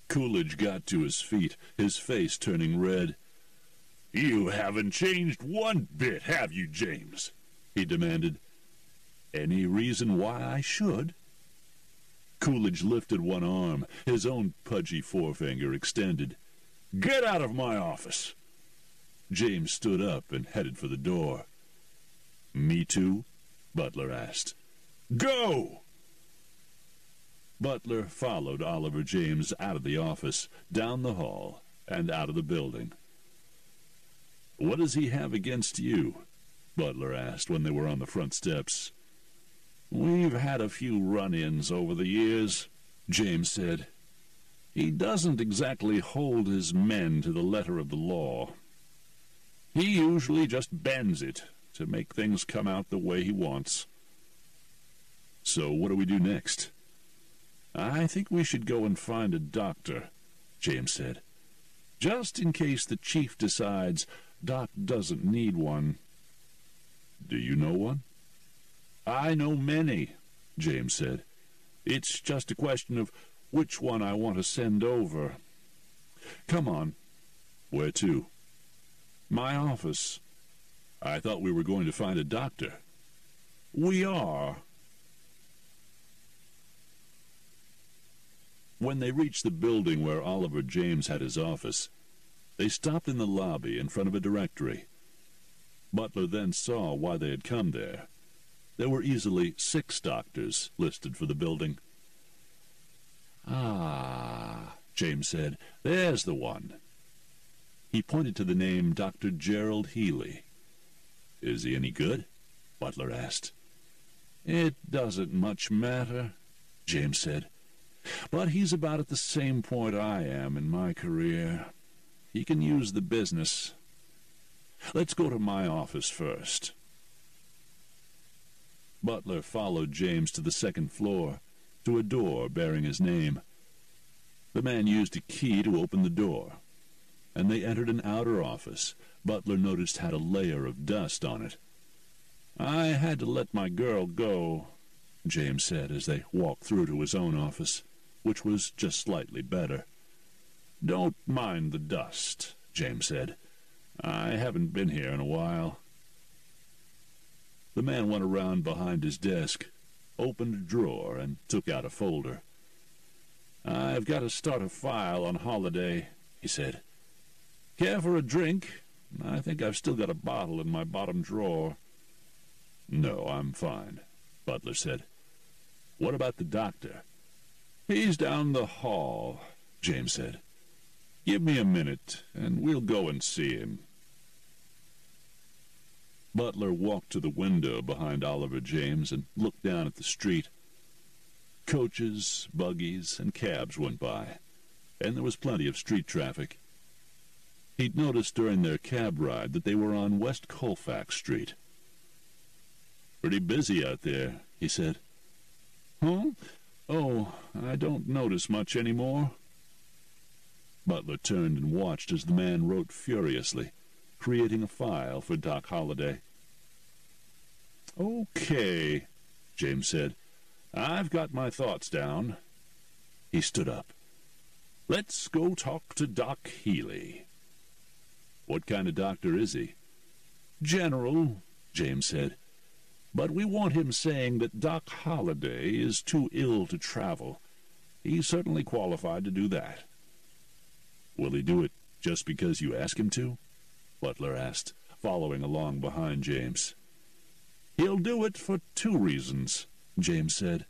Coolidge got to his feet, his face turning red. "You haven't changed one bit, have you, James?" he demanded. "Any reason why I should?" Coolidge lifted one arm, his own pudgy forefinger extended. "Get out of my office!" James stood up and headed for the door. "Me too?" Butler asked. "Go!" Butler followed Oliver James out of the office, down the hall, and out of the building. "What does he have against you?" Butler asked when they were on the front steps. "We've had a few run-ins over the years," James said. "He doesn't exactly hold his men to the letter of the law. He usually just bends it to make things come out the way he wants." "So what do we do next?" "I think we should go and find a doctor," James said. "Just in case the chief decides Doc doesn't need one." "Do you know one?" "I know many," James said. "It's just a question of which one I want to send over. Come on." "Where to?" "My office." "I thought we were going to find a doctor." "We are." When they reached the building where Oliver James had his office, they stopped in the lobby in front of a directory. Butler then saw why they had come there. There were easily 6 doctors listed for the building. "Ah," James said, "there's the one." He pointed to the name Dr. Gerald Healy. "Is he any good?" Butler asked. "It doesn't much matter," James said. "But he's about at the same point I am in my career. He can use the business. Let's go to my office first." Butler followed James to the 2nd floor, to a door bearing his name. The man used a key to open the door, and they entered an outer office. Butler noticed had a layer of dust on it. "I had to let my girl go," James said as they walked through to his own office, which was just slightly better. "Don't mind the dust," James said. "I haven't been here in a while." The man went around behind his desk, opened a drawer, and took out a folder. "I've got to start a file on Holiday," he said. "Care for a drink? I think I've still got a bottle in my bottom drawer." "No, I'm fine," Butler said. "What about the doctor?" "He's down the hall," James said. "Give me a minute, and we'll go and see him." Butler walked to the window behind Oliver James and looked down at the street. Coaches, buggies, and cabs went by, and there was plenty of street traffic. He'd noticed during their cab ride that they were on West Colfax Street. "Pretty busy out there," he said. "Huh? Oh, I don't notice much anymore." Butler turned and watched as the man wrote furiously, creating a file for Doc Holliday. "Okay," James said. "I've got my thoughts down." He stood up. "Let's go talk to Doc Healy." "What kind of doctor is he?" "General," James said. "But we want him saying that Doc Holliday is too ill to travel. He's certainly qualified to do that." "Will he do it just because you ask him to?" Butler asked, following along behind James. "He'll do it for 2 reasons," James said,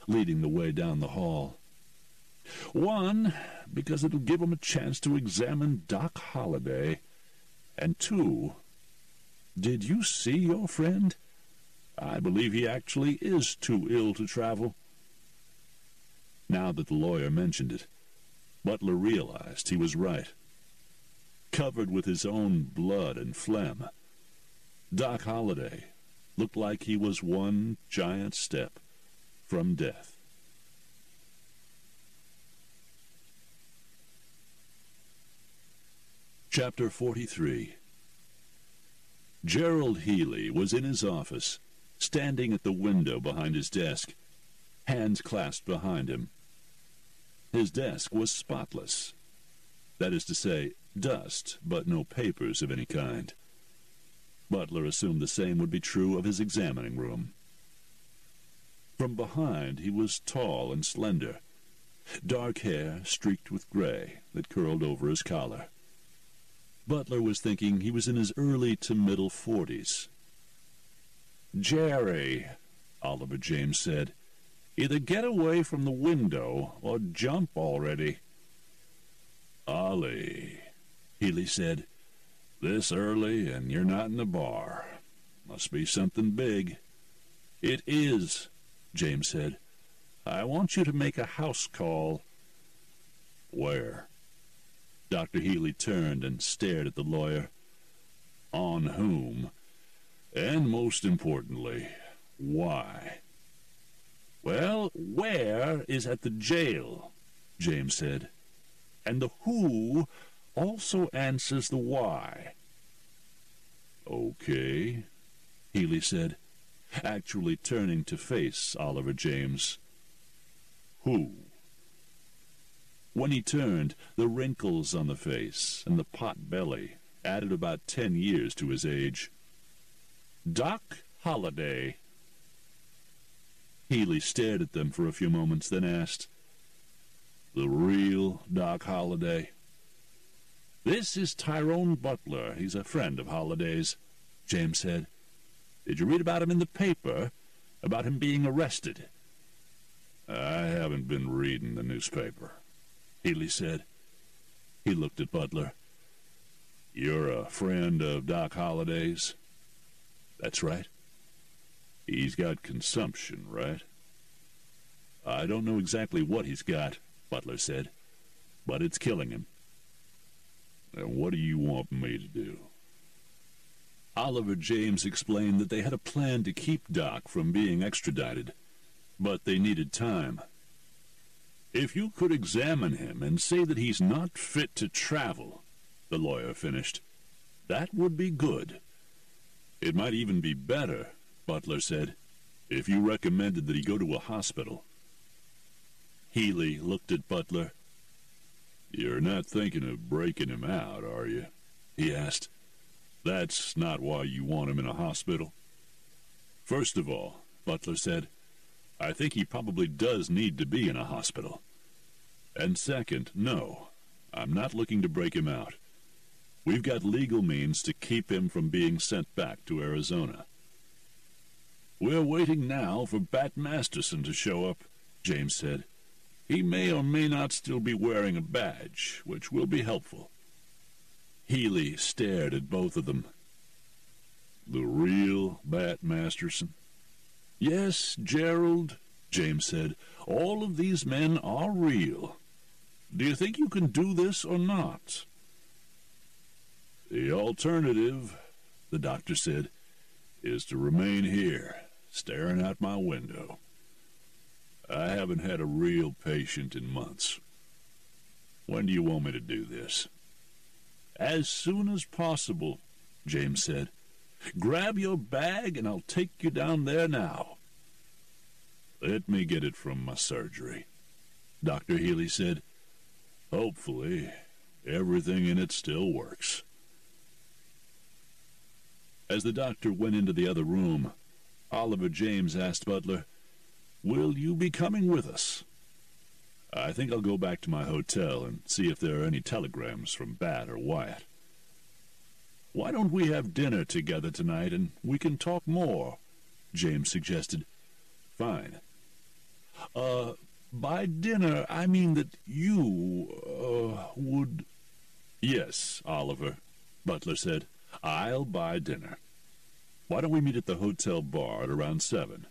leading the way down the hall. "1, because it'll give him a chance to examine Doc Holliday. And 2, did you see your friend? I believe he actually is too ill to travel." Now that the lawyer mentioned it, Butler realized he was right. Covered with his own blood and phlegm, Doc Holliday looked like he was one giant step from death. Chapter 43. Gerald Healy was in his office, standing at the window behind his desk, hands clasped behind him. His desk was spotless. That is to say, dust, but no papers of any kind. Butler assumed the same would be true of his examining room. From behind he was tall and slender, dark hair streaked with gray that curled over his collar. Butler was thinking he was in his early to middle 40s. "Jerry," Oliver James said, "either get away from the window or jump already." "Ollie," Healy said, "this early and you're not in the bar. Must be something big." "It is," James said. "I want you to make a house call." "Where?" Dr. Healy turned and stared at the lawyer. "On whom? And most importantly, why?" "Well, where is at the jail," James said. "And the who also answers the why." "Okay," Healy said, actually turning to face Oliver James. "Who?" When he turned, the wrinkles on the face and the pot belly added about 10 years to his age. "Doc Holliday." Healy stared at them for a few moments, then asked, The real Doc Holliday? This is Tyrone Butler. He's a friend of Holliday's, James said. Did you read about him in the paper? About him being arrested? I haven't been reading the newspaper, Healy said. He looked at Butler. You're a friend of Doc Holliday's? That's right. He's got consumption, right? I don't know exactly what he's got, Butler said, but it's killing him. And what do you want me to do? Oliver James explained that they had a plan to keep Doc from being extradited, but they needed time. If you could examine him and say that he's not fit to travel, the lawyer finished, that would be good. It might even be better, Butler said, if you recommended that he go to a hospital. Healy looked at Butler. You're not thinking of breaking him out, are you? He asked. That's not why you want him in a hospital. First of all, Butler said, I think he probably does need to be in a hospital. And second, no, I'm not looking to break him out. We've got legal means to keep him from being sent back to Arizona. We're waiting now for Bat Masterson to show up, James said. He may or may not still be wearing a badge, which will be helpful. Healy stared at both of them. The real Bat Masterson? Yes, Gerald, James said. All of these men are real. Do you think you can do this or not? The alternative, the doctor said, is to remain here, staring out my window. I haven't had a real patient in months. When do you want me to do this? As soon as possible, James said. Grab your bag and I'll take you down there now. Let me get it from my surgery, Dr. Healy said. Hopefully, everything in it still works. As the doctor went into the other room, Oliver James asked Butler, Will you be coming with us? I think I'll go back to my hotel and see if there are any telegrams from Bat or Wyatt. Why don't we have dinner together tonight and we can talk more? James suggested. Fine. By dinner, I mean that you, would... Yes, Oliver, Butler said. I'll buy dinner. Why don't we meet at the hotel bar at around 7?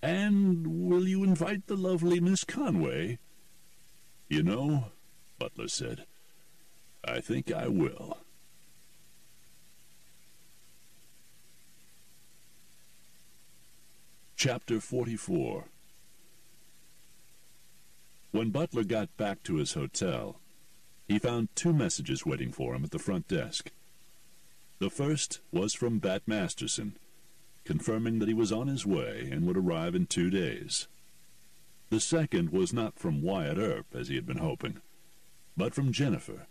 And will you invite the lovely Miss Conway? You know, Butler said, I think I will. Chapter 44. When Butler got back to his hotel, he found 2 messages waiting for him at the front desk. The first was from Bat Masterson, confirming that he was on his way and would arrive in 2 days. The second was not from Wyatt Earp, as he had been hoping, but from Jennifer.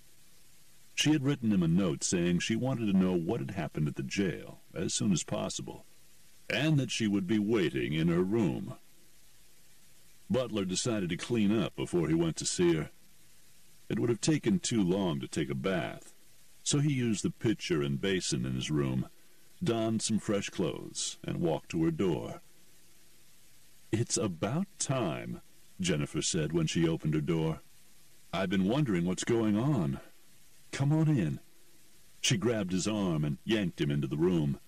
She had written him a note saying she wanted to know what had happened at the jail as soon as possible, and that she would be waiting in her room. Butler decided to clean up before he went to see her. It would have taken too long to take a bath, so he used the pitcher and basin in his room, donned some fresh clothes, and walked to her door. It's about time, Jennifer said when she opened her door. I've been wondering what's going on. Come on in. She grabbed his arm and yanked him into the room.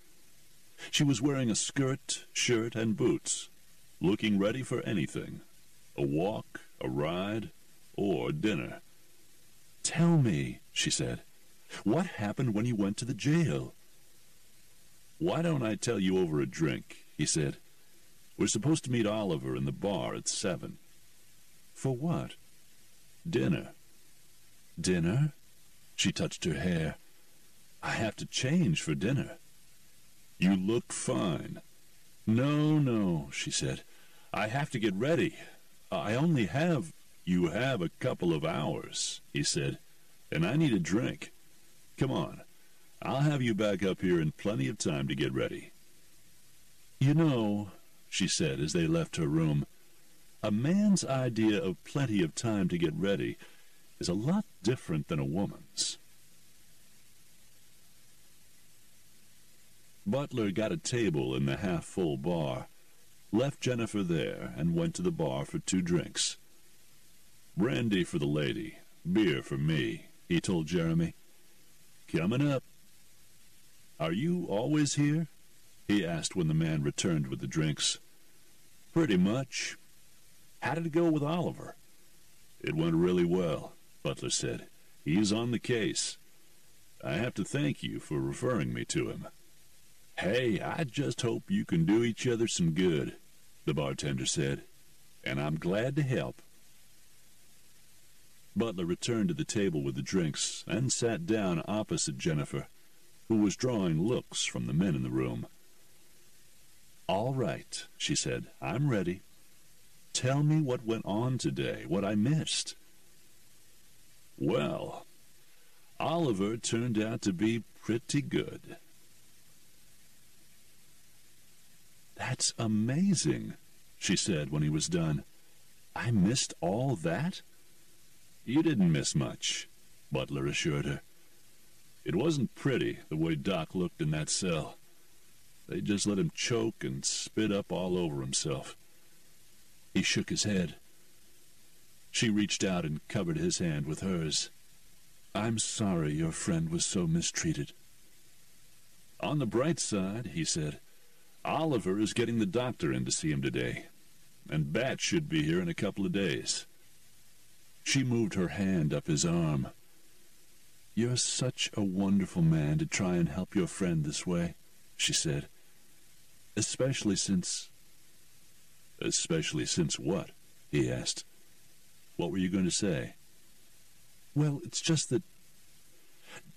She was wearing a skirt, shirt, and boots, looking ready for anything, a walk, a ride, or dinner. Tell me, she said, what happened when you went to the jail? Why don't I tell you over a drink, he said. We're supposed to meet Oliver in the bar at 7. For what? Dinner. Dinner? She touched her hair. I have to change for dinner. You look fine. No, she said. I have to get ready. I only have... You have a couple of hours, he said, and I need a drink. Come on. I'll have you back up here in plenty of time to get ready. You know, she said as they left her room, A man's idea of plenty of time to get ready is a lot different than a woman's. Butler got a table in the half-full bar, left Jennifer there, and went to the bar for 2 drinks. "Brandy for the lady, beer for me," he told Jeremy. "Coming up." "Are you always here?" he asked when the man returned with the drinks. "Pretty much." "How did it go with Oliver?" "It went really well," Butler said. "He's on the case. I have to thank you for referring me to him." "Hey, I just hope you can do each other some good," the bartender said, "and I'm glad to help." Butler returned to the table with the drinks and sat down opposite Jennifer, who was drawing looks from the men in the room. "All right," she said, "I'm ready. Tell me what went on today, what I missed." "Well, Oliver turned out to be pretty good." "That's amazing," she said when he was done. "I missed all that?" "You didn't miss much," Butler assured her. "It wasn't pretty, the way Doc looked in that cell. They just let him choke and spit up all over himself." He shook his head. She reached out and covered his hand with hers. "I'm sorry your friend was so mistreated." "On the bright side," he said, "Oliver is getting the doctor in to see him today, and Bat should be here in a couple of days." She moved her hand up his arm. "You're such a wonderful man to try and help your friend this way," she said. "Especially since—" "Especially since what?" he asked. "What were you going to say?" "Well, it's just that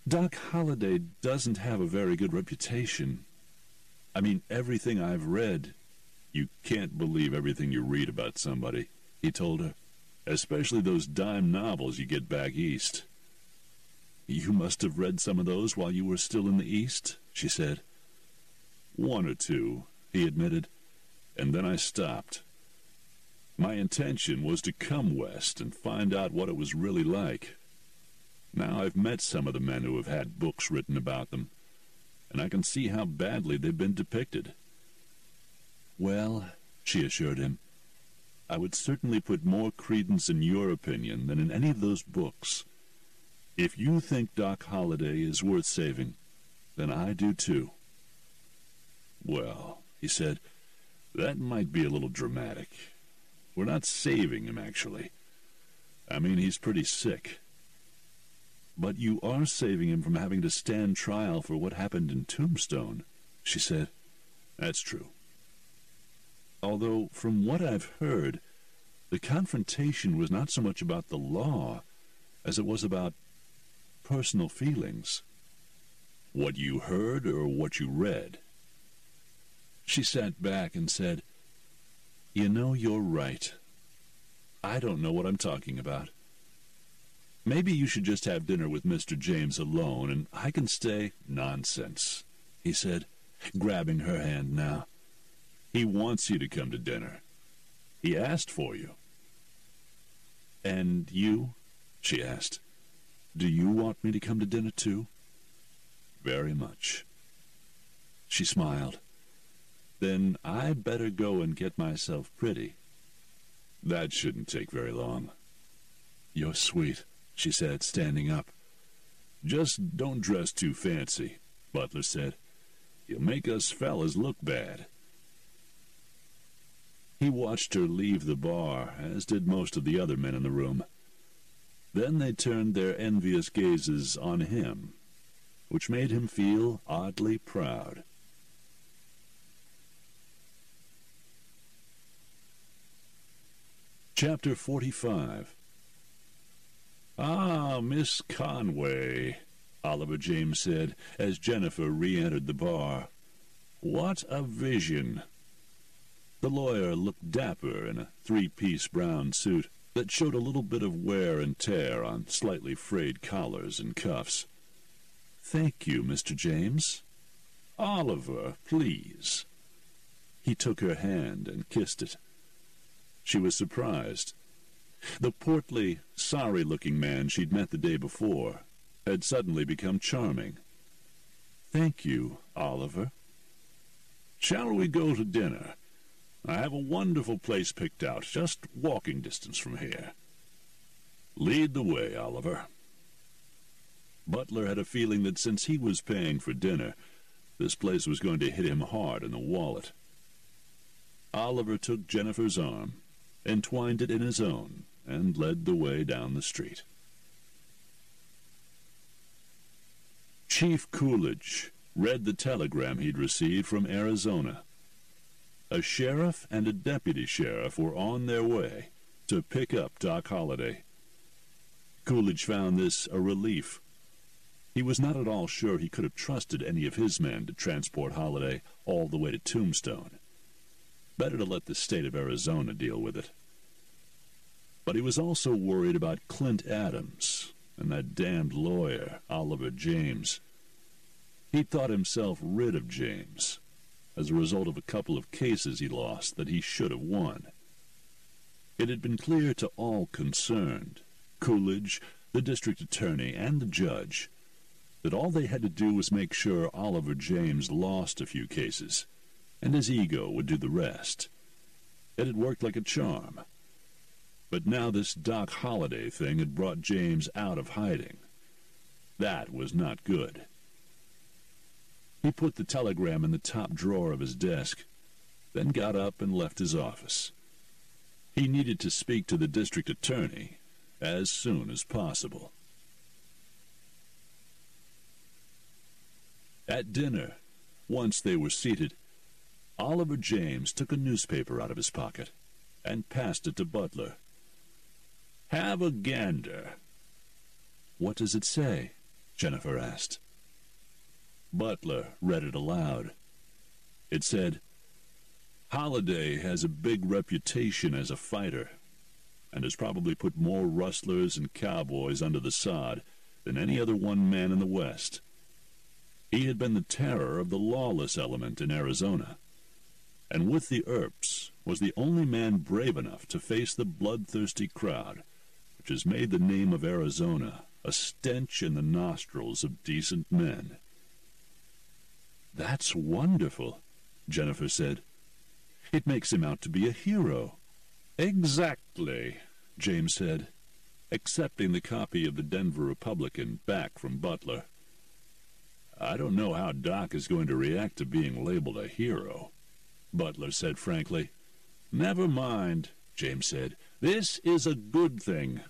Doc Holliday doesn't have a very good reputation. I mean, everything I've read—" "You can't believe everything you read about somebody," he told her. "Especially those dime novels you get back east." "You must have read some of those while you were still in the East," she said. "1 or 2, he admitted, and then I stopped. My intention was to come west and find out what it was really like. Now I've met some of the men who have had books written about them, and I can see how badly they've been depicted." "Well," she assured him, "I would certainly put more credence in your opinion than in any of those books. If you think Doc Holliday is worth saving, then I do too." "Well," he said, "that might be a little dramatic. We're not saving him, actually. I mean, he's pretty sick." "But you are saving him from having to stand trial for what happened in Tombstone," she said. "That's true. Although, from what I've heard, the confrontation was not so much about the law as it was about personal feelings." "What you heard or what you read?" She sat back and said, "You know, you're right. I don't know what I'm talking about. Maybe you should just have dinner with Mr. James alone, and I can stay—" "Nonsense," he said, grabbing her hand now. "He wants you to come to dinner. He asked for you." "And you?" she asked. "Do you want me to come to dinner too?" "Very much." She smiled. "Then I better go and get myself pretty." "That shouldn't take very long." "You're sweet," she said, standing up. "Just don't dress too fancy," Butler said. "You'll make us fellas look bad." He watched her leave the bar, as did most of the other men in the room. Then they turned their envious gazes on him, which made him feel oddly proud. Chapter 45. "Ah, Miss Conway," Oliver James said, as Jennifer re-entered the bar. "What a vision!" The lawyer looked dapper in a 3-piece brown suit that showed a little bit of wear and tear on slightly frayed collars and cuffs. "Thank you, Mr. James." "Oliver, please." He took her hand and kissed it. She was surprised. The portly, sorry-looking man she'd met the day before had suddenly become charming. "Thank you, Oliver." "Shall we go to dinner? I have a wonderful place picked out, just walking distance from here." "Lead the way, Oliver." Butler had a feeling that since he was paying for dinner, this place was going to hit him hard in the wallet. Oliver took Jennifer's arm, entwined it in his own, and led the way down the street. Chief Coolidge read the telegram he'd received from Arizona. A sheriff and a deputy sheriff were on their way to pick up Doc Holliday. Coolidge found this a relief. He was not at all sure he could have trusted any of his men to transport Holliday all the way to Tombstone. Better to let the state of Arizona deal with it. But he was also worried about Clint Adams and that damned lawyer, Oliver James. He'd thought himself rid of James as a result of a couple of cases he lost that he should have won. It had been clear to all concerned, Coolidge, the district attorney, and the judge, that all they had to do was make sure Oliver James lost a few cases, and his ego would do the rest. It had worked like a charm. But now this Doc Holliday thing had brought James out of hiding. That was not good. He put the telegram in the top drawer of his desk, then got up and left his office. He needed to speak to the district attorney as soon as possible. At dinner, once they were seated, Oliver James took a newspaper out of his pocket and passed it to Butler. "Have a gander." "What does it say?" Jennifer asked. Butler read it aloud. It said, "Holliday has a big reputation as a fighter, and has probably put more rustlers and cowboys under the sod than any other one man in the West. He had been the terror of the lawless element in Arizona, and with the Earps was the only man brave enough to face the bloodthirsty crowd, which has made the name of Arizona a stench in the nostrils of decent men." "That's wonderful," Jennifer said. "It makes him out to be a hero." "Exactly," James said, accepting the copy of the Denver Republican back from Butler. "I don't know how Doc is going to react to being labeled a hero," Butler said frankly. "Never mind," James said. "This is a good thing.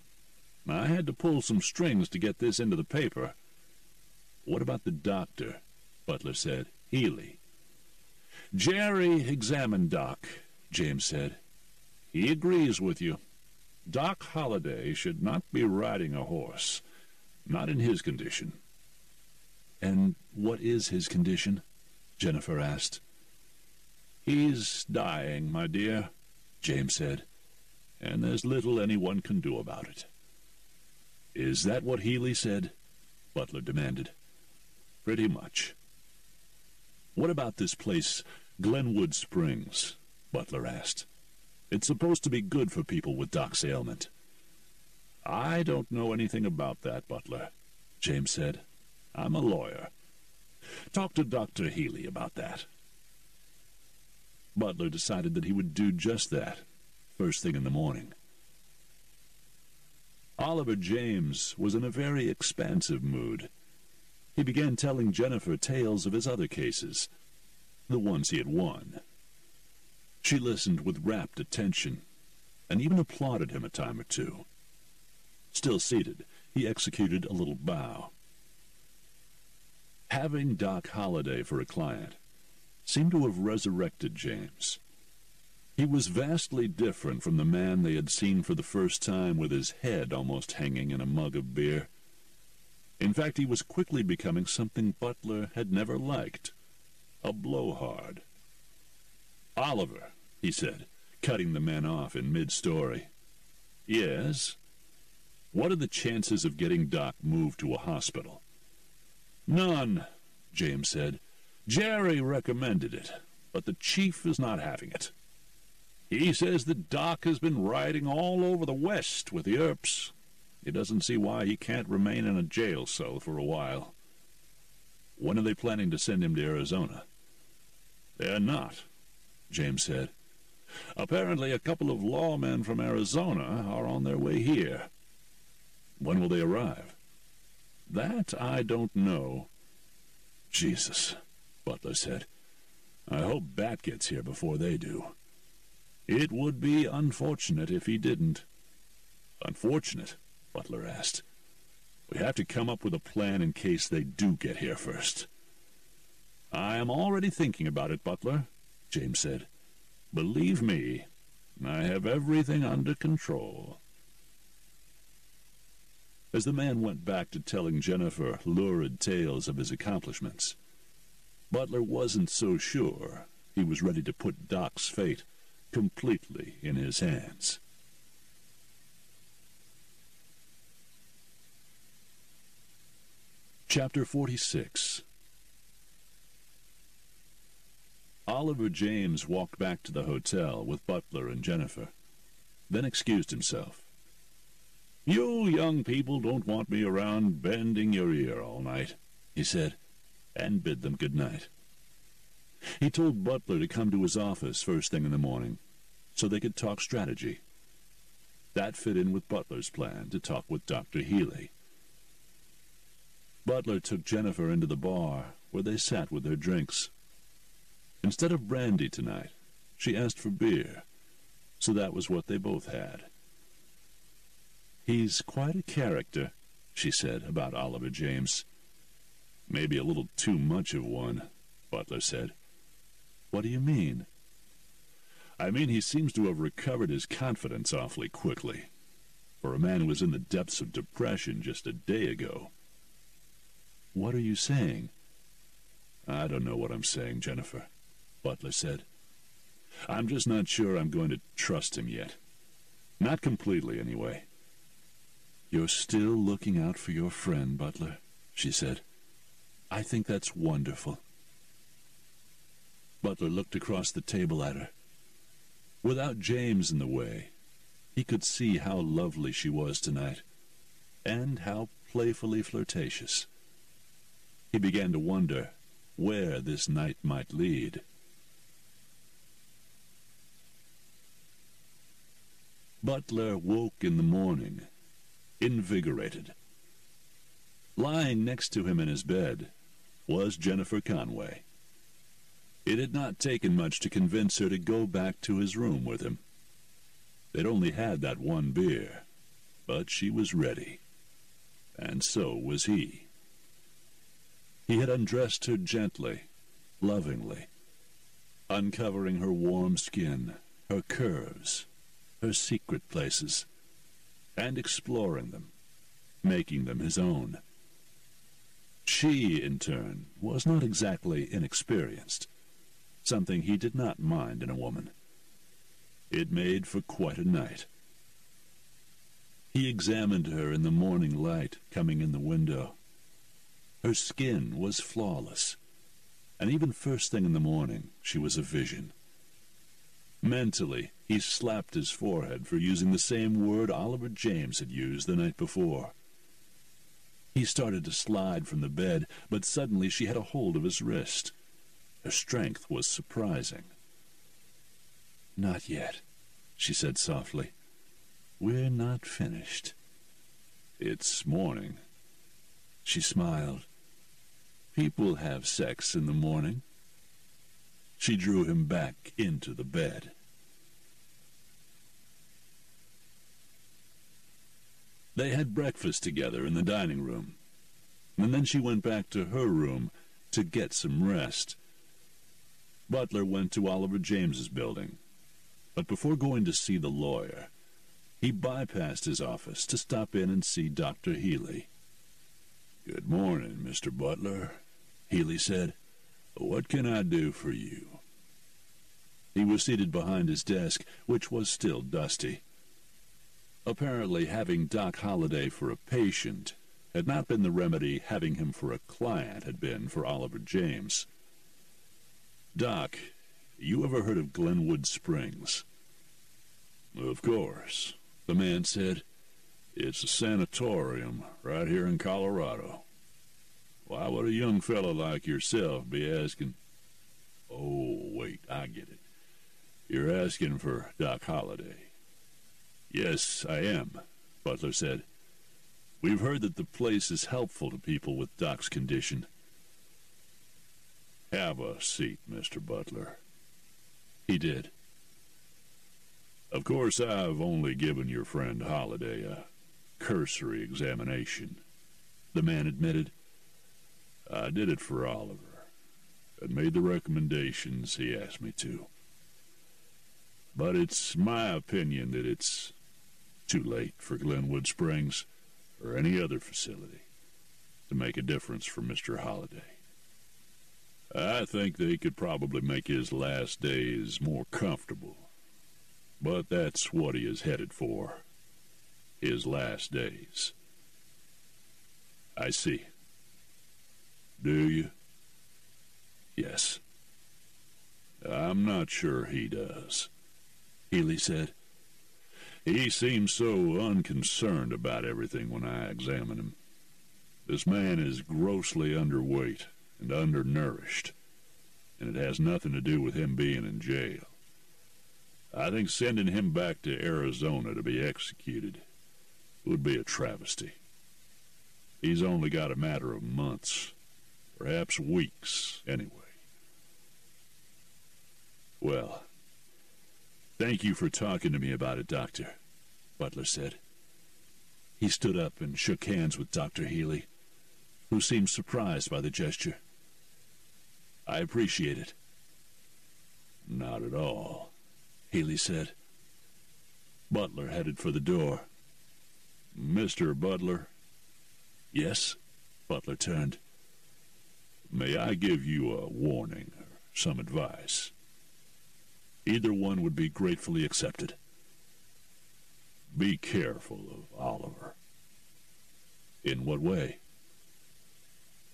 I had to pull some strings to get this into the paper." "What about the doctor?" Butler said. "Healy." "Jerry examined Doc," James said. "He agrees with you. Doc Holliday should not be riding a horse, not in his condition." "And what is his condition?" Jennifer asked. "He's dying, my dear," James said, "and there's little anyone can do about it." "Is that what Healy said?" Butler demanded. "Pretty much." "What about this place, Glenwood Springs?" Butler asked. "It's supposed to be good for people with Doc's ailment." "I don't know anything about that, Butler," James said. "I'm a lawyer. Talk to Dr. Healy about that." Butler decided that he would do just that, first thing in the morning. Oliver James was in a very expansive mood. He began telling Jennifer tales of his other cases, the ones he had won. She listened with rapt attention, and even applauded him a time or two. Still seated, he executed a little bow. Having Doc Holliday for a client seemed to have resurrected James. He was vastly different from the man they had seen for the first time with his head almost hanging in a mug of beer. In fact, he was quickly becoming something Butler had never liked, a blowhard. "Oliver," he said, cutting the man off in mid-story. "Yes?" "What are the chances of getting Doc moved to a hospital?" "None," James said. "Jerry recommended it, but the chief is not having it." He says that Doc has been riding all over the West with the Earps. He doesn't see why he can't remain in a jail cell for a while. When are they planning to send him to Arizona? They're not, James said. Apparently a couple of lawmen from Arizona are on their way here. When will they arrive? That I don't know. Jesus, Butler said. I hope Bat gets here before they do. It would be unfortunate if he didn't. Unfortunate? Butler asked. We have to come up with a plan in case they do get here first. I am already thinking about it, Butler, James said. Believe me, I have everything under control. As the man went back to telling Jennifer lurid tales of his accomplishments, Butler wasn't so sure he was ready to put Doc's fate completely in his hands. Chapter 46. Oliver James walked back to the hotel with Butler and Jennifer, then excused himself. You young people don't want me around bending your ear all night, he said, and bid them good night. He told Butler to come to his office first thing in the morning, so they could talk strategy. That fit in with Butler's plan to talk with Dr. Healy. Butler took Jennifer into the bar, where they sat with their drinks. Instead of brandy tonight, she asked for beer, so that was what they both had. He's quite a character, she said about Oliver James. Maybe a little too much of one, Butler said. What do you mean? I mean he seems to have recovered his confidence awfully quickly, for a man who was in the depths of depression just a day ago. What are you saying? I don't know what I'm saying, Jennifer, Butler said. I'm just not sure I'm going to trust him yet. Not completely, anyway. You're still looking out for your friend, Butler, she said. I think that's wonderful. Butler looked across the table at her. Without James in the way, he could see how lovely she was tonight, and how playfully flirtatious. He began to wonder where this night might lead. Butler woke in the morning, invigorated. Lying next to him in his bed was Jennifer Conway. It had not taken much to convince her to go back to his room with him. They'd only had that one beer, but she was ready, and so was he. He had undressed her gently, lovingly, uncovering her warm skin, her curves, her secret places, and exploring them, making them his own. She, in turn, was not exactly inexperienced, something he did not mind in a woman. It made for quite a night. He examined her in the morning light coming in the window. Her skin was flawless, and even first thing in the morning she was a vision. Mentally, he slapped his forehead for using the same word Oliver James had used the night before. He started to slide from the bed, but suddenly she had a hold of his wrist. Her strength was surprising. Not yet, she said softly. We're not finished. It's morning. She smiled. People have sex in the morning. She drew him back into the bed. They had breakfast together in the dining room, and then she went back to her room to get some rest. Butler went to Oliver James's building, but before going to see the lawyer, he bypassed his office to stop in and see Dr. Healy. Good morning, Mr. Butler, Healy said. What can I do for you? He was seated behind his desk, which was still dusty. Apparently, having Doc Holliday for a patient had not been the remedy having him for a client had been for Oliver James. Doc, you ever heard of Glenwood Springs? Of course, the man said. It's a sanatorium right here in Colorado. Why would a young fellow like yourself be asking? Oh, wait, I get it. You're asking for Doc Holliday. Yes, I am, Butler said. We've heard that the place is helpful to people with Doc's condition. Have a seat, Mr. Butler. He did. Of course, I've only given your friend Holliday a cursory examination, the man admitted. I did it for Oliver, and made the recommendations he asked me to. But it's my opinion that it's too late for Glenwood Springs or any other facility to make a difference for Mr. Holliday. I think they could probably make his last days more comfortable, but that's what he is headed for, his last days. I see. Do you? Yes. I'm not sure he does, Healy said. He seems so unconcerned about everything when I examine him. This man is grossly underweight and undernourished, and it has nothing to do with him being in jail. I think sending him back to Arizona to be executed would be a travesty. He's only got a matter of months, perhaps weeks, anyway. Well, thank you for talking to me about it, Doctor, Butler said. He stood up and shook hands with Dr. Healy, who seemed surprised by the gesture. I appreciate it. Not at all, Healy said. Butler headed for the door. Mr. Butler? Yes, Butler turned. May I give you a warning or some advice? Either one would be gratefully accepted. Be careful of Oliver. In what way?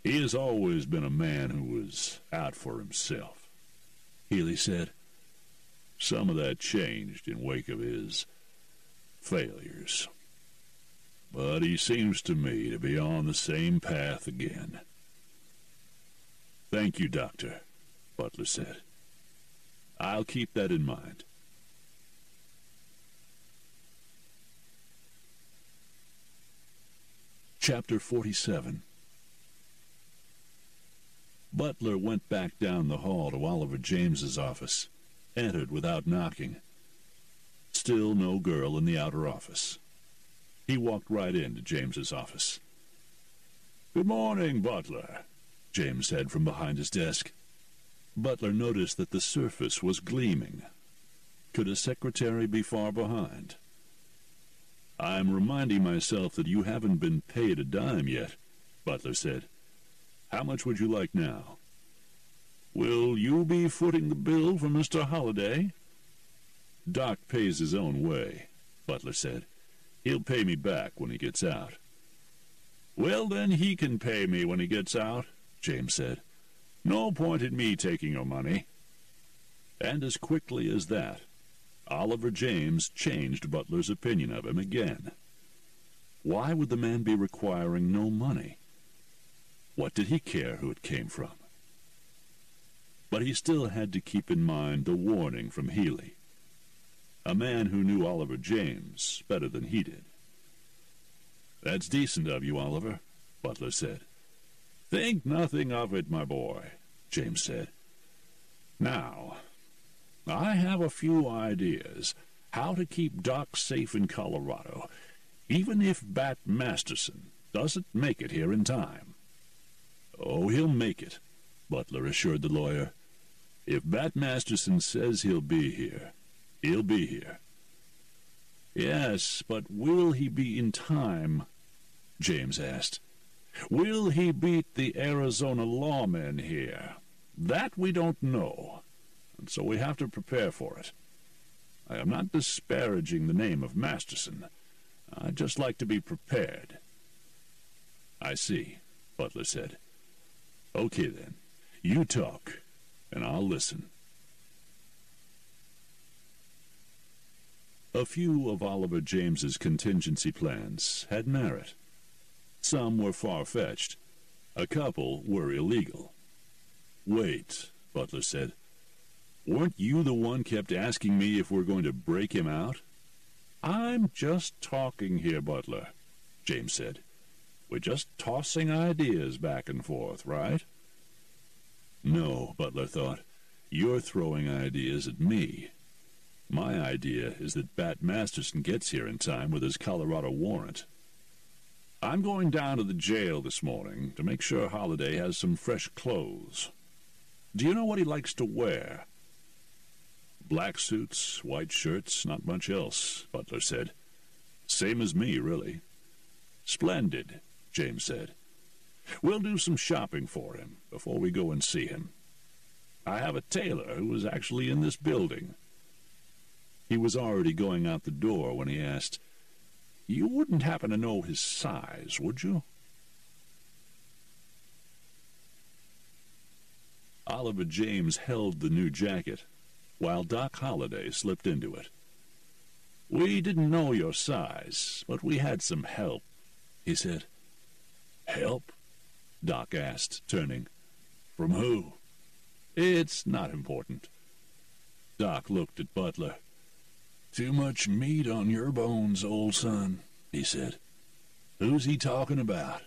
He has always been a man who was out for himself, Healy said. Some of that changed in wake of his failures. But he seems to me to be on the same path again. Thank you, Doctor, Butler said. I'll keep that in mind. Chapter 47. Butler went back down the hall to Oliver James's office, entered without knocking. Still no girl in the outer office. He walked right into James's office. Good morning, Butler, James said from behind his desk. Butler noticed that the surface was gleaming. Could a secretary be far behind? I'm reminding myself that you haven't been paid a dime yet, Butler said. How much would you like now? Will you be footing the bill for Mr. Holliday? Doc pays his own way, Butler said. He'll pay me back when he gets out. Well, then he can pay me when he gets out, James said. No point in me taking your money. And as quickly as that, Oliver James changed Butler's opinion of him again. Why would the man be requiring no money? What did he care who it came from? But he still had to keep in mind the warning from Healy, a man who knew Oliver James better than he did. That's decent of you, Oliver, Butler said. Think nothing of it, my boy, James said. Now, I have a few ideas how to keep Doc safe in Colorado, even if Bat Masterson doesn't make it here in time. Oh, he'll make it, Butler assured the lawyer. If Bat Masterson says he'll be here, he'll be here. Yes, but will he be in time? James asked. Will he beat the Arizona lawmen here? That we don't know, and so we have to prepare for it. I am not disparaging the name of Masterson. I'd just like to be prepared. I see, Butler said. Okay, then. You talk, and I'll listen. A few of Oliver James's contingency plans had merit. Some were far-fetched. A couple were illegal. "Wait," Butler said. "Weren't you the one kept asking me if we're going to break him out?" "I'm just talking here, Butler," James said. "We're just tossing ideas back and forth, right?" "No," Butler thought. "You're throwing ideas at me. My idea is that Bat Masterson gets here in time with his Colorado warrant. I'm going down to the jail this morning to make sure Holliday has some fresh clothes. Do you know what he likes to wear?" "Black suits, white shirts, not much else," Butler said. "Same as me, really." "Splendid," James said. "We'll do some shopping for him before we go and see him. I have a tailor who is actually in this building." He was already going out the door when he asked, "You wouldn't happen to know his size, would you?" Oliver James held the new jacket, while Doc Holliday slipped into it. "We didn't know your size, but we had some help," he said. "Help?" Doc asked, turning. "From who?" "It's not important." Doc looked at Butler. "Too much meat on your bones, old son," he said. "Who's he talking about?"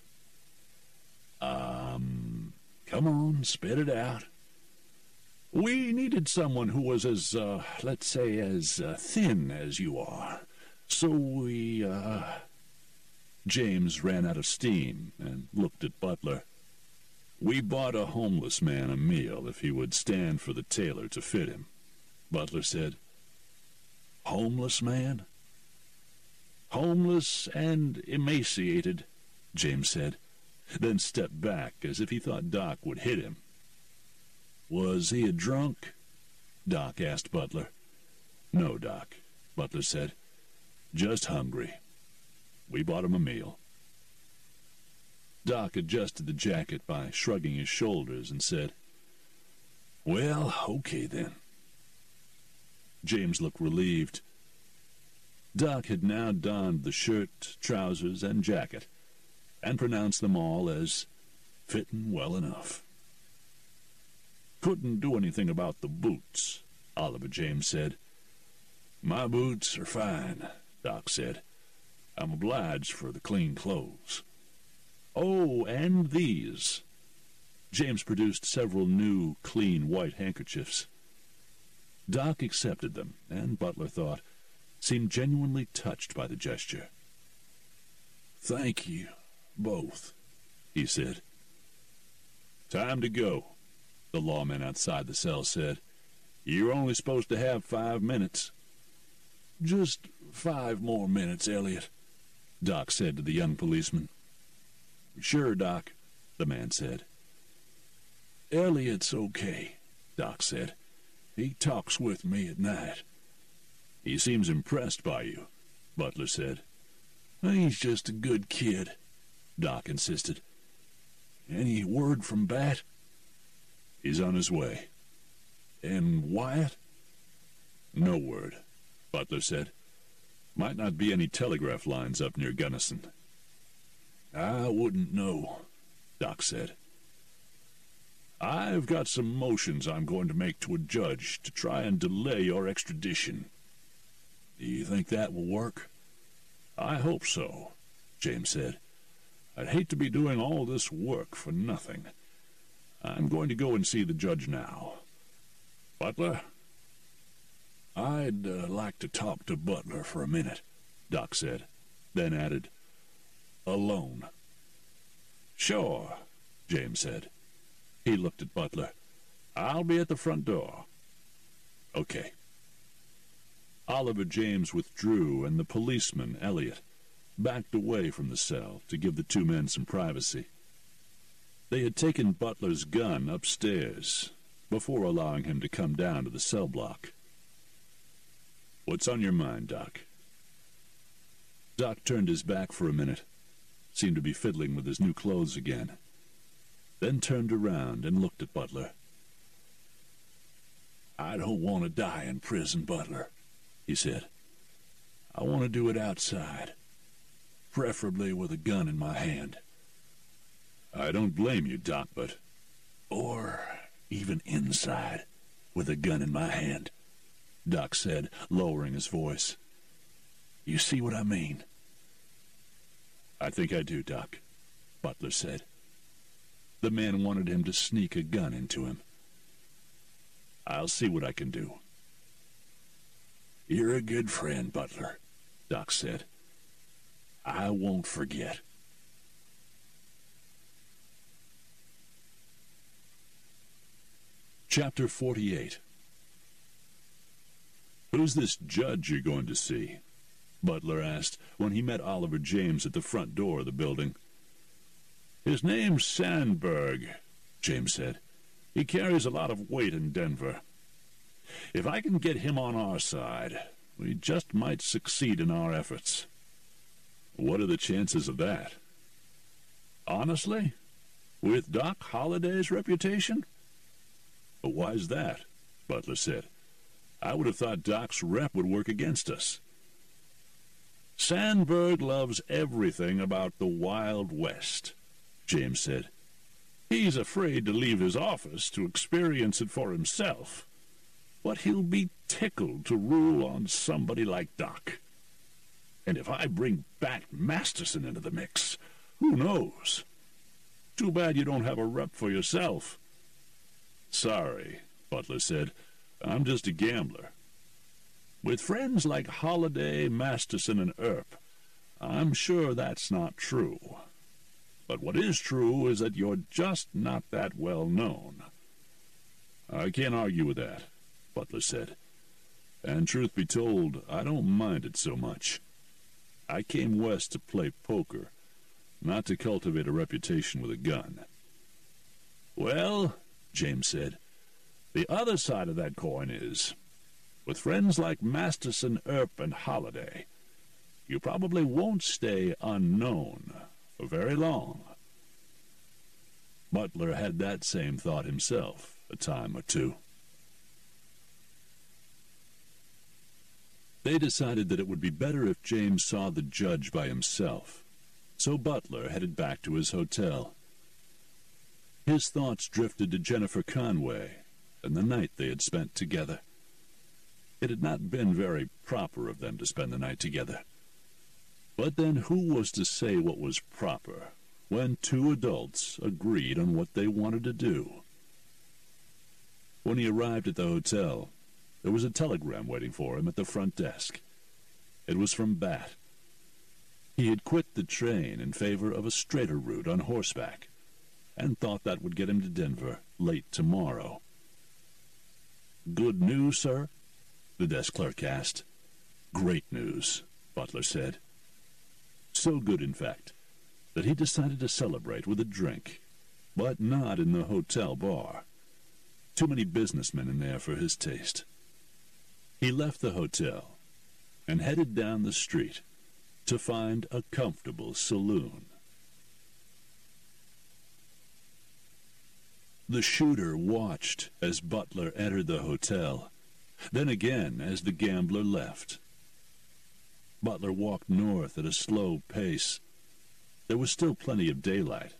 Come on, spit it out." "We needed someone who was as, let's say, as thin as you are. So we, James ran out of steam and looked at Butler. "We bought a homeless man a meal if he would stand for the tailor to fit him," Butler said. "Homeless man?" "Homeless and emaciated," James said, then stepped back as if he thought Doc would hit him. "Was he a drunk?" Doc asked Butler. "No, Doc," Butler said. "Just hungry. We bought him a meal." Doc adjusted the jacket by shrugging his shoulders and said, "Well, okay then." James looked relieved. Doc had now donned the shirt, trousers, and jacket, and pronounced them all as fitting well enough. "Couldn't do anything about the boots," Oliver James said. "My boots are fine," Doc said. "I'm obliged for the clean clothes." "Oh, and these." James produced several new, clean white handkerchiefs. Doc accepted them, and Butler thought, seemed genuinely touched by the gesture. "Thank you, both," he said. "Time to go," the lawman outside the cell said. "You're only supposed to have 5 minutes." "Just 5 more minutes, Elliot," Doc said to the young policeman. "Sure, Doc," the man said. "Elliot's okay," Doc said. "He talks with me at night." "He seems impressed by you," Butler said. "He's just a good kid," Doc insisted. "Any word from Bat?" "He's on his way." "And Wyatt?" "No word," Butler said. "Might not be any telegraph lines up near Gunnison." "I wouldn't know," Doc said. "I've got some motions I'm going to make to a judge to try and delay your extradition." "Do you think that will work?" "I hope so," James said. "I'd hate to be doing all this work for nothing. I'm going to go and see the judge now. Butler?" "I'd like to talk to Butler for a minute," Doc said, then added, "alone." "Sure," James said. He looked at Butler. "I'll be at the front door." "Okay." Oliver James withdrew, and the policeman, Elliot, backed away from the cell to give the two men some privacy. They had taken Butler's gun upstairs before allowing him to come down to the cell block. "What's on your mind, Doc?" Doc turned his back for a minute, seemed to be fiddling with his new clothes again, then turned around and looked at Butler. "I don't want to die in prison, Butler," he said. I want to do it outside, preferably with a gun in my hand. I don't blame you, Doc, but... Or even inside, with a gun in my hand, Doc said, lowering his voice. You see what I mean? I think I do, Doc, Butler said. The man wanted him to sneak a gun into him. I'll see what I can do. You're a good friend, Butler, Doc said. I won't forget. Chapter 48. Who's this judge you're going to see? Butler asked when he met Oliver James at the front door of the building. His name's Sandberg, James said. He carries a lot of weight in Denver. If I can get him on our side, we just might succeed in our efforts. What are the chances of that? Honestly, with Doc Holliday's reputation? Why's that? Butler said. I would have thought Doc's rep would work against us. Sandberg loves everything about the Wild West, James said. He's afraid to leave his office to experience it for himself, but he'll be tickled to rule on somebody like Doc. And if I bring Bat Masterson into the mix, who knows? Too bad you don't have a rep for yourself. Sorry, Butler said. I'm just a gambler. With friends like Holliday, Masterson, and Earp, I'm sure that's not true. But what is true is that you're just not that well known. I can't argue with that, Butler said. And truth be told, I don't mind it so much. I came west to play poker, not to cultivate a reputation with a gun. Well, James said, the other side of that coin is, with friends like Masterson, Earp, and Holliday, you probably won't stay unknown for very long. Butler had that same thought himself a time or two. They decided that it would be better if James saw the judge by himself, so Butler headed back to his hotel. His thoughts drifted to Jennifer Conway and the night they had spent together. It had not been very proper of them to spend the night together. But then who was to say what was proper when two adults agreed on what they wanted to do? When he arrived at the hotel, there was a telegram waiting for him at the front desk. It was from Bat. He had quit the train in favor of a straighter route on horseback, and thought that would get him to Denver late tomorrow. Good news, sir? The desk clerk asked. Great news, Butler said. So good, in fact, that he decided to celebrate with a drink, but not in the hotel bar. Too many businessmen in there for his taste. He left the hotel and headed down the street to find a comfortable saloon. The shooter watched as Butler entered the hotel, then again as the gambler left. Butler walked north at a slow pace. There was still plenty of daylight,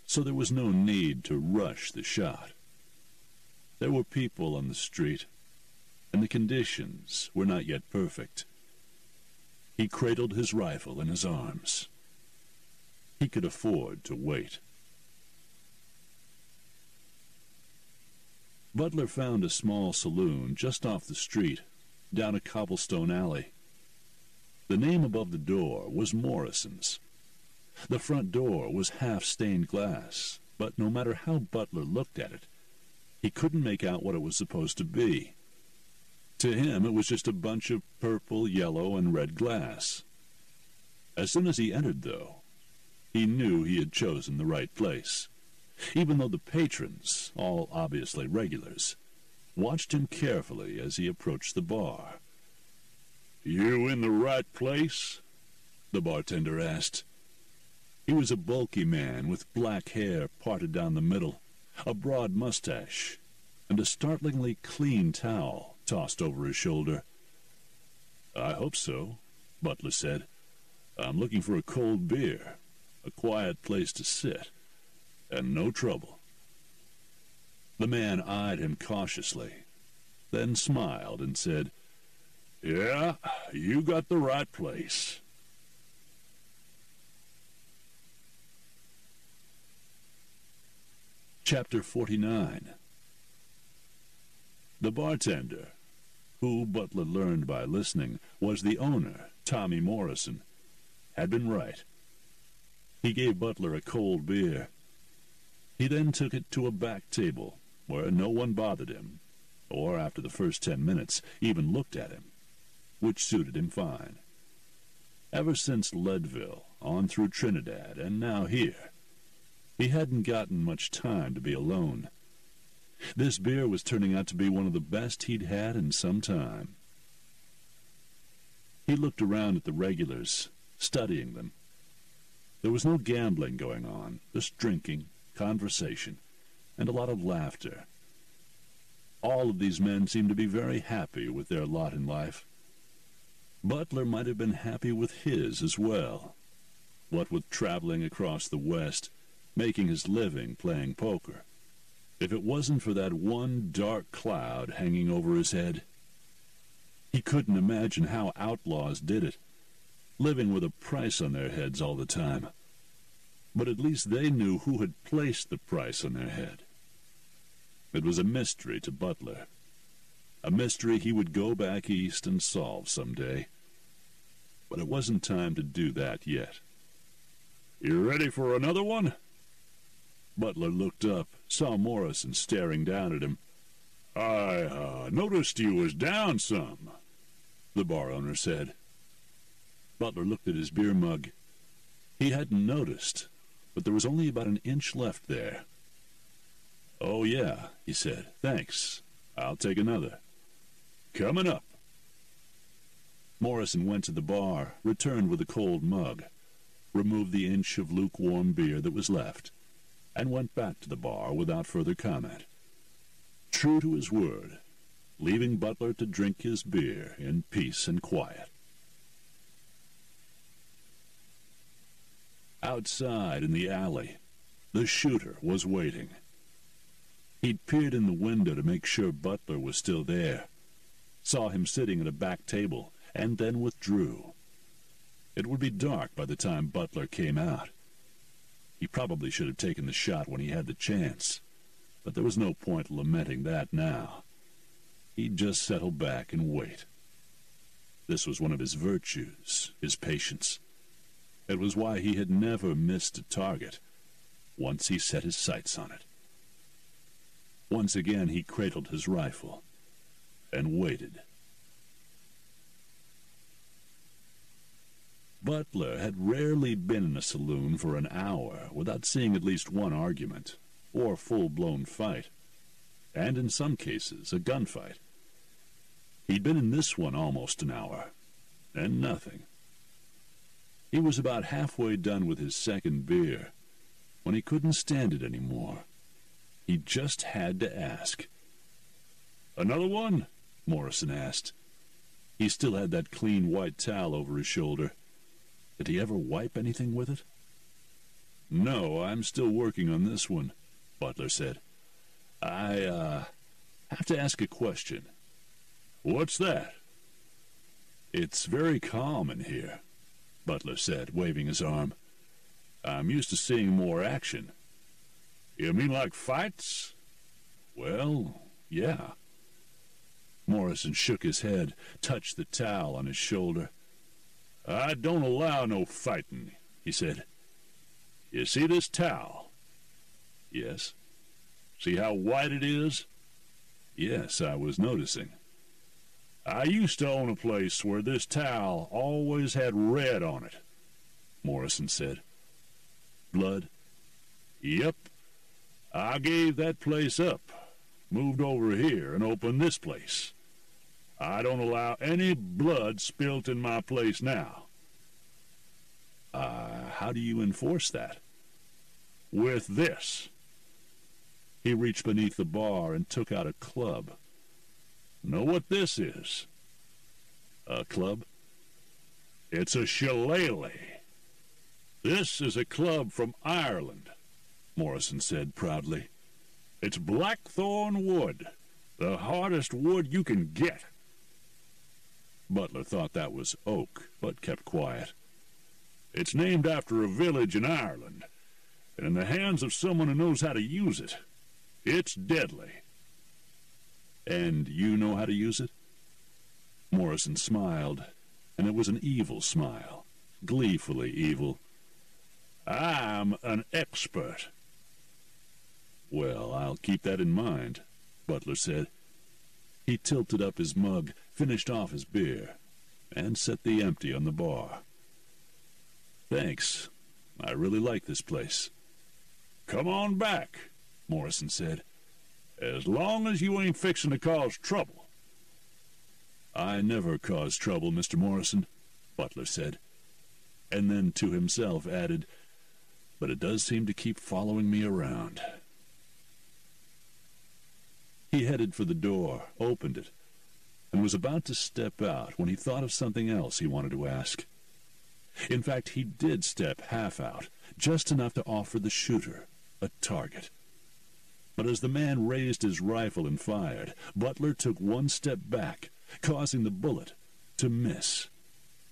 so there was no need to rush the shot. There were people on the street, and the conditions were not yet perfect. He cradled his rifle in his arms. He could afford to wait. Butler found a small saloon just off the street, down a cobblestone alley. The name above the door was Morrison's. The front door was half stained glass, but no matter how Butler looked at it, he couldn't make out what it was supposed to be. To him, it was just a bunch of purple, yellow, and red glass. As soon as he entered, though, he knew he had chosen the right place, even though the patrons, all obviously regulars, watched him carefully as he approached the bar. You in the right place? The bartender asked. He was a bulky man with black hair parted down the middle, a broad mustache, and a startlingly clean towel tossed over his shoulder. I hope so, Butler said. "I'm looking for a cold beer, a quiet place to sit, and no trouble." The man eyed him cautiously, then smiled and said, "Yeah, you got the right place." Chapter 49. The bartender, who Butler learned by listening was the owner, Tommy Morrison, had been right. He gave Butler a cold beer. He then took it to a back table where no one bothered him, or after the first 10 minutes even looked at him, which suited him fine. Ever since Leadville, on through Trinidad, and now here, he hadn't gotten much time to be alone. This beer was turning out to be one of the best he'd had in some time. He looked around at the regulars, studying them. There was no gambling going on, just drinking, conversation, and a lot of laughter. All of these men seemed to be very happy with their lot in life. Butler might have been happy with his as well. What with traveling across the West, making his living playing poker. If it wasn't for that one dark cloud hanging over his head, he couldn't imagine how outlaws did it, living with a price on their heads all the time. But at least they knew who had placed the price on their head. It was a mystery to Butler, a mystery he would go back east and solve someday. But it wasn't time to do that yet. "You ready for another one?" Butler looked up, saw Morrison staring down at him. I noticed you was down some," the bar owner said. Butler looked at his beer mug. He hadn't noticed, but there was only about an inch left there. "Oh, yeah," he said. "Thanks. I'll take another." "Coming up." Morrison went to the bar, returned with a cold mug, removed the inch of lukewarm beer that was left, and went back to the bar without further comment. True to his word, leaving Butler to drink his beer in peace and quiet. Outside in the alley, the shooter was waiting. He'd peered in the window to make sure Butler was still there, saw him sitting at a back table, and then withdrew. It would be dark by the time Butler came out. He probably should have taken the shot when he had the chance, but there was no point lamenting that now. He'd just settle back and wait. This was one of his virtues, his patience. It was why he had never missed a target, once he set his sights on it. Once again he cradled his rifle and waited. Butler had rarely been in a saloon for an hour without seeing at least one argument, or full-blown fight, and in some cases a gunfight. He'd been in this one almost an hour, and nothing. He was about halfway done with his second beer when he couldn't stand it anymore. He just had to ask. "Another one?" Morrison asked. He still had that clean white towel over his shoulder. Did he ever wipe anything with it? "No, I'm still working on this one," Butler said. I have to ask a question." "What's that?" "It's very calm in here," Butler said, waving his arm. "I'm used to seeing more action." "You mean like fights?" "Well, yeah." Morrison shook his head, touched the towel on his shoulder. "I don't allow no fighting," he said. "You see this towel?" "Yes." "See how white it is?" "Yes, I was noticing." "I used to own a place where this towel always had red on it," Morrison said. "Blood?" "Yep. I gave that place up, moved over here, and opened this place. I don't allow any blood spilt in my place now." How do you enforce that?" "With this." He reached beneath the bar and took out a club. "Know what this is?" "A club?" It's a shillelagh. This is a club from Ireland, Morrison said proudly. It's blackthorn wood, the hardest wood you can get. Butler thought that was oak, but kept quiet. It's named after a village in Ireland, and in the hands of someone who knows how to use it, it's deadly. And you know how to use it? Morrison smiled, and it was an evil smile, gleefully evil. I'm an expert. Well, I'll keep that in mind, Butler said. He tilted up his mug, finished off his beer, and set the empty on the bar. Thanks. I really like this place. Come on back, Morrison said. As long as you ain't fixing to cause trouble. I never cause trouble, Mr. Morrison, Butler said, and then to himself added, but it does seem to keep following me around. He headed for the door, opened it, and was about to step out when he thought of something else he wanted to ask. In fact, he did step half out, just enough to offer the shooter a target. But as the man raised his rifle and fired, Butler took one step back, causing the bullet to miss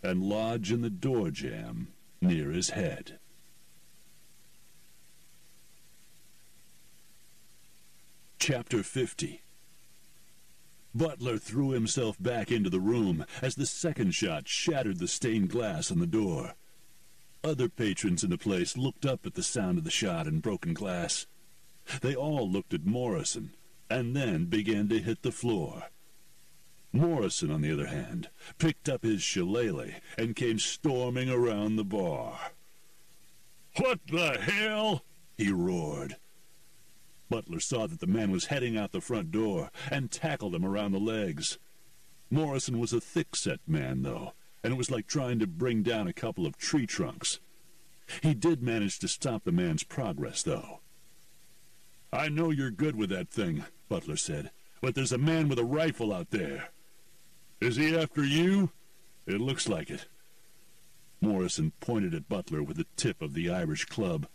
and lodge in the door jamb near his head. Chapter 50. Butler threw himself back into the room as the second shot shattered the stained glass on the door. Other patrons in the place looked up at the sound of the shot and broken glass. They all looked at Morrison, and then began to hit the floor. Morrison, on the other hand, picked up his shillelagh and came storming around the bar. "What the hell?" he roared. Butler saw that the man was heading out the front door and tackled him around the legs. Morrison was a thick-set man, though, and it was like trying to bring down a couple of tree trunks. He did manage to stop the man's progress, though. "I know you're good with that thing," Butler said, "but there's a man with a rifle out there." "Is he after you?" "It looks like it." Morrison pointed at Butler with the tip of the Irish club.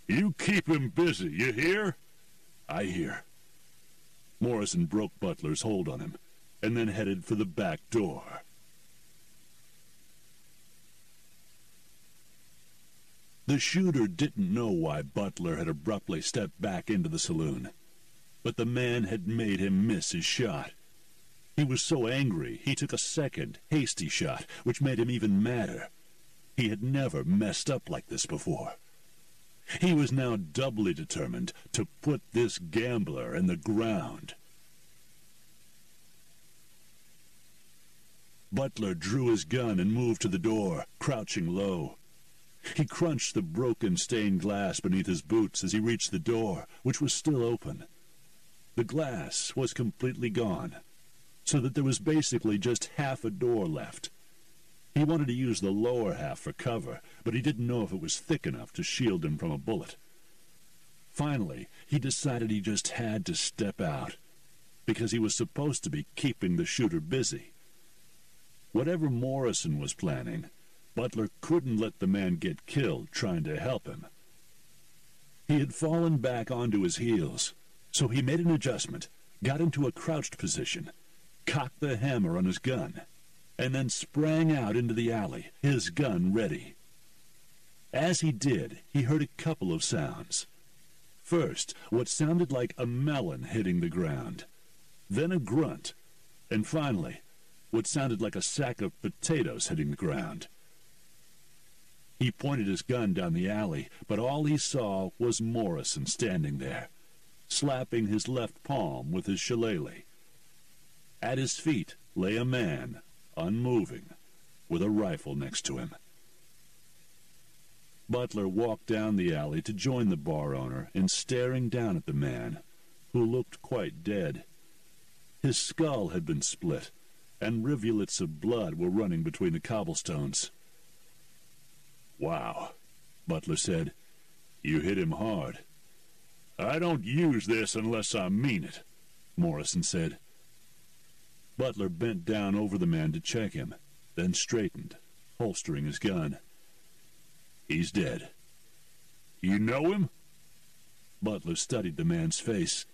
"You keep him busy, you hear?" "I hear." Morrison broke Butler's hold on him, and then headed for the back door. The shooter didn't know why Butler had abruptly stepped back into the saloon, but the man had made him miss his shot. He was so angry he took a second, hasty shot, which made him even madder. He had never messed up like this before. He was now doubly determined to put this gambler in the ground. Butler drew his gun and moved to the door, crouching low. He crunched the broken stained glass beneath his boots as he reached the door, which was still open. The glass was completely gone, so that there was basically just half a door left. He wanted to use the lower half for cover, but he didn't know if it was thick enough to shield him from a bullet. Finally, he decided he just had to step out, because he was supposed to be keeping the shooter busy. Whatever Morrison was planning, Butler couldn't let the man get killed trying to help him. He had fallen back onto his heels, so he made an adjustment, got into a crouched position, cocked the hammer on his gun, and then sprang out into the alley, his gun ready. As he did, he heard a couple of sounds. First, what sounded like a melon hitting the ground, then a grunt, and finally, what sounded like a sack of potatoes hitting the ground. He pointed his gun down the alley, but all he saw was Morrison standing there, slapping his left palm with his shillelagh. At his feet lay a man, unmoving, with a rifle next to him. Butler walked down the alley to join the bar owner in staring down at the man, who looked quite dead. His skull had been split, and rivulets of blood were running between the cobblestones. "Wow," Butler said. "You hit him hard." "I don't use this unless I mean it," Morrison said. Butler bent down over the man to check him, then straightened, holstering his gun. "He's dead." "You know him?" Butler studied the man's face.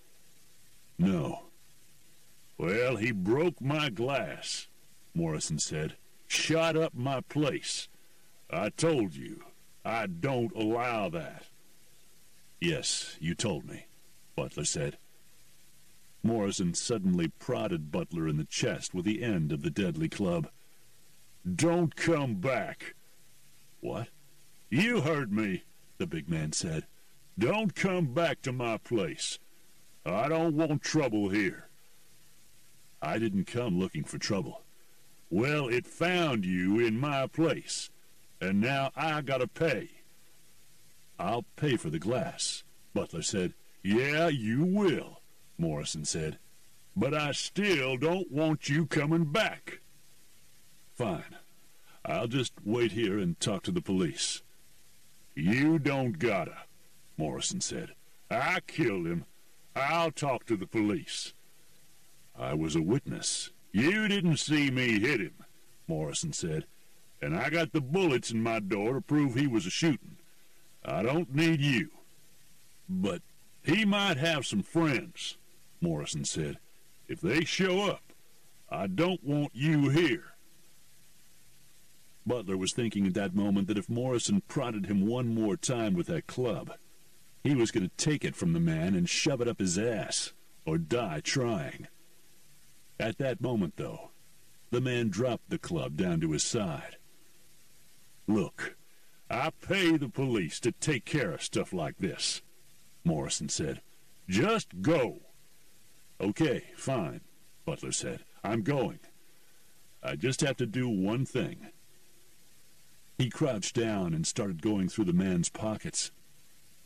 "No." "Well, he broke my glass," Morrison said. "Shot up my place. I told you, I don't allow that." "Yes, you told me," Butler said. Morrison suddenly prodded Butler in the chest with the end of the deadly club. "Don't come back." "What?" "You heard me," the big man said. "Don't come back to my place. I don't want trouble here." "I didn't come looking for trouble." "Well, it found you in my place, and now I gotta pay." "I'll pay for the glass," Butler said. "Yeah, you will," Morrison said. "But I still don't want you coming back." "Fine. I'll just wait here and talk to the police." "You don't gotta," Morrison said. "I killed him. I'll talk to the police." "I was a witness." "You didn't see me hit him," Morrison said. "And I got the bullets in my door to prove he was a-shooting. I don't need you." "But he might have some friends," Morrison said. "If they show up, I don't want you here." Butler was thinking at that moment that if Morrison prodded him one more time with that club, he was going to take it from the man and shove it up his ass, or die trying. At that moment, though, the man dropped the club down to his side. "Look, I pay the police to take care of stuff like this," Morrison said. "Just go." "Okay, fine," Butler said. "I'm going. I just have to do one thing." He crouched down and started going through the man's pockets.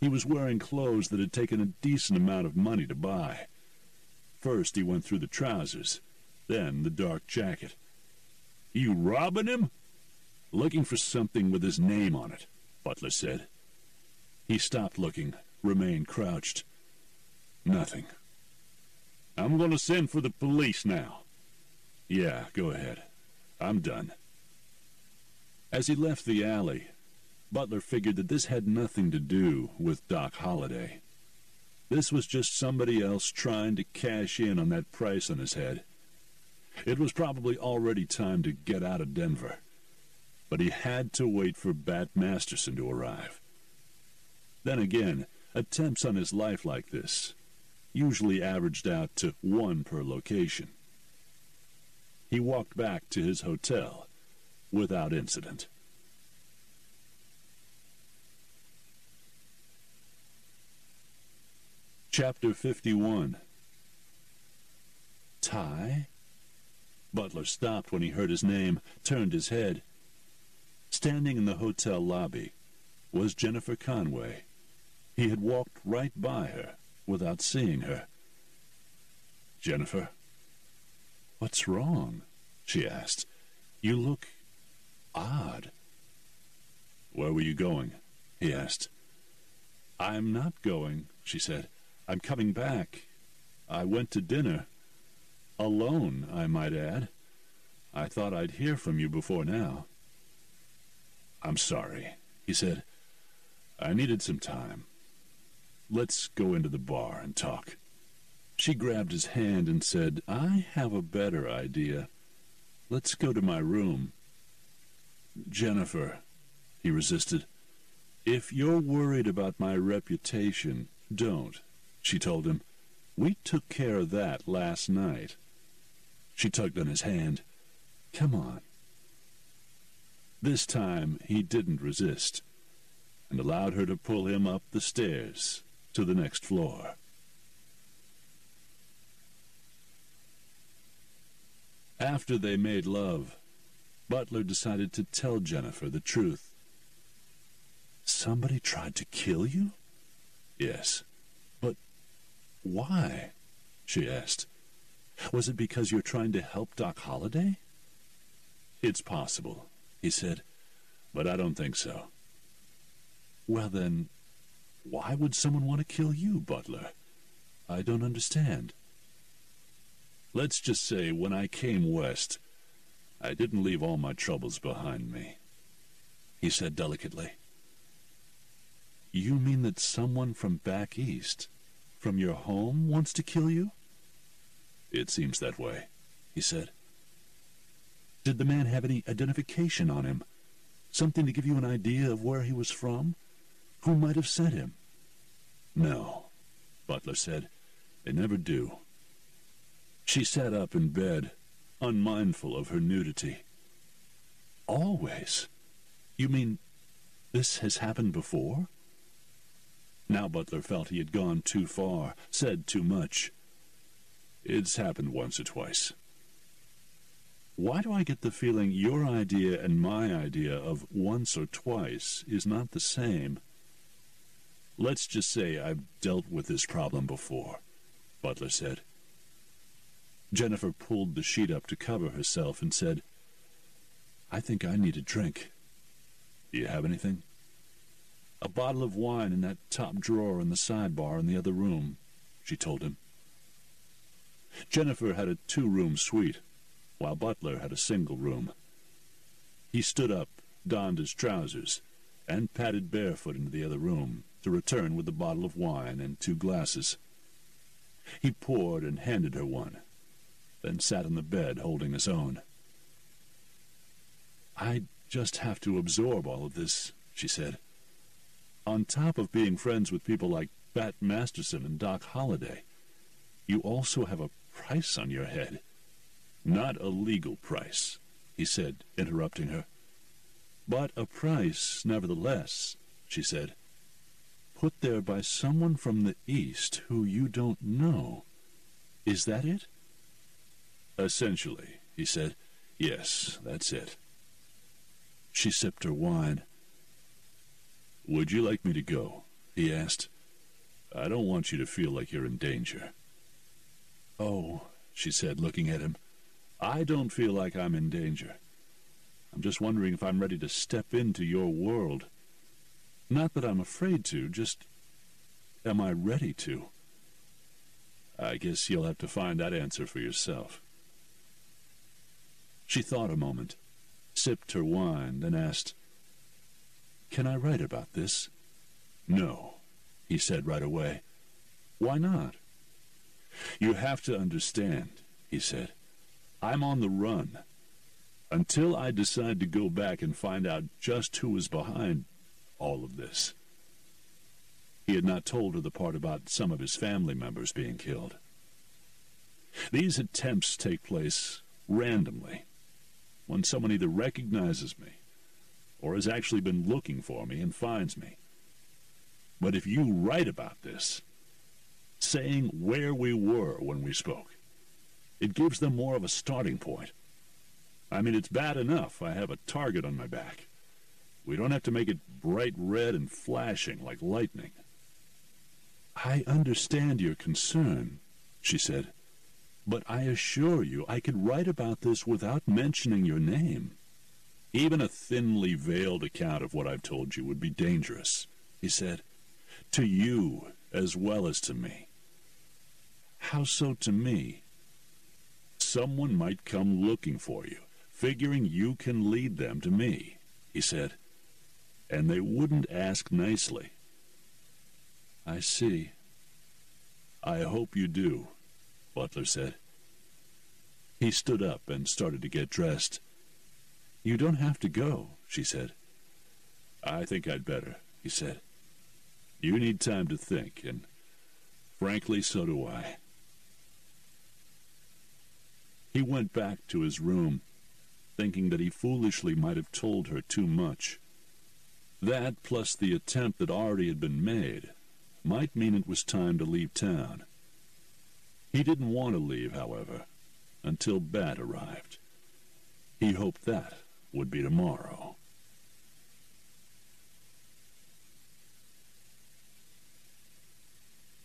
He was wearing clothes that had taken a decent amount of money to buy. First he went through the trousers, then the dark jacket. "You robbing him?" "Looking for something with his name on it," Butler said. He stopped looking, remained crouched. Nothing. "I'm going to send for the police now." "Yeah, go ahead. I'm done." As he left the alley, Butler figured that this had nothing to do with Doc Holliday. This was just somebody else trying to cash in on that price on his head. It was probably already time to get out of Denver, but he had to wait for Bat Masterson to arrive. Then again, attempts on his life like this usually averaged out to one per location. He walked back to his hotel without incident. Chapter 51. Ty? Butler stopped when he heard his name, turned his head. Standing in the hotel lobby was Jennifer Conway. He had walked right by her without seeing her. "Jennifer, what's wrong?" she asked. "You look odd." "Where were you going?" he asked. "I'm not going," she said. "I'm coming back. I went to dinner. Alone, I might add. I thought I'd hear from you before now." "I'm sorry," he said. "I needed some time. Let's go into the bar and talk." She grabbed his hand and said, "I have a better idea. Let's go to my room." "Jennifer," he resisted. "If you're worried about my reputation, don't," she told him. "We took care of that last night." She tugged on his hand. "Come on." This time he didn't resist, and allowed her to pull him up the stairs to the next floor. After they made love, Butler decided to tell Jennifer the truth. "Somebody tried to kill you?" "Yes." "But why?" she asked. "Was it because you're trying to help Doc Holliday?" "It's possible," he said, "but I don't think so." "Well then, why would someone want to kill you, Butler? I don't understand." "Let's just say when I came west, I didn't leave all my troubles behind me," he said delicately. You mean that someone from back east, from your home, wants to kill you? It seems that way, he said. Did the man have any identification on him? Something to give you an idea of where he was from? Who might have sent him? No, Butler said. They never do. She sat up in bed, unmindful of her nudity. Always? You mean this has happened before? Now Butler felt he had gone too far, said too much. It's happened once or twice. Why do I get the feeling your idea and my idea of once or twice is not the same? Let's just say I've dealt with this problem before, Butler said. Jennifer pulled the sheet up to cover herself and said, I think I need a drink. Do you have anything? A bottle of wine in that top drawer in the sidebar in the other room, she told him. Jennifer had a 2-room suite, while Butler had a single room. He stood up, donned his trousers, and padded barefoot into the other room to return with a bottle of wine and 2 glasses. He poured and handed her one, then sat on the bed holding his own. I just have to absorb all of this, she said. On top of being friends with people like Bat Masterson and Doc Holliday, you also have a price on your head. Not a legal price, he said, interrupting her. But a price, nevertheless, she said. Put there by someone from the East who you don't know. Is that it? Essentially, he said. Yes, that's it. She sipped her wine. Would you like me to go? He asked. I don't want you to feel like you're in danger. Oh, she said, looking at him. I don't feel like I'm in danger. I'm just wondering if I'm ready to step into your world. Not that I'm afraid to, just am I ready to? I guess you'll have to find that answer for yourself. She thought a moment, sipped her wine, then asked, Can I write about this? No, he said right away. Why not? You have to understand, he said. I'm on the run. Until I decide to go back and find out just who is behind all of this. He had not told her the part about some of his family members being killed. These attempts take place randomly, when someone either recognizes me or has actually been looking for me and finds me. But if you write about this, saying where we were when we spoke, it gives them more of a starting point. I mean, it's bad enough I have a target on my back. We don't have to make it bright red and flashing like lightning. I understand your concern, she said, but I assure you I could write about this without mentioning your name. Even a thinly veiled account of what I've told you would be dangerous, he said, to you as well as to me. How so to me? Someone might come looking for you, figuring you can lead them to me, he said, and they wouldn't ask nicely. I see. I hope you do, Butler said. He stood up and started to get dressed. You don't have to go, she said. I think I'd better, he said. You need time to think, and frankly, so do I. He went back to his room, thinking that he foolishly might have told her too much. That, plus the attempt that already had been made, might mean it was time to leave town. He didn't want to leave, however, until Bat arrived. He hoped that would be tomorrow.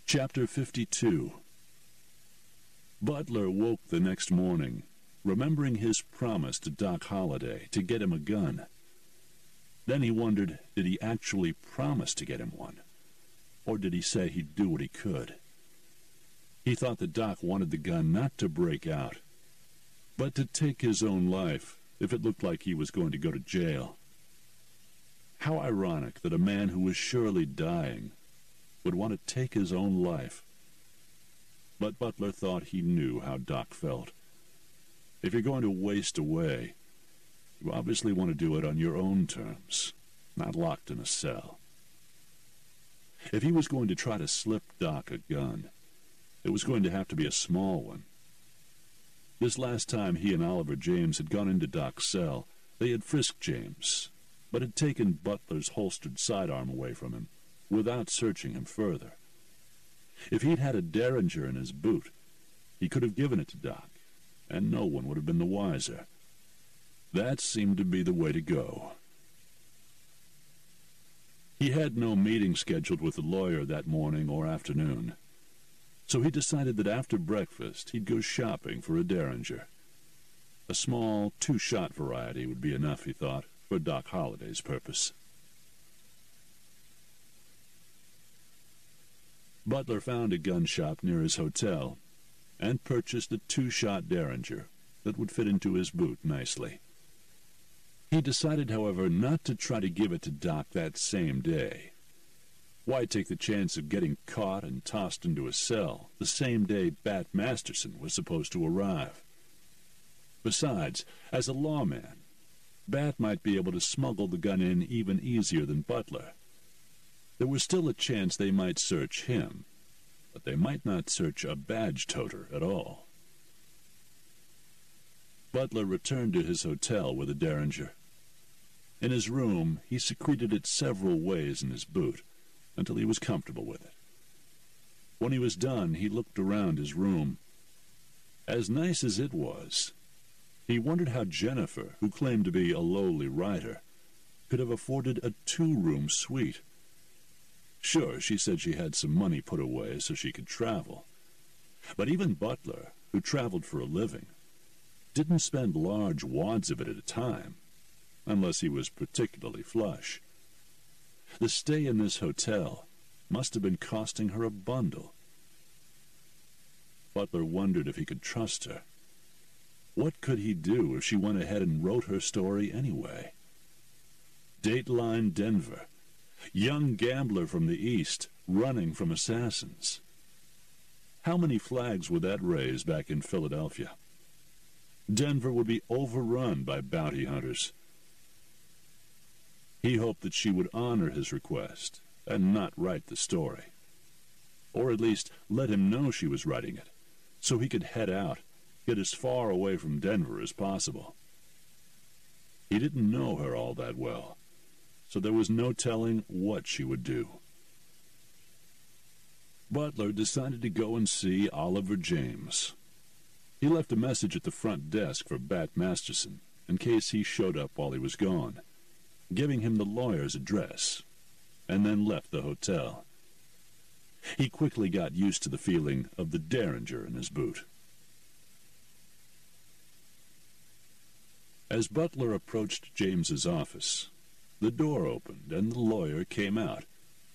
Chapter 52. Butler woke the next morning, remembering his promise to Doc Holliday to get him a gun. Then he wondered, did he actually promise to get him one? Or did he say he'd do what he could? He thought that Doc wanted the gun not to break out, but to take his own life if it looked like he was going to go to jail. How ironic that a man who was surely dying would want to take his own life. But Butler thought he knew how Doc felt. If you're going to waste away, you obviously want to do it on your own terms, not locked in a cell. If he was going to try to slip Doc a gun, it was going to have to be a small one. This last time he and Oliver James had gone into Doc's cell, they had frisked James, but had taken Butler's holstered sidearm away from him, without searching him further. If he'd had a Derringer in his boot, he could have given it to Doc, and no one would have been the wiser. That seemed to be the way to go. He had no meeting scheduled with the lawyer that morning or afternoon, so he decided that after breakfast he'd go shopping for a Derringer. A small, two-shot variety would be enough, he thought, for Doc Holliday's purpose. Butler found a gun shop near his hotel and purchased a two-shot Derringer that would fit into his boot nicely. He decided, however, not to try to give it to Doc that same day. Why take the chance of getting caught and tossed into a cell the same day Bat Masterson was supposed to arrive? Besides, as a lawman, Bat might be able to smuggle the gun in even easier than Butler. There was still a chance they might search him, but they might not search a badge-toter at all. Butler returned to his hotel with a Derringer. In his room, he secreted it several ways in his boot, until he was comfortable with it. When he was done, he looked around his room. As nice as it was, he wondered how Jennifer, who claimed to be a lowly writer, could have afforded a two-room suite. Sure, she said she had some money put away so she could travel. But even Butler, who traveled for a living, didn't spend large wads of it at a time, unless he was particularly flush. The stay in this hotel must have been costing her a bundle. Butler wondered if he could trust her. What could he do if she went ahead and wrote her story anyway? Dateline Denver. Young gambler from the East, running from assassins. How many flags would that raise back in Philadelphia? Denver would be overrun by bounty hunters. He hoped that she would honor his request and not write the story. Or at least let him know she was writing it, so he could head out, get as far away from Denver as possible. He didn't know her all that well, so there was no telling what she would do. Butler decided to go and see Oliver James. He left a message at the front desk for Bat Masterson in case he showed up while he was gone, giving him the lawyer's address, and then left the hotel. He quickly got used to the feeling of the Derringer in his boot. As Butler approached James's office, the door opened and the lawyer came out,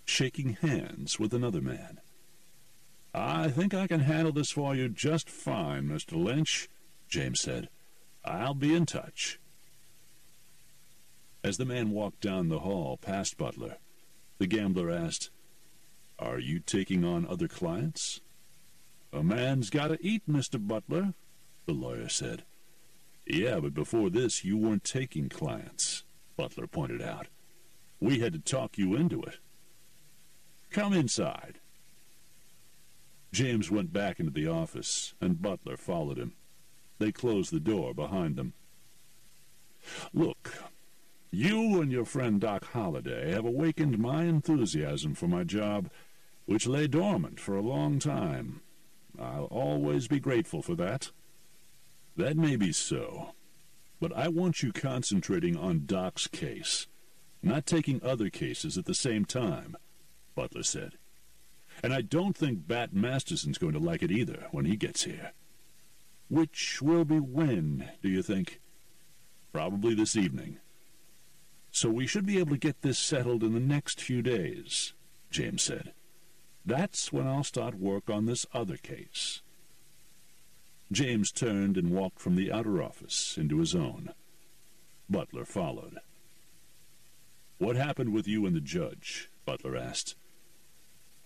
shaking hands with another man. "I think I can handle this for you just fine, Mr. Lynch," James said. "I'll be in touch." As the man walked down the hall past Butler, the gambler asked, "Are you taking on other clients?" "A man's got to eat, Mr. Butler," the lawyer said. "Yeah, but before this you weren't taking clients," Butler pointed out. "We had to talk you into it." "Come inside." James went back into the office, and Butler followed him. They closed the door behind them. "Look, you and your friend Doc Holliday have awakened my enthusiasm for my job, which lay dormant for a long time. I'll always be grateful for that." "That may be so, but I want you concentrating on Doc's case, not taking other cases at the same time," Butler said. "And I don't think Bat Masterson's going to like it either when he gets here." "Which will be when, do you think?" "Probably this evening. So we should be able to get this settled in the next few days," James said. "That's when I'll start work on this other case." James turned and walked from the outer office into his own. Butler followed. "What happened with you and the judge?" Butler asked.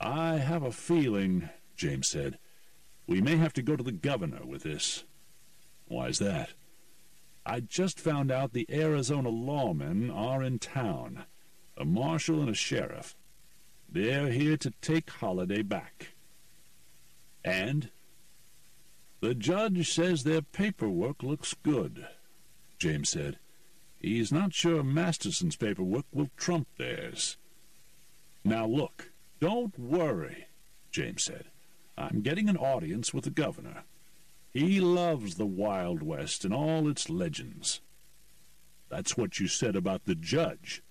"I have a feeling," James said, "we may have to go to the governor with this." "Why's that?" "I just found out the Arizona lawmen are in town, a marshal and a sheriff. They're here to take Holiday back." "And?" "The judge says their paperwork looks good," James said. "He's not sure Masterson's paperwork will trump theirs." "Now look, don't worry," James said. "I'm getting an audience with the governor. He loves the Wild West and all its legends." "That's what you said about the judge."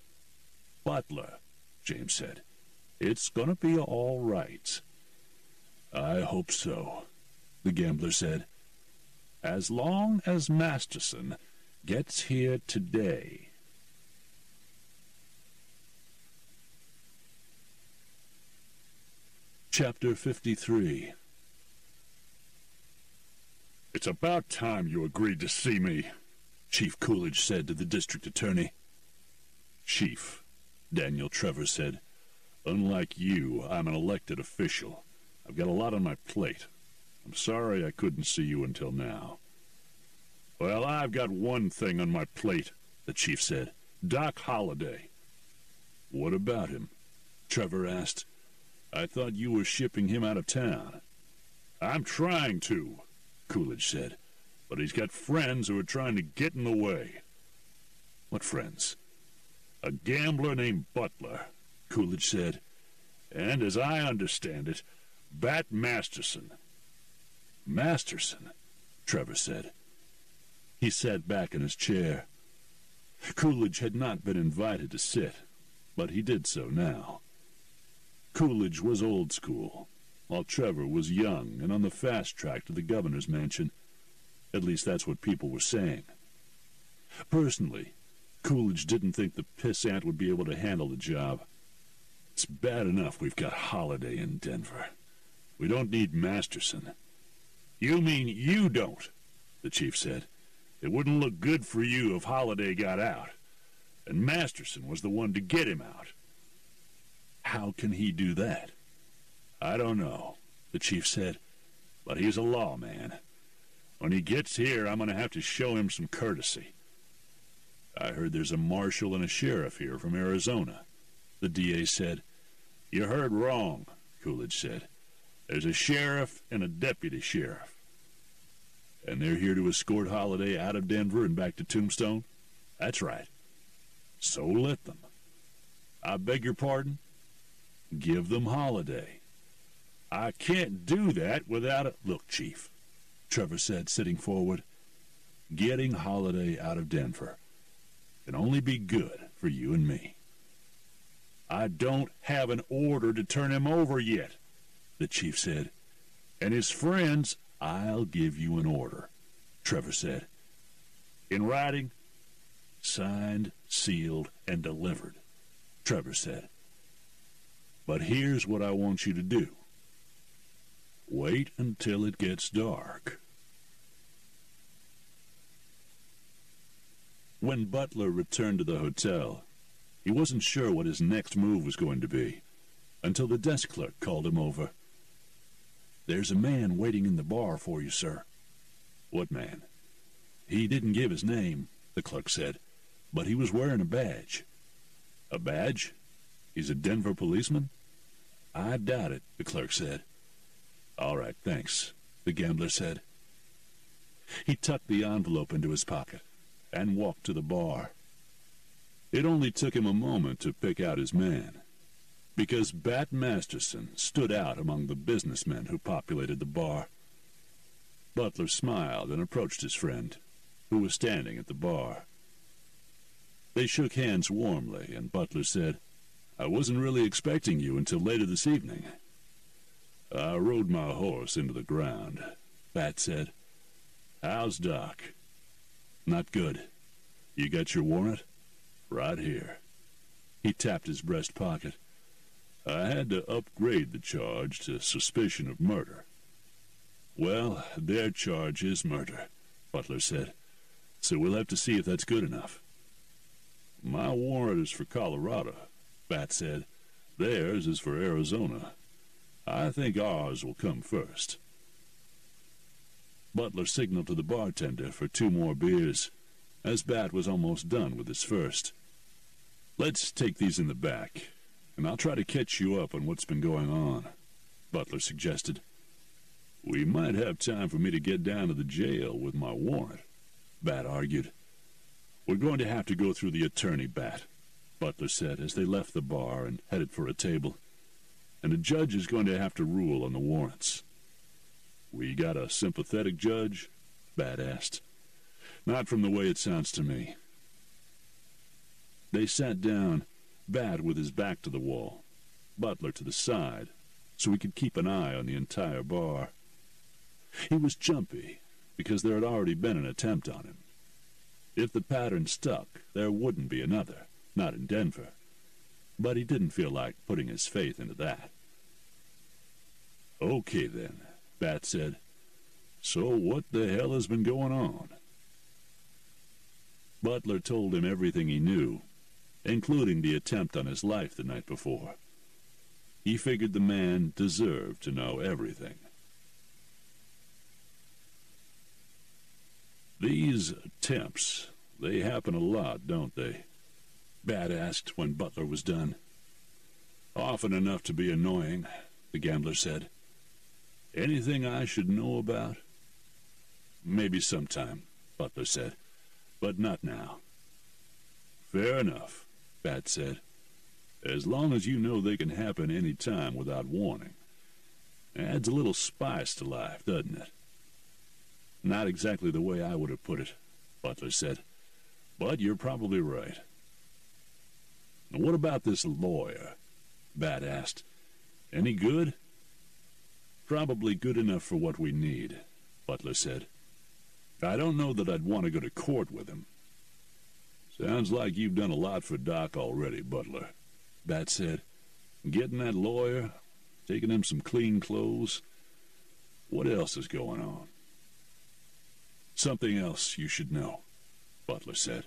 "Butler," James said, "it's going to be all right." "I hope so," the gambler said. "As long as Masterson gets here today." Chapter 53. "It's about time you agreed to see me," Chief Coolidge said to the district attorney. "Chief," Daniel Trevor said, "unlike you, I'm an elected official. I've got a lot on my plate. I'm sorry I couldn't see you until now." "Well, I've got one thing on my plate," the chief said. "Doc Holliday." "What about him?" Trevor asked. "I thought you were shipping him out of town." "I'm trying to," Coolidge said, "but he's got friends who are trying to get in the way." "What friends?" "A gambler named Butler," Coolidge said, "and, as I understand it, Bat Masterson." "Masterson?" Trevor said. He sat back in his chair. Coolidge had not been invited to sit, but he did so now. Coolidge was old school, while Trevor was young and on the fast track to the governor's mansion. At least that's what people were saying. Personally, Coolidge didn't think the pissant would be able to handle the job. "It's bad enough we've got Holiday in Denver. We don't need Masterson." "You mean you don't?" the chief said. "It wouldn't look good for you if Holiday got out, and Masterson was the one to get him out." "How can he do that?" "I don't know," the chief said, "but he's a lawman. When he gets here, I'm going to have to show him some courtesy." "I heard there's a marshal and a sheriff here from Arizona," the DA said. "You heard wrong," Coolidge said. "There's a sheriff and a deputy sheriff." "And they're here to escort Holiday out of Denver and back to Tombstone?" "That's right." "So let them." "I beg your pardon?" "Give them Holiday." "I can't do that without a—" "Look, Chief," Trevor said, sitting forward, "getting Holiday out of Denver can only be good for you and me." "I don't have an order to turn him over yet," the chief said. "And his friends—" "I'll give you an order," Trevor said. "In writing?" "Signed, sealed, and delivered," Trevor said. "But here's what I want you to do. Wait until it gets dark." When Butler returned to the hotel, he wasn't sure what his next move was going to be, until the desk clerk called him over. "There's a man waiting in the bar for you, sir." "What man?" "He didn't give his name," the clerk said, "but he was wearing a badge." "A badge? He's a Denver policeman?" "I doubt it," the clerk said. "All right, thanks," the gambler said. He tucked the envelope into his pocket and walked to the bar. It only took him a moment to pick out his man, because Bat Masterson stood out among the businessmen who populated the bar. Butler smiled and approached his friend, who was standing at the bar. They shook hands warmly, and Butler said, "I wasn't really expecting you until later this evening." "I rode my horse into the ground," Bat said. "How's Doc?" "Not good. You got your warrant?" "Right here." He tapped his breast pocket. "I had to upgrade the charge to suspicion of murder." "Well, their charge is murder," Butler said, "so we'll have to see if that's good enough." My warrant is for Colorado, Bat said. Theirs is for Arizona. I think ours will come first. Butler signaled to the bartender for 2 more beers, as Bat was almost done with his first. Let's take these in the back, and I'll try to catch you up on what's been going on, Butler suggested. We might have time for me to get down to the jail with my warrant, Bat argued. We're going to have to go through the attorney, Bat, Butler said as they left the bar and headed for a table. And the judge is going to have to rule on the warrants. We got a sympathetic judge? Bat asked. Not from the way it sounds to me. They sat down, Bat with his back to the wall, Butler to the side, so he could keep an eye on the entire bar. He was jumpy, because there had already been an attempt on him. If the pattern stuck, there wouldn't be another, not in Denver. But he didn't feel like putting his faith into that. Okay then, Bat said. So what the hell has been going on? Butler told him everything he knew, including the attempt on his life the night before. He figured the man deserved to know everything. These attempts, they happen a lot, don't they? Bat asked when Butler was done. Often enough to be annoying, the gambler said. Anything I should know about? Maybe sometime, Butler said, but not now. Fair enough, Bat said. As long as you know they can happen any time without warning. Adds a little spice to life, doesn't it? Not exactly the way I would have put it, Butler said, but you're probably right. What about this lawyer? Bat asked. Any good? Probably good enough for what we need, Butler said. I don't know that I'd want to go to court with him. Sounds like you've done a lot for Doc already, Butler, Bat said. Getting that lawyer, taking him some clean clothes. What else is going on? Something else you should know, Butler said.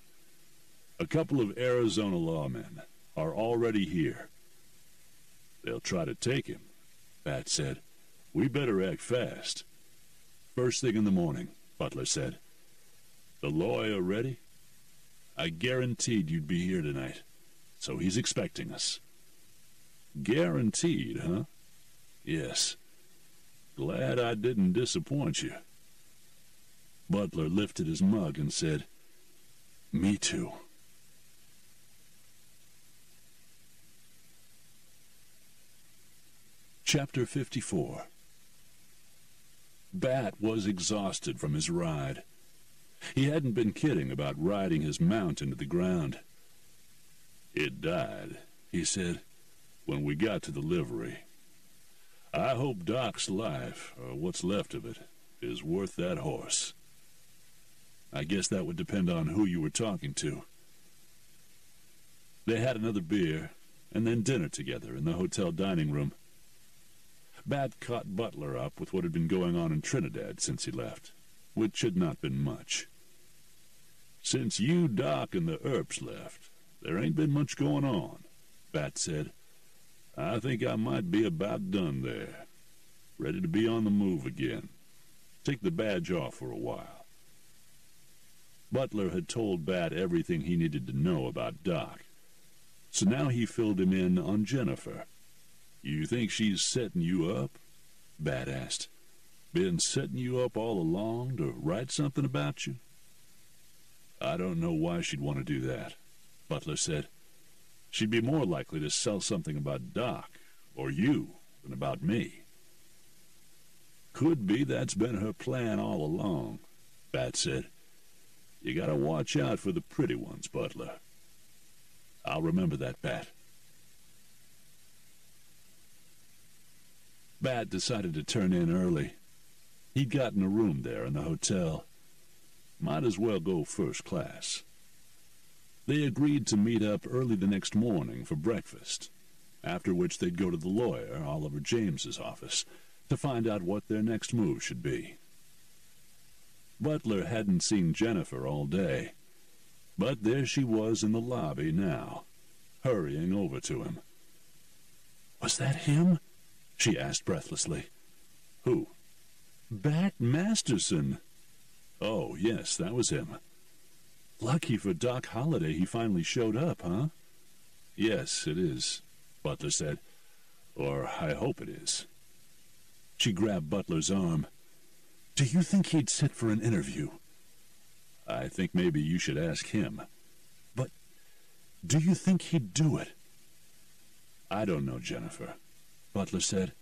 A couple of Arizona lawmen are already here. They'll try to take him, Bat said. We better act fast. First thing in the morning, Butler said. The lawyer ready? I guaranteed you'd be here tonight, so he's expecting us. Guaranteed, huh? Yes. Glad I didn't disappoint you. Butler lifted his mug and said, Me too. Chapter 54. Bat was exhausted from his ride. He hadn't been kidding about riding his mount into the ground. It died, he said, when we got to the livery. I hope Doc's life, or what's left of it, is worth that horse. I guess that would depend on who you were talking to. They had another beer, and then dinner together in the hotel dining room. Bat caught Butler up with what had been going on in Trinidad since he left, which had not been much. Since you, Doc, and the Earps left, there ain't been much going on, Bat said. I think I might be about done there. Ready to be on the move again. Take the badge off for a while. Butler had told Bat everything he needed to know about Doc, so now he filled him in on Jennifer. You think she's setting you up? Bat asked. Been setting you up all along to write something about you? I don't know why she'd want to do that, Butler said. She'd be more likely to sell something about Doc, or you, than about me. Could be that's been her plan all along, Bat said. You gotta watch out for the pretty ones, Butler. I'll remember that, Bat. Bat decided to turn in early. He'd gotten a room there in the hotel. Might as well go first class. They agreed to meet up early the next morning for breakfast, after which they'd go to the lawyer, Oliver James's office, to find out what their next move should be. Butler hadn't seen Jennifer all day. But there she was in the lobby now, hurrying over to him. "Was that him?" she asked breathlessly. "Who?" "Bat Masterson." "Oh, yes, that was him." "Lucky for Doc Holliday he finally showed up, huh?" "Yes, it is," Butler said. "Or I hope it is." She grabbed Butler's arm. "Do you think he'd sit for an interview?" "I think maybe you should ask him." "But do you think he'd do it?" "I don't know, Jennifer," Butler said.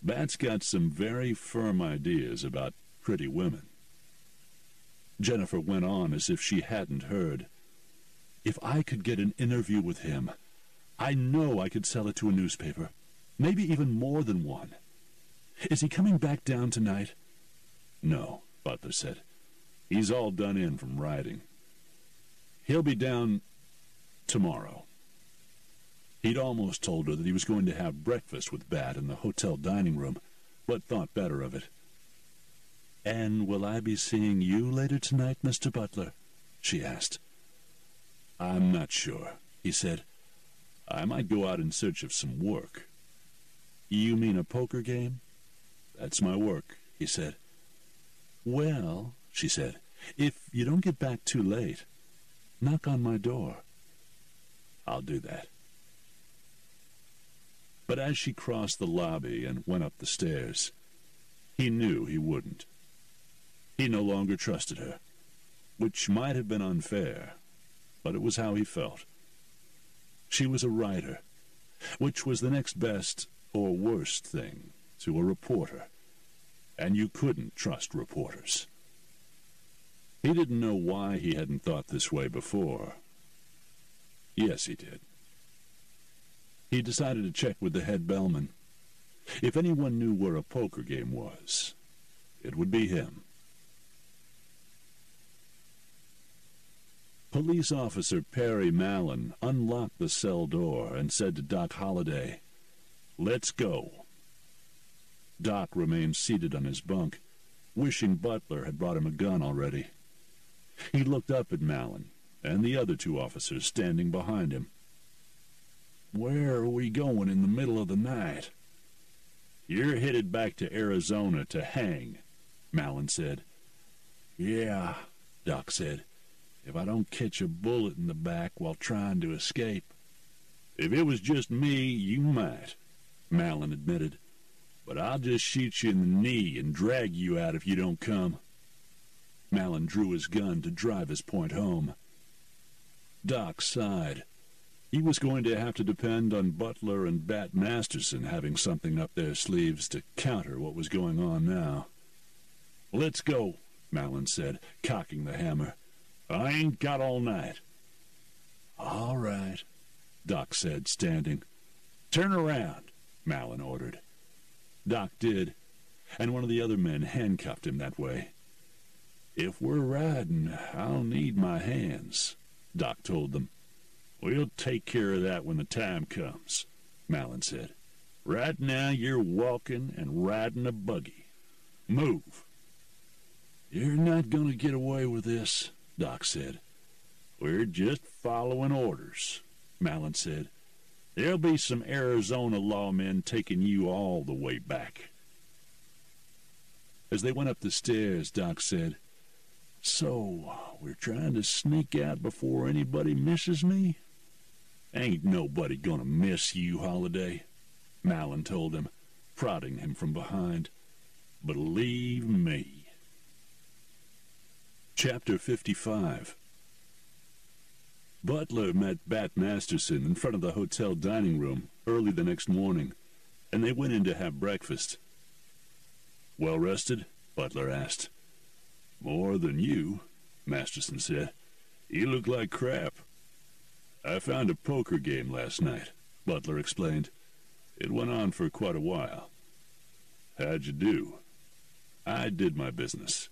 "Bat's got some very firm ideas about pretty women." Jennifer went on as if she hadn't heard. "If I could get an interview with him, I know I could sell it to a newspaper, maybe even more than one. Is he coming back down tonight?" "No," Butler said. "He's all done in from writing. He'll be down tomorrow." He'd almost told her that he was going to have breakfast with Bat in the hotel dining room, but thought better of it. "And will I be seeing you later tonight, Mr. Butler?" she asked. "I'm not sure," he said. "I might go out in search of some work." "You mean a poker game?" "That's my work," he said. "Well," she said, "if you don't get back too late, knock on my door." "I'll do that." But as she crossed the lobby and went up the stairs, he knew he wouldn't. He no longer trusted her, which might have been unfair, but it was how he felt. She was a writer, which was the next best or worst thing to a reporter, and you couldn't trust reporters. He didn't know why he hadn't thought this way before. Yes, he did. He decided to check with the head bellman. If anyone knew where a poker game was, it would be him. Police Officer Perry Mallon unlocked the cell door and said to Doc Holliday, "Let's go." Doc remained seated on his bunk, wishing Butler had brought him a gun already. He looked up at Mallon and the other two officers standing behind him. "Where are we going in the middle of the night?" "You're headed back to Arizona to hang," Mallon said. "Yeah," Doc said, "if I don't catch a bullet in the back while trying to escape." "If it was just me, you might," Mallon admitted. "But I'll just shoot you in the knee and drag you out if you don't come." Mallon drew his gun to drive his point home. Doc sighed. He was going to have to depend on Butler and Bat Masterson having something up their sleeves to counter what was going on now. "Let's go," Mallon said, cocking the hammer. "I ain't got all night." "All right," Doc said, standing. "Turn around," Mallon ordered. Doc did, and one of the other men handcuffed him that way. "If we're riding, I'll need my hands," Doc told them. "We'll take care of that when the time comes," Mallon said. "Right now you're walking and riding a buggy. Move." "You're not going to get away with this," Doc said. "We're just following orders," Mallon said. "There'll be some Arizona lawmen taking you all the way back." As they went up the stairs, Doc said, "So, we're trying to sneak out before anybody misses me?" "Ain't nobody gonna miss you, Holliday," Mallon told him, prodding him from behind. "Believe me." Chapter 55. Butler met Bat Masterson in front of the hotel dining room early the next morning, and they went in to have breakfast. "Well rested?" Butler asked. "More than you," Masterson said. "You look like crap." "I found a poker game last night," Butler explained. "It went on for quite a while." "How'd you do?" "I did my business."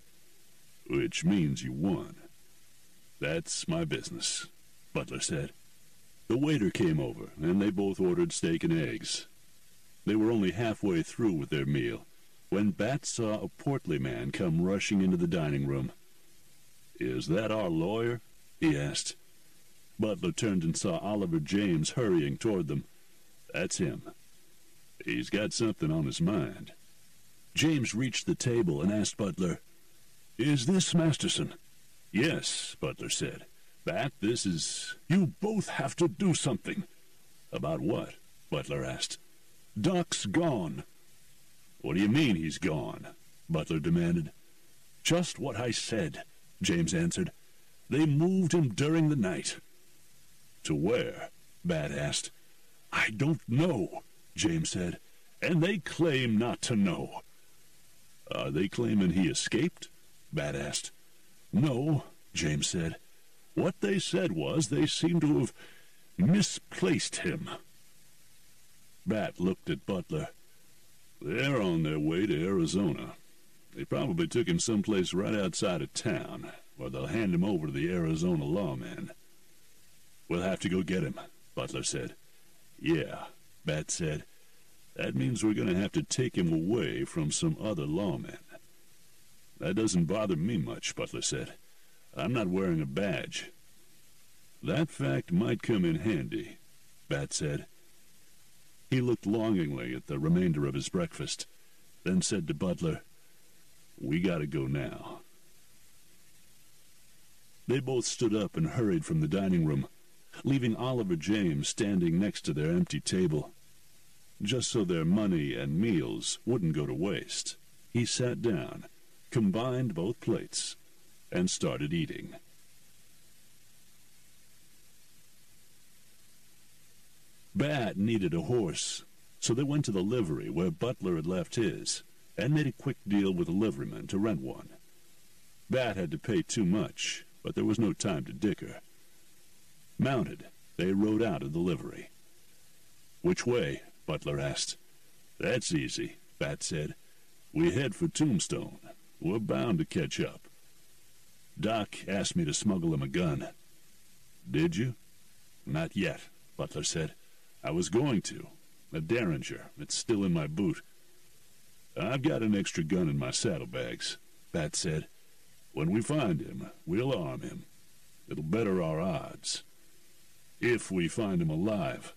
"Which means you won." "That's my business," Butler said. The waiter came over, and they both ordered steak and eggs. They were only halfway through with their meal when Bat saw a portly man come rushing into the dining room. "Is that our lawyer?" he asked. Butler turned and saw Oliver James hurrying toward them. That's him. He's got something on his mind. James reached the table and asked Butler, "Is this Masterson?" "Yes," Butler said. "Bat, this is... You both have to do something." "About what?" Butler asked. "Doc's gone." "What do you mean he's gone?" Butler demanded. "Just what I said," James answered. "They moved him during the night." "To where?" Bat asked. "I don't know," James said, "and they claim not to know." "Are they claiming he escaped?" Bat asked. "No," James said. "What they said was they seem to have misplaced him." Bat looked at Butler. "They're on their way to Arizona. They probably took him someplace right outside of town, or they'll hand him over to the Arizona lawman." "We'll have to go get him," Butler said. "Yeah," Bat said. "That means we're going to have to take him away from some other lawman." "That doesn't bother me much," Butler said. "I'm not wearing a badge." "That fact might come in handy," Bat said. He looked longingly at the remainder of his breakfast, then said to Butler, "We gotta go now." They both stood up and hurried from the dining room, leaving Oliver James standing next to their empty table. Just so their money and meals wouldn't go to waste, he sat down, combined both plates, and started eating. Bat needed a horse, so they went to the livery where Butler had left his, and made a quick deal with a liveryman to rent one. Bat had to pay too much, but there was no time to dicker. Mounted, they rode out of the livery. "Which way?" Butler asked. "That's easy," Bat said. "We head for Tombstone. We're bound to catch up. Doc asked me to smuggle him a gun." "Did you?" "Not yet," Butler said. "I was going to. A Derringer. It's still in my boot." "I've got an extra gun in my saddlebags," Bat said. "When we find him, we'll arm him. It'll better our odds. If we find him alive.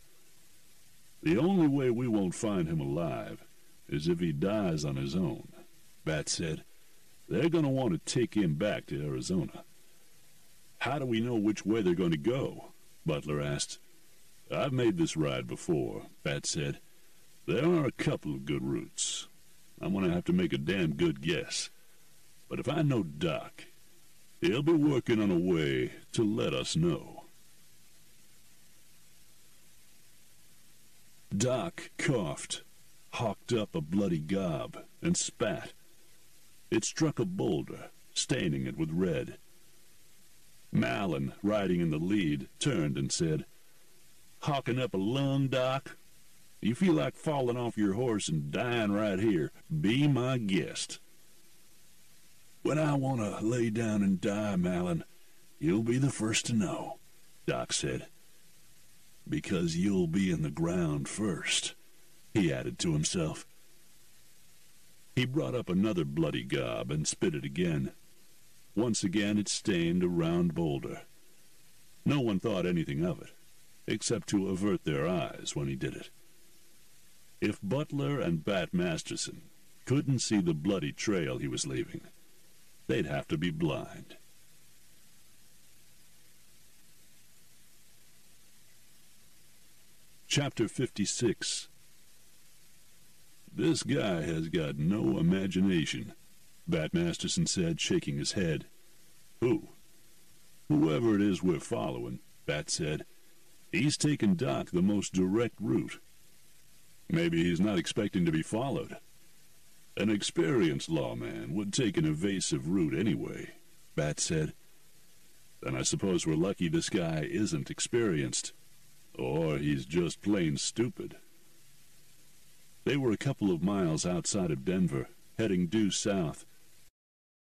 The only way we won't find him alive is if he dies on his own," Bat said. "They're going to want to take him back to Arizona." "How do we know which way they're going to go?" Butler asked. "I've made this ride before," Bat said. "There are a couple of good routes. I'm going to have to make a damn good guess. But if I know Doc, he'll be working on a way to let us know." Doc coughed, hawked up a bloody gob, and spat. It struck a boulder, staining it with red. Malin, riding in the lead, turned and said, "Hawking up a lung, Doc? You feel like falling off your horse and dying right here. Be my guest." "When I want to lay down and die, Malin, you'll be the first to know," Doc said. "Because you'll be in the ground first," he added to himself. He brought up another bloody gob and spit it again. Once again it stained a round boulder. No one thought anything of it, except to avert their eyes when he did it. If Butler and Bat Masterson couldn't see the bloody trail he was leaving, they'd have to be blind. Chapter 56. "This guy has got no imagination," Bat Masterson said, shaking his head. "Who?" "Whoever it is we're following," Bat said. "He's taken Doc the most direct route. Maybe he's not expecting to be followed. An experienced lawman would take an evasive route anyway," Bat said. "Then I suppose we're lucky this guy isn't experienced. Or he's just plain stupid." They were a couple of miles outside of Denver, heading due south,